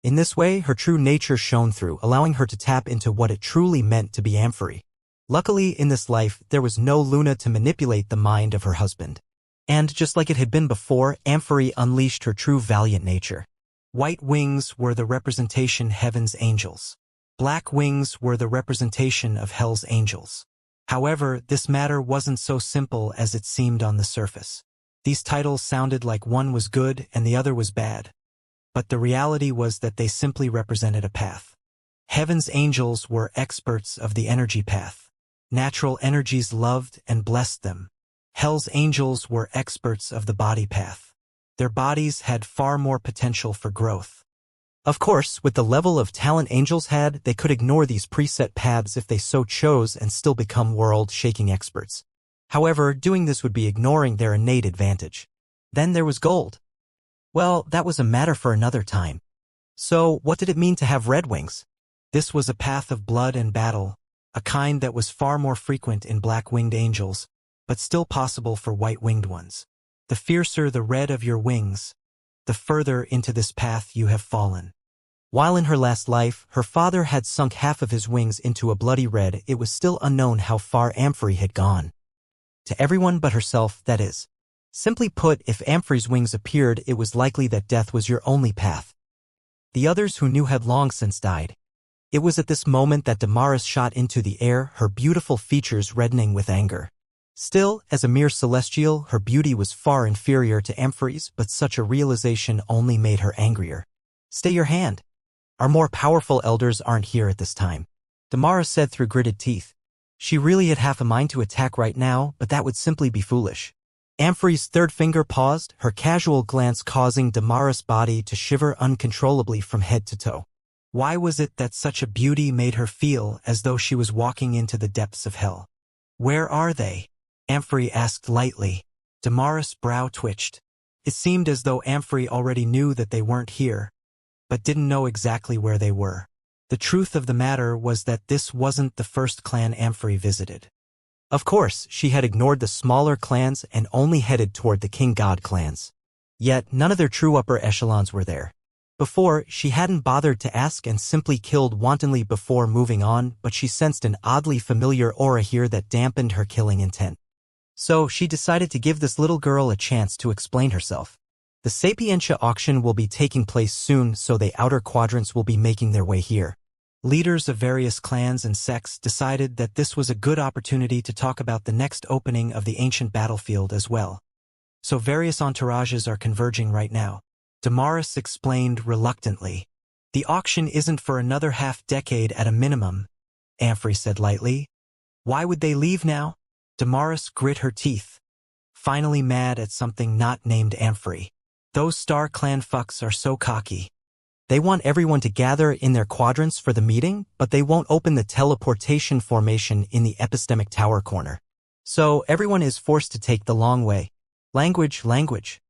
In this way, her true nature shone through, allowing her to tap into what it truly meant to be Amphory. Luckily, in this life, there was no Luna to manipulate the mind of her husband. And just like it had been before, Amphory unleashed her true valiant nature. White wings were the representation heaven's angels. Black wings were the representation of hell's angels. However, this matter wasn't so simple as it seemed on the surface. These titles sounded like one was good and the other was bad. But the reality was that they simply represented a path. Heaven's angels were experts of the energy path. Natural energies loved and blessed them. Hell's angels were experts of the body path. Their bodies had far more potential for growth. Of course, with the level of talent angels had, they could ignore these preset paths if they so chose and still become world-shaking experts. However, doing this would be ignoring their innate advantage. Then there was gold. Well, that was a matter for another time. So, what did it mean to have red wings? This was a path of blood and battle, a kind that was far more frequent in black-winged angels, but still possible for white-winged ones. The fiercer the red of your wings, the further into this path you have fallen. While in her last life, her father had sunk half of his wings into a bloody red, it was still unknown how far Amphory had gone. To everyone but herself, that is. Simply put, if Amphory's wings appeared, it was likely that death was your only path. The others who knew had long since died. It was at this moment that Damaris shot into the air, her beautiful features reddening with anger. Still, as a mere celestial, her beauty was far inferior to Amphory's, but such a realization only made her angrier. Stay your hand. Our more powerful elders aren't here at this time, Damaris said through gritted teeth. She really had half a mind to attack right now, but that would simply be foolish. Amphory's third finger paused, her casual glance causing Damaris' body to shiver uncontrollably from head to toe. Why was it that such a beauty made her feel as though she was walking into the depths of hell? Where are they? Amphory asked lightly. Damaris' brow twitched. It seemed as though Amphory already knew that they weren't here, but didn't know exactly where they were. The truth of the matter was that this wasn't the first clan Amphory visited. Of course, she had ignored the smaller clans and only headed toward the King God clans. Yet, none of their true upper echelons were there. Before, she hadn't bothered to ask and simply killed wantonly before moving on, but she sensed an oddly familiar aura here that dampened her killing intent. So, she decided to give this little girl a chance to explain herself. The Sapientia auction will be taking place soon, so the outer quadrants will be making their way here. Leaders of various clans and sects decided that this was a good opportunity to talk about the next opening of the ancient battlefield as well. So various entourages are converging right now. Damaris explained reluctantly. The auction isn't for another half-decade at a minimum, Amphrey said lightly. Why would they leave now? Damaris grit her teeth, finally mad at something not named Amphrey. Those Star Clan fucks are so cocky. They want everyone to gather in their quadrants for the meeting, but they won't open the teleportation formation in the epistemic tower corner. So everyone is forced to take the long way. Language.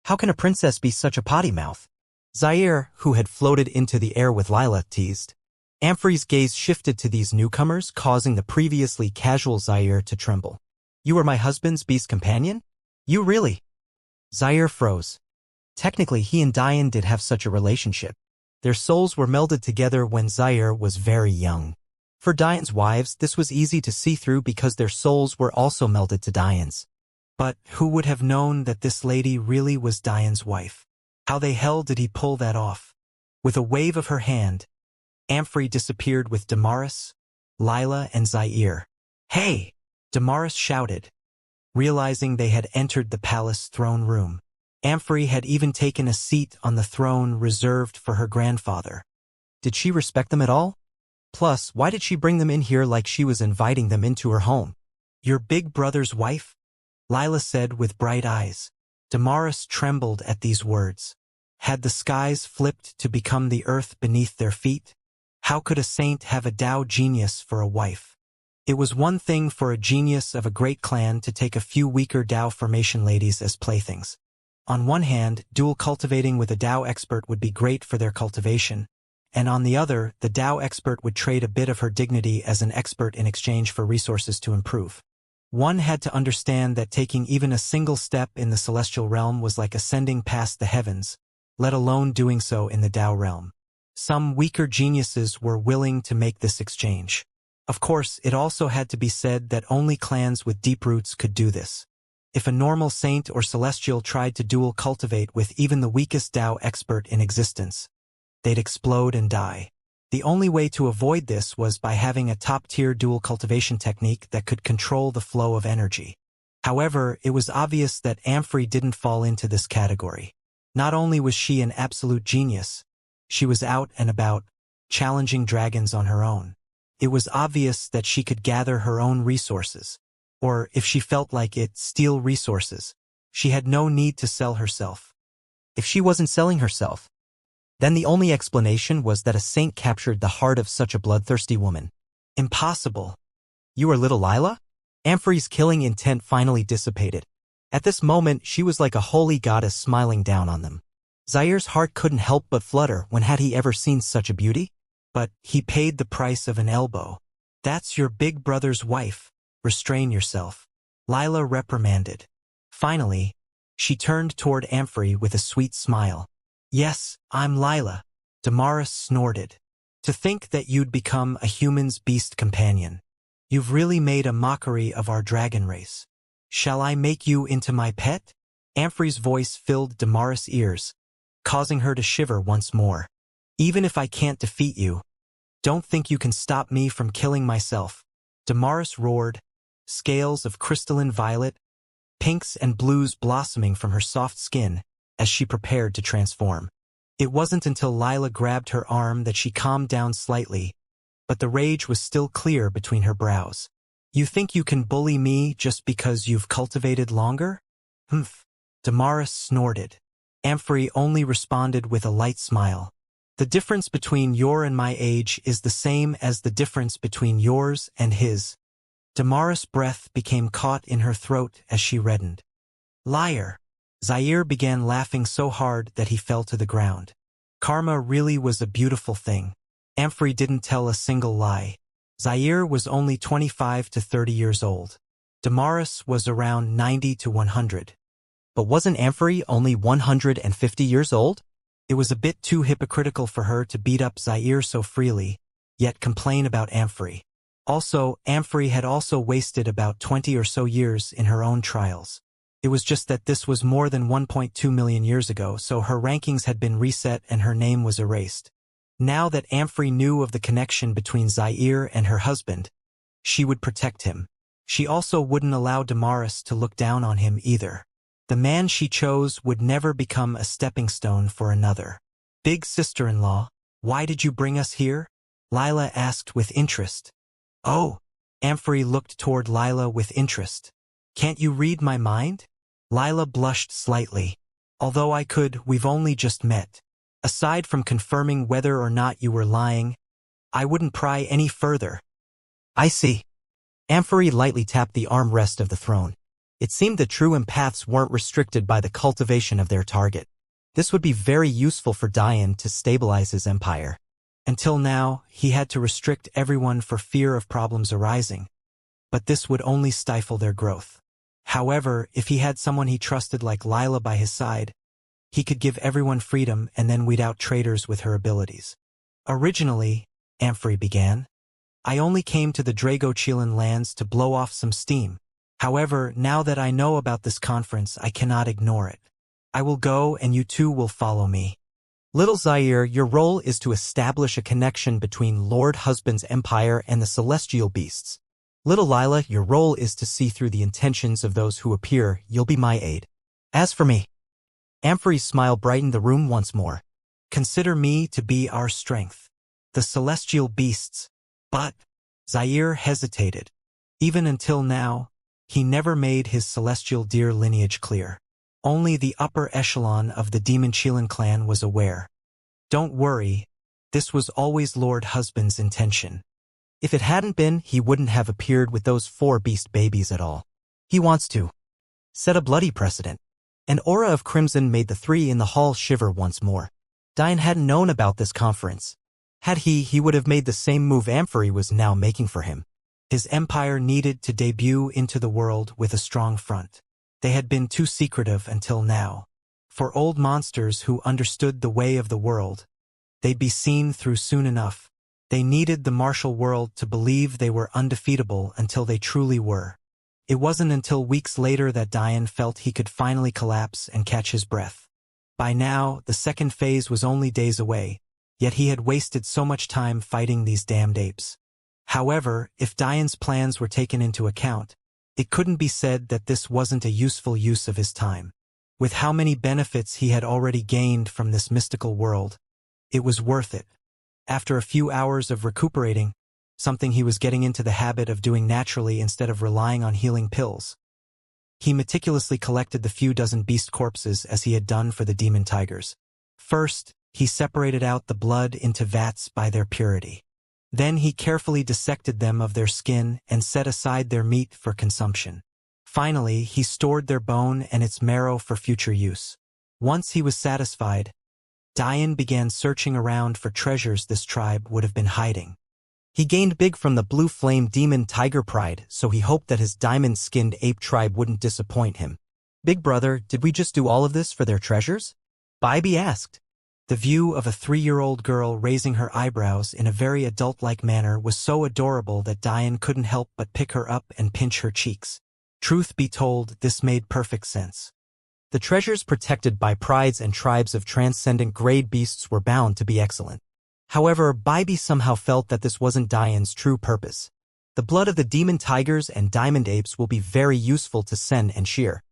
How can a princess be such a potty mouth? Zaire, who had floated into the air with Lila, teased. Amphrey's gaze shifted to these newcomers, causing the previously casual Zaire to tremble. You are my husband's beast companion? You really? Zaire froze. Technically, he and Diane did have such a relationship. Their souls were melded together when Zaire was very young. For Diane's wives, this was easy to see through because their souls were also melded to Diane's. But who would have known that this lady really was Diane's wife? How the hell did he pull that off? With a wave of her hand, Amphrey disappeared with Damaris, Lila, and Zaire. Hey! Damaris shouted, realizing they had entered the palace throne room. Amphrey had even taken a seat on the throne reserved for her grandfather. Did she respect them at all? Plus, why did she bring them in here like she was inviting them into her home? Your big brother's wife? Lila said with bright eyes. Damaris trembled at these words. Had the skies flipped to become the earth beneath their feet? How could a saint have a Tao genius for a wife? It was one thing for a genius of a great clan to take a few weaker Tao formation ladies as playthings. On one hand, dual cultivating with a Tao expert would be great for their cultivation, and on the other, the Tao expert would trade a bit of her dignity as an expert in exchange for resources to improve. One had to understand that taking even a single step in the celestial realm was like ascending past the heavens, let alone doing so in the Tao realm. Some weaker geniuses were willing to make this exchange. Of course, it also had to be said that only clans with deep roots could do this. If a normal saint or celestial tried to dual cultivate with even the weakest Tao expert in existence, they'd explode and die. The only way to avoid this was by having a top-tier dual cultivation technique that could control the flow of energy. However, it was obvious that Amphrey didn't fall into this category. Not only was she an absolute genius, she was out and about, challenging dragons on her own. It was obvious that she could gather her own resources. Or, if she felt like it, steal resources. She had no need to sell herself. If she wasn't selling herself, then the only explanation was that a saint captured the heart of such a bloodthirsty woman. Impossible. You are little Lila? Amphrey's killing intent finally dissipated. At this moment, she was like a holy goddess smiling down on them. Zaire's heart couldn't help but flutter when had he ever seen such a beauty? But he paid the price of an elbow. That's your big brother's wife. Restrain yourself. Lila reprimanded. Finally, she turned toward Amphrey with a sweet smile. Yes, I'm Lila. Damaris snorted. To think that you'd become a human's beast companion. You've really made a mockery of our dragon race. Shall I make you into my pet? Amphrey's voice filled Damaris' ears, causing her to shiver once more. Even if I can't defeat you, don't think you can stop me from killing myself. Damaris roared, scales of crystalline violet, pinks and blues blossoming from her soft skin as she prepared to transform. It wasn't until Lila grabbed her arm that she calmed down slightly, but the rage was still clear between her brows. You think you can bully me just because you've cultivated longer? Humph. Damaris snorted. Amphrey only responded with a light smile. The difference between your and my age is the same as the difference between yours and his. Damaris' breath became caught in her throat as she reddened. Liar! Zaire began laughing so hard that he fell to the ground. Karma really was a beautiful thing. Amphrey didn't tell a single lie. Zaire was only 25 to 30 years old. Damaris was around 90 to 100. But wasn't Amphrey only 150 years old? It was a bit too hypocritical for her to beat up Zaire so freely, yet complain about Amphrey. Also, Amphrey had also wasted about 20 or so years in her own trials. It was just that this was more than 1.2 million years ago, so her rankings had been reset and her name was erased. Now that Amphrey knew of the connection between Zaire and her husband, she would protect him. She also wouldn't allow Damaris to look down on him either. The man she chose would never become a stepping stone for another. Big sister-in-law, why did you bring us here? Lila asked with interest. Oh, Amphory looked toward Lila with interest. Can't you read my mind? Lila blushed slightly. Although I could, we've only just met. Aside from confirming whether or not you were lying, I wouldn't pry any further. I see. Amphory lightly tapped the armrest of the throne. It seemed that true empaths weren't restricted by the cultivation of their target. This would be very useful for Dian to stabilize his empire. Until now, he had to restrict everyone for fear of problems arising. But this would only stifle their growth. However, if he had someone he trusted like Lila by his side, he could give everyone freedom and then weed out traitors with her abilities. Originally, Amphory began, I only came to the Drago-Chilan lands to blow off some steam. However, now that I know about this conference, I cannot ignore it. I will go and you two will follow me. Little Zaire, your role is to establish a connection between Lord Husband's empire and the celestial beasts. Little Lila, your role is to see through the intentions of those who appear. You'll be my aid. As for me, Amphory's smile brightened the room once more. Consider me to be our strength. The celestial beasts. But Zaire hesitated. Even until now, he never made his celestial deer lineage clear. Only the upper echelon of the Demon Chilan clan was aware. Don't worry, this was always Lord Husband's intention. If it hadn't been, he wouldn't have appeared with those 4 beast babies at all. He wants to set a bloody precedent. An aura of crimson made the 3 in the hall shiver once more. Dian hadn't known about this conference. Had he would have made the same move Amphory was now making for him. His empire needed to debut into the world with a strong front. They had been too secretive until now. For old monsters who understood the way of the world, they'd be seen through soon enough. They needed the martial world to believe they were undefeatable until they truly were. It wasn't until weeks later that Dian felt he could finally collapse and catch his breath. By now, the second phase was only days away, yet he had wasted so much time fighting these damned apes. However, if Dian's plans were taken into account, it couldn't be said that this wasn't a useful use of his time. With how many benefits he had already gained from this mystical world, it was worth it. After a few hours of recuperating, something he was getting into the habit of doing naturally instead of relying on healing pills, he meticulously collected the few dozen beast corpses as he had done for the demon tigers. First, he separated out the blood into vats by their purity. Then he carefully dissected them of their skin and set aside their meat for consumption. Finally, he stored their bone and its marrow for future use. Once he was satisfied, Dian began searching around for treasures this tribe would have been hiding. He gained big from the blue flame demon tiger pride, so he hoped that his diamond-skinned ape tribe wouldn't disappoint him. Big brother, did we just do all of this for their treasures? Bybee asked. The view of a 3-year-old girl raising her eyebrows in a very adult-like manner was so adorable that Dian couldn't help but pick her up and pinch her cheeks. Truth be told, this made perfect sense. The treasures protected by prides and tribes of transcendent grade beasts were bound to be excellent. However, Bybee somehow felt that this wasn't Dian's true purpose. The blood of the demon tigers and diamond apes will be very useful to Sen and Sheer.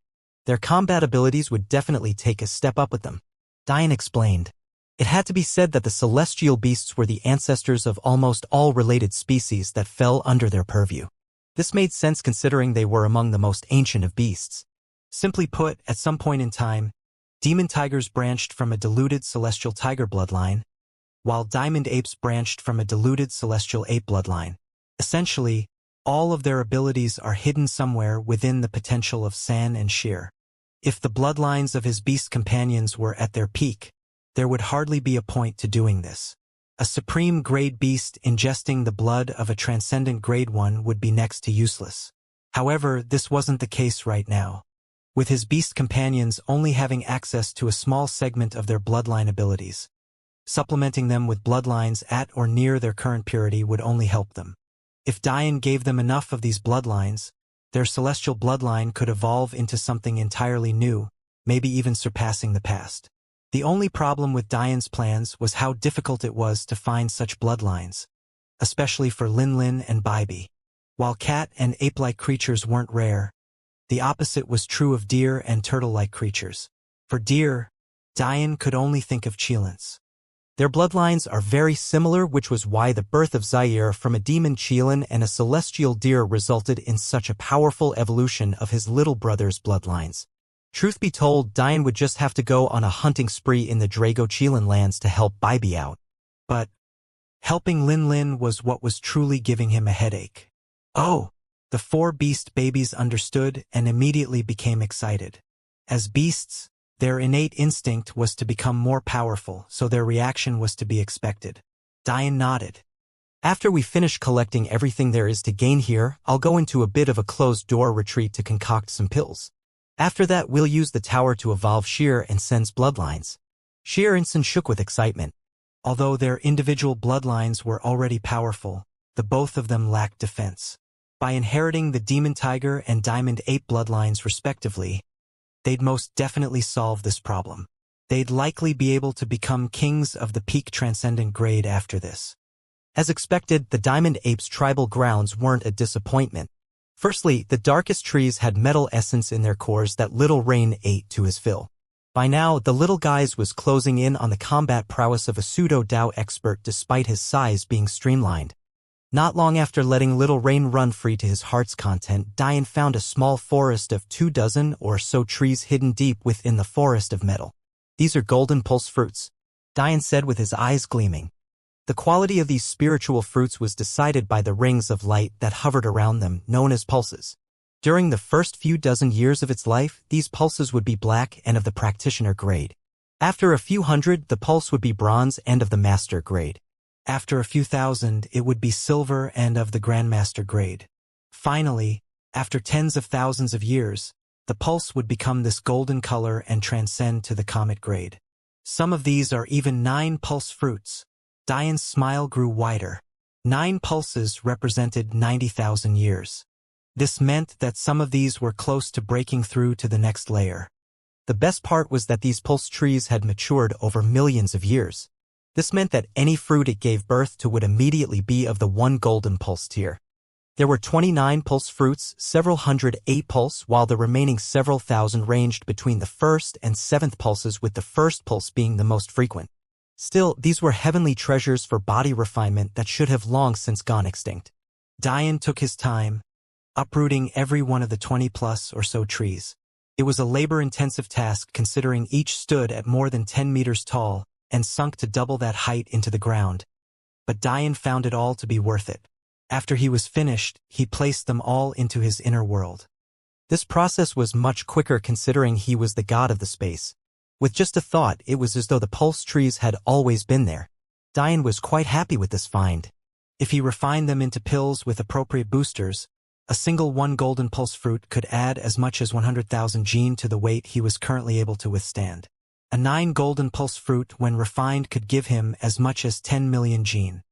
Their combat abilities would definitely take a step up with them. Dian explained. It had to be said that the celestial beasts were the ancestors of almost all related species that fell under their purview. This made sense considering they were among the most ancient of beasts. Simply put, at some point in time, demon tigers branched from a diluted celestial tiger bloodline, while diamond apes branched from a diluted celestial ape bloodline. Essentially, all of their abilities are hidden somewhere within the potential of San and Sheer. If the bloodlines of his beast companions were at their peak, there would hardly be a point to doing this. A supreme grade beast ingesting the blood of a transcendent grade 1 would be next to useless. However, this wasn't the case right now. With his beast companions only having access to a small segment of their bloodline abilities, supplementing them with bloodlines at or near their current purity would only help them. If Dian gave them enough of these bloodlines, their celestial bloodline could evolve into something entirely new, maybe even surpassing the past. The only problem with Dian's plans was how difficult it was to find such bloodlines, especially for Lin Lin and Bybee. While cat and ape-like creatures weren't rare, the opposite was true of deer and turtle-like creatures. For deer, Dian could only think of Chilans. Their bloodlines are very similar, which was why the birth of Zaire from a demon Qilin and a celestial deer resulted in such a powerful evolution of his little brother's bloodlines. Truth be told, Dian would just have to go on a hunting spree in the Drago Qilin lands to help Baibi out. But helping Lin Lin was what was truly giving him a headache. Oh! The four beast babies understood and immediately became excited. As beasts, their innate instinct was to become more powerful, so their reaction was to be expected. Dian nodded. After we finish collecting everything there is to gain here, I'll go into a bit of a closed-door retreat to concoct some pills. After that, we'll use the tower to evolve Sheer and Sen's bloodlines. Sheer and Sen shook with excitement. Although their individual bloodlines were already powerful, the both of them lacked defense. By inheriting the Demon Tiger and Diamond Ape bloodlines respectively, they'd most definitely solve this problem. They'd likely be able to become kings of the peak transcendent grade after this. As expected, the Diamond Ape's tribal grounds weren't a disappointment. Firstly, the darkest trees had metal essence in their cores that Little Rain ate to his fill. By now, the little guys was closing in on the combat prowess of a pseudo-Dao expert despite his size being streamlined. Not long after letting Little Rain run free to his heart's content, Dian found a small forest of 24 or so trees hidden deep within the forest of metal. These are golden pulse fruits, Dian said with his eyes gleaming. The quality of these spiritual fruits was decided by the rings of light that hovered around them, known as pulses. During the first few dozen years of its life, these pulses would be black and of the practitioner grade. After a few hundred, the pulse would be bronze and of the master grade. After a few thousand, it would be silver and of the grandmaster grade. Finally, after tens of thousands of years, the pulse would become this golden color and transcend to the comet grade. Some of these are even 9 pulse fruits. Dian's smile grew wider. 9 pulses represented 90,000 years. This meant that some of these were close to breaking through to the next layer. The best part was that these pulse trees had matured over millions of years. This meant that any fruit it gave birth to would immediately be of the 1 golden pulse tier. There were 29 pulse fruits, several hundred 8 pulse, while the remaining several thousand ranged between the 1st and 7th pulses, with the 1st pulse being the most frequent. Still, these were heavenly treasures for body refinement that should have long since gone extinct. Dian took his time, uprooting every one of the 20+ or so trees. It was a labor-intensive task considering each stood at more than 10 meters tall and sunk to double that height into the ground. But Dian found it all to be worth it. After he was finished, he placed them all into his inner world. This process was much quicker considering he was the god of the space. With just a thought, it was as though the pulse trees had always been there. Dian was quite happy with this find. If he refined them into pills with appropriate boosters, a single 1 golden pulse fruit could add as much as 100,000 gene to the weight he was currently able to withstand. A 9 golden pulse fruit, when refined, could give him as much as 10 million gene.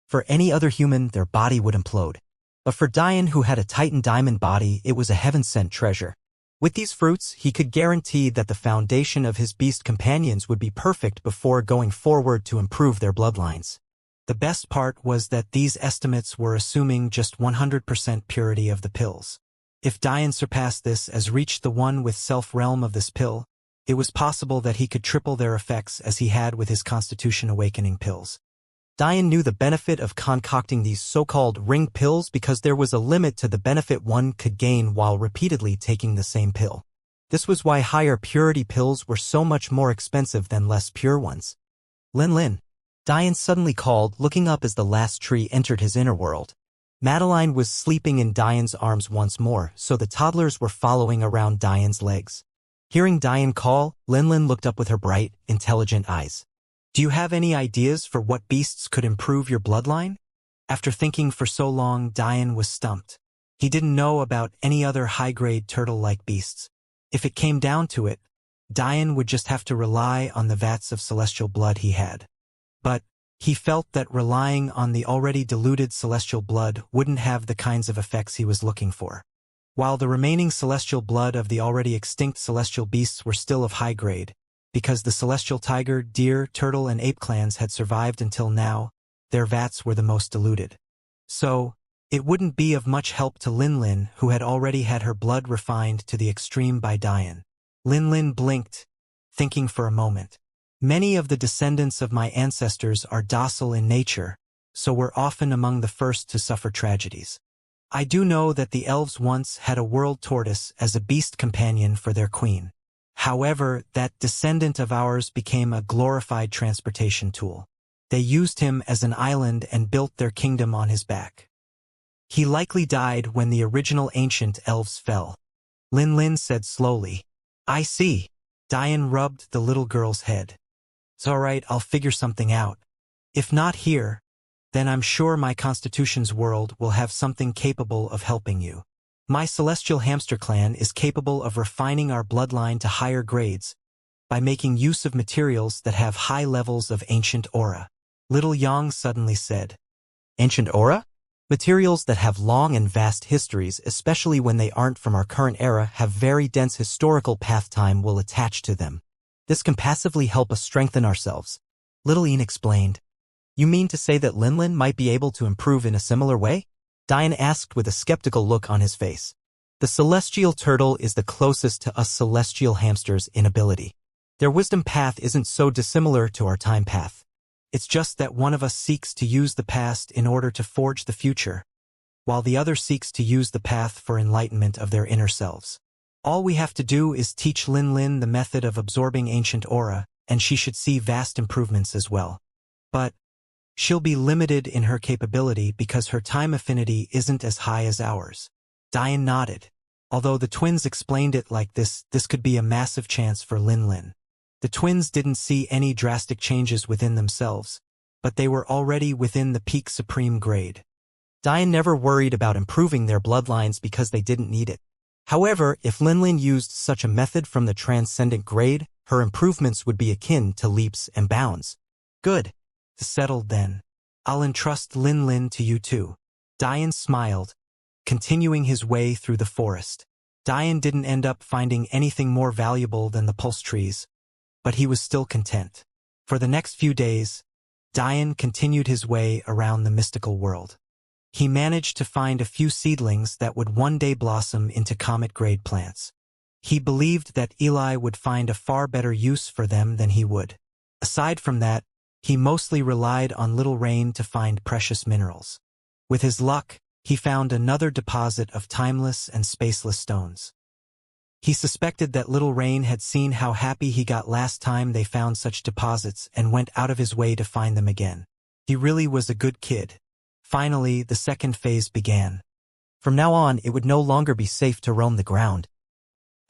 For any other human, their body would implode. But for Dian, who had a Titan diamond body, it was a heaven-sent treasure. With these fruits, he could guarantee that the foundation of his beast companions would be perfect before going forward to improve their bloodlines. The best part was that these estimates were assuming just 100% purity of the pills. If Dian surpassed this as reached the one with self-realm of this pill, it was possible that he could triple their effects as he had with his Constitution Awakening pills. Dian knew the benefit of concocting these so-called ring pills because there was a limit to the benefit one could gain while repeatedly taking the same pill. This was why higher purity pills were so much more expensive than less pure ones. Lin Lin, Dian suddenly called, looking up as the last tree entered his inner world. Madeline was sleeping in Dian's arms once more, so the toddlers were following around Dian's legs. Hearing Dian call, Lin Lin looked up with her bright, intelligent eyes. Do you have any ideas for what beasts could improve your bloodline? After thinking for so long, Dian was stumped. He didn't know about any other high-grade turtle-like beasts. If it came down to it, Dian would just have to rely on the vats of celestial blood he had. But he felt that relying on the already diluted celestial blood wouldn't have the kinds of effects he was looking for. While the remaining celestial blood of the already extinct celestial beasts were still of high grade, because the celestial tiger, deer, turtle, and ape clans had survived until now, their vats were the most diluted. So, it wouldn't be of much help to Lin Lin, who had already had her blood refined to the extreme by Dian. Lin Lin blinked, thinking for a moment. Many of the descendants of my ancestors are docile in nature, so were often among the first to suffer tragedies. I do know that the elves once had a world tortoise as a beast companion for their queen. However, that descendant of ours became a glorified transportation tool. They used him as an island and built their kingdom on his back. He likely died when the original ancient elves fell. Lin said slowly. I see. Diane rubbed the little girl's head. It's all right, I'll figure something out. If not here, then I'm sure my Constitution's world will have something capable of helping you. My celestial hamster clan is capable of refining our bloodline to higher grades by making use of materials that have high levels of ancient aura. Little Yang suddenly said. Ancient aura? Materials that have long and vast histories, especially when they aren't from our current era, have very dense historical path time will attach to them. This can passively help us strengthen ourselves. Little Ian explained. You mean to say that Lin might be able to improve in a similar way? Diane asked with a skeptical look on his face. The celestial turtle is the closest to us celestial hamsters in ability. Their wisdom path isn't so dissimilar to our time path. It's just that one of us seeks to use the past in order to forge the future, while the other seeks to use the path for enlightenment of their inner selves. All we have to do is teach Lin the method of absorbing ancient aura, and she should see vast improvements as well. But she'll be limited in her capability because her time affinity isn't as high as ours. Diane nodded. Although the twins explained it like this could be a massive chance for Lin. The twins didn't see any drastic changes within themselves, but they were already within the peak supreme grade. Diane never worried about improving their bloodlines because they didn't need it. However, if Lin used such a method from the transcendent grade, her improvements would be akin to leaps and bounds. Good. Settled then. I'll entrust Lin to you too. Diane smiled, continuing his way through the forest. Diane didn't end up finding anything more valuable than the pulse trees, but he was still content. For the next few days, Diane continued his way around the mystical world. He managed to find a few seedlings that would one day blossom into comet-grade plants. He believed that Eli would find a far better use for them than he would. Aside from that, he mostly relied on Little Rain to find precious minerals. With his luck, he found another deposit of timeless and spaceless stones. He suspected that Little Rain had seen how happy he got last time they found such deposits and went out of his way to find them again. He really was a good kid. Finally, the second phase began. From now on, it would no longer be safe to roam the ground.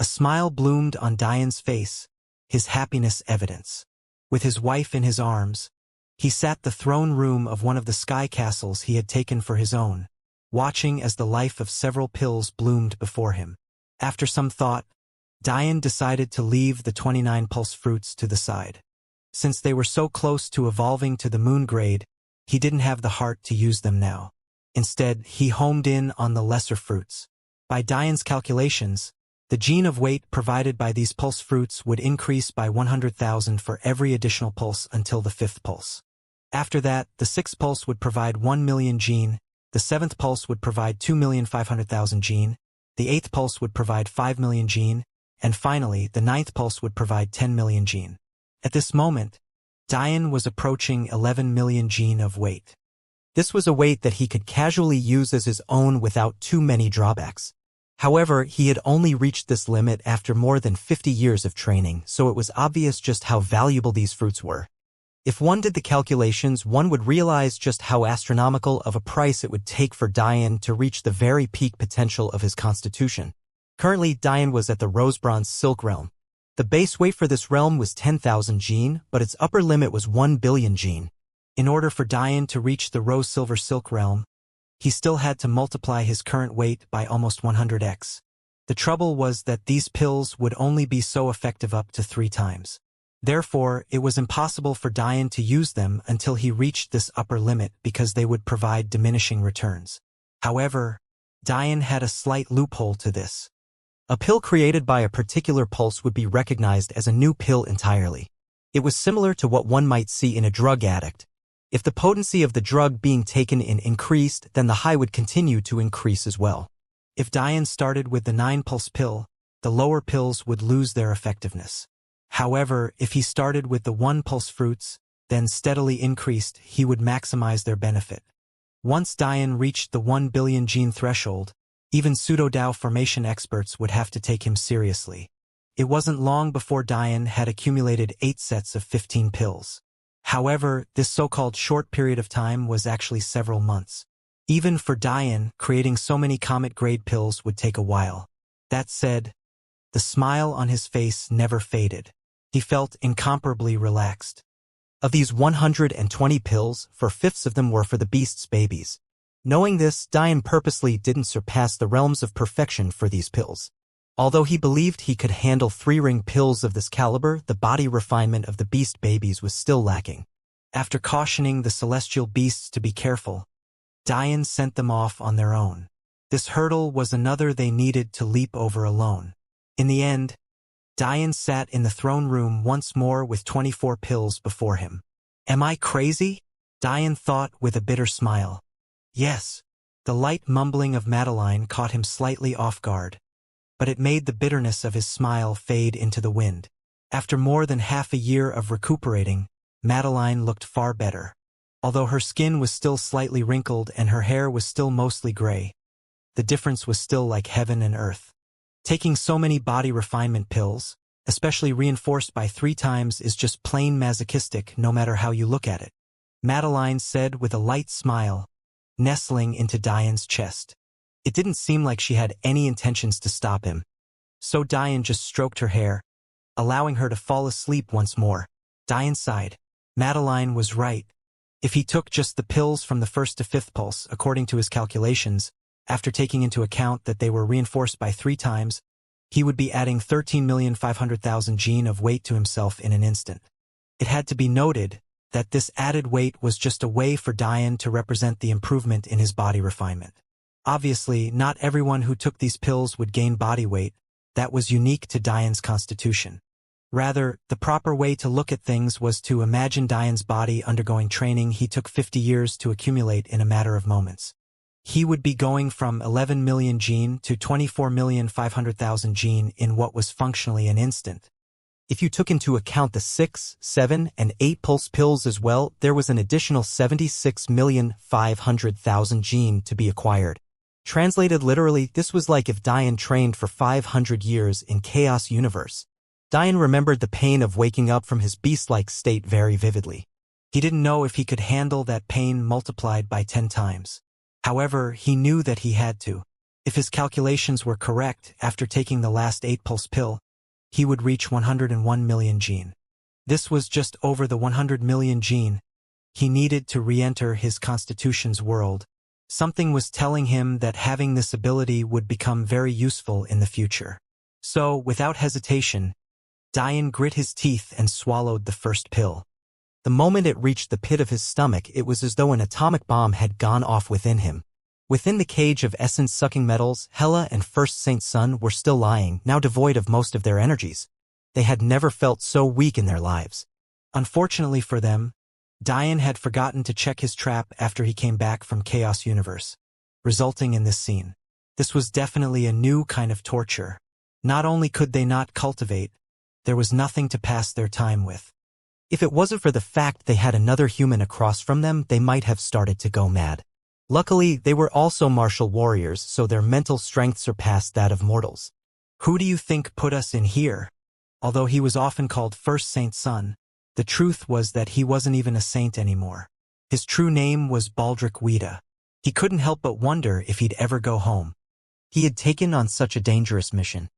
A smile bloomed on Diane's face, his happiness evidence. With his wife in his arms, he sat the throne room of one of the sky castles he had taken for his own, watching as the life of several pills bloomed before him. After some thought, Diane decided to leave the 29 pulse fruits to the side. Since they were so close to evolving to the moon grade, he didn't have the heart to use them now. Instead, he homed in on the lesser fruits. By Diane's calculations, the gene of weight provided by these pulse fruits would increase by 100,000 for every additional pulse until the 5th pulse. After that, the 6th pulse would provide 1 million gene, the 7th pulse would provide 2,500,000 gene, the 8th pulse would provide 5 million gene, and finally, the 9th pulse would provide 10 million gene. At this moment, Diane was approaching 11 million gene of weight. This was a weight that he could casually use as his own without too many drawbacks. However, he had only reached this limit after more than 50 years of training, so it was obvious just how valuable these fruits were. If one did the calculations, one would realize just how astronomical of a price it would take for Diane to reach the very peak potential of his constitution. Currently, Diane was at the Rose-Bronze Silk realm. The base weight for this realm was 10,000 gene, but its upper limit was 1 billion gene. In order for Diane to reach the Rose-Silver Silk realm, he still had to multiply his current weight by almost 100x. The trouble was that these pills would only be so effective up to 3 times. Therefore, it was impossible for Diane to use them until he reached this upper limit because they would provide diminishing returns. However, Diane had a slight loophole to this. A pill created by a particular pulse would be recognized as a new pill entirely. It was similar to what one might see in a drug addict. If the potency of the drug being taken in increased, then the high would continue to increase as well. If Diane started with the 9-pulse pill, the lower pills would lose their effectiveness. However, if he started with the 1 pulse fruits, then steadily increased, he would maximize their benefit. Once Dian reached the 1 billion gene threshold, even pseudo-Dao formation experts would have to take him seriously. It wasn't long before Dian had accumulated 8 sets of 15 pills. However, this so-called short period of time was actually several months. Even for Dian, creating so many comet-grade pills would take a while. That said, the smile on his face never faded. He felt incomparably relaxed. Of these 120 pills, 4/5 of them were for the beast's babies. Knowing this, Dian purposely didn't surpass the realms of perfection for these pills. Although he believed he could handle 3-ring pills of this caliber, the body refinement of the beast babies was still lacking. After cautioning the celestial beasts to be careful, Dian sent them off on their own. This hurdle was another they needed to leap over alone. In the end, Dian sat in the throne room once more with 24 pills before him. Am I crazy? Dian thought with a bitter smile. Yes. The light mumbling of Madeline caught him slightly off guard, but it made the bitterness of his smile fade into the wind. After more than half a year of recuperating, Madeline looked far better. Although her skin was still slightly wrinkled and her hair was still mostly gray, the difference was still like heaven and earth. Taking so many body refinement pills, especially reinforced by 3 times, is just plain masochistic no matter how you look at it, Madeline said with a light smile, nestling into Dian's chest. It didn't seem like she had any intentions to stop him. So Dian just stroked her hair, allowing her to fall asleep once more. Dian sighed. Madeline was right. If he took just the pills from the 1st to 5th pulse, according to his calculations, after taking into account that they were reinforced by 3 times, he would be adding 13,500,000 gene of weight to himself in an instant. It had to be noted that this added weight was just a way for Dian to represent the improvement in his body refinement. Obviously, not everyone who took these pills would gain body weight. That was unique to Dian's constitution. Rather, the proper way to look at things was to imagine Dian's body undergoing training he took 50 years to accumulate in a matter of moments. He would be going from 11 million gene to 24,500,000 gene in what was functionally an instant. If you took into account the 6, 7, and 8 pulse pills as well, there was an additional 76,500,000 gene to be acquired. Translated literally, this was like if Dian trained for 500 years in Chaos Universe. Dian remembered the pain of waking up from his beast-like state very vividly. He didn't know if he could handle that pain multiplied by 10 times. However, he knew that he had to. If his calculations were correct, after taking the last 8-pulse pill, he would reach 101 million gene. This was just over the 100 million gene he needed to re-enter his constitution's world. Something was telling him that having this ability would become very useful in the future. So, without hesitation, Dian grit his teeth and swallowed the first pill. The moment it reached the pit of his stomach, it was as though an atomic bomb had gone off within him. Within the cage of essence-sucking metals, Hela and First Saint Sun were still lying, now devoid of most of their energies. They had never felt so weak in their lives. Unfortunately for them, Dian had forgotten to check his trap after he came back from Chaos Universe, resulting in this scene. This was definitely a new kind of torture. Not only could they not cultivate, there was nothing to pass their time with. If it wasn't for the fact they had another human across from them, they might have started to go mad. Luckily, they were also martial warriors, so their mental strength surpassed that of mortals. Who do you think put us in here? Although he was often called First Saint Sun, the truth was that he wasn't even a saint anymore. His true name was Baldric Weta. He couldn't help but wonder if he'd ever go home. He had taken on such a dangerous mission.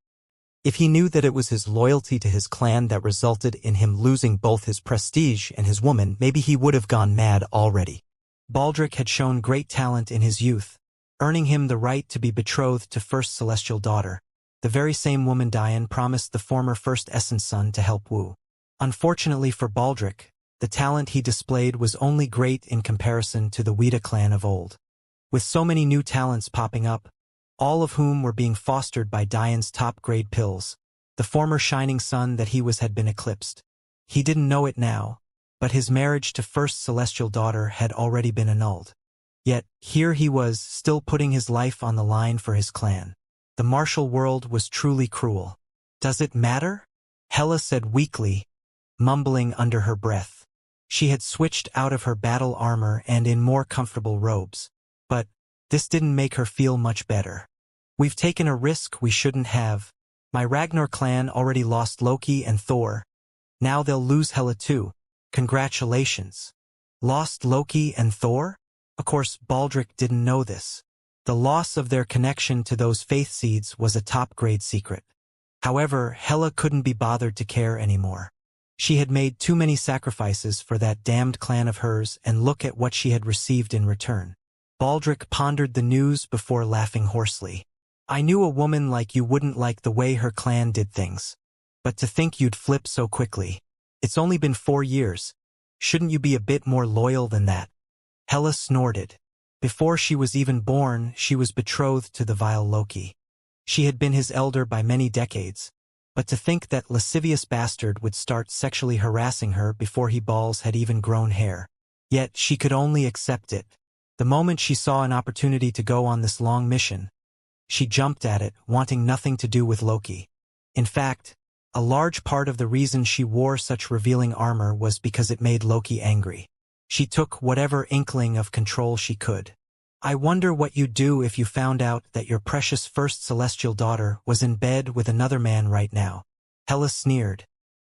If he knew that it was his loyalty to his clan that resulted in him losing both his prestige and his woman, maybe he would have gone mad already. Baldric had shown great talent in his youth, earning him the right to be betrothed to First Celestial Daughter, the very same woman Dian promised the former First Essence Son to help woo. Unfortunately for Baldric, the talent he displayed was only great in comparison to the Weta clan of old. With so many new talents popping up, all of whom were being fostered by Dian's top-grade pills, the former shining sun that he was had been eclipsed. He didn't know it now, but his marriage to First Celestial Daughter had already been annulled. Yet, here he was, still putting his life on the line for his clan. The martial world was truly cruel. Does it matter? Hela said weakly, mumbling under her breath. She had switched out of her battle armor and in more comfortable robes. But this didn't make her feel much better. We've taken a risk we shouldn't have. My Ragnar clan already lost Loki and Thor. Now they'll lose Hela too. Congratulations. Lost Loki and Thor? Of course, Baldric didn't know this. The loss of their connection to those faith seeds was a top-grade secret. However, Hela couldn't be bothered to care anymore. She had made too many sacrifices for that damned clan of hers, and look at what she had received in return. Baldric pondered the news before laughing hoarsely. I knew a woman like you wouldn't like the way her clan did things. But to think you'd flip so quickly. It's only been 4 years. Shouldn't you be a bit more loyal than that? Hela snorted. Before she was even born, she was betrothed to the vile Loki. She had been his elder by many decades. But to think that lascivious bastard would start sexually harassing her before he balls had even grown hair. Yet she could only accept it. The moment she saw an opportunity to go on this long mission, she jumped at it, wanting nothing to do with Loki. In fact, a large part of the reason she wore such revealing armor was because it made Loki angry. She took whatever inkling of control she could. I wonder what you'd do if you found out that your precious first celestial daughter was in bed with another man right now. Hela sneered.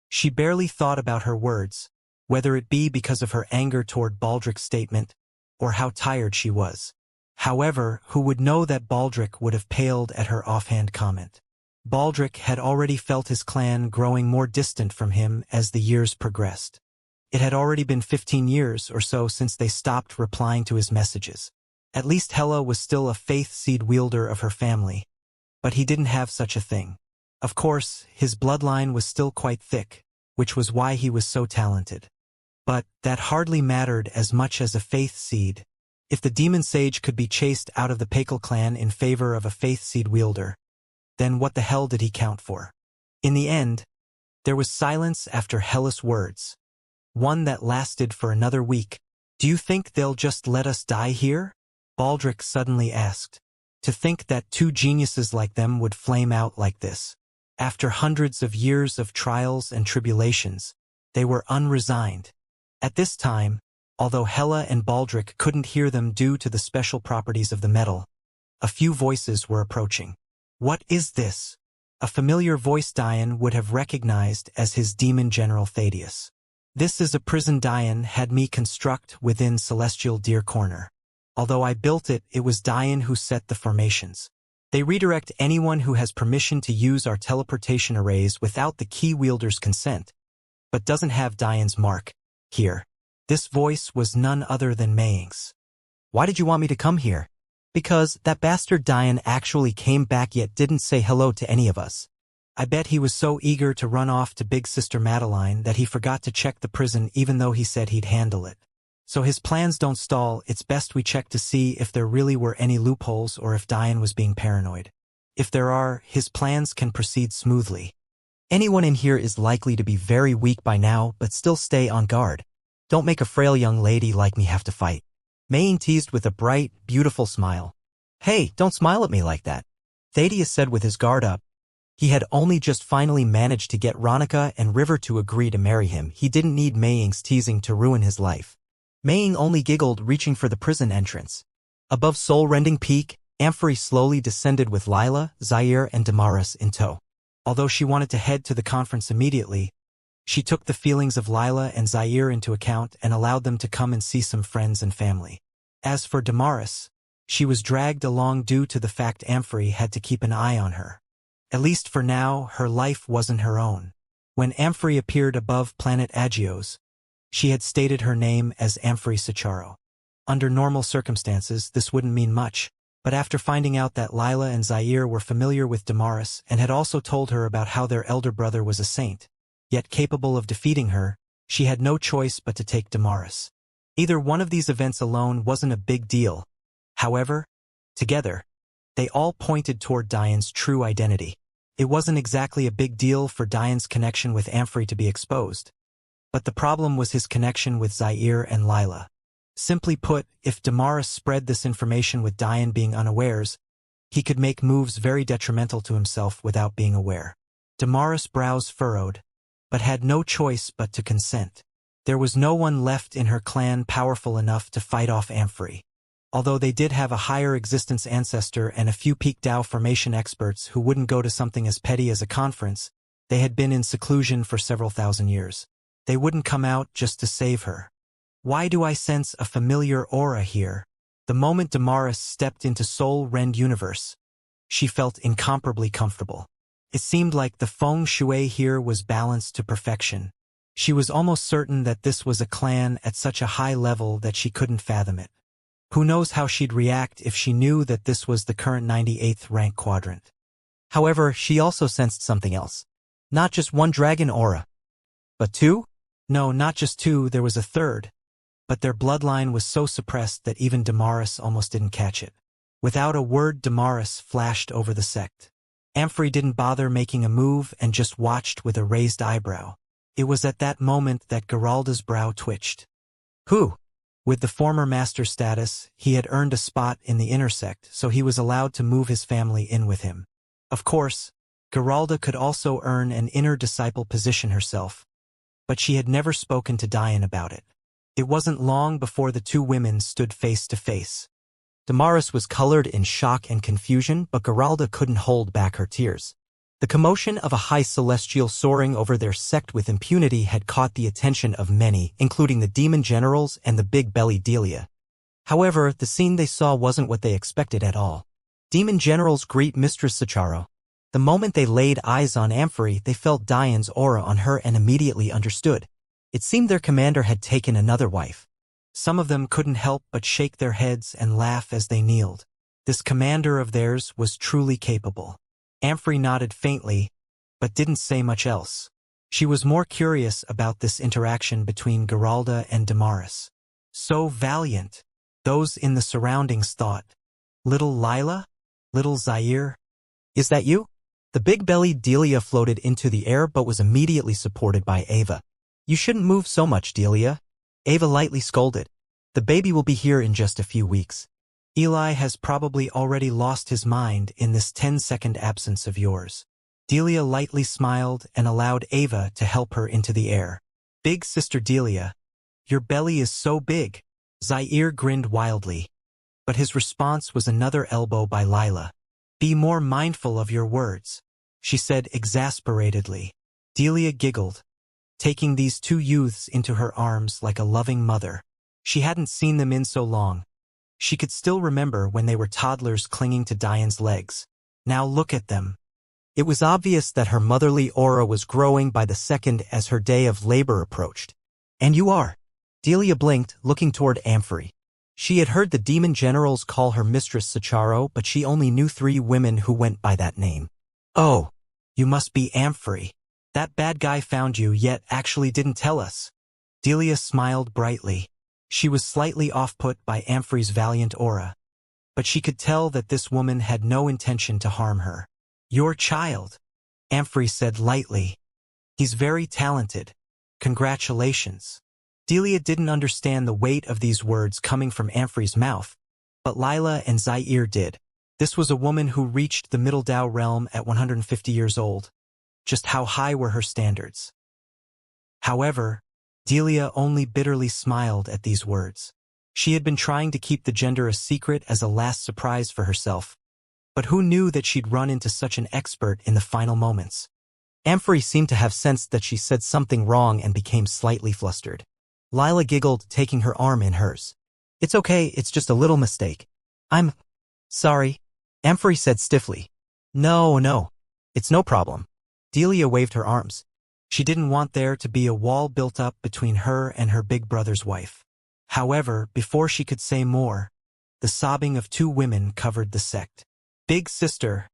She barely thought about her words, whether it be because of her anger toward Baldric's statement, or how tired she was. However, who would know that Baldric would have paled at her offhand comment? Baldric had already felt his clan growing more distant from him as the years progressed. It had already been 15 years or so since they stopped replying to his messages. At least Hela was still a faith seed wielder of her family. But he didn't have such a thing. Of course, his bloodline was still quite thick, which was why he was so talented. But that hardly mattered as much as a faith seed. If the demon sage could be chased out of the Pakel clan in favor of a faith seed wielder, then what the hell did he count for? In the end, there was silence after Hela's words. One that lasted for another week. Do you think they'll just let us die here? Baldric suddenly asked. To think that 2 geniuses like them would flame out like this. After hundreds of years of trials and tribulations, they were unresigned. At this time, although Hela and Baldric couldn't hear them due to the special properties of the metal, a few voices were approaching. What is this? A familiar voice Dian would have recognized as his demon general Thaddeus. This is a prison Dian had me construct within Celestial Deer Corner. Although I built it, it was Dian who set the formations. They redirect anyone who has permission to use our teleportation arrays without the key wielder's consent, but doesn't have Dian's mark. Here. This voice was none other than Maying's. Why did you want me to come here? Because that bastard Dian actually came back yet didn't say hello to any of us. I bet he was so eager to run off to Big Sister Madeline that he forgot to check the prison even though he said he'd handle it. So his plans don't stall, it's best we check to see if there really were any loopholes or if Dian was being paranoid. If there are, his plans can proceed smoothly. Anyone in here is likely to be very weak by now, but still stay on guard. Don't make a frail young lady like me have to fight. Maying teased with a bright, beautiful smile. Hey, don't smile at me like that. Thaddeus said with his guard up. He had only just finally managed to get Ronica and River to agree to marry him. He didn't need Maying's teasing to ruin his life. Maying only giggled, reaching for the prison entrance. Above soul-rending peak, Amphory slowly descended with Lila, Zaire, and Damaris in tow. Although she wanted to head to the conference immediately, she took the feelings of Lila and Zaire into account and allowed them to come and see some friends and family. As for Damaris, she was dragged along due to the fact Amphory had to keep an eye on her. At least for now, her life wasn't her own. When Amphory appeared above planet Agios, she had stated her name as Amphory Sicharo. Under normal circumstances, this wouldn't mean much, but after finding out that Lila and Zaire were familiar with Damaris and had also told her about how their elder brother was a saint, yet capable of defeating her, she had no choice but to take Damaris. Either one of these events alone wasn't a big deal. However, together, they all pointed toward Dian's true identity. It wasn't exactly a big deal for Dian's connection with Amphory to be exposed. But the problem was his connection with Zaire and Lila. Simply put, if Damaris spread this information with Dian being unawares, he could make moves very detrimental to himself without being aware. Damaris' brows furrowed. but had no choice but to consent. There was no one left in her clan powerful enough to fight off Amphrey. Although they did have a higher existence ancestor and a few peak Dao formation experts who wouldn't go to something as petty as a conference, they had been in seclusion for several thousand years. They wouldn't come out just to save her. Why do I sense a familiar aura here? The moment Damaris stepped into Soul Rend universe, she felt incomparably comfortable. It seemed like the feng shui here was balanced to perfection. She was almost certain that this was a clan at such a high level that she couldn't fathom it. Who knows how she'd react if she knew that this was the current 98th rank quadrant. However, she also sensed something else. Not just one dragon aura, but two? No, not just two, there was a third. But their bloodline was so suppressed that even Damaris almost didn't catch it. Without a word, Damaris flashed over the sect. Amphrey didn't bother making a move and just watched with a raised eyebrow. It was at that moment that Geralda's brow twitched. Who? With the former master status, he had earned a spot in the inner sect, so he was allowed to move his family in with him. Of course, Geralda could also earn an inner disciple position herself, but she had never spoken to Diane about it. It wasn't long before the two women stood face to face. Damaris was colored in shock and confusion, but Geralda couldn't hold back her tears. The commotion of a high celestial soaring over their sect with impunity had caught the attention of many, including the demon generals and the big-bellied Delia. However, the scene they saw wasn't what they expected at all. Demon generals greet Mistress Sacharo. The moment they laid eyes on Amphrey, they felt Diane's aura on her and immediately understood. It seemed their commander had taken another wife. Some of them couldn't help but shake their heads and laugh as they kneeled. This commander of theirs was truly capable. Amphrey nodded faintly, but didn't say much else. She was more curious about this interaction between Geralda and Damaris. So valiant, those in the surroundings thought. Little Lila? Little Zaire? Is that you? The big-bellied Delia floated into the air but was immediately supported by Ava. You shouldn't move so much, Delia. Ava lightly scolded. The baby will be here in just a few weeks. Eli has probably already lost his mind in this 10-second absence of yours. Delia lightly smiled and allowed Ava to help her into the air. Big sister Delia, your belly is so big. Zaire grinned wildly. But his response was another elbow by Lila. Be more mindful of your words, she said exasperatedly. Delia giggled, taking these two youths into her arms like a loving mother. She hadn't seen them in so long. She could still remember when they were toddlers clinging to Diane's legs. Now look at them. It was obvious that her motherly aura was growing by the second as her day of labor approached. And you are. Delia blinked, looking toward Amphrey. She had heard the demon generals call her Mistress Sacharo, but she only knew 3 women who went by that name. Oh, you must be Amphrey. That bad guy found you yet actually didn't tell us. Delia smiled brightly. She was slightly off-put by Amphrey's valiant aura, but she could tell that this woman had no intention to harm her. Your child, Amphrey said lightly. He's very talented. Congratulations. Delia didn't understand the weight of these words coming from Amphrey's mouth, but Lila and Zaire did. This was a woman who reached the Middle Dao realm at 150 years old. Just how high were her standards? However, Delia only bitterly smiled at these words. She had been trying to keep the gender a secret as a last surprise for herself, but who knew that she'd run into such an expert in the final moments? Amphrey seemed to have sensed that she said something wrong and became slightly flustered. Lila giggled, taking her arm in hers. It's okay, it's just a little mistake. I'm sorry, Amphrey said stiffly. No, it's no problem. Delia waved her arms. She didn't want there to be a wall built up between her and her big brother's wife. However, before she could say more, the sobbing of 2 women covered the sect. Big sister,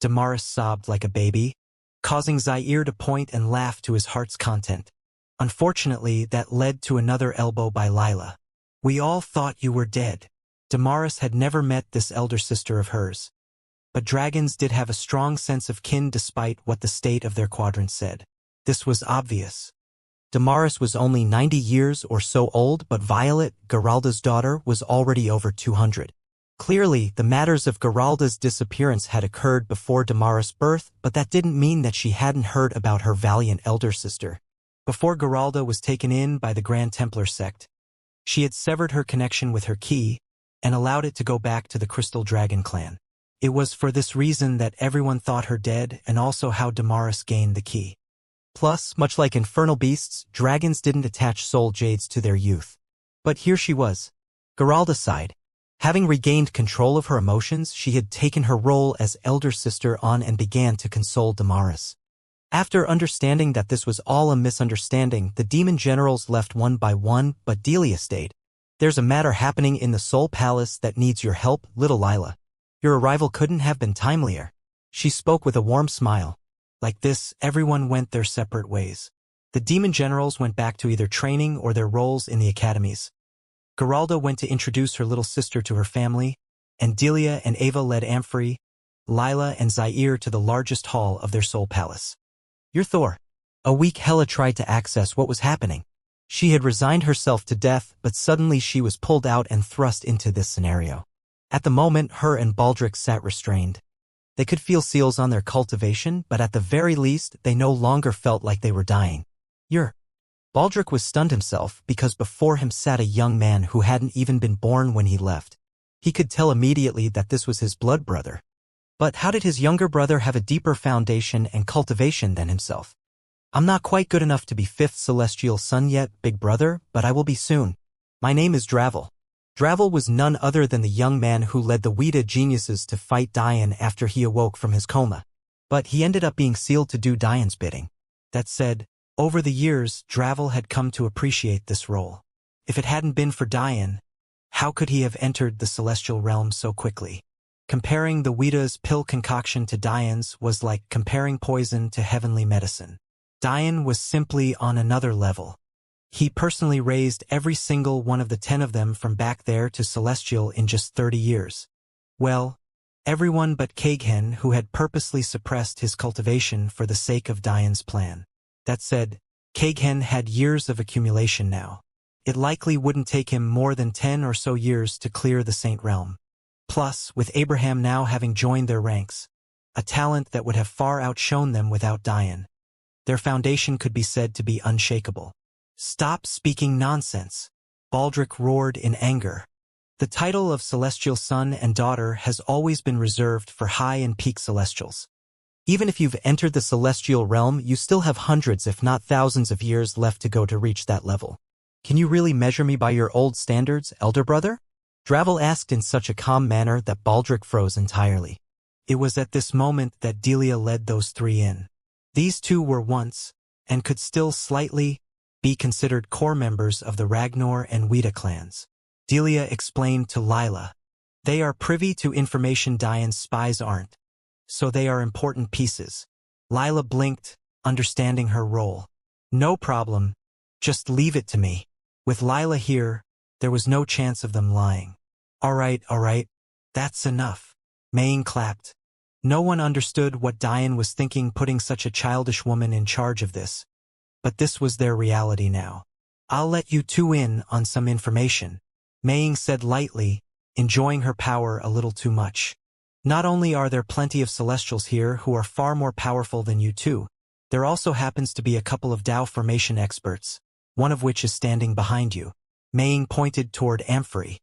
Damaris sobbed like a baby, causing Zaire to point and laugh to his heart's content. Unfortunately, that led to another elbow by Lila. We all thought you were dead. Damaris had never met this elder sister of hers. But dragons did have a strong sense of kin despite what the state of their quadrant said. This was obvious. Damaris was only 90 years or so old, but Violet, Geralda's daughter, was already over 200. Clearly, the matters of Geralda's disappearance had occurred before Damaris' birth, but that didn't mean that she hadn't heard about her valiant elder sister. Before Geralda was taken in by the Grand Templar sect, she had severed her connection with her key and allowed it to go back to the Crystal Dragon clan. It was for this reason that everyone thought her dead, and also how Damaris gained the key. Plus, much like infernal beasts, dragons didn't attach soul jades to their youth. But here she was. Geralda sighed. Having regained control of her emotions, she had taken her role as elder sister on and began to console Damaris. After understanding that this was all a misunderstanding, the demon generals left one by one, but Delia stayed. There's a matter happening in the Soul Palace that needs your help, little Lila. Your arrival couldn't have been timelier. She spoke with a warm smile. Like this, everyone went their separate ways. The demon generals went back to either training or their roles in the academies. Geralda went to introduce her little sister to her family, and Delia and Ava led Amphrey, Lila, and Zaire to the largest hall of their soul palace. You're Thor. A weak Hela tried to access what was happening. She had resigned herself to death, but suddenly she was pulled out and thrust into this scenario. At the moment, her and Baldric sat restrained. They could feel seals on their cultivation, but at the very least, they no longer felt like they were dying. Baldric was stunned himself because before him sat a young man who hadn't even been born when he left. He could tell immediately that this was his blood brother. But how did his younger brother have a deeper foundation and cultivation than himself? I'm not quite good enough to be fifth celestial son yet, big brother, but I will be soon. My name is Dravel. Dravel was none other than the young man who led the Weta geniuses to fight Dian after he awoke from his coma. But he ended up being sealed to do Dian's bidding. That said, over the years, Dravel had come to appreciate this role. If it hadn't been for Dian, how could he have entered the celestial realm so quickly? Comparing the Weta's pill concoction to Dian's was like comparing poison to heavenly medicine. Dian was simply on another level. He personally raised every single one of the 10 of them from back there to celestial in just 30 years. Well, everyone but Kaghen, who had purposely suppressed his cultivation for the sake of Dian's plan. That said, Kaghen had years of accumulation now. It likely wouldn't take him more than 10 or so years to clear the Saint Realm. Plus, with Abraham now having joined their ranks, a talent that would have far outshone them without Dian, their foundation could be said to be unshakable. Stop speaking nonsense, Baldric roared in anger. The title of Celestial Son and Daughter has always been reserved for high and peak Celestials. Even if you've entered the Celestial Realm, you still have hundreds if not thousands of years left to go to reach that level. Can you really measure me by your old standards, elder brother? Dravel asked in such a calm manner that Baldric froze entirely. It was at this moment that Delia led those three in. These two were once, and could still slightly, be considered core members of the Ragnar and Weta clans. Delia explained to Lila. They are privy to information Dian's spies aren't, so they are important pieces. Lila blinked, understanding her role. No problem, just leave it to me. With Lila here, there was no chance of them lying. All right, that's enough. Maying clapped. No one understood what Dian was thinking putting such a childish woman in charge of this. But this was their reality now. I'll let you two in on some information, Maying said lightly, enjoying her power a little too much. Not only are there plenty of Celestials here who are far more powerful than you two, there also happens to be a couple of Dao formation experts, one of which is standing behind you. Maying pointed toward Amphrey.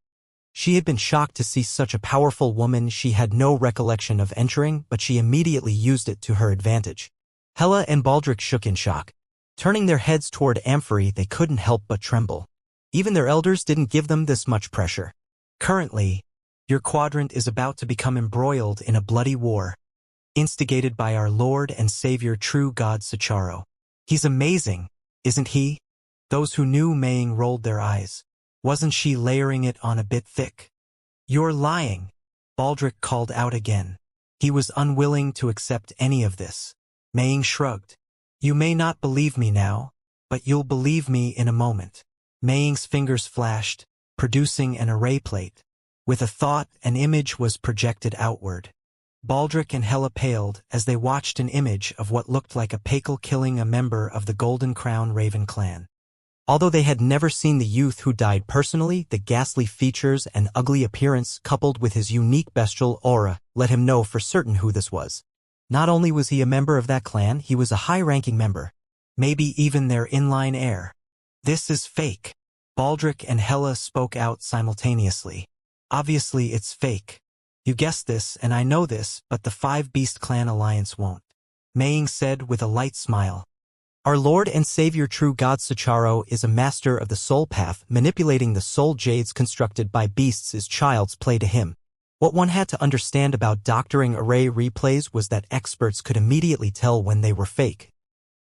She had been shocked to see such a powerful woman she had no recollection of entering, but she immediately used it to her advantage. Hela and Baldric shook in shock. Turning their heads toward Amphrey, they couldn't help but tremble. Even their elders didn't give them this much pressure. Currently, your quadrant is about to become embroiled in a bloody war, instigated by our Lord and Savior true God Sicharo. He's amazing, isn't he? Those who knew Maying rolled their eyes. Wasn't she layering it on a bit thick? You're lying, Baldric called out again. He was unwilling to accept any of this. Maying shrugged. You may not believe me now, but you'll believe me in a moment. Maying's fingers flashed, producing an array plate. With a thought, an image was projected outward. Baldric and Hela paled as they watched an image of what looked like a Pakel killing a member of the Golden Crown Raven clan. Although they had never seen the youth who died personally, the ghastly features and ugly appearance coupled with his unique bestial aura let him know for certain who this was. Not only was he a member of that clan, he was a high-ranking member. Maybe even their inline heir. This is fake. Baldric and Hela spoke out simultaneously. Obviously it's fake. You guessed this, and I know this, but the Five-Beast Clan Alliance won't. Maying said with a light smile. Our Lord and Savior true God Sacharo is a master of the soul path. Manipulating the soul jades constructed by beasts is child's play to him. What one had to understand about doctoring array replays was that experts could immediately tell when they were fake.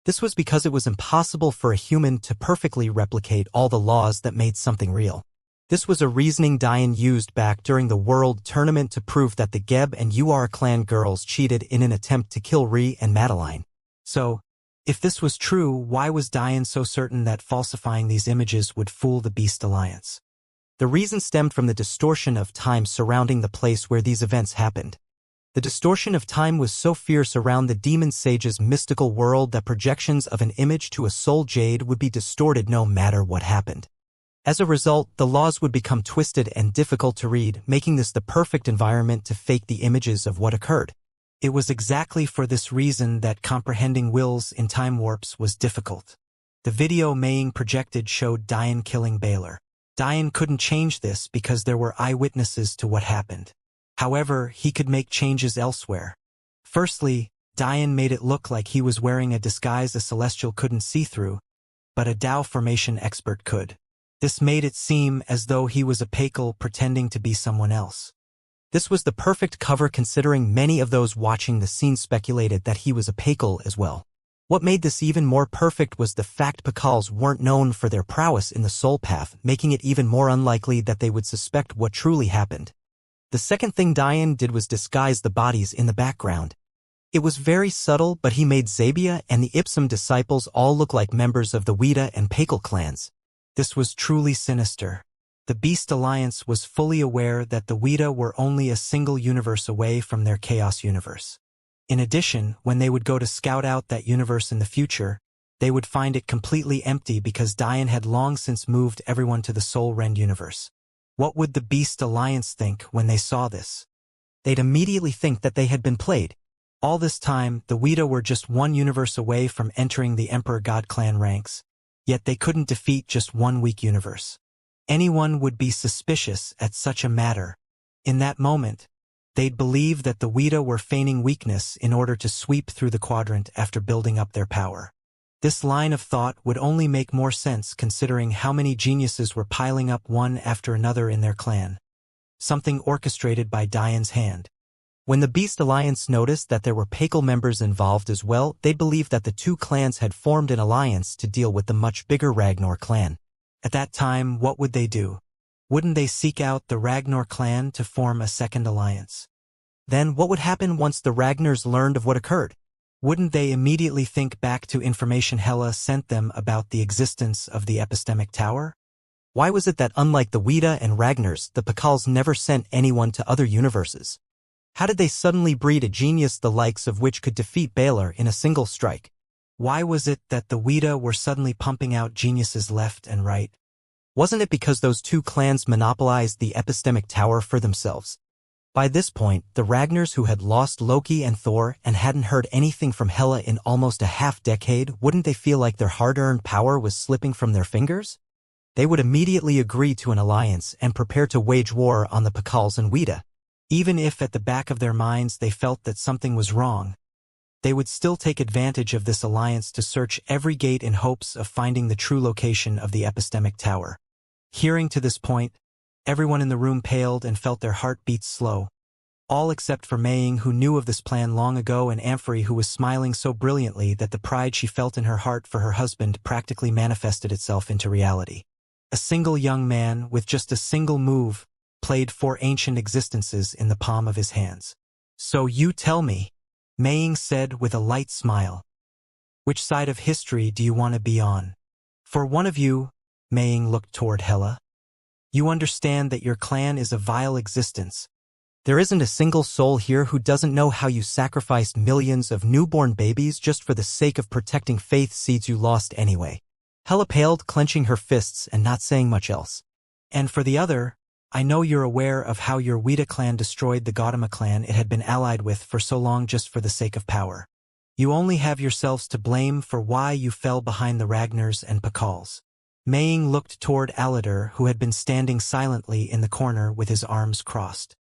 This was because it was impossible for a human to perfectly replicate all the laws that made something real. This was a reasoning Diane used back during the World Tournament to prove that the Geb and UR clan girls cheated in an attempt to kill Ree and Madeline. So, if this was true, why was Diane so certain that falsifying these images would fool the Beast Alliance? The reason stemmed from the distortion of time surrounding the place where these events happened. The distortion of time was so fierce around the demon sage's mystical world that projections of an image to a soul jade would be distorted no matter what happened. As a result, the laws would become twisted and difficult to read, making this the perfect environment to fake the images of what occurred. It was exactly for this reason that comprehending wills in time warps was difficult. The video Maying projected showed Diane killing Baylor. Diane couldn't change this because there were eyewitnesses to what happened. However, he could make changes elsewhere. Firstly, Diane made it look like he was wearing a disguise a celestial couldn't see through, but a Tao formation expert could. This made it seem as though he was a Pakel pretending to be someone else. This was the perfect cover considering many of those watching the scene speculated that he was a Pakel as well. What made this even more perfect was the fact Pakals weren't known for their prowess in the soul path, making it even more unlikely that they would suspect what truly happened. The second thing Diane did was disguise the bodies in the background. It was very subtle, but he made Zabia and the Ipsum disciples all look like members of the Weta and Pakel clans. This was truly sinister. The Beast Alliance was fully aware that the Weta were only a single universe away from their Chaos universe. In addition, when they would go to scout out that universe in the future, they would find it completely empty because Diane had long since moved everyone to the Soul Rend universe. What would the Beast Alliance think when they saw this? They'd immediately think that they had been played. All this time, the Weta were just one universe away from entering the Emperor God clan ranks, yet they couldn't defeat just one weak universe. Anyone would be suspicious at such a matter. In that moment, they'd believe that the Weta were feigning weakness in order to sweep through the quadrant after building up their power. This line of thought would only make more sense considering how many geniuses were piling up one after another in their clan. Something orchestrated by Diane's hand. When the Beast Alliance noticed that there were Pakel members involved as well, they believed that the two clans had formed an alliance to deal with the much bigger Ragnar clan. At that time, what would they do? Wouldn't they seek out the Ragnar clan to form a second alliance? Then what would happen once the Ragnars learned of what occurred? Wouldn't they immediately think back to information Hela sent them about the existence of the epistemic tower? Why was it that unlike the Weta and Ragnars, the Pakals never sent anyone to other universes? How did they suddenly breed a genius the likes of which could defeat Baylor in a single strike? Why was it that the Weta were suddenly pumping out geniuses left and right? Wasn't it because those two clans monopolized the epistemic tower for themselves? By this point, the Ragnars who had lost Loki and Thor and hadn't heard anything from Hela in almost a half-decade, wouldn't they feel like their hard-earned power was slipping from their fingers? They would immediately agree to an alliance and prepare to wage war on the Pakals and Weta. Even if at the back of their minds they felt that something was wrong, they would still take advantage of this alliance to search every gate in hopes of finding the true location of the epistemic tower. Hearing to this point, everyone in the room paled and felt their heartbeats slow. All except for Maying, who knew of this plan long ago, and Amphory, who was smiling so brilliantly that the pride she felt in her heart for her husband practically manifested itself into reality. A single young man, with just a single move, played 4 ancient existences in the palm of his hands. "So you tell me," Maying said with a light smile. "Which side of history do you want to be on? For one of you," Maying looked toward Hela, "you understand that your clan is a vile existence. There isn't a single soul here who doesn't know how you sacrificed millions of newborn babies just for the sake of protecting faith seeds you lost anyway. Hela paled, clenching her fists and not saying much else. And for the other, I know you're aware of how your Weta clan destroyed the Gautama clan it had been allied with for so long just for the sake of power. You only have yourselves to blame for why you fell behind the Ragnars and Pakals. Maying looked toward Aladar, who had been standing silently in the corner with his arms crossed.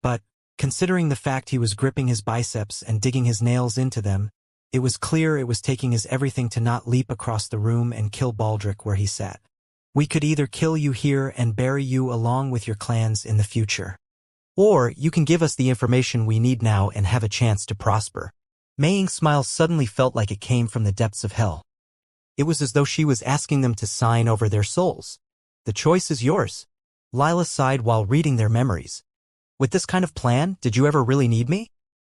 But, considering the fact he was gripping his biceps and digging his nails into them, it was clear it was taking his everything to not leap across the room and kill Baldric where he sat. We could either kill you here and bury you along with your clans in the future. Or you can give us the information we need now and have a chance to prosper. Maying's smile suddenly felt like it came from the depths of hell. It was as though she was asking them to sign over their souls. The choice is yours. Lila sighed while reading their memories. With this kind of plan, did you ever really need me?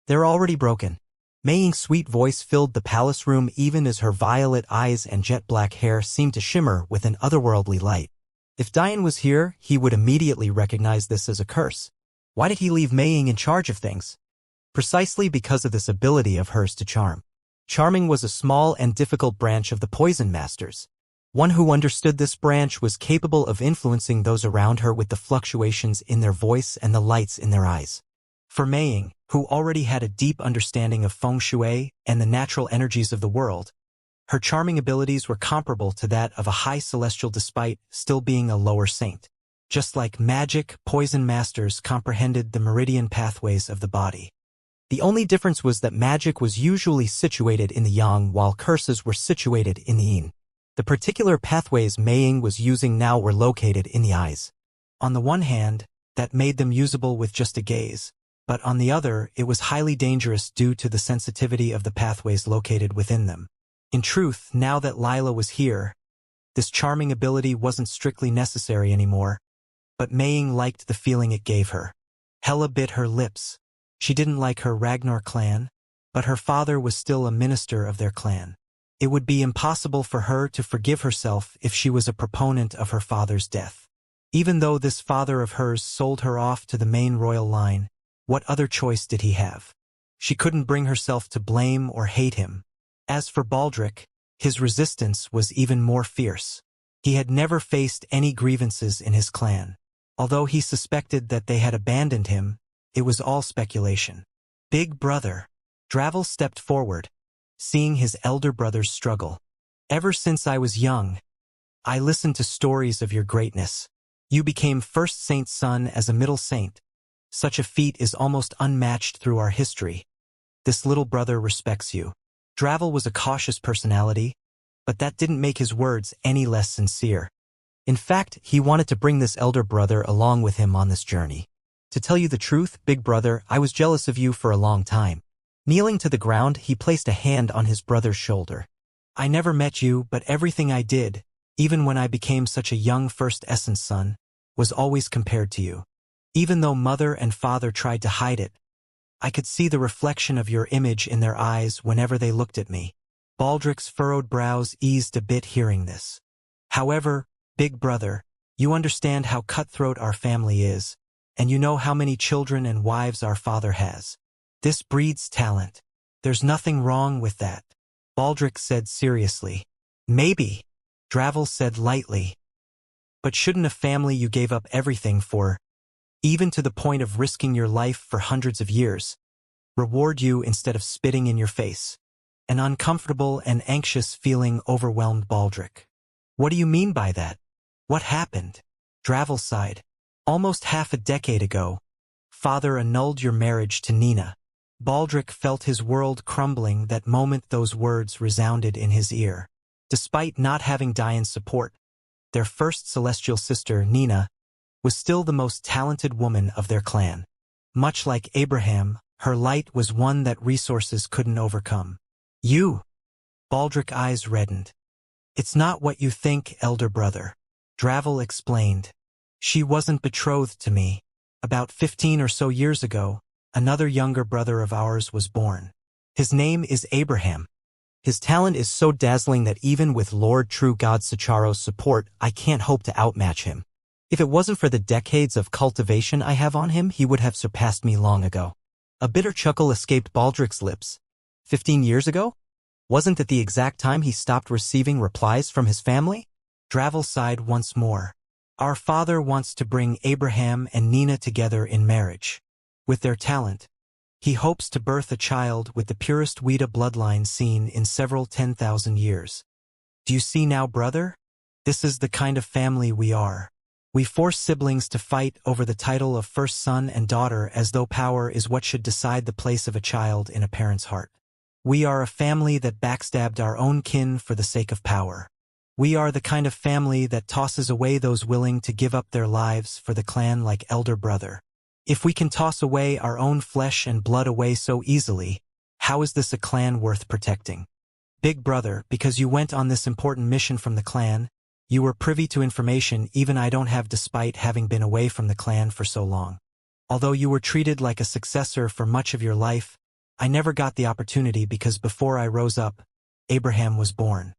They're already broken. Maying's sweet voice filled the palace room even as her violet eyes and jet-black hair seemed to shimmer with an otherworldly light. If Dian was here, he would immediately recognize this as a curse. Why did he leave Maying in charge of things? Precisely because of this ability of hers to charm. Charming was a small and difficult branch of the Poison Masters. One who understood this branch was capable of influencing those around her with the fluctuations in their voice and the lights in their eyes. For Maying, who already had a deep understanding of feng shui and the natural energies of the world, her charming abilities were comparable to that of a high celestial despite still being a lower saint. Just like magic, poison masters comprehended the meridian pathways of the body. The only difference was that magic was usually situated in the yang while curses were situated in the yin. The particular pathways Maying was using now were located in the eyes. On the one hand, that made them usable with just a gaze. But on the other, it was highly dangerous due to the sensitivity of the pathways located within them. In truth, now that Lila was here, this charming ability wasn't strictly necessary anymore, but Maying liked the feeling it gave her. Hela bit her lips. She didn't like her Ragnar clan, but her father was still a minister of their clan. It would be impossible for her to forgive herself if she was a proponent of her father's death. Even though this father of hers sold her off to the main royal line, what other choice did he have? She couldn't bring herself to blame or hate him. As for Baldric, his resistance was even more fierce. He had never faced any grievances in his clan. Although he suspected that they had abandoned him, it was all speculation. Big brother. Dravel stepped forward, seeing his elder brother's struggle. Ever since I was young, I listened to stories of your greatness. You became first saint's son as a middle saint. Such a feat is almost unmatched through our history. This little brother respects you. Dravel was a cautious personality, but that didn't make his words any less sincere. In fact, he wanted to bring this elder brother along with him on this journey. To tell you the truth, big brother, I was jealous of you for a long time. Kneeling to the ground, he placed a hand on his brother's shoulder. I never met you, but everything I did, even when I became such a young first essence son, was always compared to you. Even though mother and father tried to hide it, I could see the reflection of your image in their eyes whenever they looked at me. Baldric's furrowed brows eased a bit hearing this. However, big brother, you understand how cutthroat our family is, and you know how many children and wives our father has. This breeds talent. There's nothing wrong with that. Baldric said seriously. Maybe, Dravel said lightly. But shouldn't a family you gave up everything for, even to the point of risking your life for hundreds of years, reward you instead of spitting in your face? An uncomfortable and anxious feeling overwhelmed Baldric. What do you mean by that? What happened? Dravel sighed. Almost half a decade ago, father annulled your marriage to Nina. Baldric felt his world crumbling that moment those words resounded in his ear. Despite not having Dian's support, their first celestial sister, Nina, was still the most talented woman of their clan. Much like Abraham, her light was one that resources couldn't overcome. You! Baldric's eyes reddened. It's not what you think, elder brother. Dravel explained. She wasn't betrothed to me. About 15 or so years ago, another younger brother of ours was born. His name is Abraham. His talent is so dazzling that even with Lord True God Sacharo's support, I can't hope to outmatch him. If it wasn't for the decades of cultivation I have on him, he would have surpassed me long ago. A bitter chuckle escaped Baldric's lips. 15 years ago? Wasn't it the exact time he stopped receiving replies from his family? Dravel sighed once more. Our father wants to bring Abraham and Nina together in marriage. With their talent, he hopes to birth a child with the purest Weta bloodline seen in several 10,000 years. Do you see now, brother? This is the kind of family we are. We force siblings to fight over the title of first son and daughter as though power is what should decide the place of a child in a parent's heart. We are a family that backstabbed our own kin for the sake of power. We are the kind of family that tosses away those willing to give up their lives for the clan like elder brother. If we can toss away our own flesh and blood away so easily, how is this a clan worth protecting? Big brother, because you went on this important mission from the clan, you were privy to information even I don't have despite having been away from the clan for so long. Although you were treated like a successor for much of your life, I never got the opportunity because before I rose up, Abraham was born.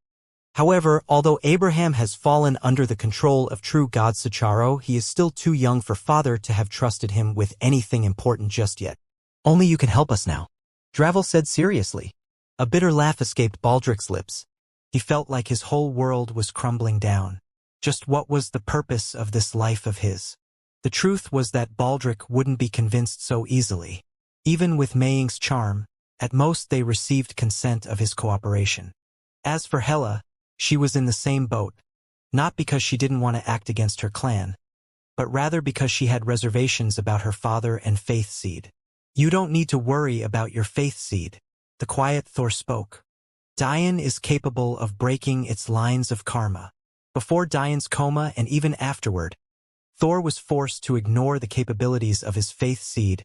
However, although Abraham has fallen under the control of true God Sicharo, he is still too young for father to have trusted him with anything important just yet. Only you can help us now, Dravel said seriously. A bitter laugh escaped Baldric's lips. He felt like his whole world was crumbling down. Just what was the purpose of this life of his? The truth was that Baldric wouldn't be convinced so easily. Even with Mei Ying's charm, at most they received consent of his cooperation. As for Hela, she was in the same boat, not because she didn't want to act against her clan, but rather because she had reservations about her father and faith seed. You don't need to worry about your faith seed, the quiet Thor spoke. Dian is capable of breaking its lines of karma. Before Dian's coma and even afterward, Thor was forced to ignore the capabilities of his faith seed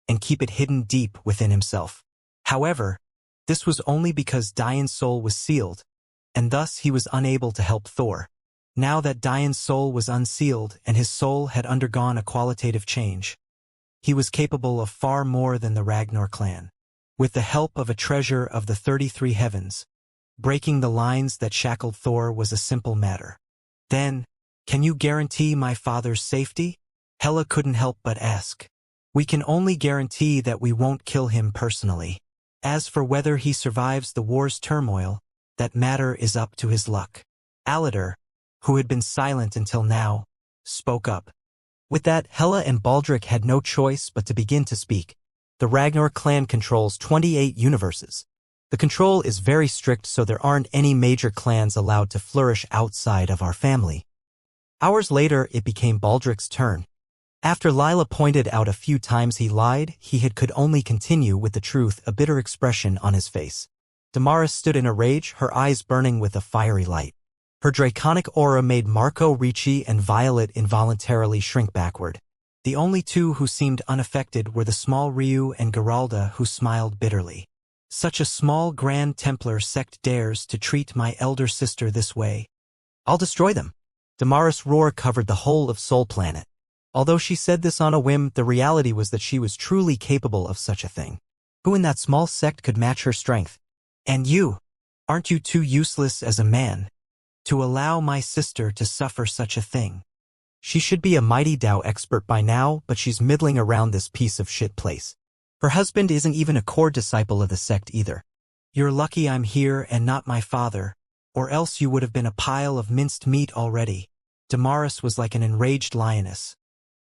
and keep it hidden deep within himself. However, this was only because Dian's soul was sealed, and thus he was unable to help Thor. Now that Dian's soul was unsealed and his soul had undergone a qualitative change, he was capable of far more than the Ragnar clan. With the help of a treasure of the 33 heavens, breaking the lines that shackled Thor was a simple matter. Then, can you guarantee my father's safety? Hela couldn't help but ask. We can only guarantee that we won't kill him personally. As for whether he survives the war's turmoil, that matter is up to his luck. Aladar, who had been silent until now, spoke up. With that, Hela and Baldric had no choice but to begin to speak. The Ragnar clan controls 28 universes. The control is very strict, so there aren't any major clans allowed to flourish outside of our family. Hours later, it became Baldric's turn. After Lila pointed out a few times he lied, could only continue with the truth, a bitter expression on his face. Damaris stood in a rage, her eyes burning with a fiery light. Her draconic aura made Marco Ricci and Violet involuntarily shrink backward. The only two who seemed unaffected were the small Ryu and Geralda, who smiled bitterly. Such a small Grand Templar sect dares to treat my elder sister this way. I'll destroy them. Damaris' roar covered the whole of Soul Planet. Although she said this on a whim, the reality was that she was truly capable of such a thing. Who in that small sect could match her strength? And you, aren't you too useless as a man to allow my sister to suffer such a thing? She should be a mighty Dao expert by now, but she's middling around this piece of shit place. Her husband isn't even a core disciple of the sect either. You're lucky I'm here and not my father, or else you would have been a pile of minced meat already. Damaris was like an enraged lioness.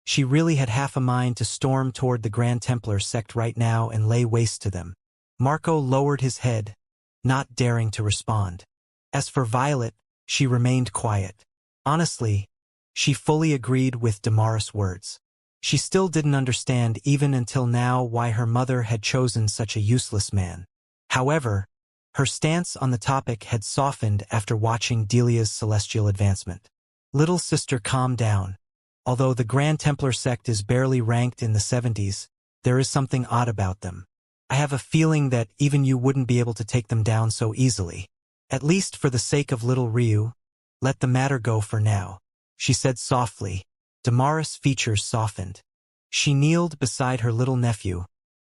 She really had half a mind to storm toward the Grand Templar sect right now and lay waste to them. Marco lowered his head, not daring to respond. As for Violet, she remained quiet. Honestly, she fully agreed with Damaris' words. She still didn't understand even until now why her mother had chosen such a useless man. However, her stance on the topic had softened after watching Delia's celestial advancement. Little sister, calm down. Although the Grand Templar sect is barely ranked in the 70s, there is something odd about them. I have a feeling that even you wouldn't be able to take them down so easily. At least for the sake of little Ryu, let the matter go for now, she said softly. Damaris' features softened. She kneeled beside her little nephew,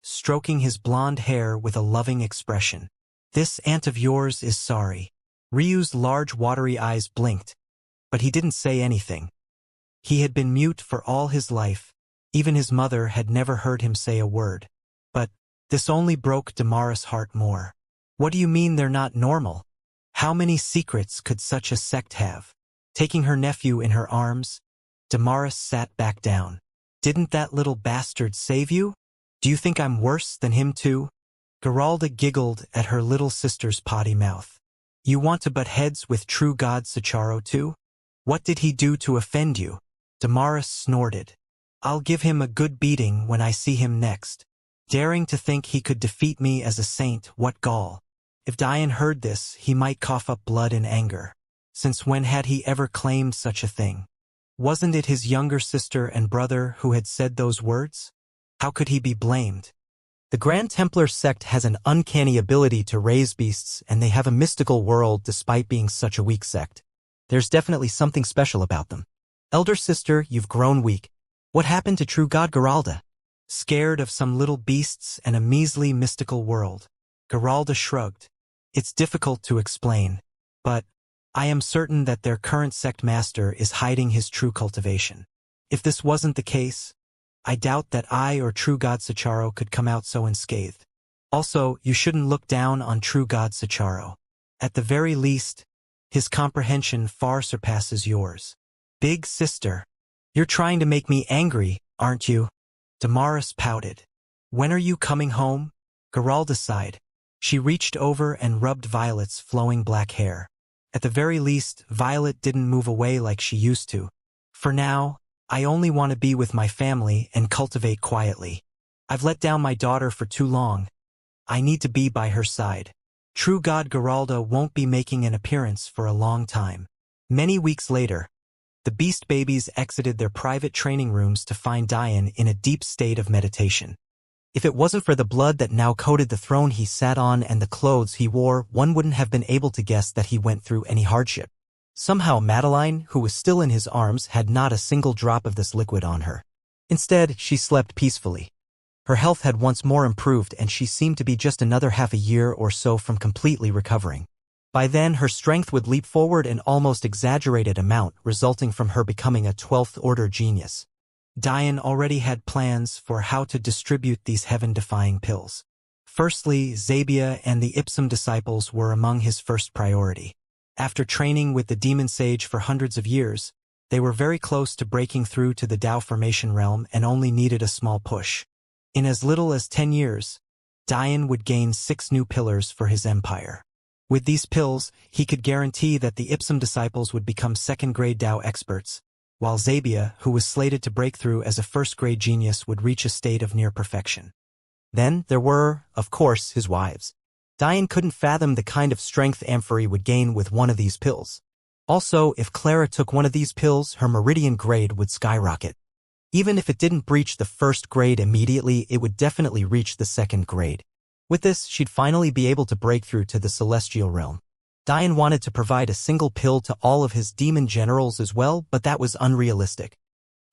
stroking his blonde hair with a loving expression. This aunt of yours is sorry. Ryu's large watery eyes blinked, but he didn't say anything. He had been mute for all his life. Even his mother had never heard him say a word. But this only broke Damaris' heart more. What do you mean they're not normal? How many secrets could such a sect have? Taking her nephew in her arms, Damaris sat back down. Didn't that little bastard save you? Do you think I'm worse than him too? Geralda giggled at her little sister's potty mouth. You want to butt heads with true god Sicharo too? What did he do to offend you? Damaris snorted. I'll give him a good beating when I see him next. Daring to think he could defeat me as a saint, what gall. If Dian heard this, he might cough up blood in anger. Since when had he ever claimed such a thing? Wasn't it his younger sister and brother who had said those words? How could he be blamed? The Grand Templar sect has an uncanny ability to raise beasts, and they have a mystical world despite being such a weak sect. There's definitely something special about them. Elder sister, you've grown weak. What happened to true god Geralda? Scared of some little beasts and a measly mystical world. Geralda shrugged. It's difficult to explain, but I am certain that their current sect master is hiding his true cultivation. If this wasn't the case, I doubt that I or true god Sicharo could come out so unscathed. Also, you shouldn't look down on true god Sicharo. At the very least, his comprehension far surpasses yours. Big sister, you're trying to make me angry, aren't you? Damaris pouted. When are you coming home? Geralda sighed. She reached over and rubbed Violet's flowing black hair. At the very least, Violet didn't move away like she used to. For now, I only want to be with my family and cultivate quietly. I've let down my daughter for too long. I need to be by her side. True god Geralda won't be making an appearance for a long time. Many weeks later, the beast babies exited their private training rooms to find Dian in a deep state of meditation. If it wasn't for the blood that now coated the throne he sat on and the clothes he wore, one wouldn't have been able to guess that he went through any hardship. Somehow Madeline, who was still in his arms, had not a single drop of this liquid on her. Instead, she slept peacefully. Her health had once more improved, and she seemed to be just another half a year or so from completely recovering. By then, her strength would leap forward an almost exaggerated amount, resulting from her becoming a 12th order genius. Dian already had plans for how to distribute these heaven-defying pills. Firstly, Zabia and the Ipsum disciples were among his first priority. After training with the demon sage for hundreds of years, they were very close to breaking through to the Tao formation realm and only needed a small push. In as little as 10 years, Dian would gain 6 new pillars for his empire. With these pills, he could guarantee that the Ipsum disciples would become second-grade Tao experts, while Zabia, who was slated to break through as a first-grade genius, would reach a state of near perfection. Then there were, of course, his wives. Dian couldn't fathom the kind of strength Amphory would gain with one of these pills. Also, if Clara took one of these pills, her meridian grade would skyrocket. Even if it didn't breach the first grade immediately, it would definitely reach the second grade. With this, she'd finally be able to break through to the celestial realm. Dian wanted to provide a single pill to all of his demon generals as well, but that was unrealistic.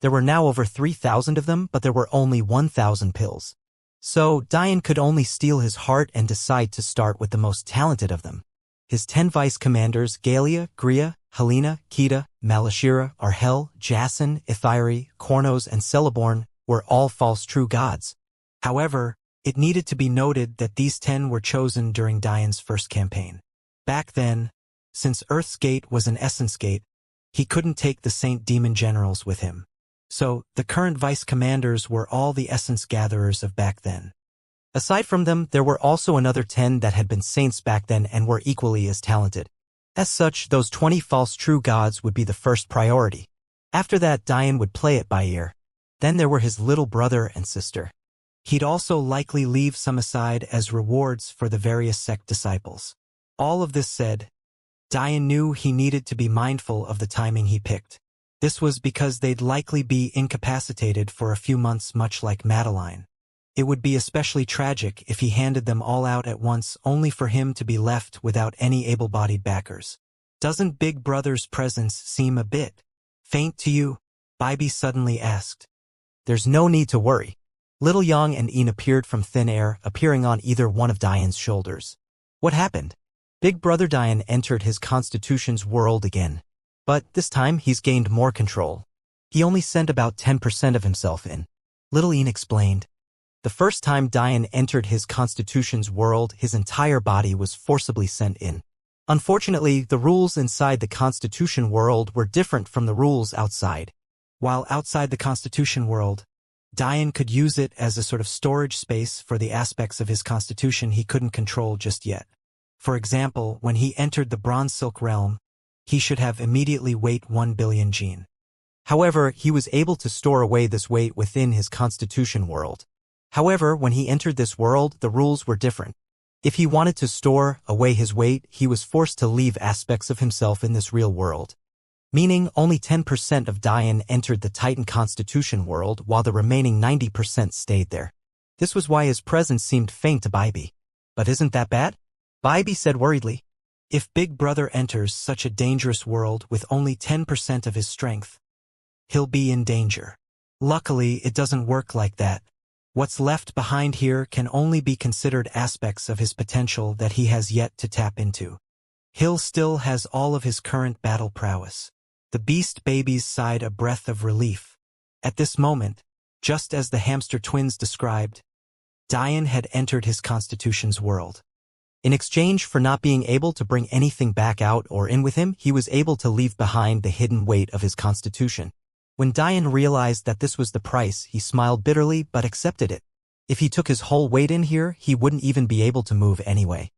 There were now over 3,000 of them, but there were only 1,000 pills. So, Dian could only steal his heart and decide to start with the most talented of them. His 10 vice commanders, Galia, Gria, Helena, Kita, Malashira, Arhel, Jason, Ithiri, Kornos, and Celeborn were all false true gods. However, it needed to be noted that these 10 were chosen during Dian's first campaign. Back then, since Earth's Gate was an Essence Gate, he couldn't take the Saint Demon Generals with him. So, the current vice commanders were all the Essence Gatherers of back then. Aside from them, there were also another 10 that had been saints back then and were equally as talented. As such, those 20 false true gods would be the first priority. After that, Dian would play it by ear. Then there were his little brother and sister. He'd also likely leave some aside as rewards for the various sect disciples. All of this said, Dian knew he needed to be mindful of the timing he picked. This was because they'd likely be incapacitated for a few months, much like Madeline. It would be especially tragic if he handed them all out at once only for him to be left without any able-bodied backers. Doesn't Big Brother's presence seem a bit faint to you? Bybee suddenly asked. There's no need to worry. Little Yang and Ian appeared from thin air, appearing on either one of Dian's shoulders. What happened? Big Brother Dian entered his Constitution's world again. But this time he's gained more control. He only sent about 10% of himself in. Little Ian explained. The first time Dian entered his constitution's world, his entire body was forcibly sent in. Unfortunately, the rules inside the constitution world were different from the rules outside. While outside the constitution world, Dian could use it as a sort of storage space for the aspects of his constitution he couldn't control just yet. For example, when he entered the Bronze Silk realm, he should have immediately weight 1 billion gene. However, he was able to store away this weight within his constitution world. However, when he entered this world, the rules were different. If he wanted to store away his weight, he was forced to leave aspects of himself in this real world. Meaning only 10% of Dian entered the Titan Constitution world while the remaining 90% stayed there. This was why his presence seemed faint to Baibi. But isn't that bad? Baibi said worriedly. If Big Brother enters such a dangerous world with only 10% of his strength, he'll be in danger. Luckily, it doesn't work like that. What's left behind here can only be considered aspects of his potential that he has yet to tap into. Hill still has all of his current battle prowess. The beast babies sighed a breath of relief. At this moment, just as the hamster twins described, Dian had entered his constitution's world. In exchange for not being able to bring anything back out or in with him, he was able to leave behind the hidden weight of his constitution. When Dian realized that this was the price, he smiled bitterly but accepted it. If he took his whole weight in here, he wouldn't even be able to move anyway.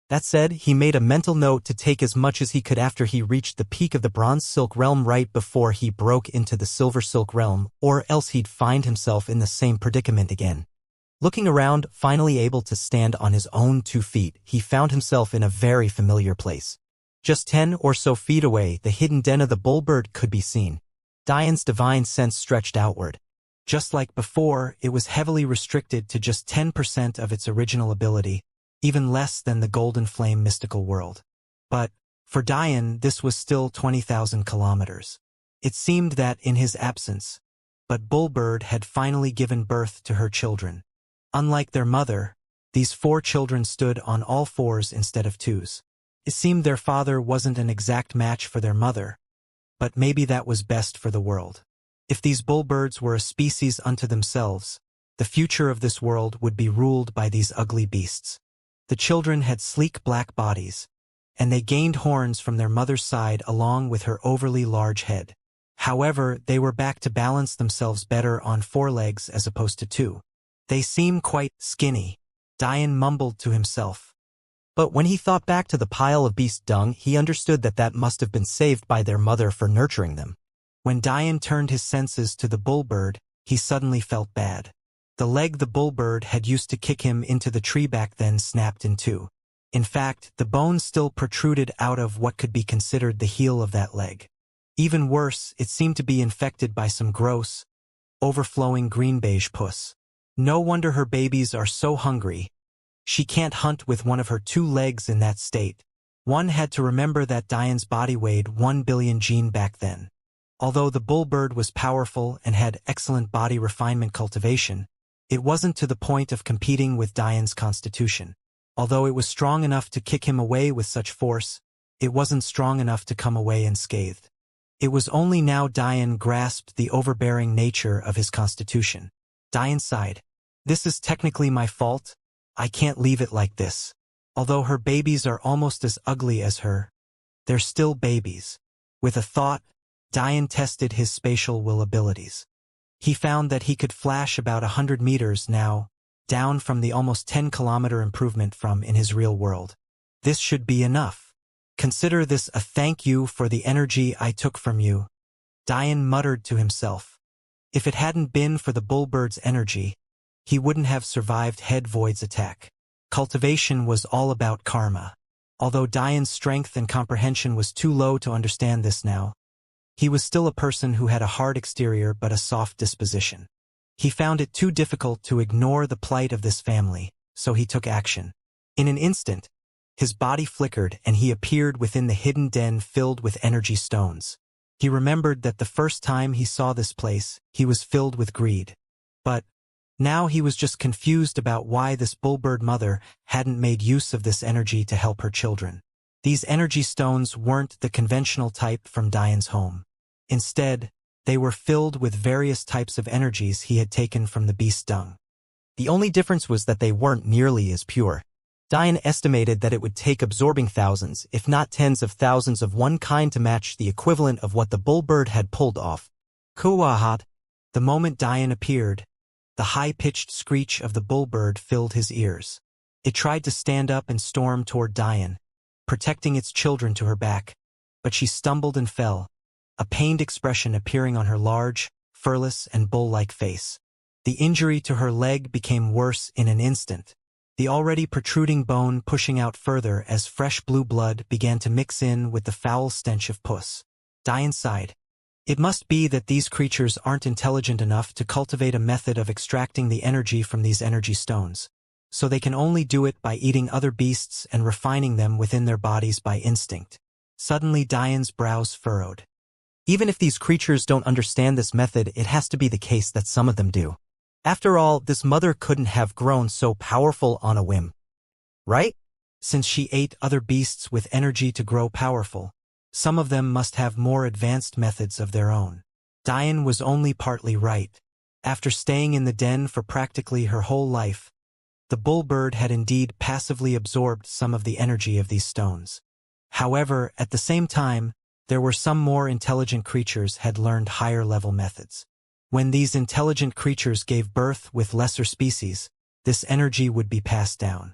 That said, he made a mental note to take as much as he could after he reached the peak of the Bronze Silk realm right before he broke into the Silver Silk realm, or else he'd find himself in the same predicament again. Looking around, finally able to stand on his own 2 feet, he found himself in a very familiar place. Just 10 or so feet away, the hidden den of the bullbird could be seen. Dian's divine sense stretched outward. Just like before, it was heavily restricted to just 10% of its original ability, even less than the Golden Flame mystical world. But, for Dian, this was still 20,000 kilometers. It seemed that, in his absence, but Bullbird had finally given birth to her children. Unlike their mother, these 4 children stood on all 4s instead of 2s. It seemed their father wasn't an exact match for their mother, but maybe that was best for the world. If these bullbirds were a species unto themselves, the future of this world would be ruled by these ugly beasts. The children had sleek black bodies, and they gained horns from their mother's side along with her overly large head. However, they were back to balance themselves better on 4 legs as opposed to 2. They seem quite skinny, Dian mumbled to himself. But when he thought back to the pile of beast dung, he understood that that must have been saved by their mother for nurturing them. When Dian turned his senses to the bullbird, he suddenly felt bad. The leg the bullbird had used to kick him into the tree back then snapped in 2. In fact, the bone still protruded out of what could be considered the heel of that leg. Even worse, it seemed to be infected by some gross, overflowing green-beige pus. No wonder her babies are so hungry. She can't hunt with one of her 2 legs in that state. One had to remember that Dian's body weighed 1 billion gene back then. Although the bullbird was powerful and had excellent body refinement cultivation, it wasn't to the point of competing with Dian's constitution. Although it was strong enough to kick him away with such force, it wasn't strong enough to come away unscathed. It was only now Dian grasped the overbearing nature of his constitution. Dian sighed. This is technically my fault. I can't leave it like this. Although her babies are almost as ugly as her, they're still babies. With a thought, Dian tested his spatial will abilities. He found that he could flash about 100 meters now, down from the almost 10-kilometer improvement from in his real world. This should be enough. Consider this a thank you for the energy I took from you, Dian muttered to himself. If it hadn't been for the bullbird's energy, he wouldn't have survived Head Void's attack. Cultivation was all about karma. Although Dian's strength and comprehension was too low to understand this now, he was still a person who had a hard exterior but a soft disposition. He found it too difficult to ignore the plight of this family, so he took action. In an instant, his body flickered and he appeared within the hidden den filled with energy stones. He remembered that the first time he saw this place, he was filled with greed. But now he was just confused about why this bullbird mother hadn't made use of this energy to help her children. These energy stones weren't the conventional type from Dian's home. Instead, they were filled with various types of energies he had taken from the beast dung. The only difference was that they weren't nearly as pure. Diane estimated that it would take absorbing thousands, if not tens of thousands of one kind to match the equivalent of what the bullbird had pulled off. Kuwahat. The moment Diane appeared, the high-pitched screech of the bullbird filled his ears. It tried to stand up and storm toward Diane, protecting its children to her back, but she stumbled and fell, a pained expression appearing on her large, furless and bull-like face. The injury to her leg became worse in an instant, the already protruding bone pushing out further as fresh blue blood began to mix in with the foul stench of pus. Diane sighed. It must be that these creatures aren't intelligent enough to cultivate a method of extracting the energy from these energy stones, so they can only do it by eating other beasts and refining them within their bodies by instinct. Suddenly Diane's brows furrowed. Even if these creatures don't understand this method, it has to be the case that some of them do. After all, this mother couldn't have grown so powerful on a whim. Right? Since she ate other beasts with energy to grow powerful, some of them must have more advanced methods of their own. Diane was only partly right. After staying in the den for practically her whole life, the bullbird had indeed passively absorbed some of the energy of these stones. However, at the same time, there were some more intelligent creatures had learned higher-level methods. When these intelligent creatures gave birth with lesser species, this energy would be passed down.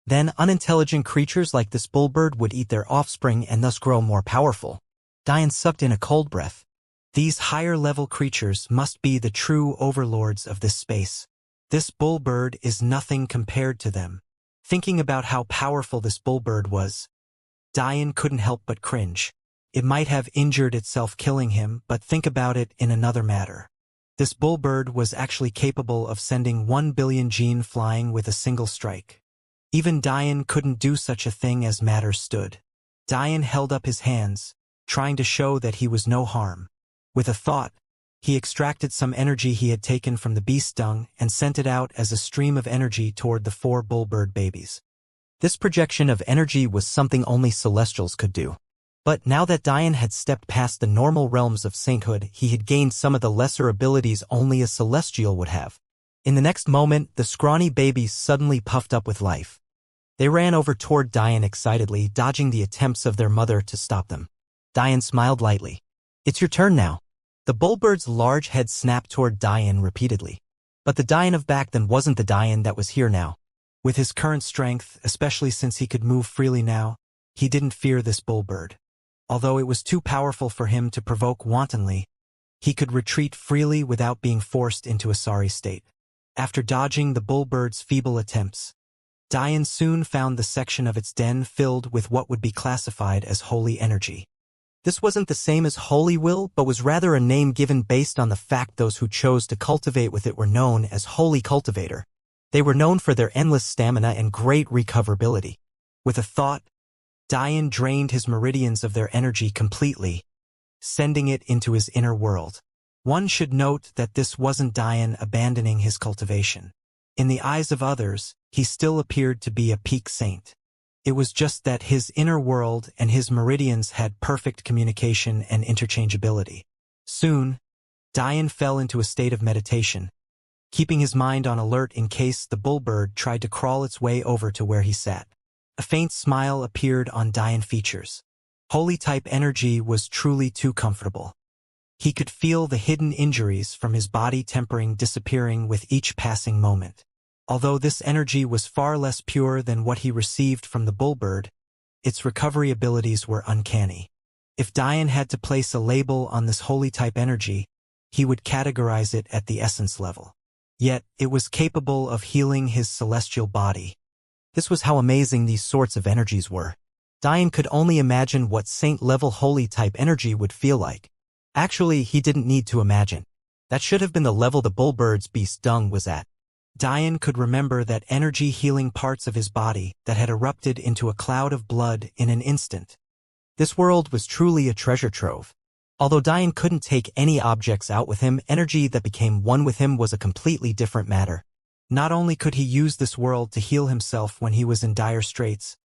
Then unintelligent creatures like this bullbird would eat their offspring and thus grow more powerful. Diane sucked in a cold breath. These higher-level creatures must be the true overlords of this space. This bullbird is nothing compared to them. Thinking about how powerful this bullbird was, Diane couldn't help but cringe. It might have injured itself killing him, but think about it in another matter. This bullbird was actually capable of sending 1 billion gene flying with a single strike. Even Diane couldn't do such a thing as matters stood. Diane held up his hands, trying to show that he was no harm. With a thought, he extracted some energy he had taken from the beast dung and sent it out as a stream of energy toward the 4 bullbird babies. This projection of energy was something only celestials could do. But now that Diane had stepped past the normal realms of sainthood, he had gained some of the lesser abilities only a celestial would have. In the next moment, the scrawny babies suddenly puffed up with life. They ran over toward Diane excitedly, dodging the attempts of their mother to stop them. Diane smiled lightly. It's your turn now. The bullbird's large head snapped toward Diane repeatedly. But the Diane of back then wasn't the Diane that was here now. With his current strength, especially since he could move freely now, he didn't fear this bullbird. Although it was too powerful for him to provoke wantonly, he could retreat freely without being forced into a sorry state. After dodging the bullbird's feeble attempts, Diane soon found the section of its den filled with what would be classified as holy energy. This wasn't the same as holy will, but was rather a name given based on the fact those who chose to cultivate with it were known as holy cultivator. They were known for their endless stamina and great recoverability. With a thought, Diane drained his meridians of their energy completely, sending it into his inner world. One should note that this wasn't Diane abandoning his cultivation. In the eyes of others, he still appeared to be a peak saint. It was just that his inner world and his meridians had perfect communication and interchangeability. Soon, Diane fell into a state of meditation, keeping his mind on alert in case the bullbird tried to crawl its way over to where he sat. A faint smile appeared on Diane's features. Holy-type energy was truly too comfortable. He could feel the hidden injuries from his body tempering disappearing with each passing moment. Although this energy was far less pure than what he received from the bullbird, its recovery abilities were uncanny. If Diane had to place a label on this holy-type energy, he would categorize it at the essence level. Yet, it was capable of healing his celestial body. This was how amazing these sorts of energies were. Diane could only imagine what saint-level holy-type energy would feel like. Actually, he didn't need to imagine. That should have been the level the bullbird's beast dung was at. Diane could remember that energy healing parts of his body that had erupted into a cloud of blood in an instant. This world was truly a treasure trove. Although Diane couldn't take any objects out with him, energy that became one with him was a completely different matter. Not only could he use this world to heal himself when he was in dire straits,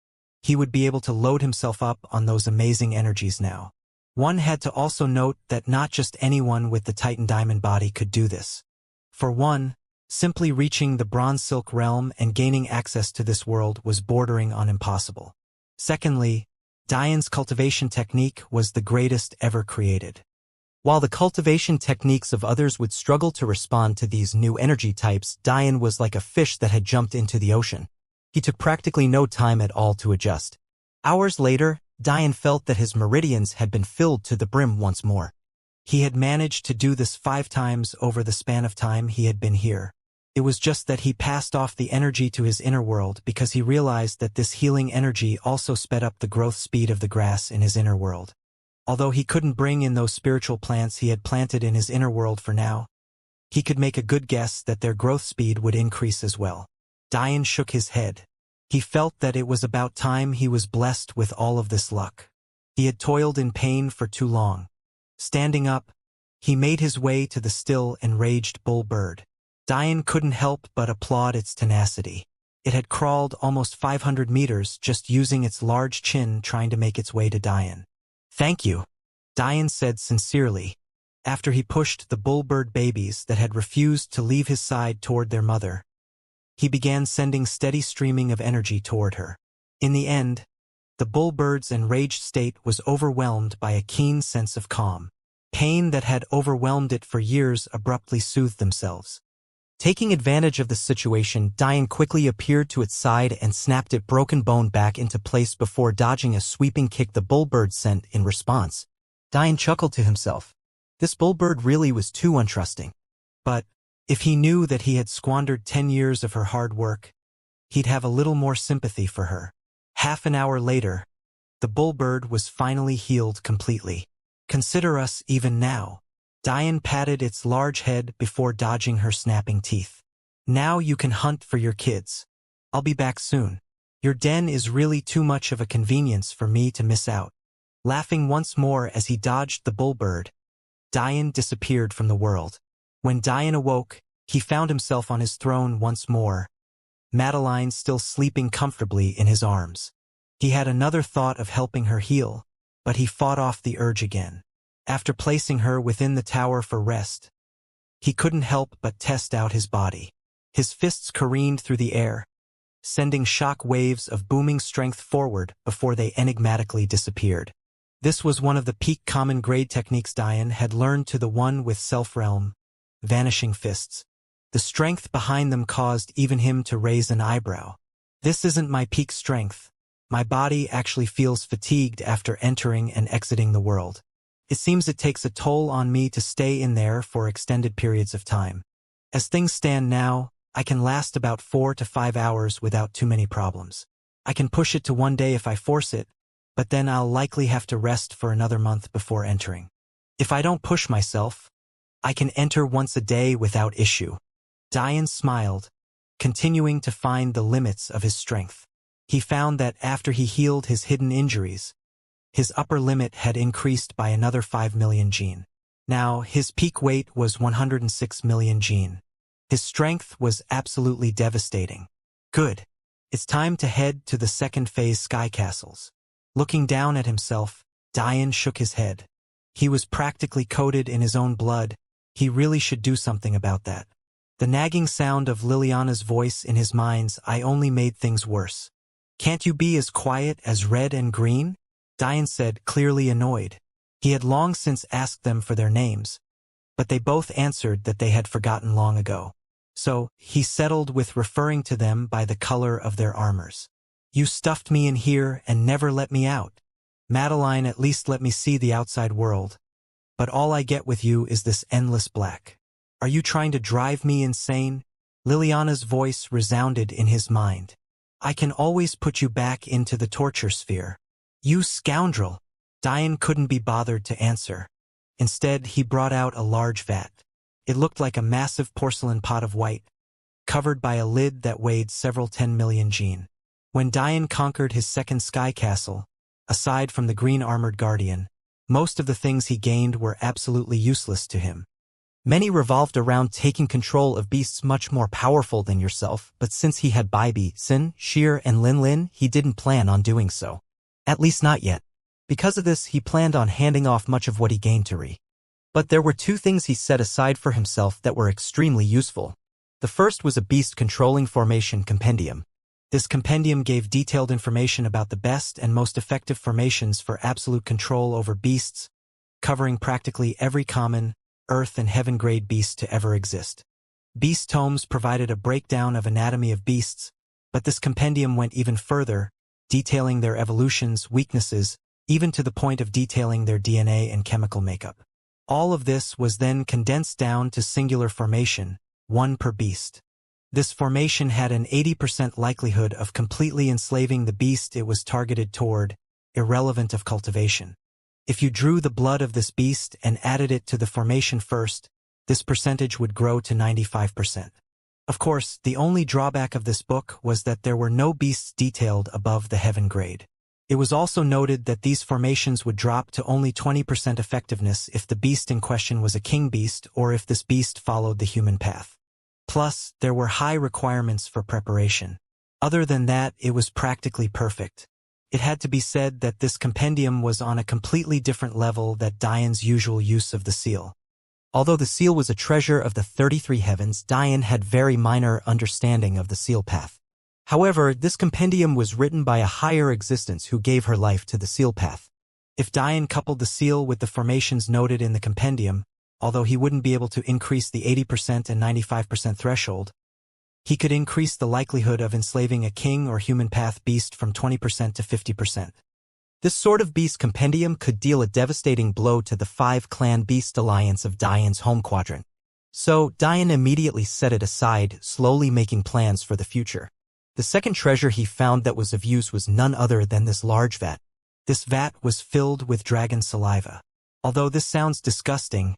he would be able to load himself up on those amazing energies now. One had to also note that not just anyone with the Titan Diamond body could do this. For one, Simply reaching the Bronze Silk realm and gaining access to this world was bordering on impossible. Secondly, Diane's cultivation technique was the greatest ever created. While the cultivation techniques of others would struggle to respond to these new energy types, Diane was like a fish that had jumped into the ocean. He took practically no time at all to adjust. Hours later, Diane felt that his meridians had been filled to the brim once more. He had managed to do this 5 times over the span of time he had been here. It was just that he passed off the energy to his inner world because he realized that this healing energy also sped up the growth speed of the grass in his inner world. Although he couldn't bring in those spiritual plants he had planted in his inner world for now, he could make a good guess that their growth speed would increase as well. Diane shook his head. He felt that it was about time he was blessed with all of this luck. He had toiled in pain for too long. Standing up, he made his way to the still enraged bull bird. Diane couldn't help but applaud its tenacity. It had crawled almost 500 meters just using its large chin trying to make its way to Diane. "Thank you," Diane said sincerely, after he pushed the bullbird babies that had refused to leave his side toward their mother. He began sending steady streaming of energy toward her. In the end, the bullbird's enraged state was overwhelmed by a keen sense of calm. Pain that had overwhelmed it for years abruptly soothed themselves. Taking advantage of the situation, Diane quickly appeared to its side and snapped its broken bone back into place before dodging a sweeping kick the bullbird sent in response. Diane chuckled to himself. This bullbird really was too untrusting. But if he knew that he had squandered 10 years of her hard work, he'd have a little more sympathy for her. Half an hour later, the bullbird was finally healed completely. "Consider us even now." Diane patted its large head before dodging her snapping teeth. "Now you can hunt for your kids. I'll be back soon. Your den is really too much of a convenience for me to miss out." Laughing once more as he dodged the bullbird, Diane disappeared from the world. When Diane awoke, he found himself on his throne once more, Madeline still sleeping comfortably in his arms. He had another thought of helping her heal, but he fought off the urge again. After placing her within the tower for rest, he couldn't help but test out his body. His fists careened through the air, sending shock waves of booming strength forward before they enigmatically disappeared. This was one of the peak common grade techniques Diane had learned to the one with self-realm, vanishing fists. The strength behind them caused even him to raise an eyebrow. "This isn't my peak strength. My body actually feels fatigued after entering and exiting the world. It seems it takes a toll on me to stay in there for extended periods of time. As things stand now, I can last about 4 to 5 hours without too many problems. I can push it to 1 day if I force it, but then I'll likely have to rest for another month before entering. If I don't push myself, I can enter once a day without issue." Diane smiled, continuing to find the limits of his strength. He found that after he healed his hidden injuries, his upper limit had increased by another 5 million gene. Now, his peak weight was 106 million gene. His strength was absolutely devastating. "Good. It's time to head to the second phase sky castles." Looking down at himself, Diane shook his head. He was practically coated in his own blood. He really should do something about that. The nagging sound of Liliana's voice in his mind's eye only made things worse. "Can't you be as quiet as Red and Green?" Diane said, clearly annoyed. He had long since asked them for their names, but they both answered that they had forgotten long ago. So, he settled with referring to them by the color of their armors. "You stuffed me in here and never let me out. Madeline at least let me see the outside world. But all I get with you is this endless black. Are you trying to drive me insane?" Liliana's voice resounded in his mind. "I can always put you back into the torture sphere." "You scoundrel!" Diane couldn't be bothered to answer. Instead, he brought out a large vat. It looked like a massive porcelain pot of white, covered by a lid that weighed several 10 million gene. When Diane conquered his second sky castle, aside from the green armored guardian, most of the things he gained were absolutely useless to him. Many revolved around taking control of beasts much more powerful than yourself, but since he had Baibi, Sin, Sheer, and Lin Lin, he didn't plan on doing so. At least not yet. Because of this, he planned on handing off much of what he gained to Ri. But there were 2 things he set aside for himself that were extremely useful. The first was a beast-controlling formation compendium. This compendium gave detailed information about the best and most effective formations for absolute control over beasts, covering practically every common, earth and heaven-grade beast to ever exist. Beast tomes provided a breakdown of anatomy of beasts, but this compendium went even further, detailing their evolutions, weaknesses, even to the point of detailing their DNA and chemical makeup. All of this was then condensed down to singular formation, one per beast. This formation had an 80% likelihood of completely enslaving the beast it was targeted toward, irrelevant of cultivation. If you drew the blood of this beast and added it to the formation first, this percentage would grow to 95%. Of course, the only drawback of this book was that there were no beasts detailed above the heaven grade. It was also noted that these formations would drop to only 20% effectiveness if the beast in question was a king beast or if this beast followed the human path. Plus, there were high requirements for preparation. Other than that, it was practically perfect. It had to be said that this compendium was on a completely different level than Diane's usual use of the seal. Although the seal was a treasure of the 33 heavens, Diane had very minor understanding of the seal path. However, this compendium was written by a higher existence who gave her life to the seal path. If Diane coupled the seal with the formations noted in the compendium, although he wouldn't be able to increase the 80% and 95% threshold, he could increase the likelihood of enslaving a king or human path beast from 20% to 50%. This sort of beast compendium could deal a devastating blow to the 5-clan beast alliance of Diane's home quadrant. So, Diane immediately set it aside, slowly making plans for the future. The second treasure he found that was of use was none other than this large vat. This vat was filled with dragon saliva. Although this sounds disgusting,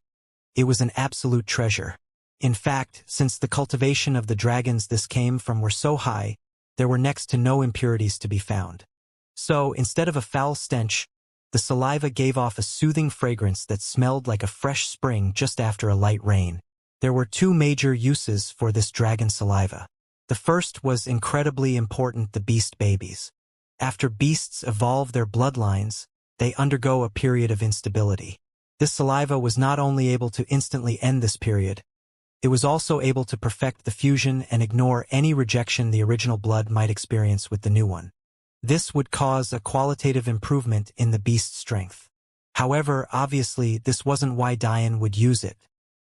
it was an absolute treasure. In fact, since the cultivation of the dragons this came from were so high, there were next to no impurities to be found. So, instead of a foul stench, the saliva gave off a soothing fragrance that smelled like a fresh spring just after a light rain. There were two major uses for this dragon saliva. The first was incredibly important: the beast babies. After beasts evolve their bloodlines, they undergo a period of instability. This saliva was not only able to instantly end this period, it was also able to perfect the fusion and ignore any rejection the original blood might experience with the new one. This would cause a qualitative improvement in the beast's strength. However, obviously, this wasn't why Diane would use it.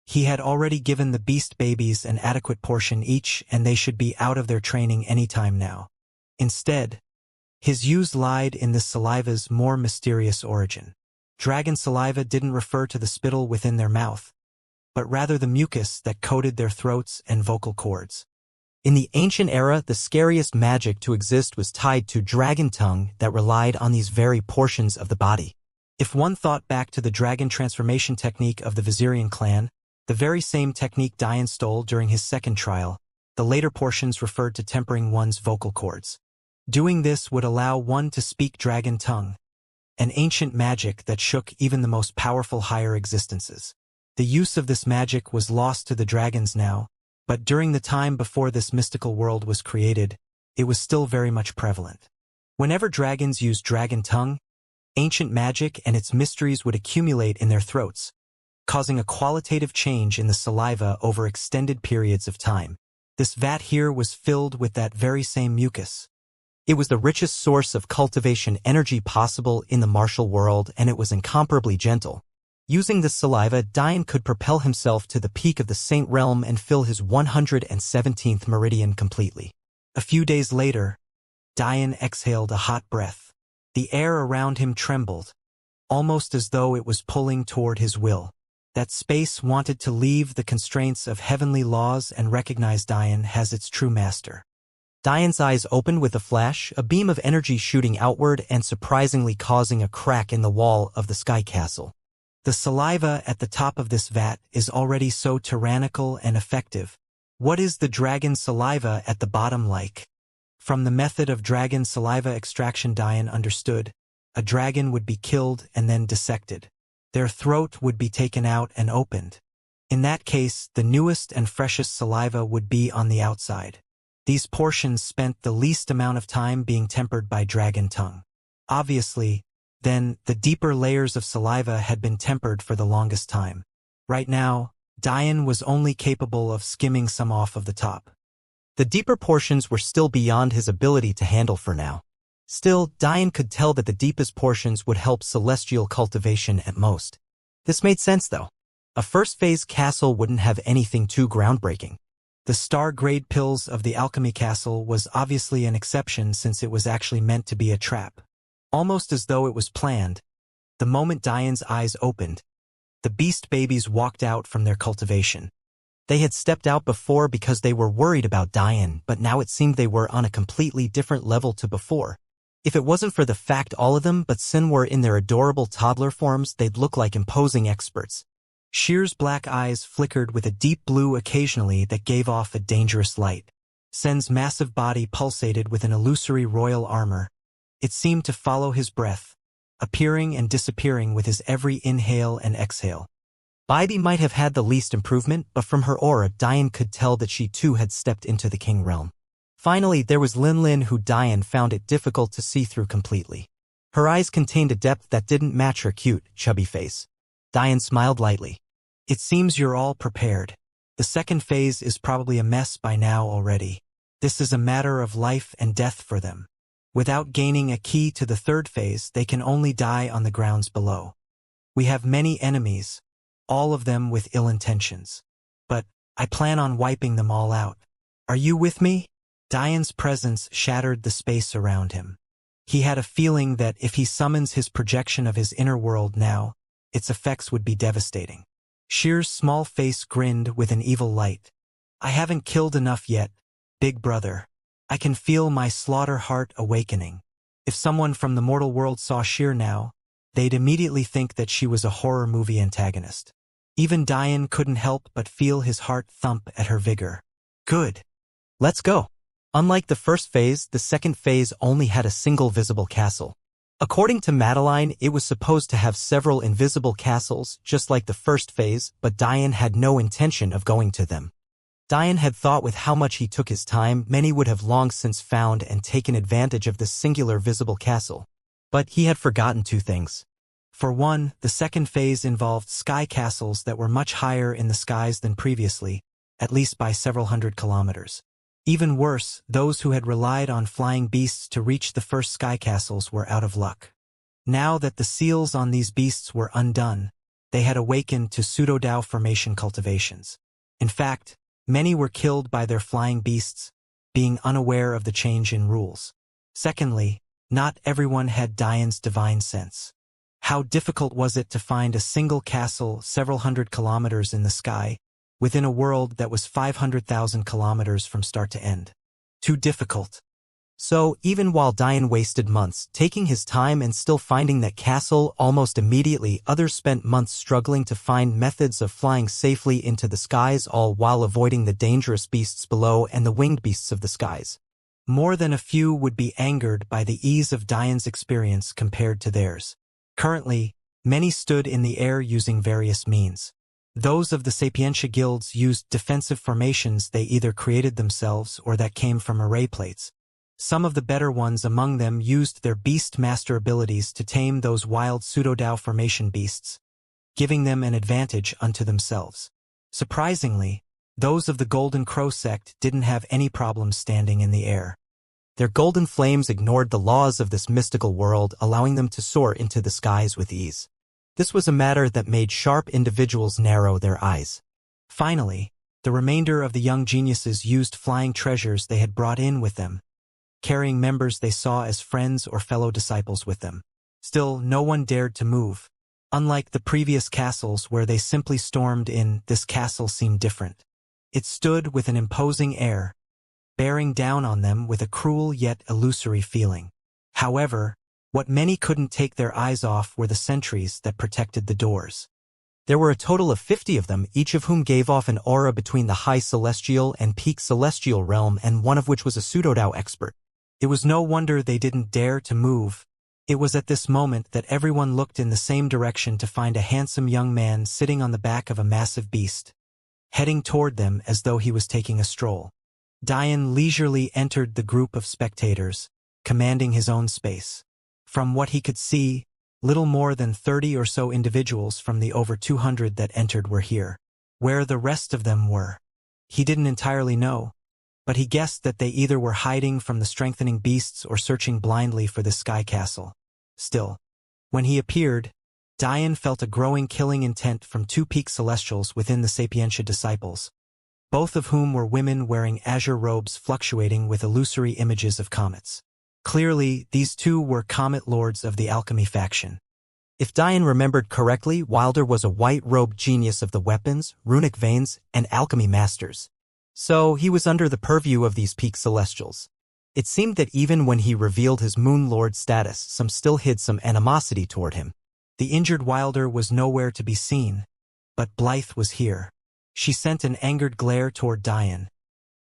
He had already given the beast babies an adequate portion each, and they should be out of their training anytime now. Instead, his use lied in this saliva's more mysterious origin. Dragon saliva didn't refer to the spittle within their mouth, but rather the mucus that coated their throats and vocal cords. In the ancient era, the scariest magic to exist was tied to dragon tongue that relied on these very portions of the body. If one thought back to the dragon transformation technique of the Vizirian clan, the very same technique Diane stole during his second trial, the later portions referred to tempering one's vocal cords. Doing this would allow one to speak dragon tongue, an ancient magic that shook even the most powerful higher existences. The use of this magic was lost to the dragons now, but during the time before this mystical world was created, it was still very much prevalent. Whenever dragons used dragon tongue, ancient magic and its mysteries would accumulate in their throats, causing a qualitative change in the saliva over extended periods of time. This vat here was filled with that very same mucus. It was the richest source of cultivation energy possible in the martial world, and it was incomparably gentle. Using this saliva, Diane could propel himself to the peak of the Saint Realm and fill his 117th meridian completely. A few days later, Diane exhaled a hot breath. The air around him trembled, almost as though it was pulling toward his will. That space wanted to leave the constraints of heavenly laws and recognize Diane as its true master. Diane's eyes opened with a flash, a beam of energy shooting outward and surprisingly causing a crack in the wall of the sky castle. The saliva at the top of this vat is already so tyrannical and effective. What is the dragon saliva at the bottom like? From the method of dragon saliva extraction, Diane understood, a dragon would be killed and then dissected. Their throat would be taken out and opened. In that case, the newest and freshest saliva would be on the outside. These portions spent the least amount of time being tempered by dragon tongue. Obviously, then, the deeper layers of saliva had been tempered for the longest time. Right now, Dian was only capable of skimming some off of the top. The deeper portions were still beyond his ability to handle for now. Still, Dian could tell that the deepest portions would help celestial cultivation at most. This made sense though. A first-phase castle wouldn't have anything too groundbreaking. The star-grade pills of the alchemy castle was obviously an exception since it was actually meant to be a trap. Almost as though it was planned, the moment Dian's eyes opened, the beast babies walked out from their cultivation. They had stepped out before because they were worried about Dian, but now it seemed they were on a completely different level to before. If it wasn't for the fact all of them but Sin were in their adorable toddler forms, they'd look like imposing experts. Shear's black eyes flickered with a deep blue occasionally that gave off a dangerous light. Sen's massive body pulsated with an illusory royal armor. It seemed to follow his breath, appearing and disappearing with his every inhale and exhale. Bibi might have had the least improvement, but from her aura, Dian could tell that she too had stepped into the king realm. Finally, there was Lin Lin, who Dian found it difficult to see through completely. Her eyes contained a depth that didn't match her cute, chubby face. Dian smiled lightly. It seems you're all prepared. The second phase is probably a mess by now already. This is a matter of life and death for them. Without gaining a key to the third phase, they can only die on the grounds below. We have many enemies, all of them with ill intentions. But I plan on wiping them all out. Are you with me? Dian's presence shattered the space around him. He had a feeling that if he summons his projection of his inner world now, its effects would be devastating. Shear's small face grinned with an evil light. I haven't killed enough yet, big brother. I can feel my slaughter heart awakening. If someone from the mortal world saw Shear now, they'd immediately think that she was a horror movie antagonist. Even Dian couldn't help but feel his heart thump at her vigor. Good. Let's go. Unlike the first phase, the second phase only had a single visible castle. According to Madeline, it was supposed to have several invisible castles, just like the first phase, but Dian had no intention of going to them. Dian had thought with how much he took his time, many would have long since found and taken advantage of this singular visible castle. But he had forgotten two things. For one, the second phase involved sky castles that were much higher in the skies than previously, at least by several hundred kilometers. Even worse, those who had relied on flying beasts to reach the first sky castles were out of luck. Now that the seals on these beasts were undone, they had awakened to pseudo-Dao formation cultivations. In fact, many were killed by their flying beasts, being unaware of the change in rules. Secondly, not everyone had Dian's divine sense. How difficult was it to find a single castle several hundred kilometers in the sky, within a world that was 500,000 kilometers from start to end? Too difficult. So, even while Dian wasted months taking his time and still finding that castle almost immediately, others spent months struggling to find methods of flying safely into the skies, all while avoiding the dangerous beasts below and the winged beasts of the skies. More than a few would be angered by the ease of Dian's experience compared to theirs. Currently, many stood in the air using various means. Those of the Sapientia guilds used defensive formations they either created themselves or that came from array plates. Some of the better ones among them used their beast master abilities to tame those wild pseudo-Dao formation beasts, giving them an advantage unto themselves. Surprisingly, those of the Golden Crow sect didn't have any problems standing in the air. Their golden flames ignored the laws of this mystical world, allowing them to soar into the skies with ease. This was a matter that made sharp individuals narrow their eyes. Finally, the remainder of the young geniuses used flying treasures they had brought in with them, carrying members they saw as friends or fellow disciples with them. Still, no one dared to move. Unlike the previous castles where they simply stormed in, this castle seemed different. It stood with an imposing air, bearing down on them with a cruel yet illusory feeling. However, what many couldn't take their eyes off were the sentries that protected the doors. There were a total of 50 of them, each of whom gave off an aura between the high celestial and peak celestial realm, and one of which was a pseudo-Dao expert. It was no wonder they didn't dare to move. It was at this moment that everyone looked in the same direction to find a handsome young man sitting on the back of a massive beast, heading toward them as though he was taking a stroll. Dian leisurely entered the group of spectators, commanding his own space. From what he could see, little more than 30 or so individuals from the over 200 that entered were here. Where the rest of them were, he didn't entirely know, but he guessed that they either were hiding from the strengthening beasts or searching blindly for this sky castle. Still, when he appeared, Diane felt a growing killing intent from two peak celestials within the Sapientia disciples, both of whom were women wearing azure robes fluctuating with illusory images of comets. Clearly, these two were comet lords of the alchemy faction. If Diane remembered correctly, Wilder was a white-robed genius of the weapons, runic veins, and alchemy masters. So he was under the purview of these peak celestials. It seemed that even when he revealed his Moon Lord status, some still hid some animosity toward him. The injured Wilder was nowhere to be seen, but Blythe was here. She sent an angered glare toward Diane,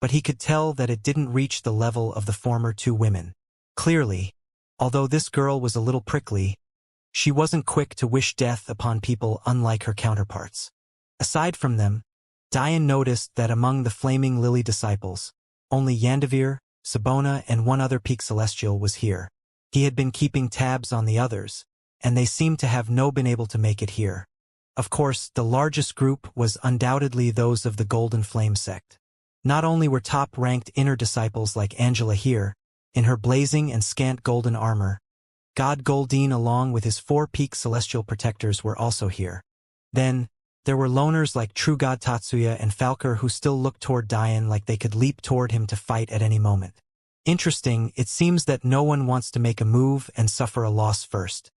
but he could tell that it didn't reach the level of the former two women. Clearly, although this girl was a little prickly, she wasn't quick to wish death upon people unlike her counterparts. Aside from them, Diane noticed that among the Flaming Lily disciples, only Yandavir, Sabona, and one other peak celestial was here. He had been keeping tabs on the others, and they seemed to have been able to make it here. Of course, the largest group was undoubtedly those of the Golden Flame sect. Not only were top-ranked inner disciples like Angela here, in her blazing and scant golden armor, God Goldine along with his 4 peak celestial protectors were also here. Then, there were loners like True God Tatsuya and Falker who still looked toward Diane like they could leap toward him to fight at any moment. Interesting, it seems that no one wants to make a move and suffer a loss first.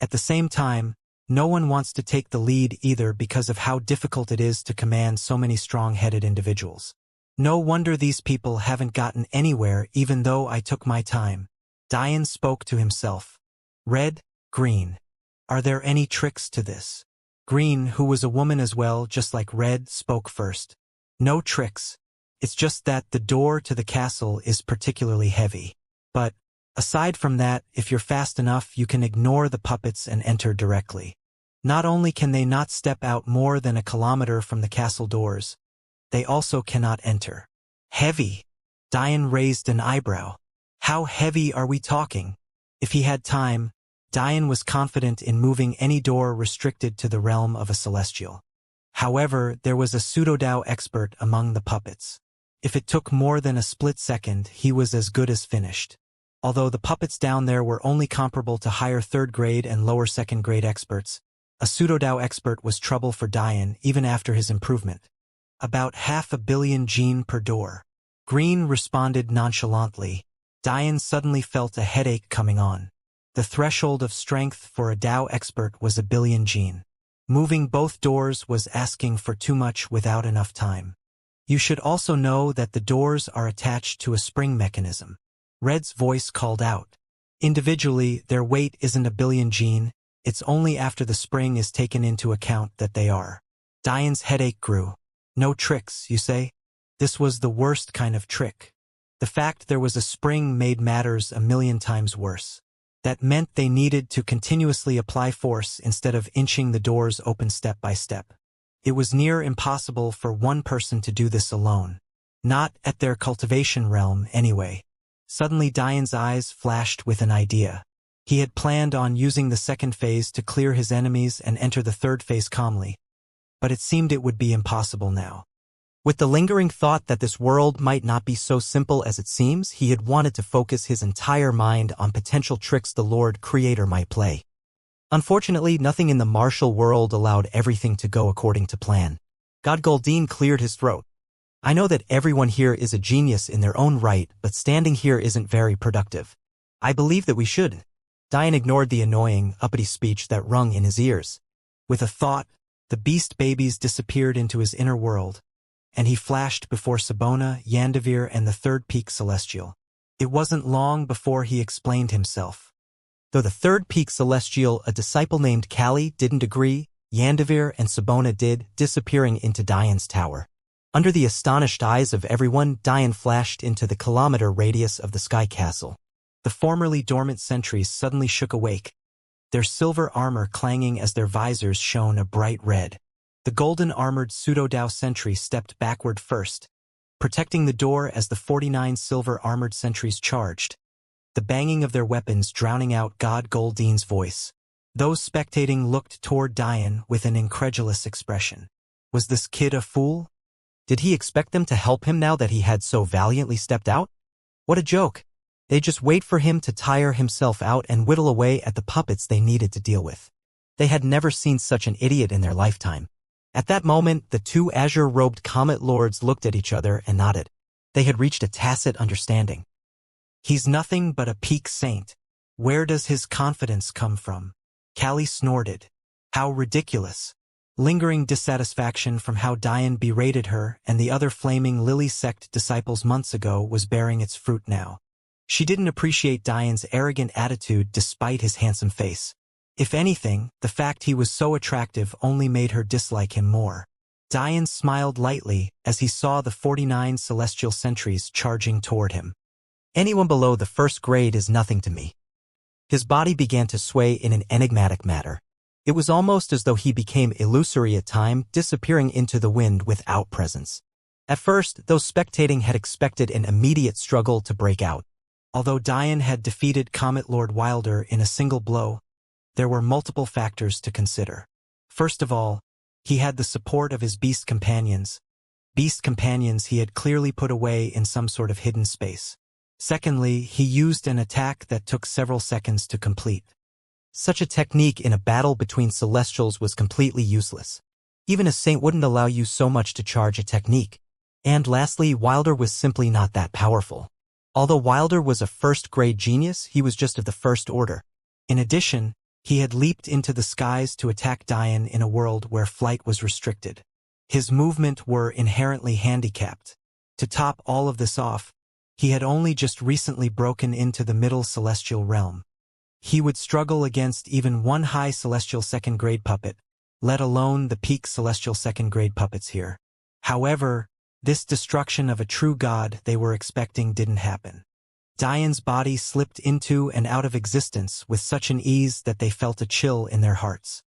At the same time, no one wants to take the lead either because of how difficult it is to command so many strong-headed individuals. No wonder these people haven't gotten anywhere even though I took my time. Diane spoke to himself. Red, Green. Are there any tricks to this? Green, who was a woman as well, just like Red, spoke first. No tricks. It's just that the door to the castle is particularly heavy. But, aside from that, if you're fast enough, you can ignore the puppets and enter directly. Not only can they not step out more than a kilometer from the castle doors, they also cannot enter. Heavy. Diane raised an eyebrow. How heavy are we talking? If he had time, Diane was confident in moving any door restricted to the realm of a celestial. However, there was a pseudo-Dao expert among the puppets. If it took more than a split second, he was as good as finished. Although the puppets down there were only comparable to higher 3rd grade and lower 2nd grade experts, a pseudo-Dao expert was trouble for Diane even after his improvement. About 500 million gene per door. Green responded nonchalantly. Diane suddenly felt a headache coming on. The threshold of strength for a Dao expert was 1 billion gene. Moving both doors was asking for too much without enough time. You should also know that the doors are attached to a spring mechanism. Red's voice called out. Individually, their weight isn't 1 billion gene, it's only after the spring is taken into account that they are. Diane's headache grew. No tricks, you say? This was the worst kind of trick. The fact there was a spring made matters 1,000,000 times worse. That meant they needed to continuously apply force instead of inching the doors open step by step. It was near impossible for one person to do this alone. Not at their cultivation realm, anyway. Suddenly Diane's eyes flashed with an idea. He had planned on using the 2nd phase to clear his enemies and enter the 3rd phase calmly. But it seemed it would be impossible now. With the lingering thought that this world might not be so simple as it seems, he had wanted to focus his entire mind on potential tricks the Lord Creator might play. Unfortunately, nothing in the martial world allowed everything to go according to plan. God Goldine cleared his throat. I know that everyone here is a genius in their own right, but standing here isn't very productive. I believe that we should. Diane ignored the annoying, uppity speech that rung in his ears. With a thought, the beast babies disappeared into his inner world, and he flashed before Sabona, Yandavir, and the 3rd peak celestial. It wasn't long before he explained himself. Though the 3rd peak celestial, a disciple named Kali, didn't agree, Yandavir and Sabona did, disappearing into Diane's tower. Under the astonished eyes of everyone, Diane flashed into the kilometer radius of the sky castle. The formerly dormant sentries suddenly shook awake, their silver armor clanging as their visors shone a bright red. The golden-armored pseudo-Dao sentry stepped backward first, protecting the door as the 49 silver-armored sentries charged, the banging of their weapons drowning out God Goldine's voice. Those spectating looked toward Diane with an incredulous expression. Was this kid a fool? Did he expect them to help him now that he had so valiantly stepped out? What a joke. They just wait for him to tire himself out and whittle away at the puppets they needed to deal with. They had never seen such an idiot in their lifetime. At that moment, the two azure-robed comet lords looked at each other and nodded. They had reached a tacit understanding. He's nothing but a peak saint. Where does his confidence come from? Callie snorted. How ridiculous. Lingering dissatisfaction from how Diane berated her and the other flaming lily sect disciples months ago was bearing its fruit now. She didn't appreciate Diane's arrogant attitude despite his handsome face. If anything, the fact he was so attractive only made her dislike him more. Diane smiled lightly as he saw the 49 celestial sentries charging toward him. Anyone below the first grade is nothing to me. His body began to sway in an enigmatic manner. It was almost as though he became illusory at time, disappearing into the wind without presence. At first, those spectating had expected an immediate struggle to break out. Although Diane had defeated Comet Lord Wilder in a single blow, there were multiple factors to consider. First of all, he had the support of his beast companions. Beast companions he had clearly put away in some sort of hidden space. Secondly, he used an attack that took several seconds to complete. Such a technique in a battle between celestials was completely useless. Even a saint wouldn't allow you so much to charge a technique. And lastly, Wilder was simply not that powerful. Although Wilder was a first-grade genius, he was just of the first order. In addition, he had leaped into the skies to attack Diane in a world where flight was restricted. His movement were inherently handicapped. To top all of this off, he had only just recently broken into the middle celestial realm. He would struggle against even one high celestial second-grade puppet, let alone the peak celestial second-grade puppets here. However, this destruction of a true god they were expecting didn't happen. Diane's body slipped into and out of existence with such an ease that they felt a chill in their hearts.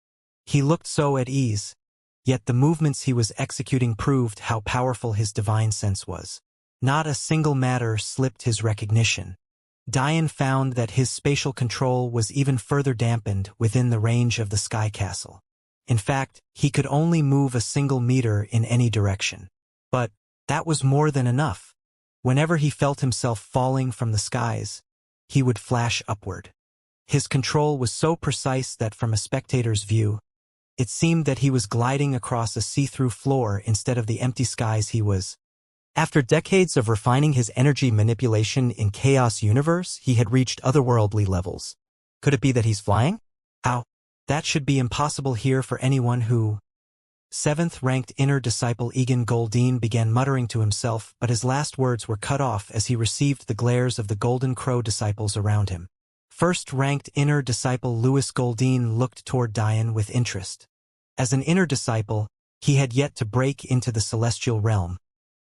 He looked so at ease, yet the movements he was executing proved how powerful his divine sense was. Not a single matter slipped his recognition. Diane found that his spatial control was even further dampened within the range of the sky castle. In fact, he could only move a single meter in any direction. But that was more than enough. Whenever he felt himself falling from the skies, he would flash upward. His control was so precise that from a spectator's view, it seemed that he was gliding across a see-through floor instead of the empty skies he was. After decades of refining his energy manipulation in Chaos Universe, he had reached otherworldly levels. Could it be that he's flying? How? That should be impossible here for anyone who... 7th-ranked inner disciple Egan Goldine began muttering to himself, but his last words were cut off as he received the glares of the Golden Crow disciples around him. 1st-ranked inner disciple Louis Goldine looked toward Diane with interest. As an inner disciple, he had yet to break into the celestial realm,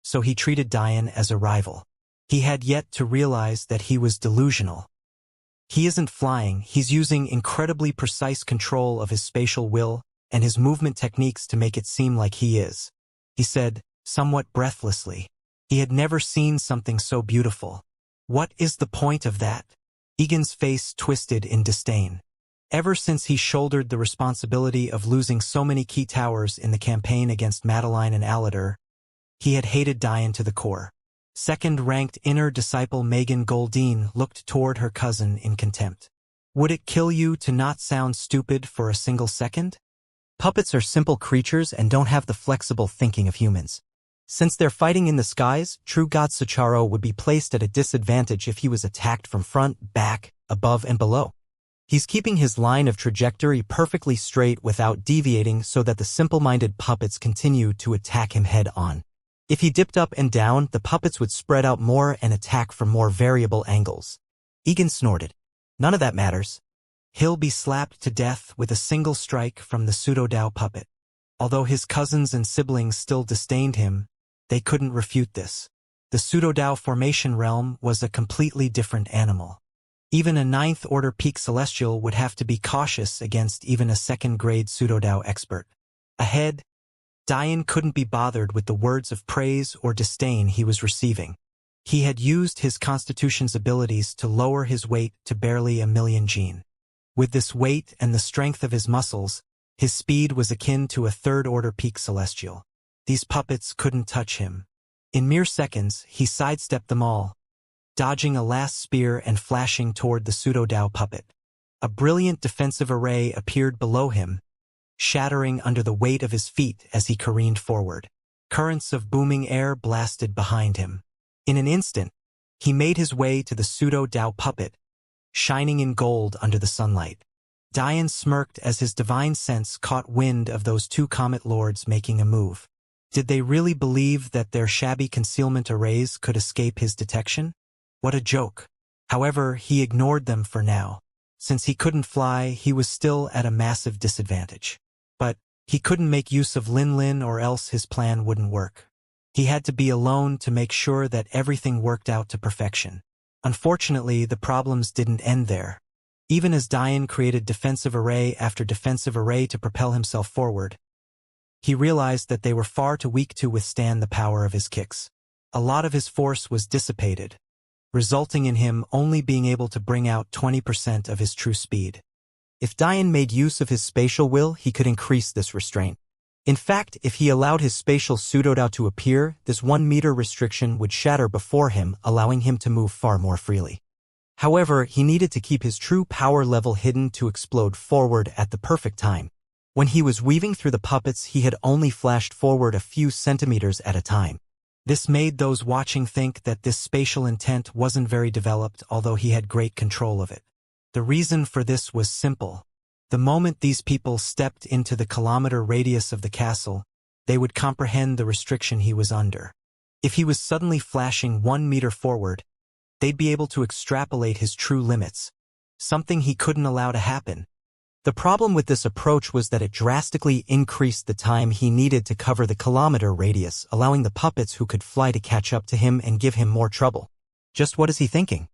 so he treated Diane as a rival. He had yet to realize that he was delusional. He isn't flying, he's using incredibly precise control of his spatial will and his movement techniques to make it seem like he is, he said, somewhat breathlessly. He had never seen something so beautiful. What is the point of that? Egan's face twisted in disdain. Ever since he shouldered the responsibility of losing so many key towers in the campaign against Madeline and Aladar, he had hated Diane to the core. 2nd-ranked inner disciple Megan Goldine looked toward her cousin in contempt. Would it kill you to not sound stupid for a single second? Puppets are simple creatures and don't have the flexible thinking of humans. Since they're fighting in the skies, true God Sacharo would be placed at a disadvantage if he was attacked from front, back, above, and below. He's keeping his line of trajectory perfectly straight without deviating so that the simple-minded puppets continue to attack him head-on. If he dipped up and down, the puppets would spread out more and attack from more variable angles. Egan snorted. None of that matters. He'll be slapped to death with a single strike from the pseudo-Dao puppet. Although his cousins and siblings still disdained him, they couldn't refute this. The pseudo-Dao formation realm was a completely different animal. Even a 9th-order peak celestial would have to be cautious against even a 2nd-grade pseudo-Dao expert. Ahead, Diane couldn't be bothered with the words of praise or disdain he was receiving. He had used his constitution's abilities to lower his weight to barely 1,000,000 gene. With this weight and the strength of his muscles, his speed was akin to a 3rd-order peak celestial. These puppets couldn't touch him. In mere seconds, he sidestepped them all, dodging a last spear and flashing toward the pseudo-Dao puppet. A brilliant defensive array appeared below him, shattering under the weight of his feet as he careened forward. Currents of booming air blasted behind him. In an instant, he made his way to the pseudo-Dao puppet, shining in gold under the sunlight. Dian smirked as his divine sense caught wind of those two comet lords making a move. Did they really believe that their shabby concealment arrays could escape his detection? What a joke. However, he ignored them for now. Since he couldn't fly, he was still at a massive disadvantage. But he couldn't make use of Lin Lin or else his plan wouldn't work. He had to be alone to make sure that everything worked out to perfection. Unfortunately, the problems didn't end there. Even as Dian created defensive array after defensive array to propel himself forward, he realized that they were far too weak to withstand the power of his kicks. A lot of his force was dissipated, resulting in him only being able to bring out 20% of his true speed. If Dian made use of his spatial will, he could increase this restraint. In fact, if he allowed his spatial pseudo-Dao to appear, this 1 meter restriction would shatter before him, allowing him to move far more freely. However, he needed to keep his true power level hidden to explode forward at the perfect time. When he was weaving through the puppets, he had only flashed forward a few centimeters at a time. This made those watching think that this spatial intent wasn't very developed, although he had great control of it. The reason for this was simple. The moment these people stepped into the kilometer radius of the castle, they would comprehend the restriction he was under. If he was suddenly flashing 1 meter forward, they'd be able to extrapolate his true limits, something he couldn't allow to happen. The problem with this approach was that it drastically increased the time he needed to cover the kilometer radius, allowing the puppets who could fly to catch up to him and give him more trouble. Just what is he thinking?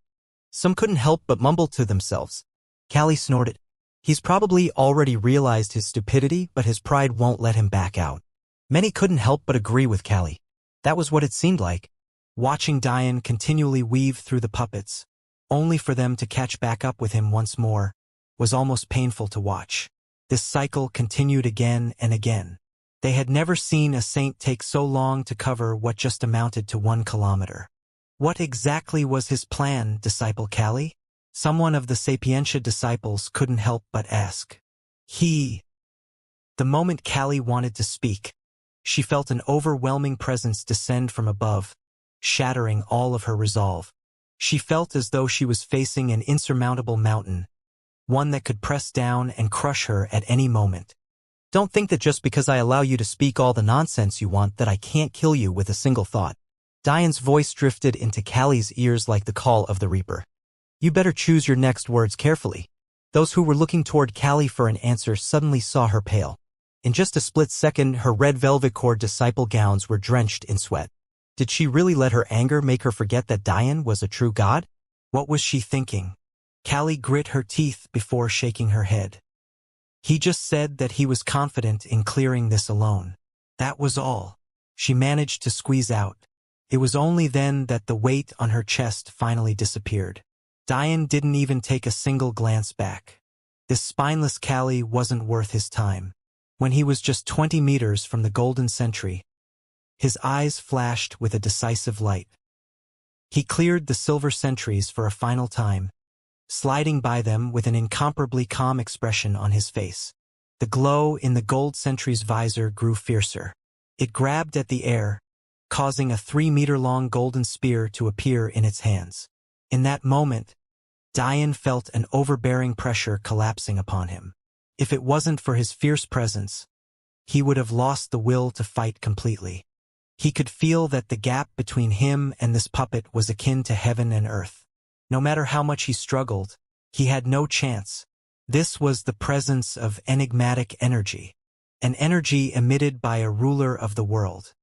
Some couldn't help but mumble to themselves. Callie snorted. He's probably already realized his stupidity, but his pride won't let him back out. Many couldn't help but agree with Callie. That was what it seemed like. Watching Dian continually weave through the puppets, only for them to catch back up with him once more, was almost painful to watch. This cycle continued again and again. They had never seen a saint take so long to cover what just amounted to 1 kilometer. What exactly was his plan, Disciple Callie? Someone of the Sapientia disciples couldn't help but ask. The moment Callie wanted to speak, she felt an overwhelming presence descend from above, shattering all of her resolve. She felt as though she was facing an insurmountable mountain, one that could press down and crush her at any moment. Don't think that just because I allow you to speak all the nonsense you want that I can't kill you with a single thought. Dian's voice drifted into Callie's ears like the call of the Reaper. You better choose your next words carefully. Those who were looking toward Callie for an answer suddenly saw her pale. In just a split second, her red velvet cord disciple gowns were drenched in sweat. Did she really let her anger make her forget that Dian was a true god? What was she thinking? Callie grit her teeth before shaking her head. He just said that he was confident in clearing this alone. That was all she managed to squeeze out. It was only then that the weight on her chest finally disappeared. Dian didn't even take a single glance back. This spineless Callie wasn't worth his time. When he was just 20 meters from the golden sentry, his eyes flashed with a decisive light. He cleared the silver sentries for a final time, sliding by them with an incomparably calm expression on his face. The glow in the gold sentry's visor grew fiercer. It grabbed at the air, causing a 3-meter-long golden spear to appear in its hands. In that moment, Dian felt an overbearing pressure collapsing upon him. If it wasn't for his fierce presence, he would have lost the will to fight completely. He could feel that the gap between him and this puppet was akin to heaven and earth. No matter how much he struggled, he had no chance. This was the presence of enigmatic energy, an energy emitted by a ruler of the world.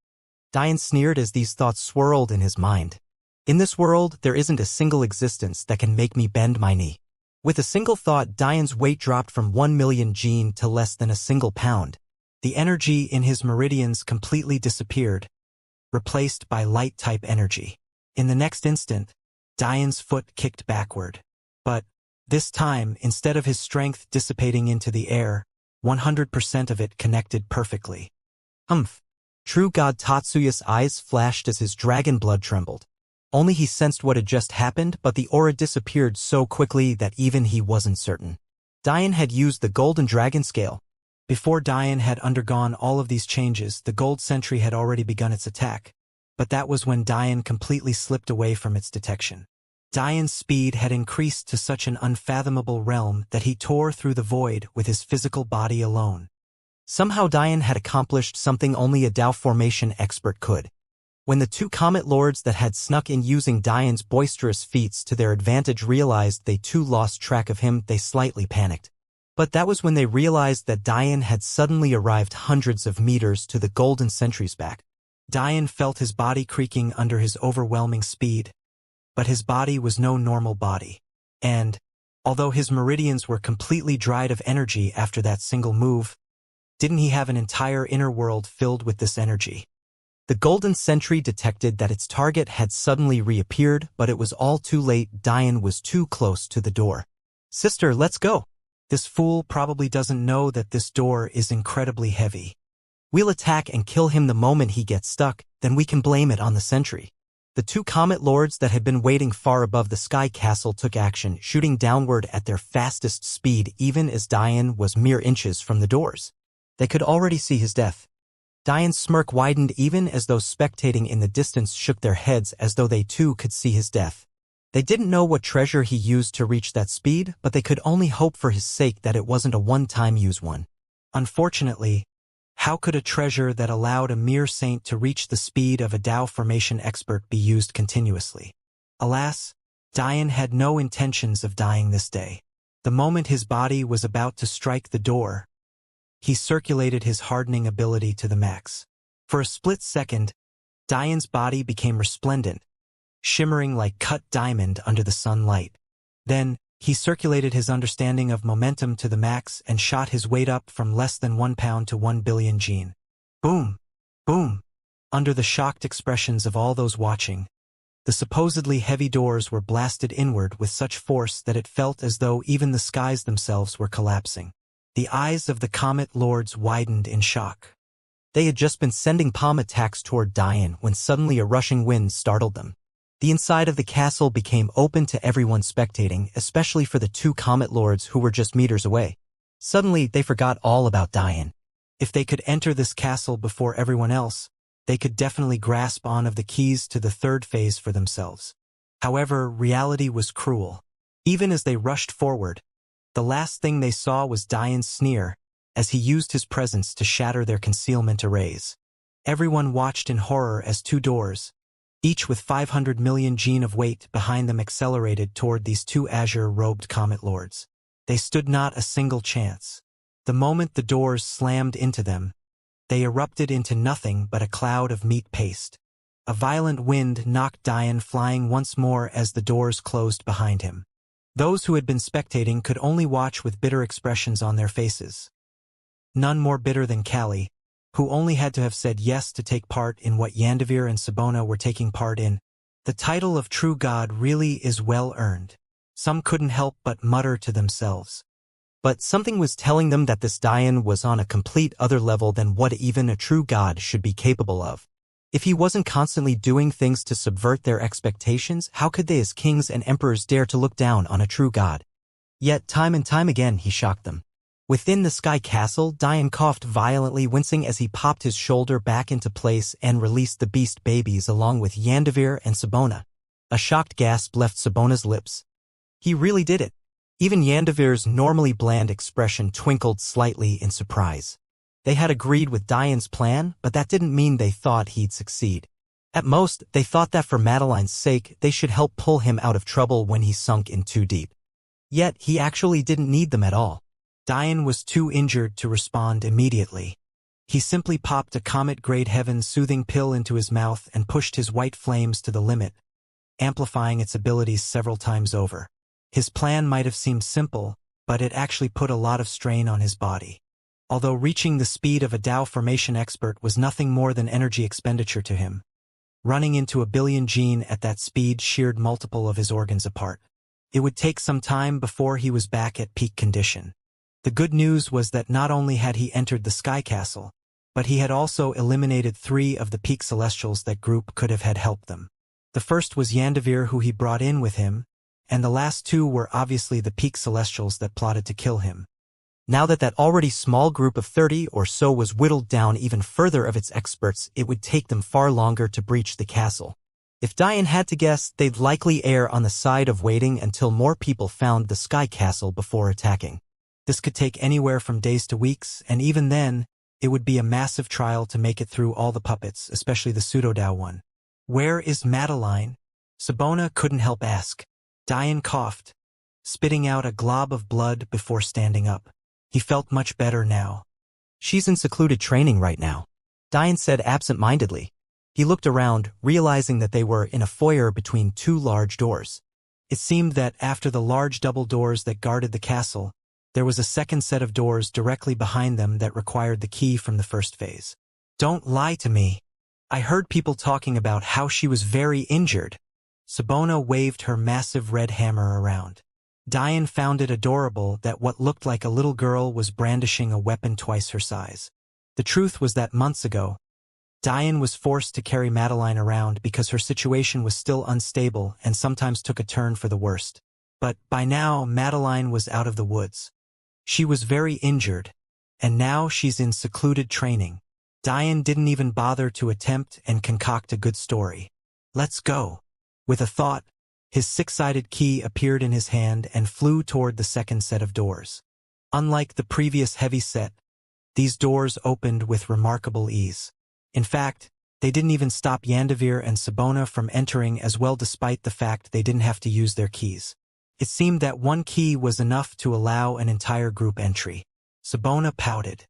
Dian sneered as these thoughts swirled in his mind. In this world, there isn't a single existence that can make me bend my knee. With a single thought, Dian's weight dropped from 1 million gene to less than a single pound. The energy in his meridians completely disappeared, replaced by light-type energy. In the next instant, Dian's foot kicked backward. But, this time, instead of his strength dissipating into the air, 100% of it connected perfectly. Humph! True God Tatsuya's eyes flashed as his dragon blood trembled. Only he sensed what had just happened, but the aura disappeared so quickly that even he wasn't certain. Dian had used the golden dragon scale. Before Dian had undergone all of these changes, the gold sentry had already begun its attack. But that was when Dian completely slipped away from its detection. Dian's speed had increased to such an unfathomable realm that he tore through the void with his physical body alone. Somehow Dian had accomplished something only a Dao formation expert could. When the two Comet Lords that had snuck in using Dian's boisterous feats to their advantage realized they too lost track of him, they slightly panicked. But that was when they realized that Dian had suddenly arrived hundreds of meters to the golden sentry's back. Dian felt his body creaking under his overwhelming speed. But his body was no normal body. And, although his meridians were completely dried of energy after that single move, didn't he have an entire inner world filled with this energy? The golden sentry detected that its target had suddenly reappeared, but it was all too late. Dian was too close to the door. Sister, let's go. This fool probably doesn't know that this door is incredibly heavy. We'll attack and kill him the moment he gets stuck, then we can blame it on the sentry. The two Comet Lords that had been waiting far above the sky castle took action, shooting downward at their fastest speed even as Dian was mere inches from the doors. They could already see his death. Dian's smirk widened even as those spectating in the distance shook their heads as though they too could see his death. They didn't know what treasure he used to reach that speed, but they could only hope for his sake that it wasn't a one-time use one. Unfortunately, how could a treasure that allowed a mere saint to reach the speed of a Dao formation expert be used continuously? Alas, Dian had no intentions of dying this day. The moment his body was about to strike the door, he circulated his hardening ability to the max. For a split second, Dian's body became resplendent, shimmering like cut diamond under the sunlight. Then, he circulated his understanding of momentum to the max and shot his weight up from less than 1 pound to 1 billion gene. Boom! Boom! Under the shocked expressions of all those watching, the supposedly heavy doors were blasted inward with such force that it felt as though even the skies themselves were collapsing. The eyes of the Comet Lords widened in shock. They had just been sending palm attacks toward Dian when suddenly a rushing wind startled them. The inside of the castle became open to everyone spectating, especially for the two Comet Lords who were just meters away. Suddenly, they forgot all about Dian. If they could enter this castle before everyone else, they could definitely grasp on of the keys to the third phase for themselves. However, reality was cruel. Even as they rushed forward, the last thing they saw was Dian's sneer, as he used his presence to shatter their concealment arrays. Everyone watched in horror as two doors, each with 500 million gene of weight behind them, accelerated toward these two azure-robed Comet Lords. They stood not a single chance. The moment the doors slammed into them, they erupted into nothing but a cloud of meat paste. A violent wind knocked Dian flying once more as the doors closed behind him. Those who had been spectating could only watch with bitter expressions on their faces. None more bitter than Callie, who only had to have said yes to take part in what Yandavir and Sabona were taking part in. The title of true god really is well earned. Some couldn't help but mutter to themselves. But something was telling them that this Dian was on a complete other level than what even a true god should be capable of. If he wasn't constantly doing things to subvert their expectations, how could they as kings and emperors dare to look down on a true god? Yet time and time again he shocked them. Within the sky castle, Dian coughed violently, wincing as he popped his shoulder back into place and released the beast babies along with Yandavir and Sabona. A shocked gasp left Sabona's lips. He really did it. Even Yandavir's normally bland expression twinkled slightly in surprise. They had agreed with Dian's plan, but that didn't mean they thought he'd succeed. At most, they thought that for Madeline's sake, they should help pull him out of trouble when he sunk in too deep. Yet, he actually didn't need them at all. Dian was too injured to respond immediately. He simply popped a Comet-grade Heaven soothing pill into his mouth and pushed his white flames to the limit, amplifying its abilities several times over. His plan might have seemed simple, but it actually put a lot of strain on his body. Although reaching the speed of a Dao formation expert was nothing more than energy expenditure to him, running into a billion gene at that speed sheared multiple of his organs apart. It would take some time before he was back at peak condition. The good news was that not only had he entered the Sky Castle, but he had also eliminated 3 of the peak celestials that group could have had helped them. The first was Yandavir, who he brought in with him, and the last 2 were obviously the peak celestials that plotted to kill him. Now that that already small group of 30 or so was whittled down even further of its experts, it would take them far longer to breach the castle. If Diane had to guess, they'd likely err on the side of waiting until more people found the Sky Castle before attacking. This could take anywhere from days to weeks, and even then, it would be a massive trial to make it through all the puppets, especially the pseudo-Dao one. "Where is Madeline?" Sabona couldn't help ask. Diane coughed, spitting out a glob of blood before standing up. He felt much better now. "She's in secluded training right now," Diane said absent-mindedly. He looked around, realizing that they were in a foyer between 2 large doors. It seemed that after the large double doors that guarded the castle, there was a second set of doors directly behind them that required the key from the first phase. "Don't lie to me. I heard people talking about how she was very injured." Sabona waved her massive red hammer around. Diane found it adorable that what looked like a little girl was brandishing a weapon twice her size. The truth was that months ago, Diane was forced to carry Madeline around because her situation was still unstable and sometimes took a turn for the worst. But by now, Madeline was out of the woods. She was very injured, and now she's in secluded training. Diane didn't even bother to attempt and concoct a good story. "Let's go." With a thought, his 6-sided key appeared in his hand and flew toward the second set of doors. Unlike the previous heavy set, these doors opened with remarkable ease. In fact, they didn't even stop Yandavir and Sabona from entering as well, despite the fact they didn't have to use their keys. It seemed that 1 key was enough to allow an entire group entry. Sabona pouted.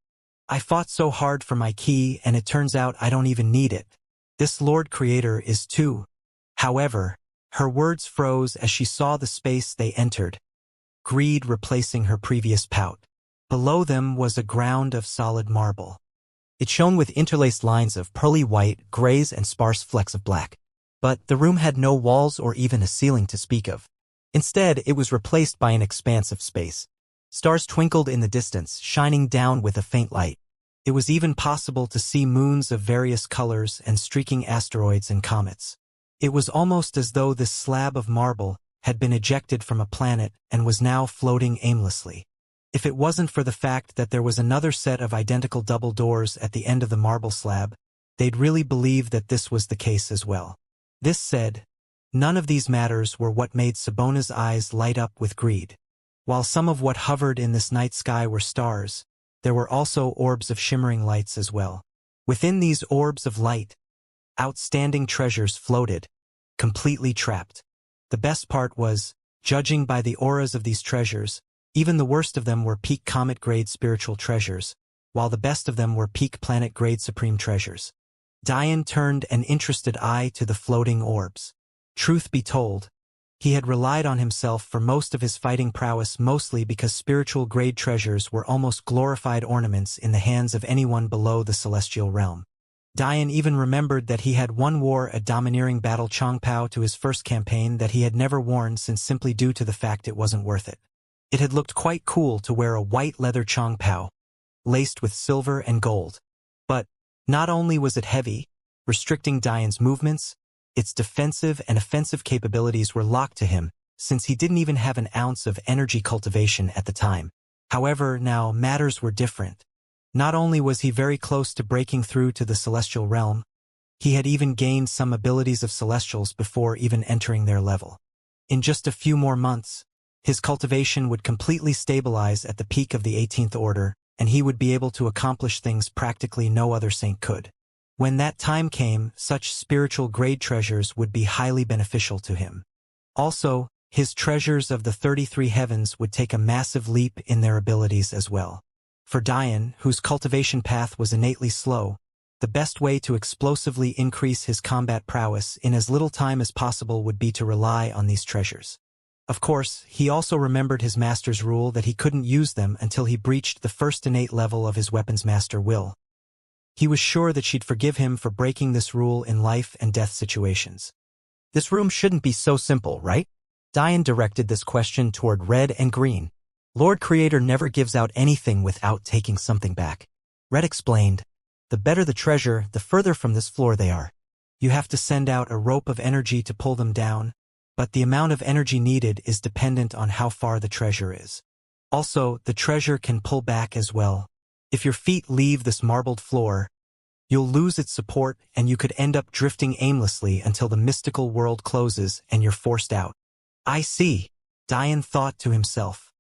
"I fought so hard for my key, and it turns out I don't even need it. This Lord Creator is too." However, her words froze as she saw the space they entered, greed replacing her previous pout. Below them was a ground of solid marble. It shone with interlaced lines of pearly white, grays, and sparse flecks of black. But the room had no walls or even a ceiling to speak of. Instead, it was replaced by an expanse of space. Stars twinkled in the distance, shining down with a faint light. It was even possible to see moons of various colors and streaking asteroids and comets. It was almost as though this slab of marble had been ejected from a planet and was now floating aimlessly. If it wasn't for the fact that there was another set of identical double doors at the end of the marble slab, they'd really believe that this was the case as well. This said, none of these matters were what made Sabona's eyes light up with greed. While some of what hovered in this night sky were stars, there were also orbs of shimmering lights as well. Within these orbs of light, outstanding treasures floated, completely trapped. The best part was, judging by the auras of these treasures, even the worst of them were peak comet-grade spiritual treasures, while the best of them were peak planet-grade supreme treasures. Diane turned an interested eye to the floating orbs. Truth be told, he had relied on himself for most of his fighting prowess, mostly because spiritual-grade treasures were almost glorified ornaments in the hands of anyone below the celestial realm. Diane even remembered that he had wore a domineering battle Chongpao to his first campaign that he had never worn since, simply due to the fact it wasn't worth it. It had looked quite cool to wear a white leather Chongpao, laced with silver and gold. But not only was it heavy, restricting Diane's movements, its defensive and offensive capabilities were locked to him, since he didn't even have an ounce of energy cultivation at the time. However, now matters were different. Not only was he very close to breaking through to the celestial realm, he had even gained some abilities of celestials before even entering their level. In just a few more months, his cultivation would completely stabilize at the peak of the 18th order, and he would be able to accomplish things practically no other saint could. When that time came, such spiritual grade treasures would be highly beneficial to him. Also, his treasures of the 33 heavens would take a massive leap in their abilities as well. For Diane, whose cultivation path was innately slow, the best way to explosively increase his combat prowess in as little time as possible would be to rely on these treasures. Of course, he also remembered his master's rule that he couldn't use them until he breached the first innate level of his weapons master will. He was sure that she'd forgive him for breaking this rule in life and death situations. "This room shouldn't be so simple, right?" Diane directed this question toward Red and Green. "Lord Creator never gives out anything without taking something back." Red explained, The better the treasure, the further from this floor they are. You have to send out a rope of energy to pull them down, but the amount of energy needed is dependent on how far the treasure is. Also, the treasure can pull back as well. If your feet leave this marbled floor, you'll lose its support and you could end up drifting aimlessly until the mystical world closes and you're forced out. I see, Diane thought to himself.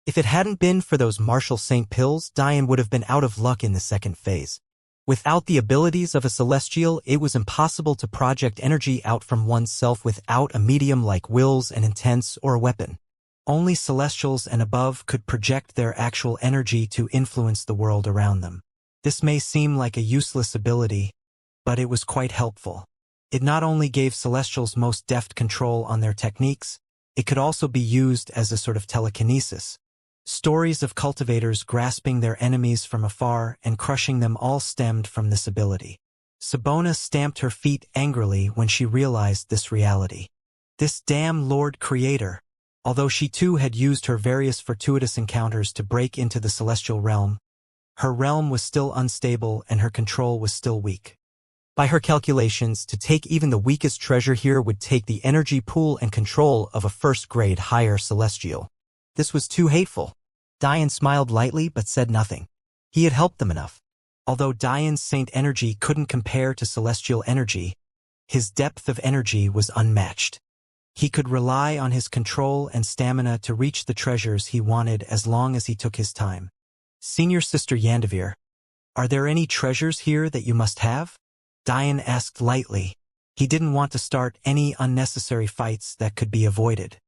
If it hadn't been for those Marshall Saint pills, Diane would have been out of luck in the second phase. Without the abilities of a celestial, it was impossible to project energy out from oneself without a medium like wills and intents or a weapon. Only celestials and above could project their actual energy to influence the world around them. This may seem like a useless ability, but it was quite helpful. It not only gave celestials most deft control on their techniques, it could also be used as a sort of telekinesis. Stories of cultivators grasping their enemies from afar and crushing them all stemmed from this ability. Sibona stamped her feet angrily when she realized this reality. This damn Lord Creator! Although she too had used her various fortuitous encounters to break into the celestial realm, her realm was still unstable and her control was still weak. By her calculations, to take even the weakest treasure here would take the energy pool and control of a first-grade higher celestial. This was too hateful. Diane smiled lightly but said nothing. He had helped them enough. Although Diane's saint energy couldn't compare to celestial energy, his depth of energy was unmatched. He could rely on his control and stamina to reach the treasures he wanted as long as he took his time. Senior Sister Yandavir, are there any treasures here that you must have? Diane asked lightly. He didn't want to start any unnecessary fights that could be avoided.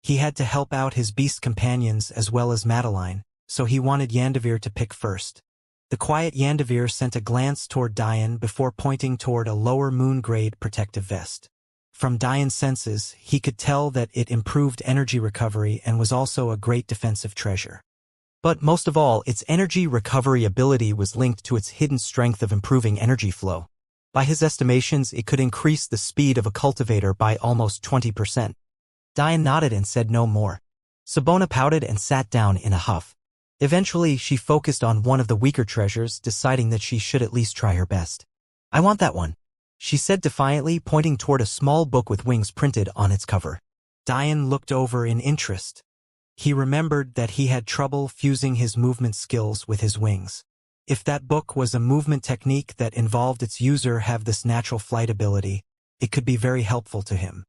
He had to help out his beast companions as well as Madeline, so he wanted Yandavir to pick first. The quiet Yandavir sent a glance toward Diane before pointing toward a lower moon-grade protective vest. From Diane's senses, he could tell that it improved energy recovery and was also a great defensive treasure. But most of all, its energy recovery ability was linked to its hidden strength of improving energy flow. By his estimations, it could increase the speed of a cultivator by almost 20%. Diane nodded and said no more. Sibona pouted and sat down in a huff. Eventually, she focused on one of the weaker treasures, deciding that she should at least try her best. I want that one, she said defiantly, pointing toward a small book with wings printed on its cover. Diane looked over in interest. He remembered that he had trouble fusing his movement skills with his wings. If that book was a movement technique that involved its user have this natural flight ability, it could be very helpful to him.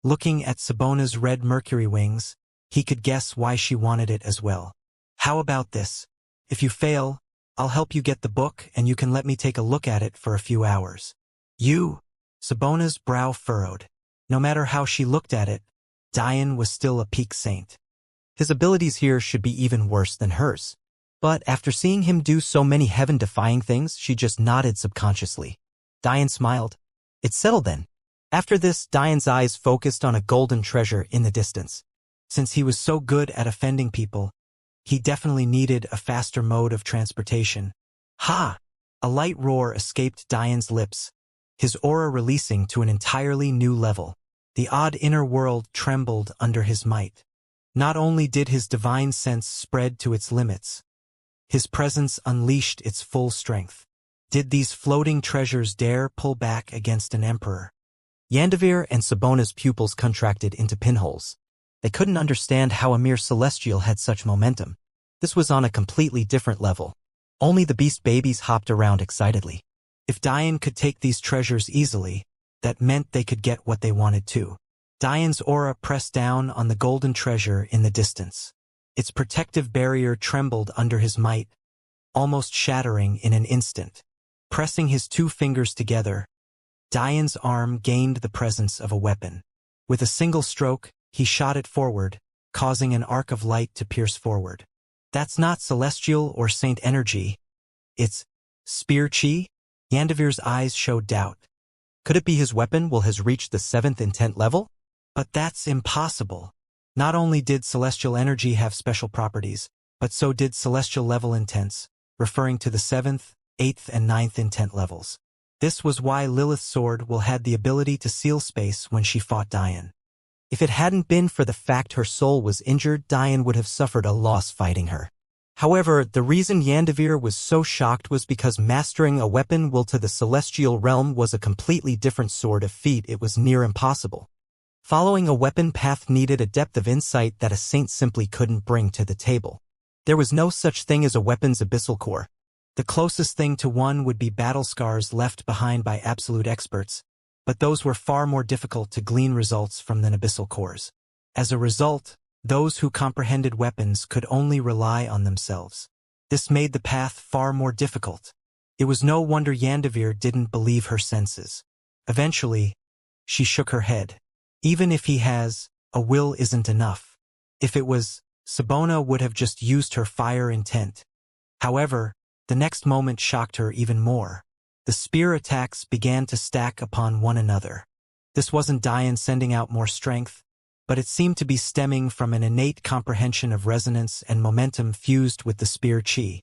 Looking at Sibona's red mercury wings, he could guess why she wanted it as well. How about this? If you fail, I'll help you get the book and you can let me take a look at it for a few hours. You? Sibona's brow furrowed. No matter how she looked at it, Diane was still a peak saint. His abilities here should be even worse than hers. But after seeing him do so many heaven-defying things, she just nodded subconsciously. Diane smiled. It's settled then. After this, Diane's eyes focused on a golden treasure in the distance. Since he was so good at offending people, he definitely needed a faster mode of transportation. Ha! A light roar escaped Diane's lips, his aura releasing to an entirely new level. The odd inner world trembled under his might. Not only did his divine sense spread to its limits, his presence unleashed its full strength. Did these floating treasures dare pull back against an emperor? Yandavir and Sibona's pupils contracted into pinholes. They couldn't understand how a mere celestial had such momentum. This was on a completely different level. Only the beast babies hopped around excitedly. If Diane could take these treasures easily, that meant they could get what they wanted too. Diane's aura pressed down on the golden treasure in the distance. Its protective barrier trembled under his might, almost shattering in an instant. Pressing his two fingers together, Diane's arm gained the presence of a weapon. With a single stroke, he shot it forward, causing an arc of light to pierce forward. That's not celestial or saint energy. It's spear chi? Yandavir's eyes showed doubt. Could it be his weapon has reached the 7th intent level? But that's impossible. Not only did celestial energy have special properties, but so did celestial level intents, referring to the 7th, 8th, and 9th intent levels. This was why Lilith's sword had the ability to seal space when she fought Diane. If it hadn't been for the fact her soul was injured, Diane would have suffered a loss fighting her. However, the reason Yandavir was so shocked was because mastering a weapon will to the celestial realm was a completely different sort of feat. It was near impossible. Following a weapon path needed a depth of insight that a saint simply couldn't bring to the table. There was no such thing as a weapon's abyssal core. The closest thing to one would be battle scars left behind by absolute experts, but those were far more difficult to glean results from than abyssal cores. As a result, those who comprehended weapons could only rely on themselves. This made the path far more difficult. It was no wonder Yandavir didn't believe her senses. Eventually, she shook her head. Even if he has, a will isn't enough. If it was, Sabona would have just used her fire intent. However, the next moment shocked her even more. The spear attacks began to stack upon one another. This wasn't Diane sending out more strength, but it seemed to be stemming from an innate comprehension of resonance and momentum fused with the spear chi.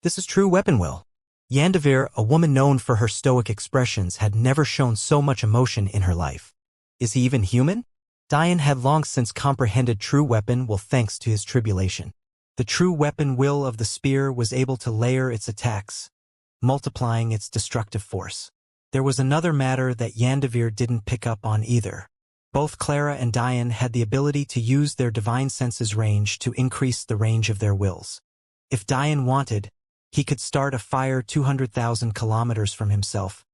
This is true weapon will. Yandavir, a woman known for her stoic expressions, had never shown so much emotion in her life. Is he even human? Diane had long since comprehended true weapon will thanks to his tribulation. The true weapon will of the spear was able to layer its attacks, multiplying its destructive force. There was another matter that Yandavir didn't pick up on either. Both Clara and Diane had the ability to use their divine senses range to increase the range of their wills. If Diane wanted, he could start a fire 200,000 kilometers from himself,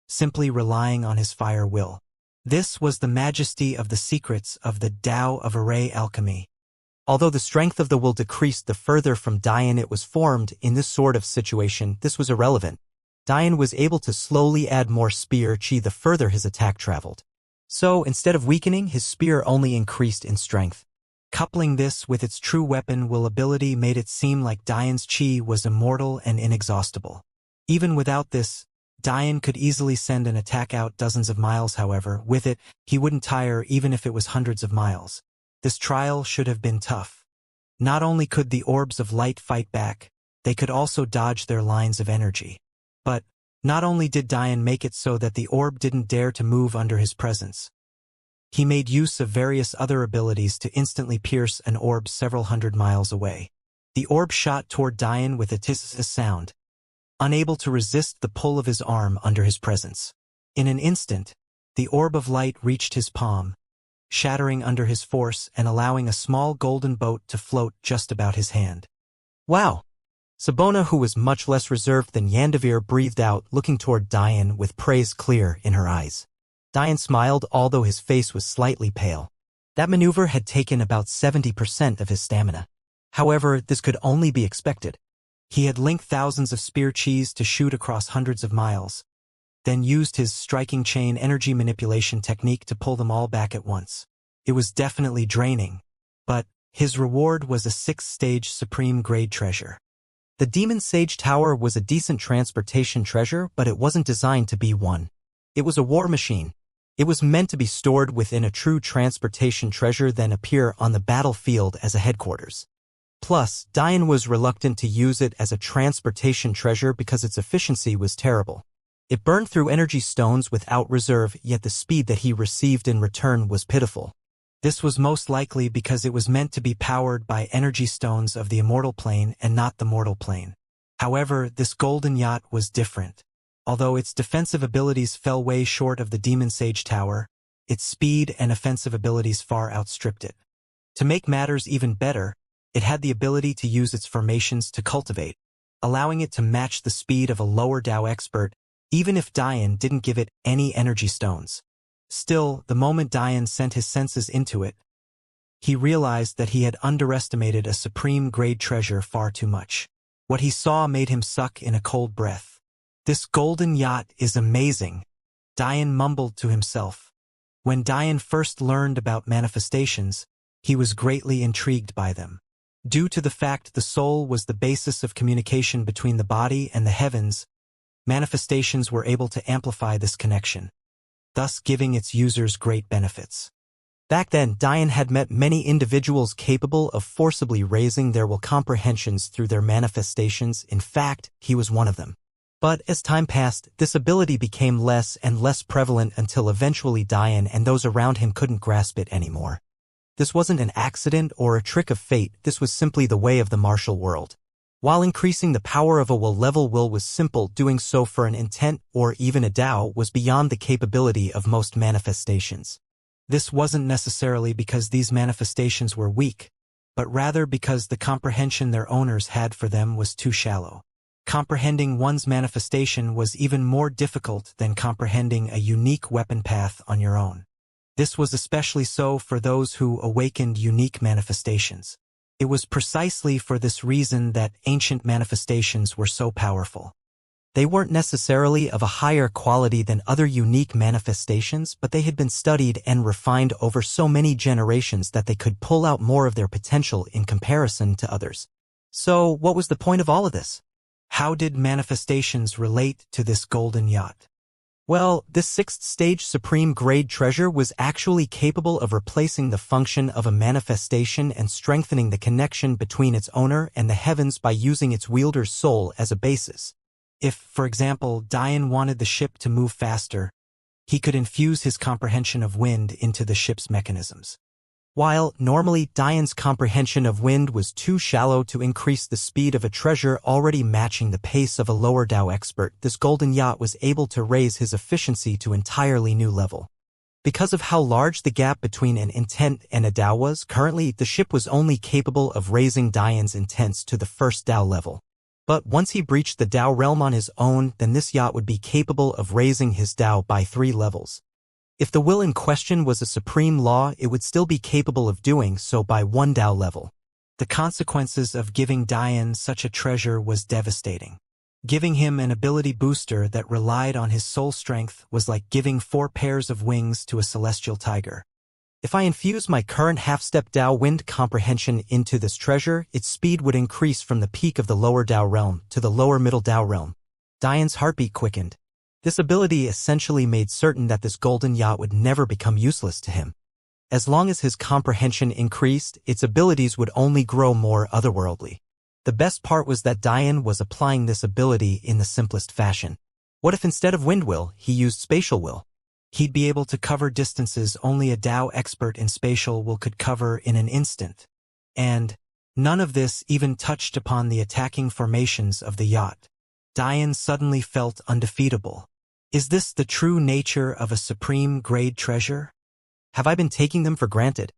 simply relying on his fire will. This was the majesty of the secrets of the Tao of Array alchemy. Although the strength of the will decreased the further from Diane it was formed, in this sort of situation this was irrelevant. Diane was able to slowly add more spear chi the further his attack traveled. So, instead of weakening, his spear only increased in strength. Coupling this with its true weapon will ability made it seem like Diane's chi was immortal and inexhaustible. Even without this, Diane could easily send an attack out dozens of miles. However, with it, he wouldn't tire even if it was hundreds of miles. This trial should have been tough. Not only could the orbs of light fight back, they could also dodge their lines of energy. But, not only did Diane make it so that the orb didn't dare to move under his presence, he made use of various other abilities to instantly pierce an orb several hundred miles away. The orb shot toward Diane with a tiss sound, unable to resist the pull of his arm under his presence. In an instant, the orb of light reached his palm, shattering under his force and allowing a small golden boat to float just about his hand. Wow! Sabona, who was much less reserved than Yandavir, breathed out, looking toward Diane with praise clear in her eyes. Diane smiled, although his face was slightly pale. That maneuver had taken about 70% of his stamina. However, this could only be expected. He had linked thousands of spear chis to shoot across hundreds of miles, then used his striking chain energy manipulation technique to pull them all back at once. It was definitely draining, but his reward was a 6th-stage supreme-grade treasure. The Demon Sage Tower was a decent transportation treasure, but it wasn't designed to be one. It was a war machine. It was meant to be stored within a true transportation treasure, then appear on the battlefield as a headquarters. Plus, Diane was reluctant to use it as a transportation treasure because its efficiency was terrible. It burned through energy stones without reserve, yet the speed that he received in return was pitiful. This was most likely because it was meant to be powered by energy stones of the immortal plane and not the mortal plane. However, this golden yacht was different. Although its defensive abilities fell way short of the Demon Sage Tower, its speed and offensive abilities far outstripped it. To make matters even better, it had the ability to use its formations to cultivate, allowing it to match the speed of a lower Tao expert, even if Diane didn't give it any energy stones. Still, the moment Diane sent his senses into it, he realized that he had underestimated a supreme-grade treasure far too much. What he saw made him suck in a cold breath. This golden yacht is amazing, Diane mumbled to himself. When Diane first learned about manifestations, he was greatly intrigued by them. Due to the fact the soul was the basis of communication between the body and the heavens, manifestations were able to amplify this connection, thus giving its users great benefits. Back then, Diane had met many individuals capable of forcibly raising their will comprehensions through their manifestations. In fact, he was one of them. But as time passed, this ability became less and less prevalent until eventually Diane and those around him couldn't grasp it anymore. This wasn't an accident or a trick of fate, this was simply the way of the martial world. While increasing the power of a will-level will was simple, doing so for an intent or even a Tao was beyond the capability of most manifestations. This wasn't necessarily because these manifestations were weak, but rather because the comprehension their owners had for them was too shallow. Comprehending one's manifestation was even more difficult than comprehending a unique weapon path on your own. This was especially so for those who awakened unique manifestations. It was precisely for this reason that ancient manifestations were so powerful. They weren't necessarily of a higher quality than other unique manifestations, but they had been studied and refined over so many generations that they could pull out more of their potential in comparison to others. So, what was the point of all of this? How did manifestations relate to this golden yacht? Well, this sixth-stage supreme-grade treasure was actually capable of replacing the function of a manifestation and strengthening the connection between its owner and the heavens by using its wielder's soul as a basis. If, for example, Dian wanted the ship to move faster, he could infuse his comprehension of wind into the ship's mechanisms. While normally Dian's comprehension of wind was too shallow to increase the speed of a treasure already matching the pace of a lower Tao expert, this golden yacht was able to raise his efficiency to an entirely new level. Because of how large the gap between an intent and a Tao was, currently the ship was only capable of raising Dian's intents to the first Tao level. But once he breached the Tao realm on his own, then this yacht would be capable of raising his Tao by 3 levels. If the will in question was a supreme law, it would still be capable of doing so by 1 Tao level. The consequences of giving Dian such a treasure was devastating. Giving him an ability booster that relied on his soul strength was like giving 4 pairs of wings to a celestial tiger. If I infuse my current half-step Tao wind comprehension into this treasure, its speed would increase from the peak of the lower Tao realm to the lower middle Tao realm. Dian's heartbeat quickened. This ability essentially made certain that this golden yacht would never become useless to him. As long as his comprehension increased, its abilities would only grow more otherworldly. The best part was that Dian was applying this ability in the simplest fashion. What if instead of wind will, he used spatial will? He'd be able to cover distances only a Tao expert in spatial will could cover in an instant. And none of this even touched upon the attacking formations of the yacht. Dian suddenly felt undefeatable. Is this the true nature of a supreme-grade treasure? Have I been taking them for granted?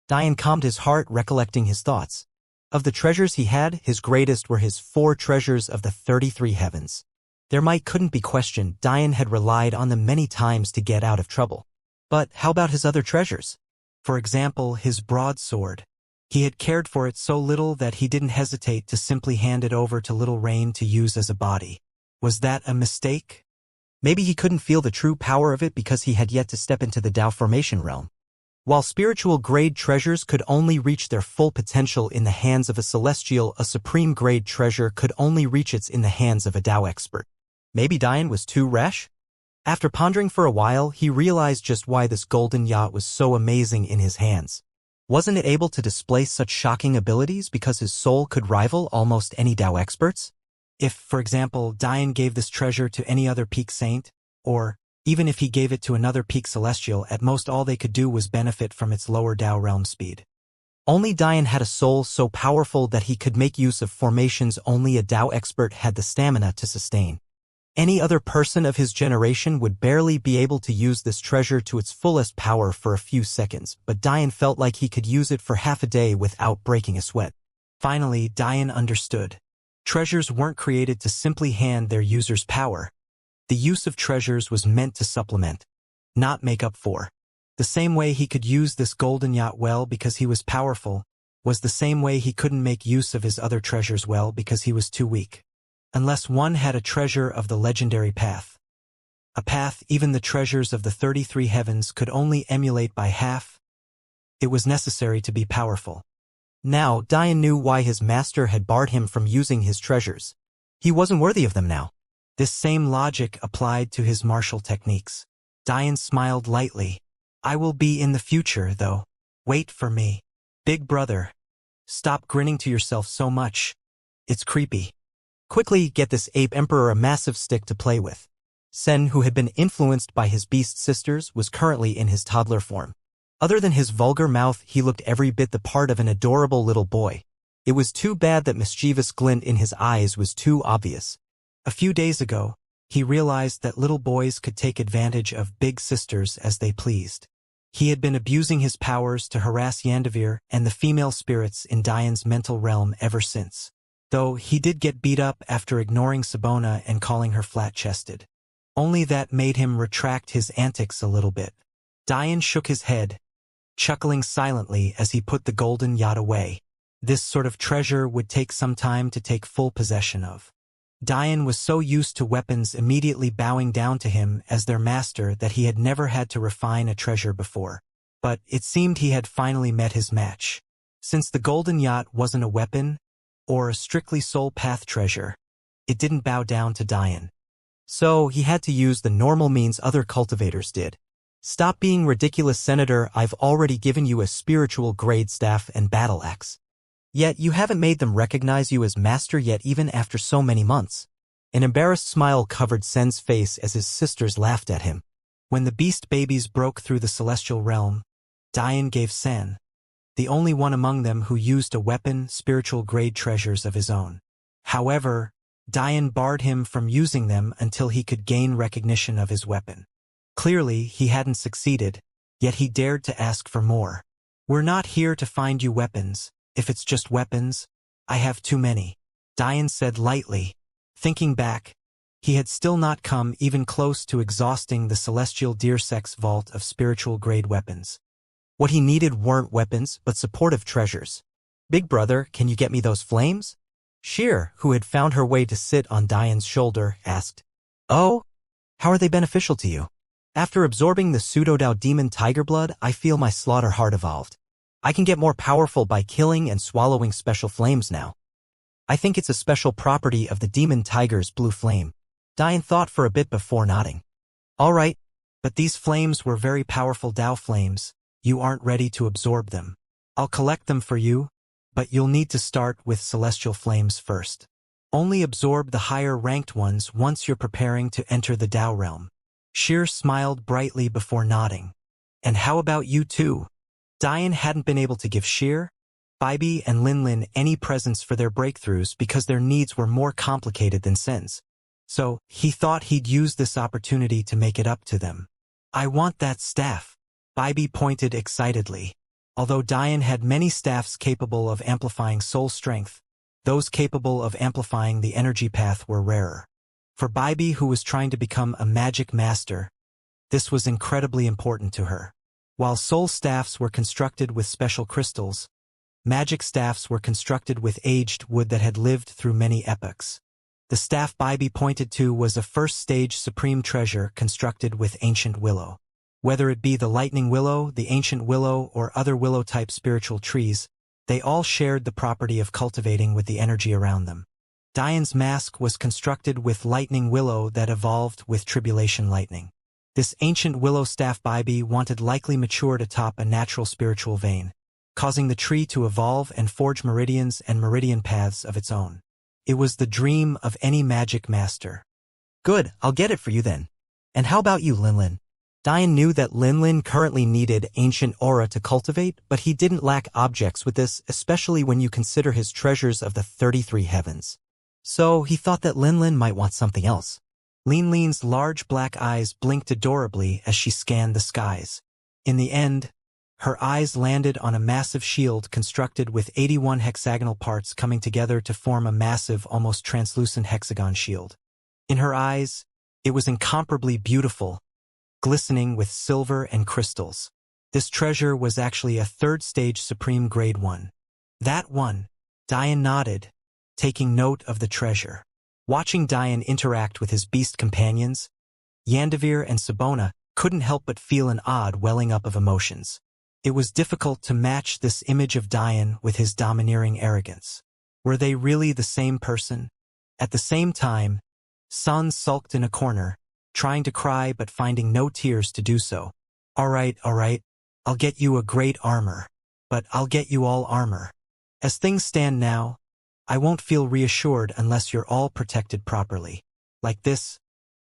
Dian calmed his heart, recollecting his thoughts. Of the treasures he had, his greatest were his 4 treasures of the 33 heavens. Their might couldn't be questioned. Dian had relied on them many times to get out of trouble. But how about his other treasures? For example, his broadsword. He had cared for it so little that he didn't hesitate to simply hand it over to Little Rain to use as a body. Was that a mistake? Maybe he couldn't feel the true power of it because he had yet to step into the Tao formation realm. While spiritual-grade treasures could only reach their full potential in the hands of a celestial, a supreme-grade treasure could only reach its in the hands of a Tao expert. Maybe Dian was too rash? After pondering for a while, he realized just why this golden yacht was so amazing in his hands. Wasn't it able to display such shocking abilities because his soul could rival almost any Tao experts? If, for example, Dian gave this treasure to any other peak saint, or even if he gave it to another peak celestial, at most all they could do was benefit from its lower Tao realm speed. Only Dian had a soul so powerful that he could make use of formations only a Tao expert had the stamina to sustain. Any other person of his generation would barely be able to use this treasure to its fullest power for a few seconds, but Dian felt like he could use it for half a day without breaking a sweat. Finally, Dian understood. Treasures weren't created to simply hand their users power. The use of treasures was meant to supplement, not make up for. The same way he could use this golden yacht well because he was powerful, was the same way he couldn't make use of his other treasures well because he was too weak. Unless one had a treasure of the legendary path. A path even the treasures of the 33 heavens could only emulate by half. It was necessary to be powerful. Now, Dian knew why his master had barred him from using his treasures. He wasn't worthy of them now. This same logic applied to his martial techniques. Dian smiled lightly. I will be in the future, though. Wait for me. Big brother. Stop grinning to yourself so much. It's creepy. Quickly get this ape emperor a massive stick to play with. Sen, who had been influenced by his beast sisters, was currently in his toddler form. Other than his vulgar mouth, he looked every bit the part of an adorable little boy. It was too bad that mischievous glint in his eyes was too obvious. A few days ago, he realized that little boys could take advantage of big sisters as they pleased. He had been abusing his powers to harass Yandavir and the female spirits in Diane's mental realm ever since. Though he did get beat up after ignoring Sabona and calling her flat-chested. Only that made him retract his antics a little bit. Diane shook his head, chuckling silently as he put the golden yacht away. This sort of treasure would take some time to take full possession of. Diane was so used to weapons immediately bowing down to him as their master that he had never had to refine a treasure before. But it seemed he had finally met his match. Since the golden yacht wasn't a weapon, or a strictly soul path treasure, it didn't bow down to Diane. So he had to use the normal means other cultivators did. Stop being ridiculous, Senator. I've already given you a spiritual grade staff and battle axe. Yet you haven't made them recognize you as master yet even after so many months. An embarrassed smile covered Sen's face as his sisters laughed at him. When the beast babies broke through the celestial realm, Diane gave Sen, the only one among them who used a weapon, spiritual grade treasures of his own. However, Diane barred him from using them until he could gain recognition of his weapon. Clearly, he hadn't succeeded, yet he dared to ask for more. "We're not here to find you weapons. If it's just weapons, I have too many," Diane said lightly. Thinking back, he had still not come even close to exhausting the celestial deersex vault of spiritual-grade weapons. What he needed weren't weapons, but supportive treasures. "Big brother, can you get me those flames?" Sheer, who had found her way to sit on Diane's shoulder, asked. "Oh? How are they beneficial to you?" "After absorbing the pseudo-Dao demon tiger blood, I feel my slaughter heart evolved. I can get more powerful by killing and swallowing special flames now. I think it's a special property of the demon tiger's blue flame." Diane thought for a bit before nodding. "All right, but these flames were very powerful Dao flames. You aren't ready to absorb them. I'll collect them for you, but you'll need to start with celestial flames first. Only absorb the higher-ranked ones once you're preparing to enter the Dao realm." Sheer smiled brightly before nodding. "And how about you too?" Diane hadn't been able to give Sheer, Baibi, and Linlin any presents for their breakthroughs because their needs were more complicated than Sen's. So, he thought he'd use this opportunity to make it up to them. "I want that staff," Baibi pointed excitedly. Although Diane had many staffs capable of amplifying soul strength, those capable of amplifying the energy path were rarer. For Baibi, who was trying to become a magic master, this was incredibly important to her. While soul staffs were constructed with special crystals, magic staffs were constructed with aged wood that had lived through many epochs. The staff Baibi pointed to was a first-stage supreme treasure constructed with ancient willow. Whether it be the lightning willow, the ancient willow, or other willow-type spiritual trees, they all shared the property of cultivating with the energy around them. Diane's mask was constructed with lightning willow that evolved with tribulation lightning. This ancient willow staff Baibi wanted likely matured atop a natural spiritual vein, causing the tree to evolve and forge meridians and meridian paths of its own. It was the dream of any magic master. "Good, I'll get it for you then. And how about you, Linlin?" Diane knew that Linlin currently needed ancient aura to cultivate, but he didn't lack objects with this, especially when you consider his treasures of the 33 heavens. So he thought that Linlin might want something else. Linlin's large black eyes blinked adorably as she scanned the skies. In the end, her eyes landed on a massive shield constructed with 81 hexagonal parts coming together to form a massive, almost translucent hexagon shield. In her eyes, it was incomparably beautiful, glistening with silver and crystals. This treasure was actually a third-stage supreme grade one. "That one," Diane nodded, taking note of the treasure. Watching Diane interact with his beast companions, Yandavir and Sabona couldn't help but feel an odd welling up of emotions. It was difficult to match this image of Diane with his domineering arrogance. Were they really the same person? At the same time, Sun sulked in a corner, trying to cry but finding no tears to do so. All right, I'll get you a great armor. But I'll get you all armor. As things stand now, I won't feel reassured unless you're all protected properly." Like this,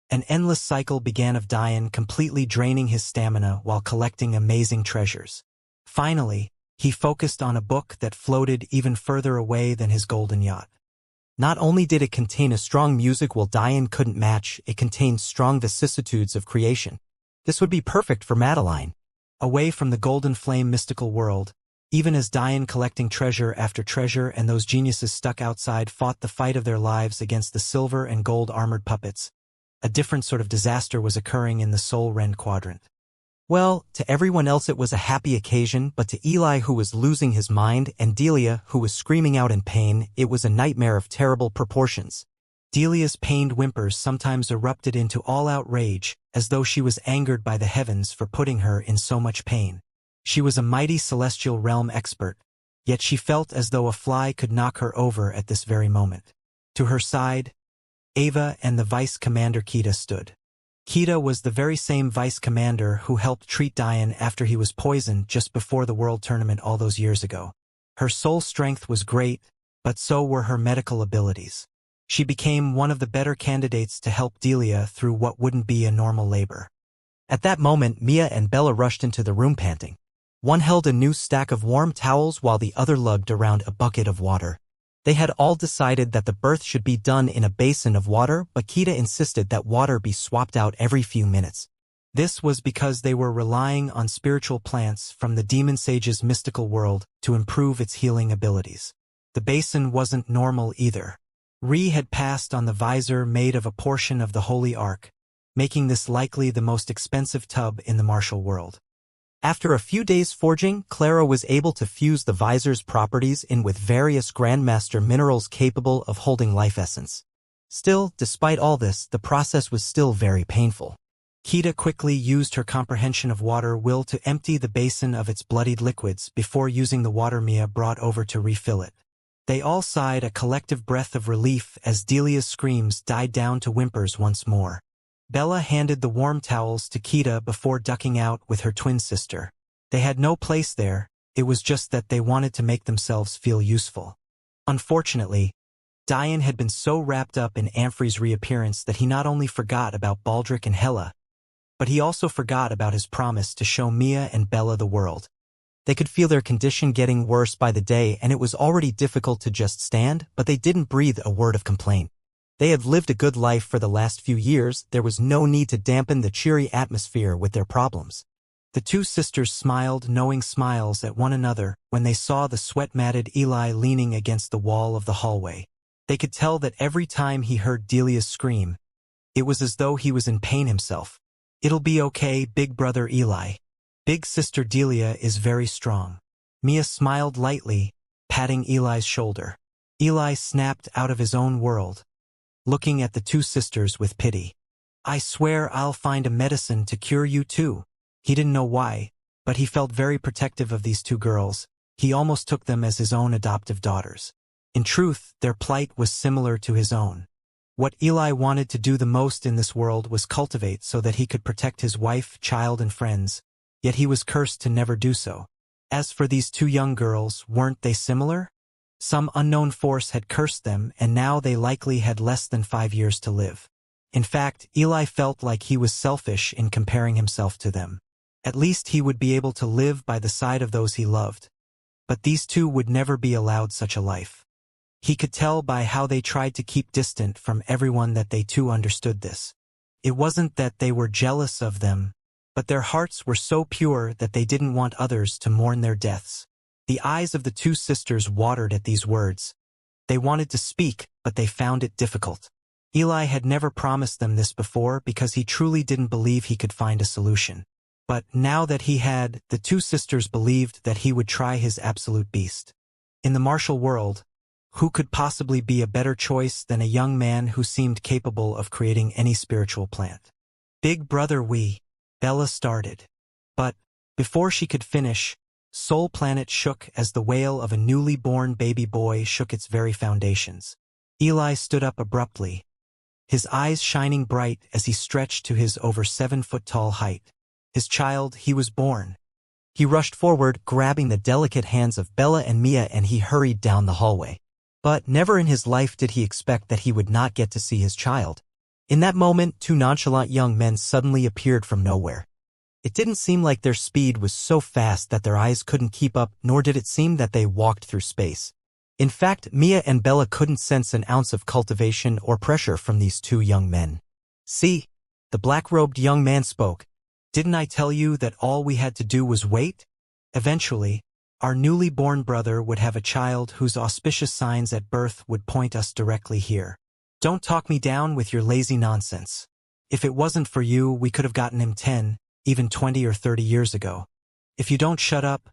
an endless cycle began of Diane completely draining his stamina while collecting amazing treasures. Finally, He focused on a book that floated even further away than his golden yacht. Not only did it contain a strong musical Diane couldn't match, it contained strong vicissitudes of creation. This would be perfect for Madeline. Away from the golden flame mystical world, even as Diane collecting treasure after treasure and those geniuses stuck outside fought the fight of their lives against the silver and gold armored puppets, a different sort of disaster was occurring in the soul-rend quadrant. Well, to everyone else it was a happy occasion, but to Eli, who was losing his mind, and Delia, who was screaming out in pain, it was a nightmare of terrible proportions. Delia's pained whimpers sometimes erupted into all-out rage, as though she was angered by the heavens for putting her in so much pain. She was a mighty celestial realm expert, yet she felt as though a fly could knock her over at this very moment. To her side, Ava and the Vice Commander Kita stood. Kita was the very same Vice Commander who helped treat Diane after he was poisoned just before the World Tournament all those years ago. Her soul strength was great, but so were her medical abilities. She became one of the better candidates to help Delia through what wouldn't be a normal labor. At that moment, Mia and Bella rushed into the room panting. One held a new stack of warm towels while the other lugged around a bucket of water. They had all decided that the birth should be done in a basin of water, but Kita insisted that water be swapped out every few minutes. This was because they were relying on spiritual plants from the demon sage's mystical world to improve its healing abilities. The basin wasn't normal either. Ree had passed on the visor made of a portion of the Holy Ark, making this likely the most expensive tub in the martial world. After a few days forging, Clara was able to fuse the visor's properties in with various Grandmaster minerals capable of holding life essence. Still, despite all this, the process was still very painful. Kita quickly used her comprehension of water will to empty the basin of its bloodied liquids before using the water Mia brought over to refill it. They all sighed a collective breath of relief as Delia's screams died down to whimpers once more. Bella handed the warm towels to Kita before ducking out with her twin sister. They had no place there, it was just that they wanted to make themselves feel useful. Unfortunately, Diane had been so wrapped up in Amphrey's reappearance that he not only forgot about Baldric and Hela, but he also forgot about his promise to show Mia and Bella the world. They could feel their condition getting worse by the day, and it was already difficult to just stand, but they didn't breathe a word of complaint. They had lived a good life for the last few years, there was no need to dampen the cheery atmosphere with their problems. The two sisters smiled knowing smiles at one another when they saw the sweat-matted Eli leaning against the wall of the hallway. They could tell that every time he heard Delia's scream, it was as though he was in pain himself. "It'll be okay, big brother Eli. Big sister Delia is very strong." Mia smiled lightly, patting Eli's shoulder. Eli snapped out of his own world, looking at the two sisters with pity. "I swear I'll find a medicine to cure you too." He didn't know why, but he felt very protective of these two girls. He almost took them as his own adoptive daughters. In truth, their plight was similar to his own. What Eli wanted to do the most in this world was cultivate so that he could protect his wife, child, and friends, yet he was cursed to never do so. As for these two young girls, weren't they similar? Some unknown force had cursed them, and now they likely had less than 5 years to live. In fact, Eli felt like he was selfish in comparing himself to them. At least he would be able to live by the side of those he loved. But these two would never be allowed such a life. He could tell by how they tried to keep distant from everyone that they too understood this. It wasn't that they were jealous of them, but their hearts were so pure that they didn't want others to mourn their deaths. The eyes of the two sisters watered at these words. They wanted to speak, but they found it difficult. Eli had never promised them this before because he truly didn't believe he could find a solution. But now that he had, the two sisters believed that he would try his absolute beast. In the martial world, who could possibly be a better choice than a young man who seemed capable of creating any spiritual plant? "Big brother Bella started. But, before she could finish, Soul Planet shook as the wail of a newly born baby boy shook its very foundations. Eli stood up abruptly, his eyes shining bright as he stretched to his over 7-foot-tall height. His child, he was born. He rushed forward, grabbing the delicate hands of Bella and Mia, and he hurried down the hallway. But never in his life did he expect that he would not get to see his child. In that moment, two nonchalant young men suddenly appeared from nowhere. It didn't seem like their speed was so fast that their eyes couldn't keep up, nor did it seem that they walked through space. In fact, Mia and Bella couldn't sense an ounce of cultivation or pressure from these two young men. "See," the black-robed young man spoke. "Didn't I tell you that all we had to do was wait? Eventually, our newly born brother would have a child whose auspicious signs at birth would point us directly here. Don't talk me down with your lazy nonsense. If it wasn't for you, we could have gotten him 10, even 20 or 30 years ago. If you don't shut up,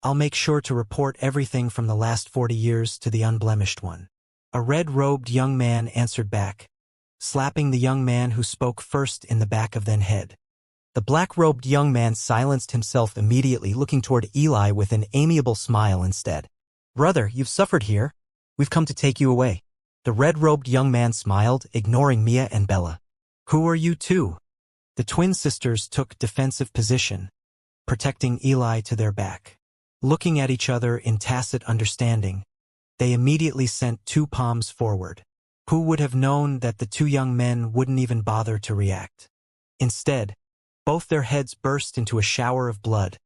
I'll make sure to report everything from the last 40 years to the unblemished one." A red-robed young man answered back, slapping the young man who spoke first in the back of the head. The black-robed young man silenced himself immediately, looking toward Eli with an amiable smile instead. "Brother, you've suffered here. We've come to take you away." The red-robed young man smiled, ignoring Mia and Bella. "Who are you two?" The twin sisters took defensive position, protecting Eli to their back. Looking at each other in tacit understanding, they immediately sent two palms forward. Who would have known that the two young men wouldn't even bother to react? Instead, both their heads burst into a shower of blood,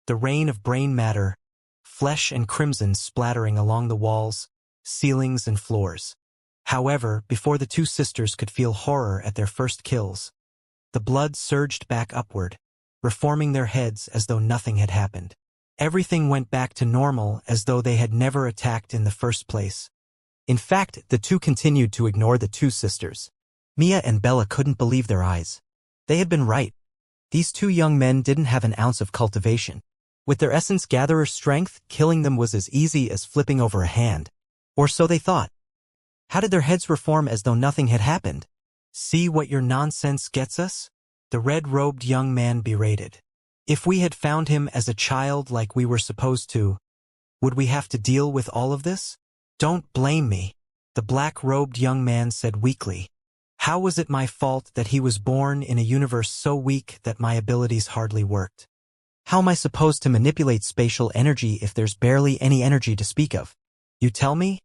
the rain of brain matter, flesh and crimson splattering along the walls, ceilings, and floors. However, before the two sisters could feel horror at their first kills, the blood surged back upward, reforming their heads as though nothing had happened. Everything went back to normal as though they had never attacked in the first place. In fact, the two continued to ignore the two sisters. Mia and Bella couldn't believe their eyes. They had been right. These two young men didn't have an ounce of cultivation. With their essence gatherer strength, killing them was as easy as flipping over a hand. Or so they thought. How did their heads reform as though nothing had happened? "See what your nonsense gets us?" the red-robed young man berated. "If we had found him as a child like we were supposed to, would we have to deal with all of this?" "Don't blame me," the black-robed young man said weakly. "How was it my fault that he was born in a universe so weak that my abilities hardly worked?" "How am I supposed to manipulate spatial energy if there's barely any energy to speak of?" "You tell me?"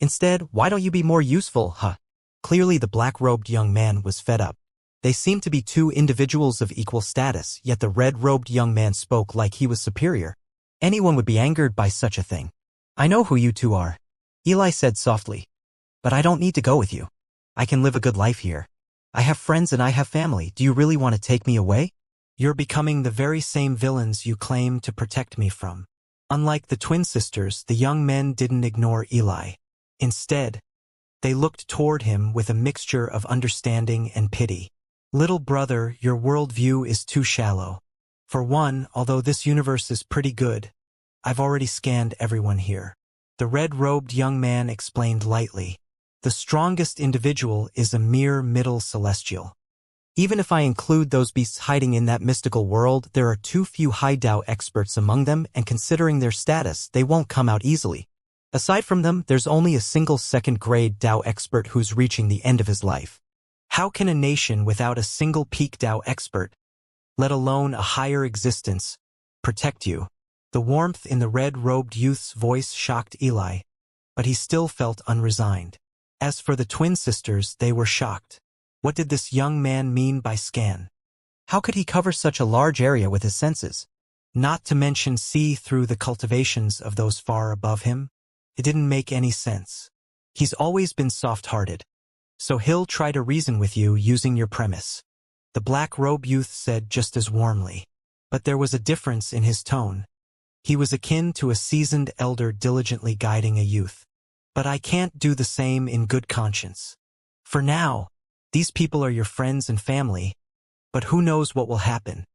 "Instead, why don't you be more useful, huh?" Clearly the black-robed young man was fed up. They seemed to be two individuals of equal status, yet the red-robed young man spoke like he was superior. Anyone would be angered by such a thing. "I know who you two are," Eli said softly. "But I don't need to go with you. I can live a good life here. I have friends and I have family. Do you really want to take me away?" "You're becoming the very same villains you claim to protect me from." Unlike the twin sisters, the young men didn't ignore Eli. Instead, they looked toward him with a mixture of understanding and pity. "Little brother, your worldview is too shallow. For one, although this universe is pretty good, I've already scanned everyone here." The red-robed young man explained lightly. "The strongest individual is a mere middle celestial. Even if I include those beasts hiding in that mystical world, there are too few high Dao experts among them, and considering their status, they won't come out easily. Aside from them, there's only a single second-grade Dao expert who's reaching the end of his life." "How can a nation without a single peak Dao expert, let alone a higher existence, protect you?" The warmth in the red-robed youth's voice shocked Eli, but he still felt unresigned. As for the twin sisters, they were shocked. What did this young man mean by scan? How could he cover such a large area with his senses? Not to mention see through the cultivations of those far above him? It didn't make any sense. He's always been soft-hearted, so he'll try to reason with you using your premise, the black-robe youth said just as warmly. But there was a difference in his tone. He was akin to a seasoned elder diligently guiding a youth. "But I can't do the same in good conscience. For now, these people are your friends and family, but who knows what will happen?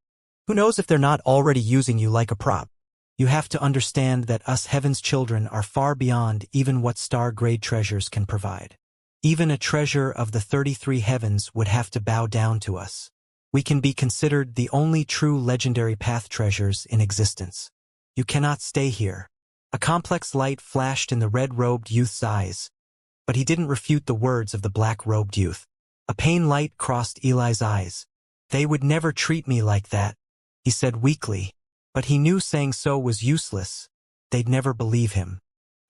Who knows if they're not already using you like a prop? You have to understand that us Heaven's children are far beyond even what star-grade treasures can provide. Even a treasure of the 33 heavens would have to bow down to us. We can be considered the only true legendary path treasures in existence. You cannot stay here." A complex light flashed in the red-robed youth's eyes, but he didn't refute the words of the black-robed youth. A pain light crossed Eli's eyes. "They would never treat me like that," he said weakly, but he knew saying so was useless. They'd never believe him.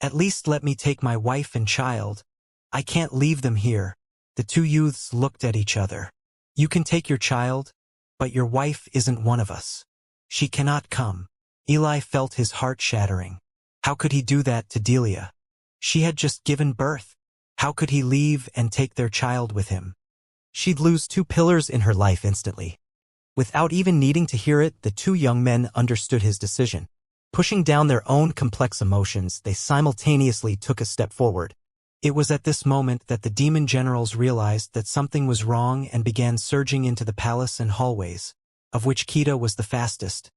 "At least let me take my wife and child. I can't leave them here." The two youths looked at each other. "You can take your child, But your wife isn't one of us. She cannot come. Eli felt his heart shattering. How could he do that to Delia? She had just given birth. How could he leave and take their child with him? She'd lose 2 pillars in her life instantly. Without even needing to hear it, the 2 young men understood his decision. Pushing down their own complex emotions, they simultaneously took a step forward. It was at this moment that the demon generals realized that something was wrong and began surging into the palace and hallways, of which Kita was the fastest.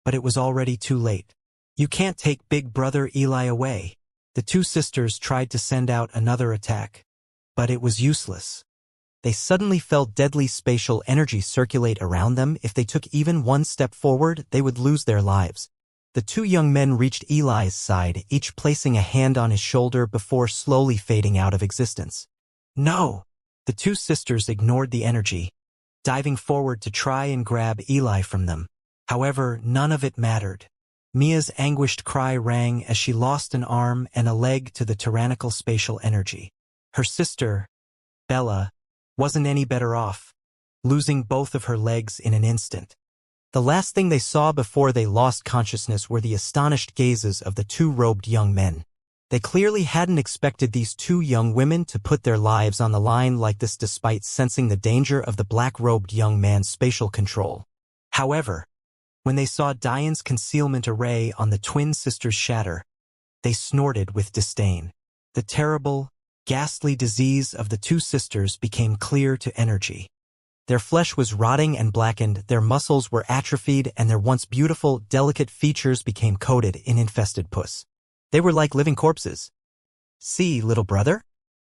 But it was already too late. You can't take Big Brother Eli away. The 2 sisters tried to send out another attack, but it was useless. They suddenly felt deadly spatial energy circulate around them. If they took even 1 step forward, they would lose their lives. The 2 young men reached Eli's side, each placing a hand on his shoulder before slowly fading out of existence. No! The 2 sisters ignored the energy, diving forward to try and grab Eli from them. However, none of it mattered. Mia's anguished cry rang as she lost an arm and a leg to the tyrannical spatial energy. Her sister, Bella, wasn't any better off, losing both of her legs in an instant. The last thing they saw before they lost consciousness were the astonished gazes of the 2 robed young men. They clearly hadn't expected these 2 young women to put their lives on the line like this despite sensing the danger of the black-robed young man's spatial control. However, when they saw Diane's concealment array on the twin sisters shatter, they snorted with disdain. The terrible, ghastly disease of the 2 sisters became clear to energy. Their flesh was rotting and blackened, their muscles were atrophied, and their once beautiful, delicate features became coated in infested pus. They were like living corpses. See, little brother?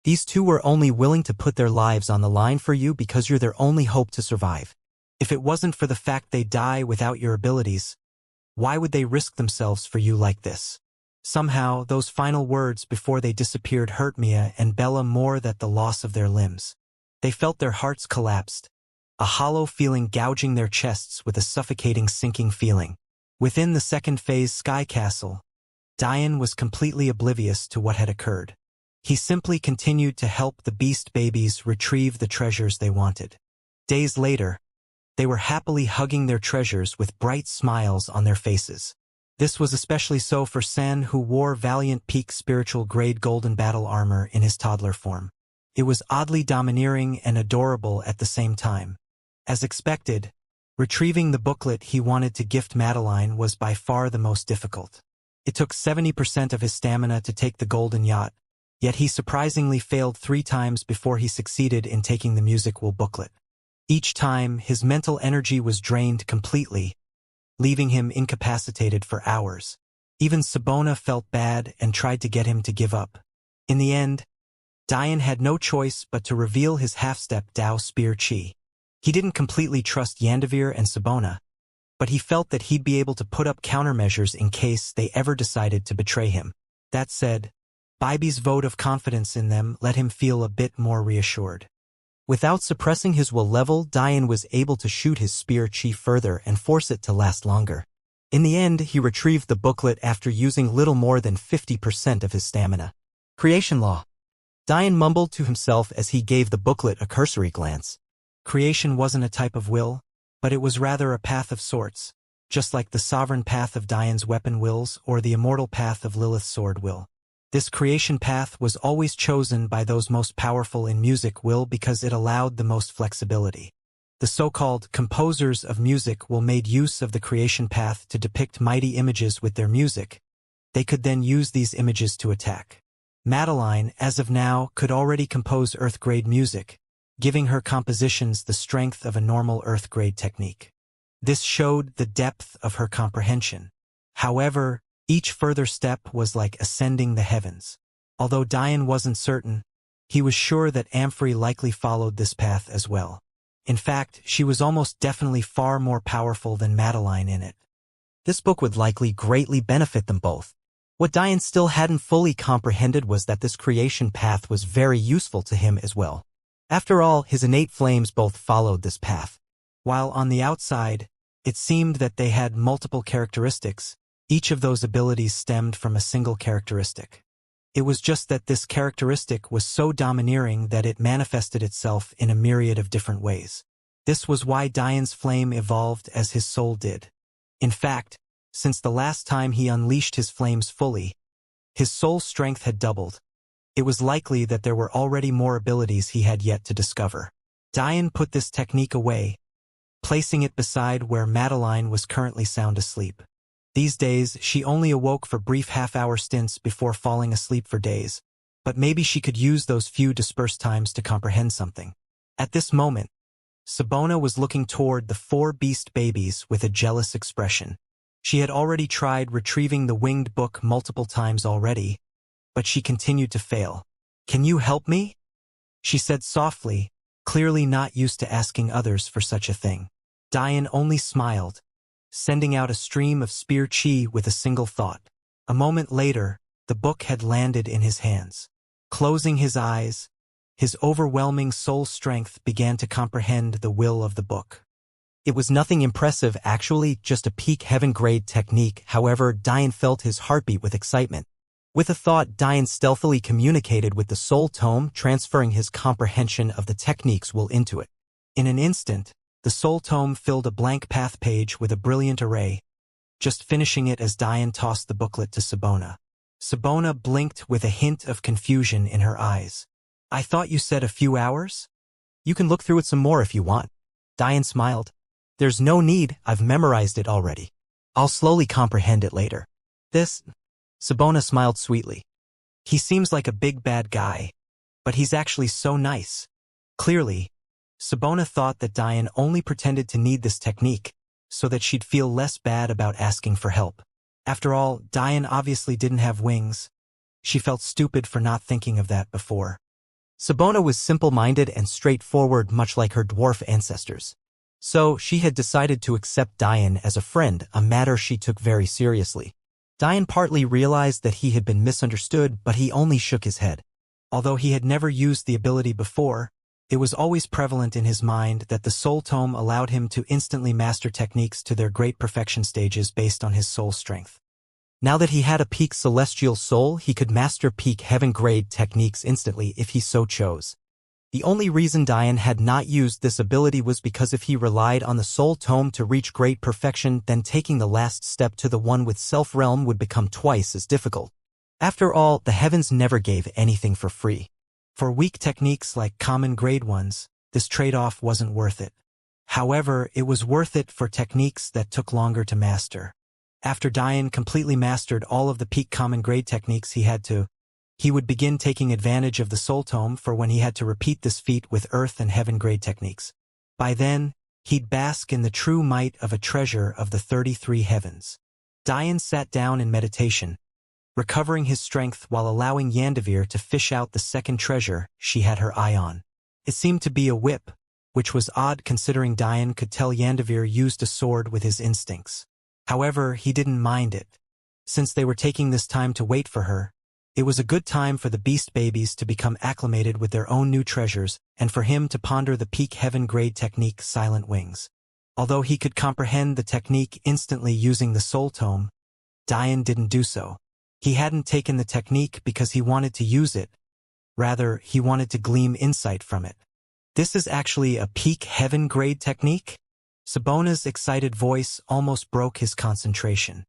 These 2 were only willing to put their lives on the line for you because you're their only hope to survive. If it wasn't for the fact they die without your abilities, why would they risk themselves for you like this? Somehow, those final words before they disappeared hurt Mia and Bella more than the loss of their limbs. They felt their hearts collapsed, a hollow feeling gouging their chests with a suffocating sinking feeling. Within the second phase Sky Castle, Diane was completely oblivious to what had occurred. He simply continued to help the beast babies retrieve the treasures they wanted. Days later, they were happily hugging their treasures with bright smiles on their faces. This was especially so for Sen, who wore Valiant Peak Spiritual Grade Golden Battle Armor in his toddler form. It was oddly domineering and adorable at the same time. As expected, retrieving the booklet he wanted to gift Madeline was by far the most difficult. It took 70% of his stamina to take the golden yacht, yet he surprisingly failed 3 times before he succeeded in taking the musical booklet. Each time, his mental energy was drained completely, leaving him incapacitated for hours. Even Sabona felt bad and tried to get him to give up. In the end, Diane had no choice but to reveal his half-step Dao Spear Chi. He didn't completely trust Yandavir and Sabona, but he felt that he'd be able to put up countermeasures in case they ever decided to betray him. That said, Baibi's vote of confidence in them let him feel a bit more reassured. Without suppressing his will level, Diane was able to shoot his spear chi further and force it to last longer. In the end, he retrieved the booklet after using little more than 50% of his stamina. Creation law. Diane mumbled to himself as he gave the booklet a cursory glance. Creation wasn't a type of will, but it was rather a path of sorts, just like the sovereign path of Diane's weapon wills or the immortal path of Lilith's sword will. This creation path was always chosen by those most powerful in music will because it allowed the most flexibility. The so-called composers of music will made use of the creation path to depict mighty images with their music. They could then use these images to attack. Madeline, as of now, could already compose Earth-grade music, giving her compositions the strength of a normal Earth-grade technique. This showed the depth of her comprehension. However, each further step was like ascending the heavens. Although Diane wasn't certain, he was sure that Amphrey likely followed this path as well. In fact, she was almost definitely far more powerful than Madeline in it. This book would likely greatly benefit them both. What Diane still hadn't fully comprehended was that this creation path was very useful to him as well. After all, his innate flames both followed this path. While on the outside, it seemed that they had multiple characteristics, each of those abilities stemmed from a single characteristic. It was just that this characteristic was so domineering that it manifested itself in a myriad of different ways. This was why Dian's flame evolved as his soul did. In fact, since the last time he unleashed his flames fully, his soul strength had doubled. It was likely that there were already more abilities he had yet to discover. Dian put this technique away, placing it beside where Madeline was currently sound asleep. These days, she only awoke for brief half-hour stints before falling asleep for days, but maybe she could use those few dispersed times to comprehend something. At this moment, Sabona was looking toward the 4 beast babies with a jealous expression. She had already tried retrieving the winged book multiple times already, but she continued to fail. "Can you help me?" she said softly, clearly not used to asking others for such a thing. Dian only smiled, sending out a stream of spear chi with a single thought. A moment later, the book had landed in his hands. Closing his eyes, his overwhelming soul strength began to comprehend the will of the book. It was nothing impressive, actually, just a peak heaven-grade technique. However, Dian felt his heartbeat with excitement. With a thought, Dian stealthily communicated with the soul tome, transferring his comprehension of the technique's will into it. In an instant, the soul tome filled a blank path page with a brilliant array, just finishing it as Dian tossed the booklet to Sabona. Sabona blinked with a hint of confusion in her eyes. "I thought you said a few hours?" "You can look through it some more if you want." Dian smiled. "There's no need, I've memorized it already. I'll slowly comprehend it later." "This?" Sabona smiled sweetly. "He seems like a big bad guy, but he's actually so nice." Clearly, Sabona thought that Dian only pretended to need this technique so that she'd feel less bad about asking for help. After all, Dian obviously didn't have wings. She felt stupid for not thinking of that before. Sabona was simple-minded and straightforward, much like her dwarf ancestors. So she had decided to accept Dian as a friend, a matter she took very seriously. Dian partly realized that he had been misunderstood, but he only shook his head. Although he had never used the ability before, it was always prevalent in his mind that the soul tome allowed him to instantly master techniques to their great perfection stages based on his soul strength. Now that he had a peak celestial soul, he could master peak heaven-grade techniques instantly if he so chose. The only reason Dian had not used this ability was because if he relied on the soul tome to reach great perfection, then taking the last step to the one with self-realm would become twice as difficult. After all, the heavens never gave anything for free. For weak techniques like common grade ones, this trade-off wasn't worth it. However, it was worth it for techniques that took longer to master. After Dian completely mastered all of the peak common grade techniques he would begin taking advantage of the soul tome for when he had to repeat this feat with earth and heaven grade techniques. By then, he'd bask in the true might of a treasure of the 33 heavens. Dian sat down in meditation, recovering his strength while allowing Yandavir to fish out the second treasure she had her eye on. It seemed to be a whip, which was odd considering Dian could tell Yandavir used a sword with his instincts. However, he didn't mind it. Since they were taking this time to wait for her, it was a good time for the beast babies to become acclimated with their own new treasures and for him to ponder the peak heaven-grade technique Silent Wings. Although he could comprehend the technique instantly using the soul tome, Dian didn't do so. He hadn't taken the technique because he wanted to use it. Rather, he wanted to glean insight from it. "This is actually a peak heaven-grade technique?" Sabona's excited voice almost broke his concentration.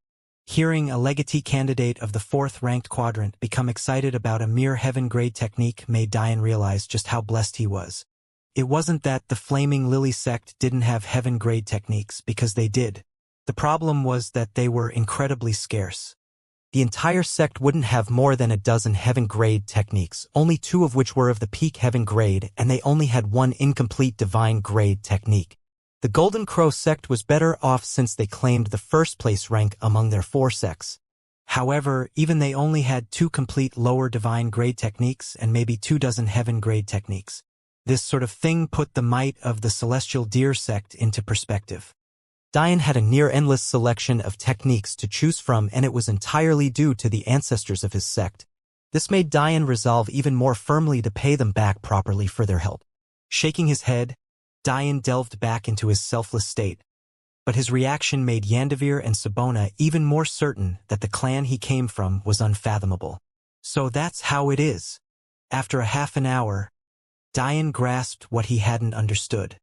Hearing a legatee candidate of the 4th ranked quadrant become excited about a mere heaven-grade technique made Dian realize just how blessed he was. It wasn't that the Flaming Lily sect didn't have heaven-grade techniques, because they did. The problem was that they were incredibly scarce. The entire sect wouldn't have more than a dozen heaven-grade techniques, only 2 of which were of the peak heaven grade, and they only had 1 incomplete divine grade technique. The Golden Crow sect was better off since they claimed the first-place rank among their 4 sects. However, even they only had 2 complete lower divine grade techniques and maybe 2 dozen heaven grade techniques. This sort of thing put the might of the Celestial Deer sect into perspective. Dian had a near-endless selection of techniques to choose from, and it was entirely due to the ancestors of his sect. This made Dian resolve even more firmly to pay them back properly for their help. Shaking his head, Dian delved back into his selfless state, but his reaction made Yandavir and Sabona even more certain that the clan he came from was unfathomable. So that's how it is. After a half an hour, Dian grasped what he hadn't understood.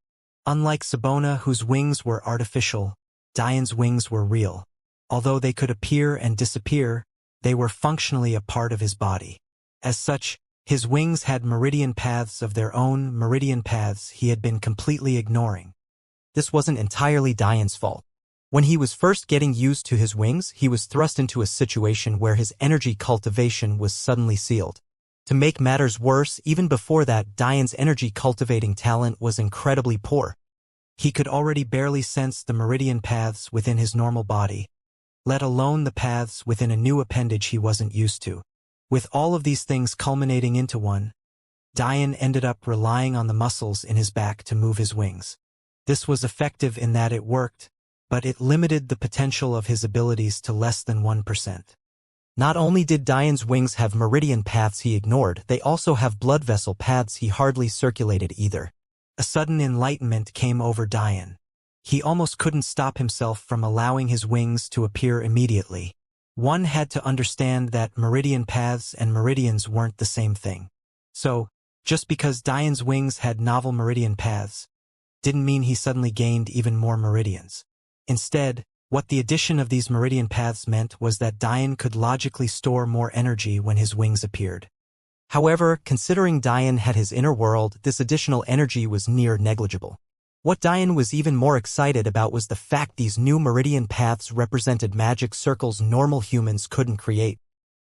Unlike Sabona, whose wings were artificial, Diane's wings were real. Although they could appear and disappear, they were functionally a part of his body. As such, his wings had meridian paths of their own, meridian paths he had been completely ignoring. This wasn't entirely Diane's fault. When he was first getting used to his wings, he was thrust into a situation where his energy cultivation was suddenly sealed. To make matters worse, even before that, Diane's energy cultivating talent was incredibly poor. He could already barely sense the meridian paths within his normal body, let alone the paths within a new appendage he wasn't used to. With all of these things culminating into one, Diane ended up relying on the muscles in his back to move his wings. This was effective in that it worked, but it limited the potential of his abilities to less than 1%. Not only did Diane's wings have meridian paths he ignored, they also have blood vessel paths he hardly circulated either. A sudden enlightenment came over Diane. He almost couldn't stop himself from allowing his wings to appear immediately. One had to understand that meridian paths and meridians weren't the same thing. So, just because Diane's wings had novel meridian paths, didn't mean he suddenly gained even more meridians. Instead, what the addition of these meridian paths meant was that Diane could logically store more energy when his wings appeared. However, considering Diane had his inner world, this additional energy was near negligible. What Diane was even more excited about was the fact these new meridian paths represented magic circles normal humans couldn't create.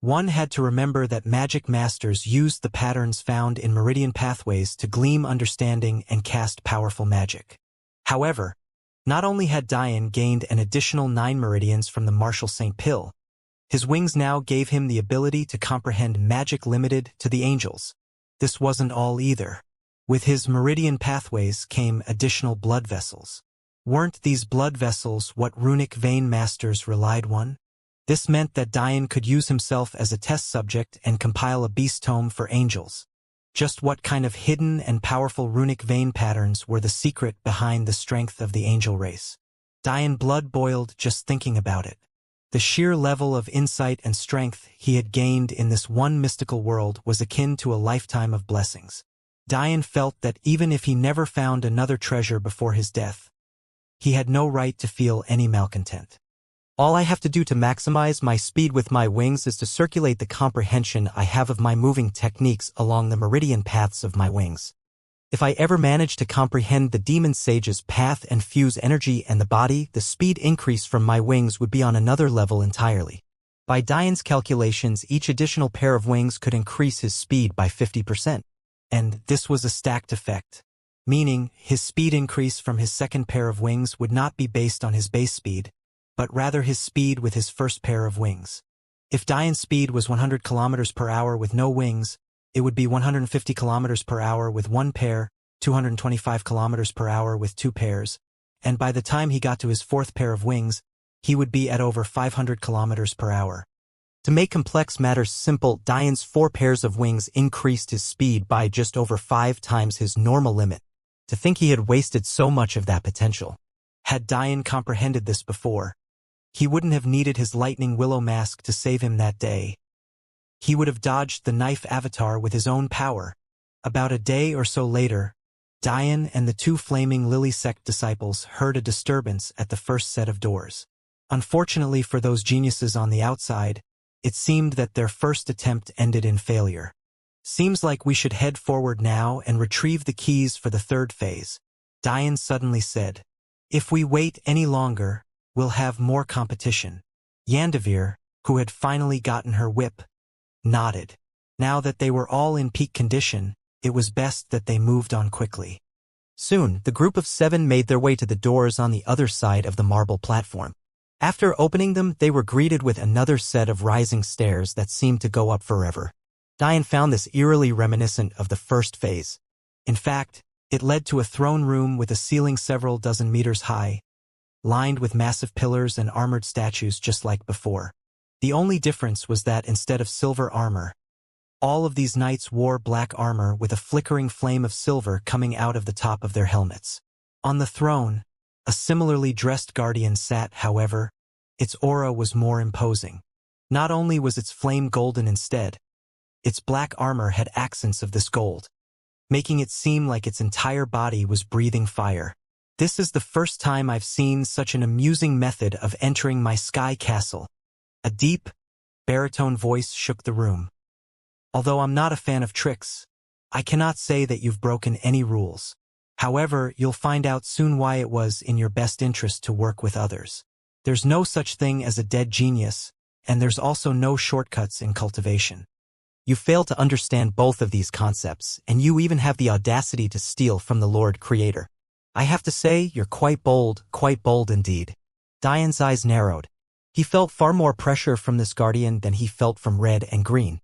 One had to remember that magic masters used the patterns found in meridian pathways to glean understanding and cast powerful magic. However, not only had Diane gained an additional 9 meridians from the Marshal St. Pill, his wings now gave him the ability to comprehend magic limited to the angels. This wasn't all either. With his meridian pathways came additional blood vessels. Weren't these blood vessels what runic vein masters relied on? This meant that Diane could use himself as a test subject and compile a beast tome for angels. Just what kind of hidden and powerful runic vein patterns were the secret behind the strength of the angel race? Diane blood boiled just thinking about it. The sheer level of insight and strength he had gained in this one mystical world was akin to a lifetime of blessings. Diane felt that even if he never found another treasure before his death, he had no right to feel any malcontent. All I have to do to maximize my speed with my wings is to circulate the comprehension I have of my moving techniques along the meridian paths of my wings. If I ever manage to comprehend the demon sage's path and fuse energy and the body, the speed increase from my wings would be on another level entirely. By Diane's calculations, each additional pair of wings could increase his speed by 50%. And this was a stacked effect, meaning his speed increase from his second pair of wings would not be based on his base speed, but rather his speed with his first pair of wings. If Diane's speed was 100 km per hour with no wings, it would be 150 km per hour with one pair, 225 km per hour with 2 pairs, and by the time he got to his fourth pair of wings, he would be at over 500 km per hour. To make complex matters simple, Diane's 4 pairs of wings increased his speed by just over 5 times his normal limit. To think he had wasted so much of that potential. Had Diane comprehended this before, he wouldn't have needed his lightning willow mask to save him that day. He would have dodged the knife avatar with his own power. About a day or so later, Diane and the 2 flaming lily sect disciples heard a disturbance at the first set of doors. Unfortunately for those geniuses on the outside, it seemed that their first attempt ended in failure. Seems like we should head forward now and retrieve the keys for the third phase, Diane suddenly said. If we wait any longer, we'll have more competition. Yandavir, who had finally gotten her whip, nodded. Now that they were all in peak condition, it was best that they moved on quickly. Soon, the group of 7 made their way to the doors on the other side of the marble platform. After opening them, they were greeted with another set of rising stairs that seemed to go up forever. Diane found this eerily reminiscent of the first phase. In fact, it led to a throne room with a ceiling several dozen meters high, lined with massive pillars and armored statues just like before. The only difference was that instead of silver armor, all of these knights wore black armor with a flickering flame of silver coming out of the top of their helmets. On the throne, a similarly dressed guardian sat, however. Its aura was more imposing. Not only was its flame golden instead, its black armor had accents of this gold, making it seem like its entire body was breathing fire. This is the first time I've seen such an amusing method of entering my sky castle. A deep, baritone voice shook the room. Although I'm not a fan of tricks, I cannot say that you've broken any rules. However, you'll find out soon why it was in your best interest to work with others. There's no such thing as a dead genius, and there's also no shortcuts in cultivation. You fail to understand both of these concepts, and you even have the audacity to steal from the Lord Creator. I have to say, you're quite bold indeed. Diane's eyes narrowed. He felt far more pressure from this guardian than he felt from Red and Green.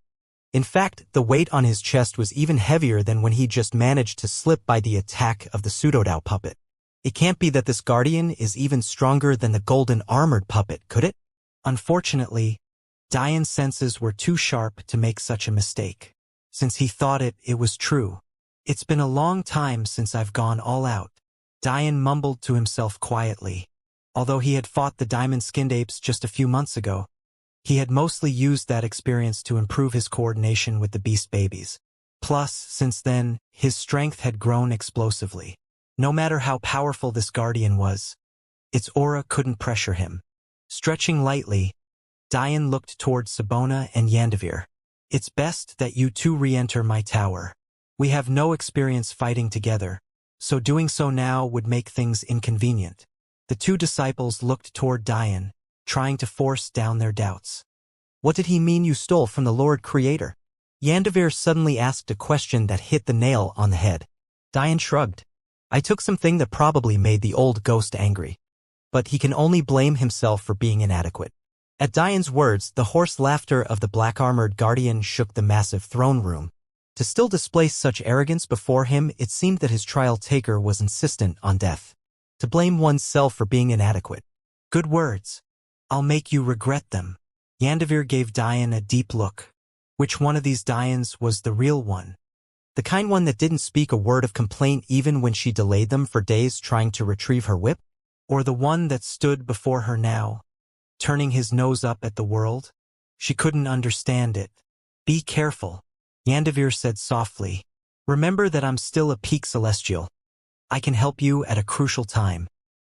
In fact, the weight on his chest was even heavier than when he just managed to slip by the attack of the pseudodao puppet. It can't be that this guardian is even stronger than the golden armored puppet, could it? Unfortunately, Diane's senses were too sharp to make such a mistake. Since he thought it was true. It's been a long time since I've gone all out. Diane mumbled to himself quietly. Although he had fought the diamond-skinned apes just a few months ago, he had mostly used that experience to improve his coordination with the beast babies. Plus, since then, his strength had grown explosively. No matter how powerful this guardian was, its aura couldn't pressure him. Stretching lightly, Diane looked toward Sabona and Yandavir. It's best that you two re-enter my tower. We have no experience fighting together, so doing so now would make things inconvenient. The two disciples looked toward Diane, trying to force down their doubts. What did he mean you stole from the Lord Creator? Yandavir suddenly asked a question that hit the nail on the head. Diane shrugged. I took something that probably made the old ghost angry. But he can only blame himself for being inadequate. At Diane's words, the hoarse laughter of the black-armored guardian shook the massive throne room. To still display such arrogance before him, it seemed that his trial taker was insistent on death. To blame oneself for being inadequate. Good words. I'll make you regret them. Yandavir gave Diane a deep look. Which one of these Dianes was the real one? The kind one that didn't speak a word of complaint even when she delayed them for days trying to retrieve her whip? Or the one that stood before her now, turning his nose up at the world? She couldn't understand it. Be careful, Yandavir said softly. Remember that I'm still a peak celestial. I can help you at a crucial time.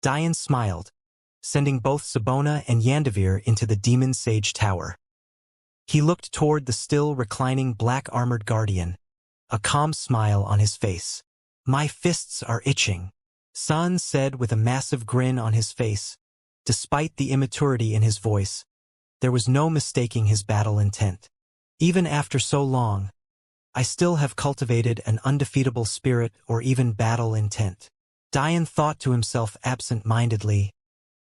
Diane smiled, sending both Sabona and Yandavir into the Demon Sage Tower. He looked toward the still reclining black-armored guardian, a calm smile on his face. My fists are itching, San said with a massive grin on his face. Despite the immaturity in his voice, there was no mistaking his battle intent. Even after so long, I still have cultivated an undefeatable spirit or even battle intent. Diane thought to himself absent-mindedly.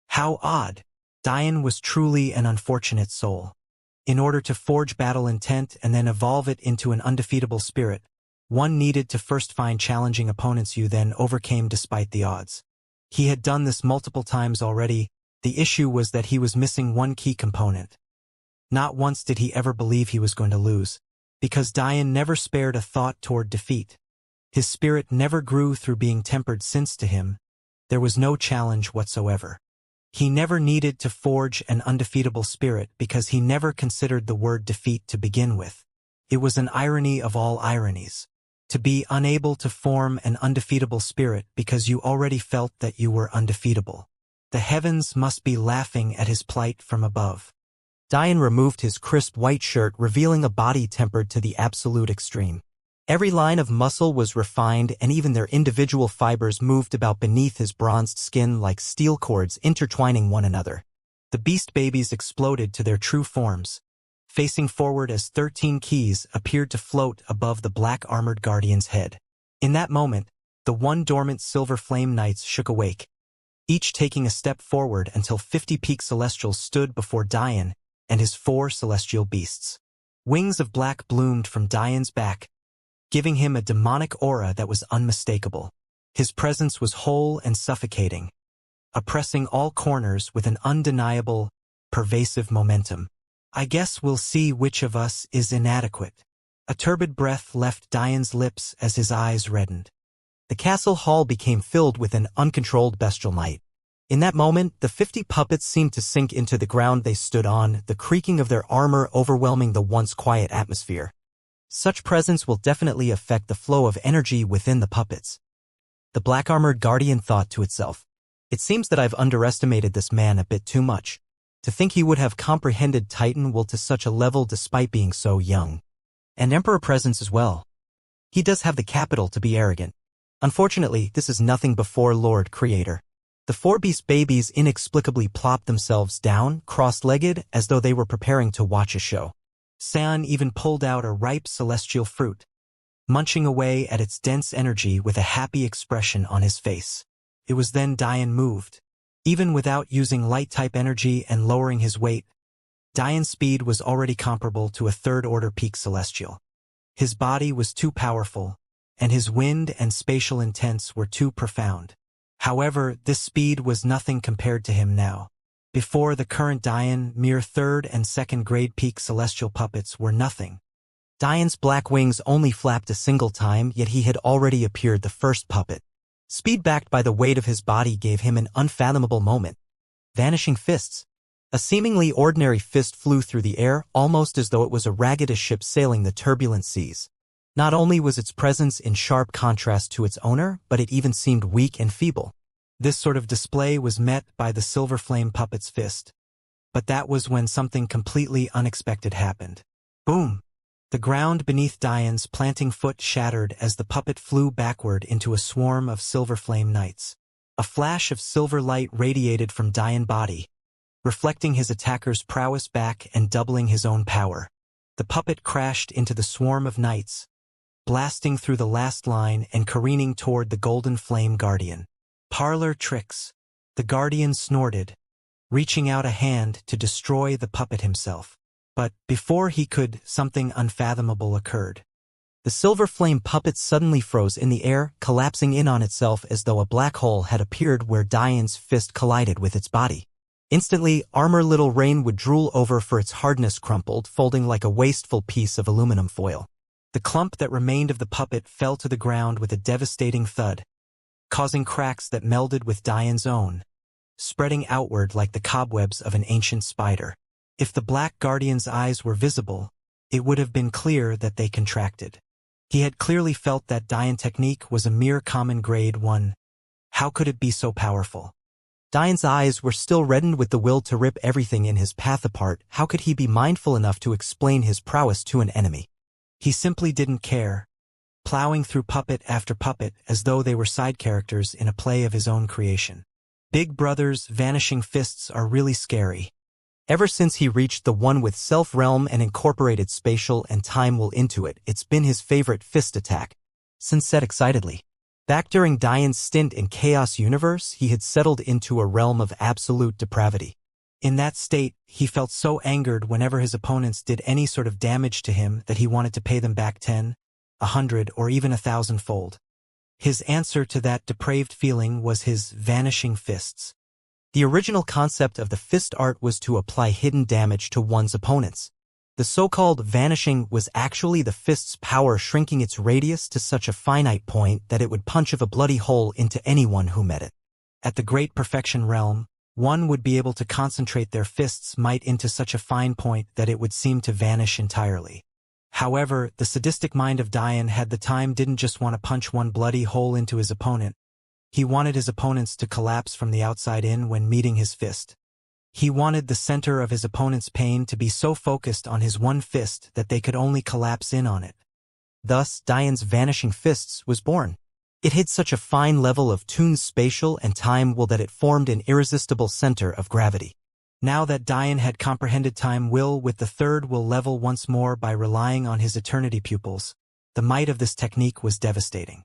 How odd. Diane was truly an unfortunate soul. In order to forge battle intent and then evolve it into an undefeatable spirit, one needed to first find challenging opponents you then overcame despite the odds. He had done this multiple times already. The issue was that he was missing one key component. Not once did he ever believe he was going to lose, because Diane never spared a thought toward defeat. His spirit never grew through being tempered since to him, there was no challenge whatsoever. He never needed to forge an undefeatable spirit because he never considered the word defeat to begin with. It was an irony of all ironies. To be unable to form an undefeatable spirit because you already felt that you were undefeatable. The heavens must be laughing at his plight from above. Diane removed his crisp white shirt, revealing a body tempered to the absolute extreme. Every line of muscle was refined, and even their individual fibers moved about beneath his bronzed skin like steel cords intertwining one another. The beast babies exploded to their true forms, facing forward as 13 keys appeared to float above the black-armored guardian's head. In that moment, the one dormant silver flame knights shook awake, each taking a step forward until 50 peak celestials stood before Diane and his 4 celestial beasts. Wings of black bloomed from Diane's back, giving him a demonic aura that was unmistakable. His presence was whole and suffocating, oppressing all corners with an undeniable, pervasive momentum. I guess we'll see which of us is inadequate. A turbid breath left Diane's lips as his eyes reddened. The castle hall became filled with an uncontrolled bestial might. In that moment, the 50 puppets seemed to sink into the ground they stood on, the creaking of their armor overwhelming the once quiet atmosphere. Such presence will definitely affect the flow of energy within the puppets. The black-armored guardian thought to itself. It seems that I've underestimated this man a bit too much. To think he would have comprehended Titan will to such a level despite being so young. And Emperor presence as well. He does have the capital to be arrogant. Unfortunately, this is nothing before Lord Creator. The four beast babies inexplicably plopped themselves down, cross-legged, as though they were preparing to watch a show. San even pulled out a ripe celestial fruit, munching away at its dense energy with a happy expression on his face. It was then Dian moved. Even without using light-type energy and lowering his weight, Dian's speed was already comparable to a third-order peak celestial. His body was too powerful, and his wind and spatial intents were too profound. However, this speed was nothing compared to him now. Before the current Dian, mere third and second grade peak celestial puppets were nothing. Dian's black wings only flapped a single time, yet he had already appeared the first puppet. Speed backed by the weight of his body gave him an unfathomable moment. Vanishing fists. A seemingly ordinary fist flew through the air, almost as though it was a ragged ship sailing the turbulent seas. Not only was its presence in sharp contrast to its owner, but it even seemed weak and feeble. This sort of display was met by the silver flame puppet's fist. But that was when something completely unexpected happened. Boom! The ground beneath Dian's planting foot shattered as the puppet flew backward into a swarm of silver flame knights. A flash of silver light radiated from Dian's body, reflecting his attacker's prowess back and doubling his own power. The puppet crashed into the swarm of knights, blasting through the last line and careening toward the golden flame guardian. Parlor tricks. The guardian snorted, reaching out a hand to destroy the puppet himself. But before he could, something unfathomable occurred. The silver flame puppet suddenly froze in the air, collapsing in on itself as though a black hole had appeared where Dian's fist collided with its body. Instantly, armor little Rain would drool over for its hardness crumpled, folding like a wasteful piece of aluminum foil. The clump that remained of the puppet fell to the ground with a devastating thud, causing cracks that melded with Dian's own, spreading outward like the cobwebs of an ancient spider. If the Black Guardian's eyes were visible, it would have been clear that they contracted. He had clearly felt that Dian technique was a mere common grade 1. How could it be so powerful? Dian's eyes were still reddened with the will to rip everything in his path apart. How could he be mindful enough to explain his prowess to an enemy? He simply didn't care, plowing through puppet after puppet as though they were side characters in a play of his own creation. Big Brother's vanishing fists are really scary. Ever since he reached the one with self-realm and incorporated spatial and time will into it, it's been his favorite fist attack. Sun said excitedly. Back during Dian's stint in Chaos Universe, he had settled into a realm of absolute depravity. In that state, he felt so angered whenever his opponents did any sort of damage to him that he wanted to pay them back 10, 100, or even 1,000-fold. His answer to that depraved feeling was his vanishing fists. The original concept of the fist art was to apply hidden damage to one's opponents. The so-called vanishing was actually the fist's power shrinking its radius to such a finite point that it would punch a bloody hole into anyone who met it. At the Great Perfection realm, one would be able to concentrate their fist's might into such a fine point that it would seem to vanish entirely. However, the sadistic mind of Dian had the time didn't just want to punch one bloody hole into his opponent. He wanted his opponents to collapse from the outside in when meeting his fist. He wanted the center of his opponent's pain to be so focused on his one fist that they could only collapse in on it. Thus, Dian's vanishing fists was born. It hid such a fine level of Toon's spatial and time will that it formed an irresistible center of gravity. Now that Dian had comprehended time will with the third will level once more by relying on his eternity pupils, the might of this technique was devastating.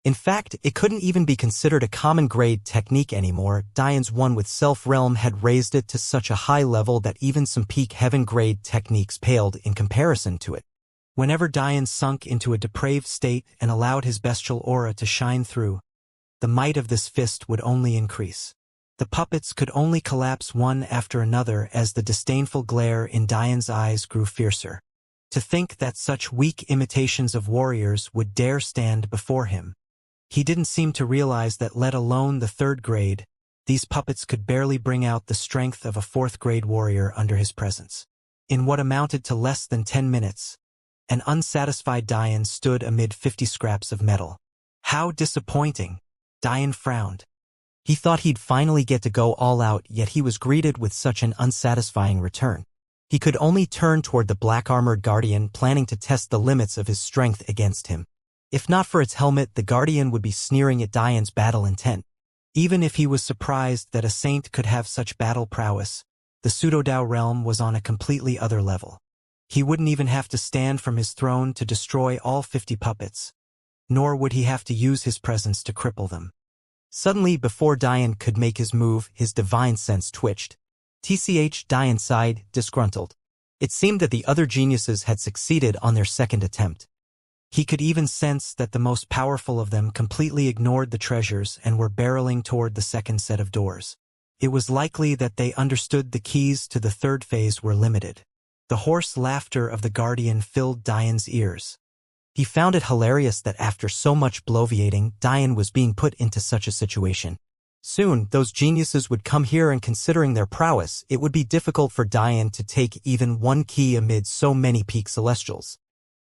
In fact, it couldn't even be considered a common grade technique anymore. Dian's one with self-realm had raised it to such a high level that even some peak heaven grade techniques paled in comparison to it. Whenever Dian sunk into a depraved state and allowed his bestial aura to shine through, the might of this fist would only increase. The puppets could only collapse one after another as the disdainful glare in Dian's eyes grew fiercer. To think that such weak imitations of warriors would dare stand before him. He didn't seem to realize that let alone the third grade, these puppets could barely bring out the strength of a fourth grade warrior under his presence. In what amounted to less than 10 minutes, an unsatisfied Dian stood amid 50 scraps of metal. How disappointing! Diane frowned. He thought he'd finally get to go all out, yet he was greeted with such an unsatisfying return. He could only turn toward the black-armored guardian, planning to test the limits of his strength against him. If not for its helmet, the guardian would be sneering at Diane's battle intent. Even if he was surprised that a saint could have such battle prowess, the pseudo-Dao realm was on a completely other level. He wouldn't even have to stand from his throne to destroy all 50 puppets, nor would he have to use his presence to cripple them. Suddenly, before Diane could make his move, his divine sense twitched. Diane sighed, disgruntled. It seemed that the other geniuses had succeeded on their second attempt. He could even sense that the most powerful of them completely ignored the treasures and were barreling toward the second set of doors. It was likely that they understood the keys to the third phase were limited. The hoarse laughter of the guardian filled Diane's ears. He found it hilarious that after so much bloviating, Diane was being put into such a situation. Soon, those geniuses would come here, and considering their prowess, it would be difficult for Diane to take even one key amid so many peak celestials.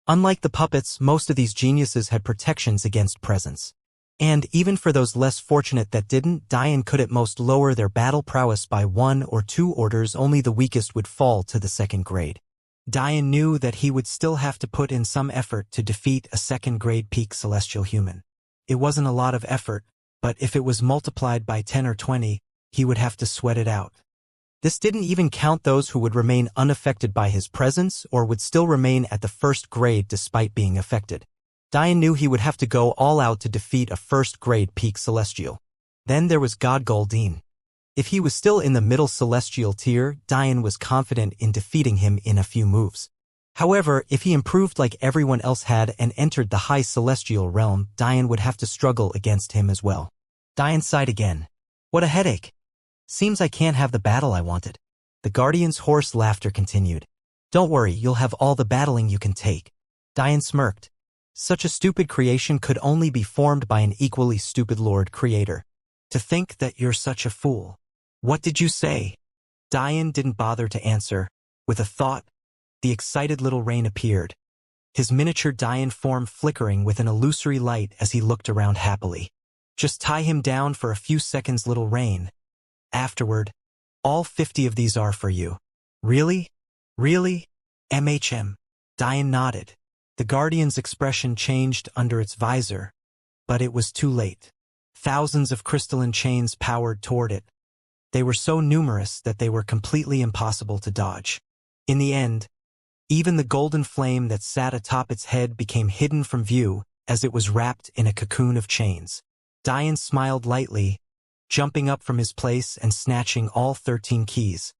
Unlike the puppets, most of these geniuses had protections against presence. And even for those less fortunate that didn't, Diane could at most lower their battle prowess by 1 or 2 orders. Only the weakest would fall to the second grade. Diane knew that he would still have to put in some effort to defeat a second-grade peak celestial human. It wasn't a lot of effort, but if it was multiplied by 10 or 20, he would have to sweat it out. This didn't even count those who would remain unaffected by his presence or would still remain at the first grade despite being affected. Diane knew he would have to go all out to defeat a first-grade peak celestial. Then there was God Goldine. If he was still in the middle celestial tier, Diane was confident in defeating him in a few moves. However, if he improved like everyone else had and entered the high celestial realm, Diane would have to struggle against him as well. Diane sighed again. What a headache. Seems I can't have the battle I wanted. The guardian's hoarse laughter continued. Don't worry, you'll have all the battling you can take. Diane smirked. Such a stupid creation could only be formed by an equally stupid Lord Creator. To think that you're such a fool. What did you say? Diane didn't bother to answer. With a thought, the excited little Rain appeared, his miniature Diane form flickering with an illusory light as he looked around happily. Just tie him down for a few seconds, little Rain. Afterward, all 50 of these are for you. Really? Really? MHM. Diane nodded. The guardian's expression changed under its visor, but it was too late. Thousands of crystalline chains powered toward it. They were so numerous that they were completely impossible to dodge. In the end, even the golden flame that sat atop its head became hidden from view as it was wrapped in a cocoon of chains. Diane smiled lightly, jumping up from his place and snatching all 13 keys.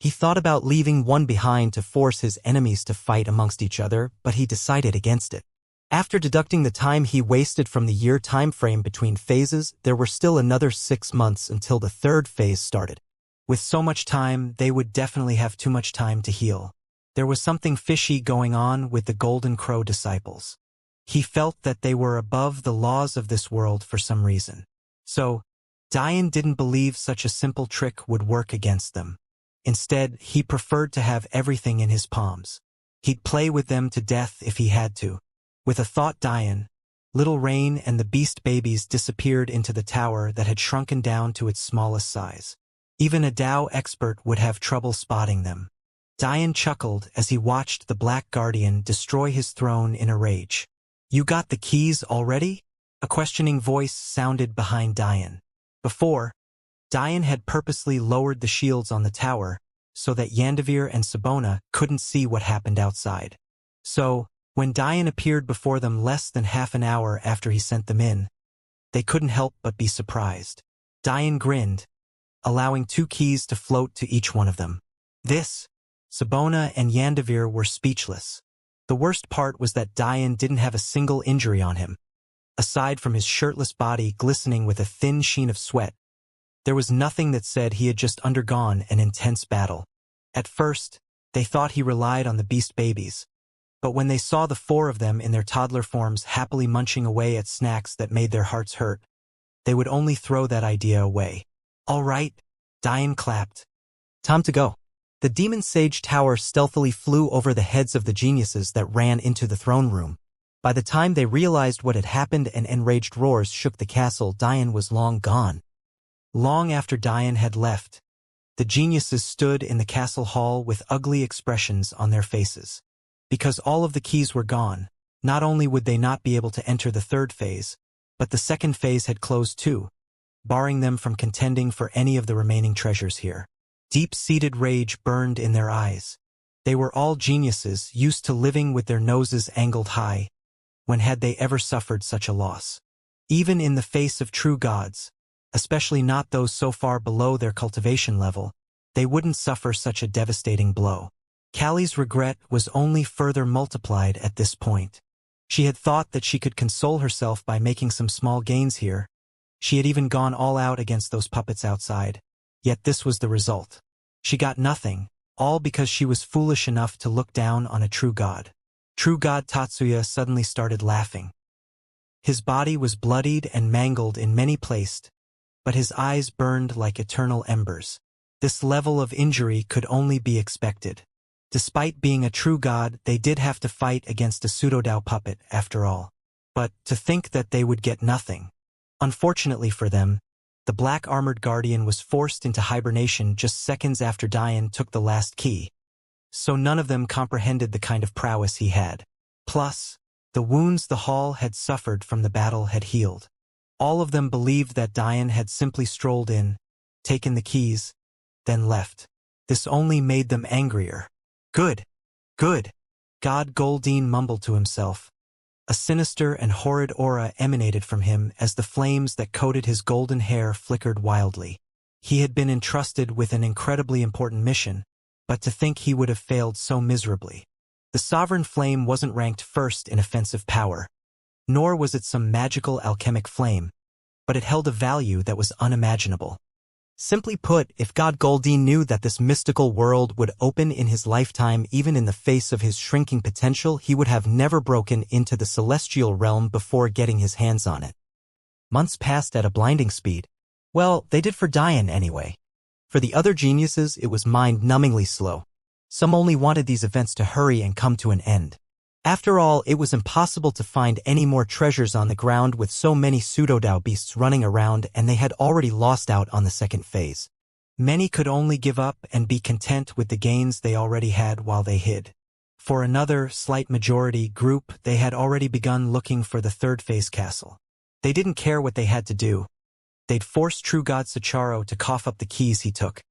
He thought about leaving one behind to force his enemies to fight amongst each other, but he decided against it. After deducting the time he wasted from the year time frame between phases, there were still another 6 months until the third phase started. With so much time, they would definitely have too much time to heal. There was something fishy going on with the Golden Crow disciples. He felt that they were above the laws of this world for some reason. So, Diane didn't believe such a simple trick would work against them. Instead, he preferred to have everything in his palms. He'd play with them to death if he had to. With a thought, Diane, little Rain and the beast babies disappeared into the tower that had shrunken down to its smallest size. Even a Dao expert would have trouble spotting them. Diane chuckled as he watched the Black Guardian destroy his throne in a rage. You got the keys already? A questioning voice sounded behind Diane. Before, Diane had purposely lowered the shields on the tower so that Yandavir and Sabona couldn't see what happened outside. So, when Diane appeared before them less than half an hour after he sent them in, they couldn't help but be surprised. Diane grinned, allowing 2 keys to float to each one of them. Sabona and Yandavir were speechless. The worst part was that Diane didn't have a single injury on him. Aside from his shirtless body glistening with a thin sheen of sweat, there was nothing that said he had just undergone an intense battle. At first, they thought he relied on the beast babies. But when they saw the 4 of them in their toddler forms happily munching away at snacks that made their hearts hurt, they would only throw that idea away. All right, Diane clapped. Time to go. The Demon Sage Tower stealthily flew over the heads of the geniuses that ran into the throne room. By the time they realized what had happened and enraged roars shook the castle, Diane was long gone. Long after Diane had left, the geniuses stood in the castle hall with ugly expressions on their faces. Because all of the keys were gone, not only would they not be able to enter the third phase, but the second phase had closed too, barring them from contending for any of the remaining treasures here. Deep-seated rage burned in their eyes. They were all geniuses, used to living with their noses angled high. When had they ever suffered such a loss? Even in the face of true gods, especially not those so far below their cultivation level, they wouldn't suffer such a devastating blow. Callie's regret was only further multiplied at this point. She had thought that she could console herself by making some small gains here. She had even gone all out against those puppets outside. Yet this was the result. She got nothing, all because she was foolish enough to look down on a true god. True god Tatsuya suddenly started laughing. His body was bloodied and mangled in many places, but his eyes burned like eternal embers. This level of injury could only be expected. Despite being a true god, they did have to fight against a pseudo-Dao puppet, after all. But to think that they would get nothing. Unfortunately for them, the black-armored guardian was forced into hibernation just seconds after Diane took the last key, so none of them comprehended the kind of prowess he had. Plus, the wounds the hall had suffered from the battle had healed. All of them believed that Diane had simply strolled in, taken the keys, then left. This only made them angrier. Good. Good. God Goldine mumbled to himself. A sinister and horrid aura emanated from him as the flames that coated his golden hair flickered wildly. He had been entrusted with an incredibly important mission, but to think he would have failed so miserably. The sovereign flame wasn't ranked first in offensive power, nor was it some magical alchemic flame, but it held a value that was unimaginable. Simply put, if God Goldine knew that this mystical world would open in his lifetime, even in the face of his shrinking potential, he would have never broken into the celestial realm before getting his hands on it. Months passed at a blinding speed. Well, they did for Diane anyway. For the other geniuses, it was mind-numbingly slow. Some only wanted these events to hurry and come to an end. After all, it was impossible to find any more treasures on the ground with so many pseudo-Dao beasts running around, and they had already lost out on the second phase. Many could only give up and be content with the gains they already had while they hid. For another, slight majority group, they had already begun looking for the third phase castle. They didn't care what they had to do. They'd force True God Sacharo to cough up the keys he took.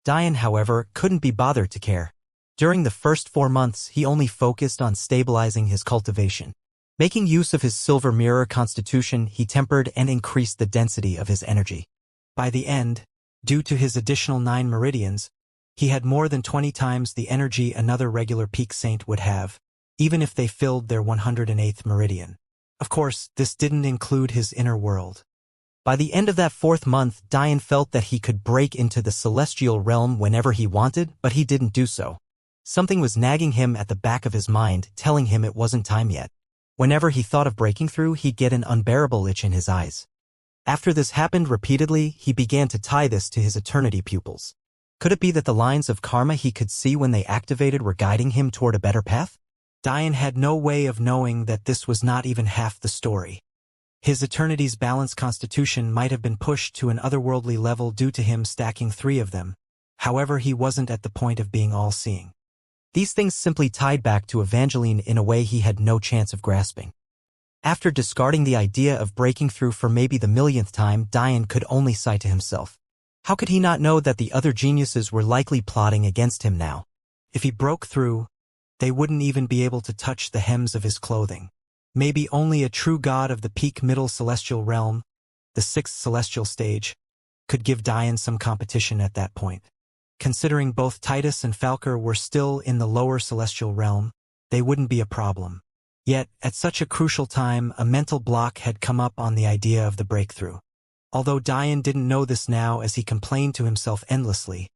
Diane, however, couldn't be bothered to care. During the first 4 months, he only focused on stabilizing his cultivation. Making use of his silver mirror constitution, he tempered and increased the density of his energy. By the end, due to his additional 9 meridians, he had more than 20 times the energy another regular peak saint would have, even if they filled their 108th meridian. Of course, this didn't include his inner world. By the end of that 4th month, Diane felt that he could break into the celestial realm whenever he wanted, but he didn't do so. Something was nagging him at the back of his mind, telling him it wasn't time yet. Whenever he thought of breaking through, he'd get an unbearable itch in his eyes. After this happened repeatedly, he began to tie this to his eternity pupils. Could it be that the lines of karma he could see when they activated were guiding him toward a better path? Diane had no way of knowing that this was not even half the story. His eternity's balanced constitution might have been pushed to an otherworldly level due to him stacking 3 of them. However, he wasn't at the point of being all-seeing. These things simply tied back to Evangeline in a way he had no chance of grasping. After discarding the idea of breaking through for maybe the millionth time, Diane could only sigh to himself. How could he not know that the other geniuses were likely plotting against him now? If he broke through, they wouldn't even be able to touch the hems of his clothing. Maybe only a true god of the peak middle celestial realm, the 6th celestial stage, could give Diane some competition at that point. Considering both Titus and Falker were still in the lower celestial realm, they wouldn't be a problem. Yet, at such a crucial time, a mental block had come up on the idea of the breakthrough. Although Diane didn't know this now as he complained to himself endlessly,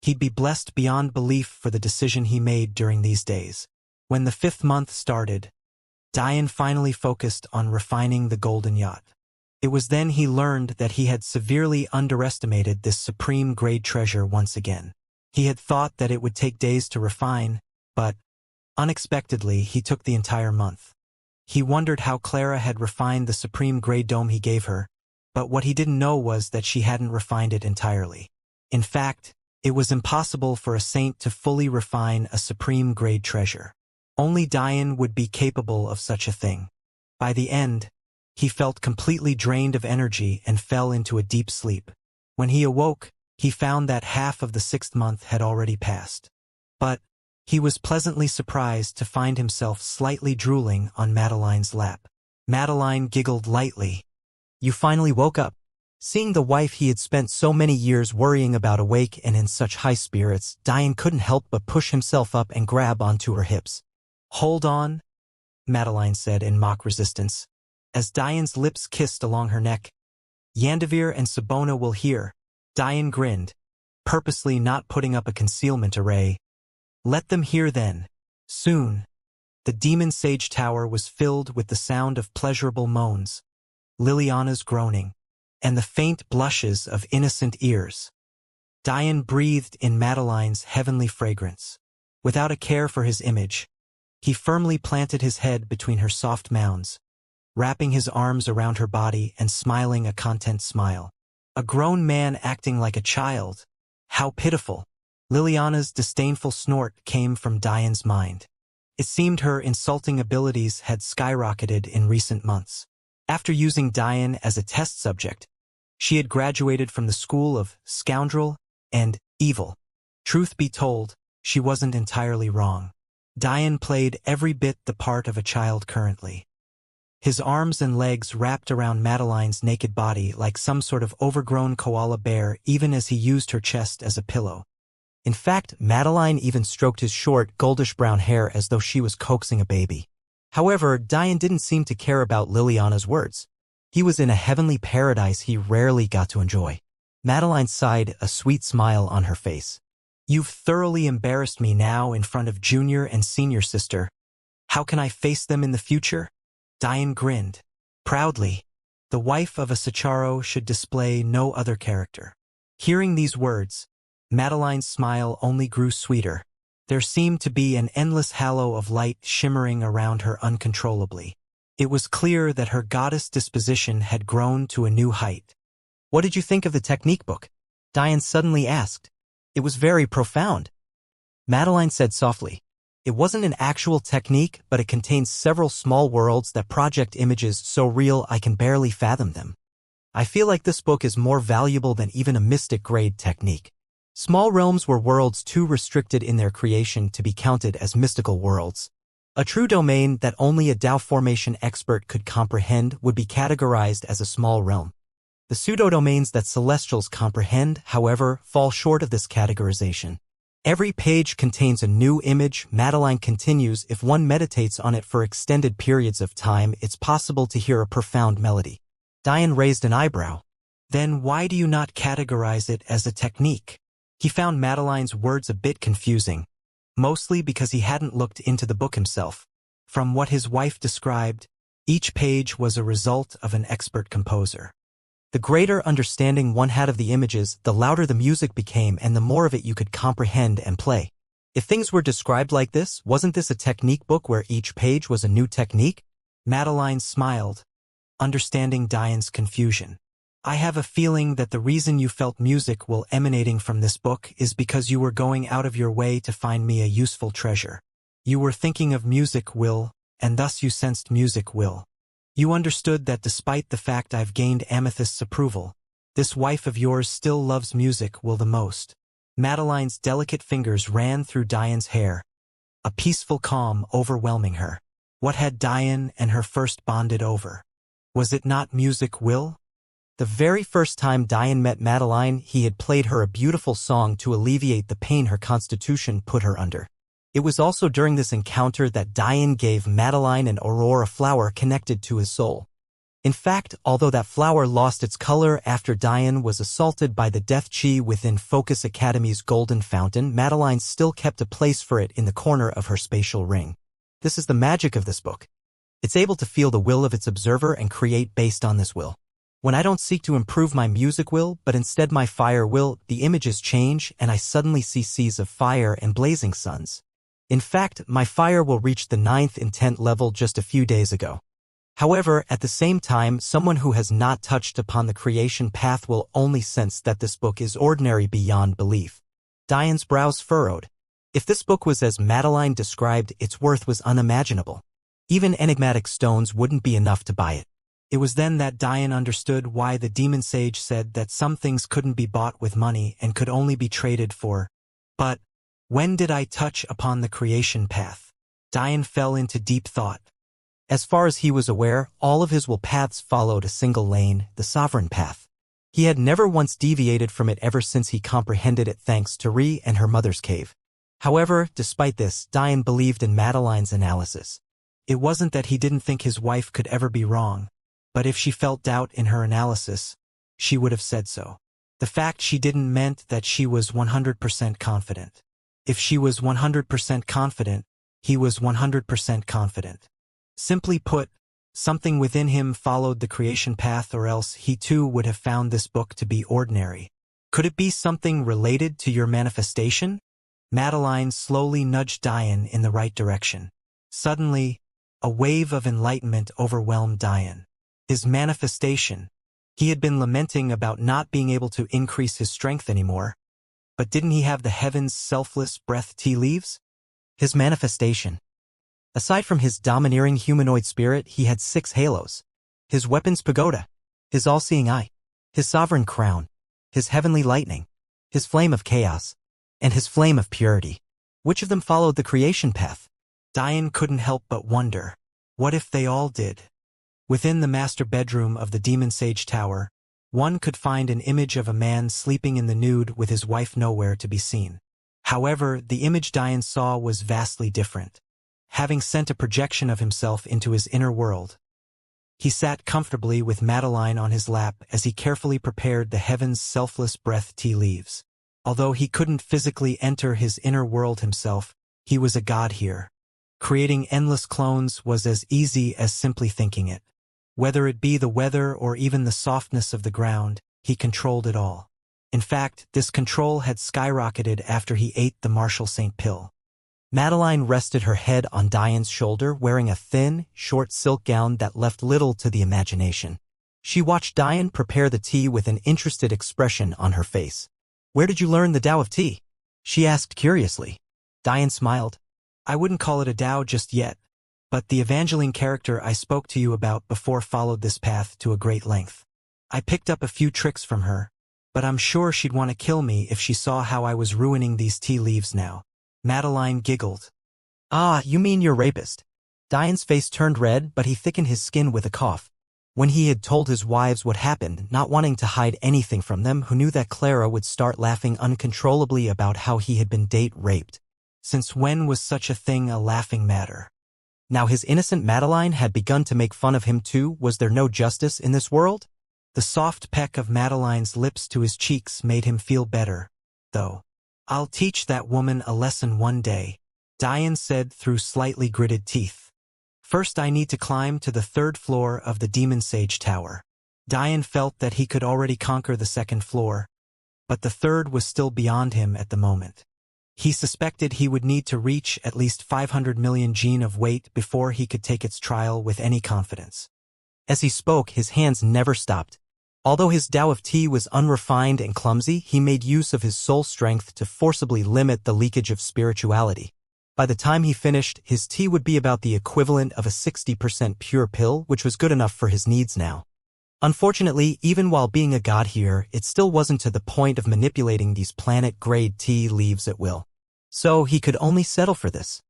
he'd be blessed beyond belief for the decision he made during these days. When the 5th month started, Diane finally focused on refining the golden yacht. It was then he learned that he had severely underestimated this supreme grade treasure once again. He had thought that it would take days to refine, but, unexpectedly, he took the entire month. He wondered how Clara had refined the supreme grade dome he gave her, but what he didn't know was that she hadn't refined it entirely. In fact, it was impossible for a saint to fully refine a supreme grade treasure. Only Diane would be capable of such a thing. By the end, he felt completely drained of energy and fell into a deep sleep. When he awoke, he found that half of the 6th month had already passed. But he was pleasantly surprised to find himself slightly drooling on Madeline's lap. Madeline giggled lightly. You finally woke up. Seeing the wife he had spent so many years worrying about awake and in such high spirits, Diane couldn't help but push himself up and grab onto her hips. Hold on, Madeline said in mock resistance. As Diane's lips kissed along her neck, Yandavir and Sabona will hear. Diane grinned, purposely not putting up a concealment array. Let them hear then. Soon, the demon sage tower was filled with the sound of pleasurable moans, Liliana's groaning, and the faint blushes of innocent ears. Diane breathed in Madeline's heavenly fragrance. Without a care for his image, he firmly planted his head between her soft mounds, wrapping his arms around her body and smiling a content smile. A grown man acting like a child. How pitiful. Liliana's disdainful snort came from Diane's mind. It seemed her insulting abilities had skyrocketed in recent months. After using Diane as a test subject, she had graduated from the school of scoundrel and evil. Truth be told, she wasn't entirely wrong. Diane played every bit the part of a child currently. His arms and legs wrapped around Madeline's naked body like some sort of overgrown koala bear even as he used her chest as a pillow. In fact, Madeline even stroked his short, goldish-brown hair as though she was coaxing a baby. However, Diane didn't seem to care about Liliana's words. He was in a heavenly paradise he rarely got to enjoy. Madeline sighed, a sweet smile on her face. You've thoroughly embarrassed me now in front of junior and senior sister. How can I face them in the future? Diane grinned. Proudly. The wife of a Sacharo should display no other character. Hearing these words, Madeline's smile only grew sweeter. There seemed to be an endless halo of light shimmering around her uncontrollably. It was clear that her goddess disposition had grown to a new height. What did you think of the technique book? Diane suddenly asked. It was very profound. Madeline said softly. It wasn't an actual technique, but it contains several small worlds that project images so real I can barely fathom them. I feel like this book is more valuable than even a mystic grade technique. Small realms were worlds too restricted in their creation to be counted as mystical worlds. A true domain that only a Tao formation expert could comprehend would be categorized as a small realm. The pseudo-domains that celestials comprehend, however, fall short of this categorization. Every page contains a new image, Madeline continues. If one meditates on it for extended periods of time, it's possible to hear a profound melody. Diane raised an eyebrow. Then why do you not categorize it as a technique? He found Madeline's words a bit confusing, mostly because he hadn't looked into the book himself. From what his wife described, each page was a result of an expert composer. The greater understanding one had of the images, the louder the music became and the more of it you could comprehend and play. If things were described like this, wasn't this a technique book where each page was a new technique? Madeline smiled, understanding Diane's confusion. I have a feeling that the reason you felt music will emanating from this book is because you were going out of your way to find me a useful treasure. You were thinking of music will, and thus you sensed music will. You understood that despite the fact I've gained Amethyst's approval, this wife of yours still loves music will the most. Madeline's delicate fingers ran through Diane's hair, a peaceful calm overwhelming her. What had Diane and her first bonded over? Was it not music will? The very first time Diane met Madeline, he had played her a beautiful song to alleviate the pain her constitution put her under. It was also during this encounter that Diane gave Madeline an aurora flower connected to his soul. In fact, although that flower lost its color after Diane was assaulted by the death chi within Focus Academy's golden fountain, Madeline still kept a place for it in the corner of her spatial ring. This is the magic of this book. It's able to feel the will of its observer and create based on this will. When I don't seek to improve my music will, but instead my fire will, the images change and I suddenly see seas of fire and blazing suns. In fact, my fire will reach the 9th intent level just a few days ago. However, at the same time, someone who has not touched upon the creation path will only sense that this book is ordinary beyond belief. Diane's brows furrowed. If this book was as Madeline described, its worth was unimaginable. Even enigmatic stones wouldn't be enough to buy it. It was then that Diane understood why the demon sage said that some things couldn't be bought with money and could only be traded for. But when did I touch upon the creation path? Diane fell into deep thought. As far as he was aware, all of his will paths followed a single lane, the sovereign path. He had never once deviated from it ever since he comprehended it thanks to Ri and her mother's cave. However, despite this, Diane believed in Madeline's analysis. It wasn't that he didn't think his wife could ever be wrong, but if she felt doubt in her analysis, she would have said so. The fact she didn't meant that she was 100% confident. If she was 100% confident, he was 100% confident. Simply put, something within him followed the creation path, or else he too would have found this book to be ordinary. Could it be something related to your manifestation? Madeline slowly nudged Diane in the right direction. Suddenly, a wave of enlightenment overwhelmed Diane. His manifestation. He had been lamenting about not being able to increase his strength anymore. But didn't he have the heaven's selfless breath tea leaves? His manifestation. Aside from his domineering humanoid spirit, he had 6 halos. His weapon's pagoda, his all-seeing eye, his sovereign crown, his heavenly lightning, his flame of chaos, and his flame of purity. Which of them followed the creation path? Diane couldn't help but wonder. What if they all did? Within the master bedroom of the Demon Sage Tower, one could find an image of a man sleeping in the nude with his wife nowhere to be seen. However, the image Diane saw was vastly different. Having sent a projection of himself into his inner world, he sat comfortably with Madeline on his lap as he carefully prepared the heaven's selfless breath tea leaves. Although he couldn't physically enter his inner world himself, he was a god here. Creating endless clones was as easy as simply thinking it. Whether it be the weather or even the softness of the ground, he controlled it all. In fact, this control had skyrocketed after he ate the Marshall St. pill. Madeline rested her head on Diane's shoulder, wearing a thin, short silk gown that left little to the imagination. She watched Diane prepare the tea with an interested expression on her face. "Where did you learn the Tao of tea?" she asked curiously. Diane smiled. "I wouldn't call it a Tao just yet, but the Evangeline character I spoke to you about before followed this path to a great length. I picked up a few tricks from her, but I'm sure she'd want to kill me if she saw how I was ruining these tea leaves now." Madeline giggled. "Ah, you mean your rapist." Diane's face turned red, but he thickened his skin with a cough. When he had told his wives what happened, not wanting to hide anything from them, who knew that Clara would start laughing uncontrollably about how he had been date raped. Since when was such a thing a laughing matter? Now his innocent Madeline had begun to make fun of him too. Was there no justice in this world? The soft peck of Madeline's lips to his cheeks made him feel better, though. "I'll teach that woman a lesson one day," Diane said through slightly gritted teeth. "First I need to climb to the 3rd floor of the Demon Sage Tower." Diane felt that he could already conquer the 2nd floor, but the 3rd was still beyond him at the moment. He suspected he would need to reach at least 500 million gene of weight before he could take its trial with any confidence. As he spoke, his hands never stopped. Although his Tao of tea was unrefined and clumsy, he made use of his soul strength to forcibly limit the leakage of spirituality. By the time he finished, his tea would be about the equivalent of a 60% pure pill, which was good enough for his needs now. Unfortunately, even while being a god here, it still wasn't to the point of manipulating these planet-grade tea leaves at will. So he could only settle for this.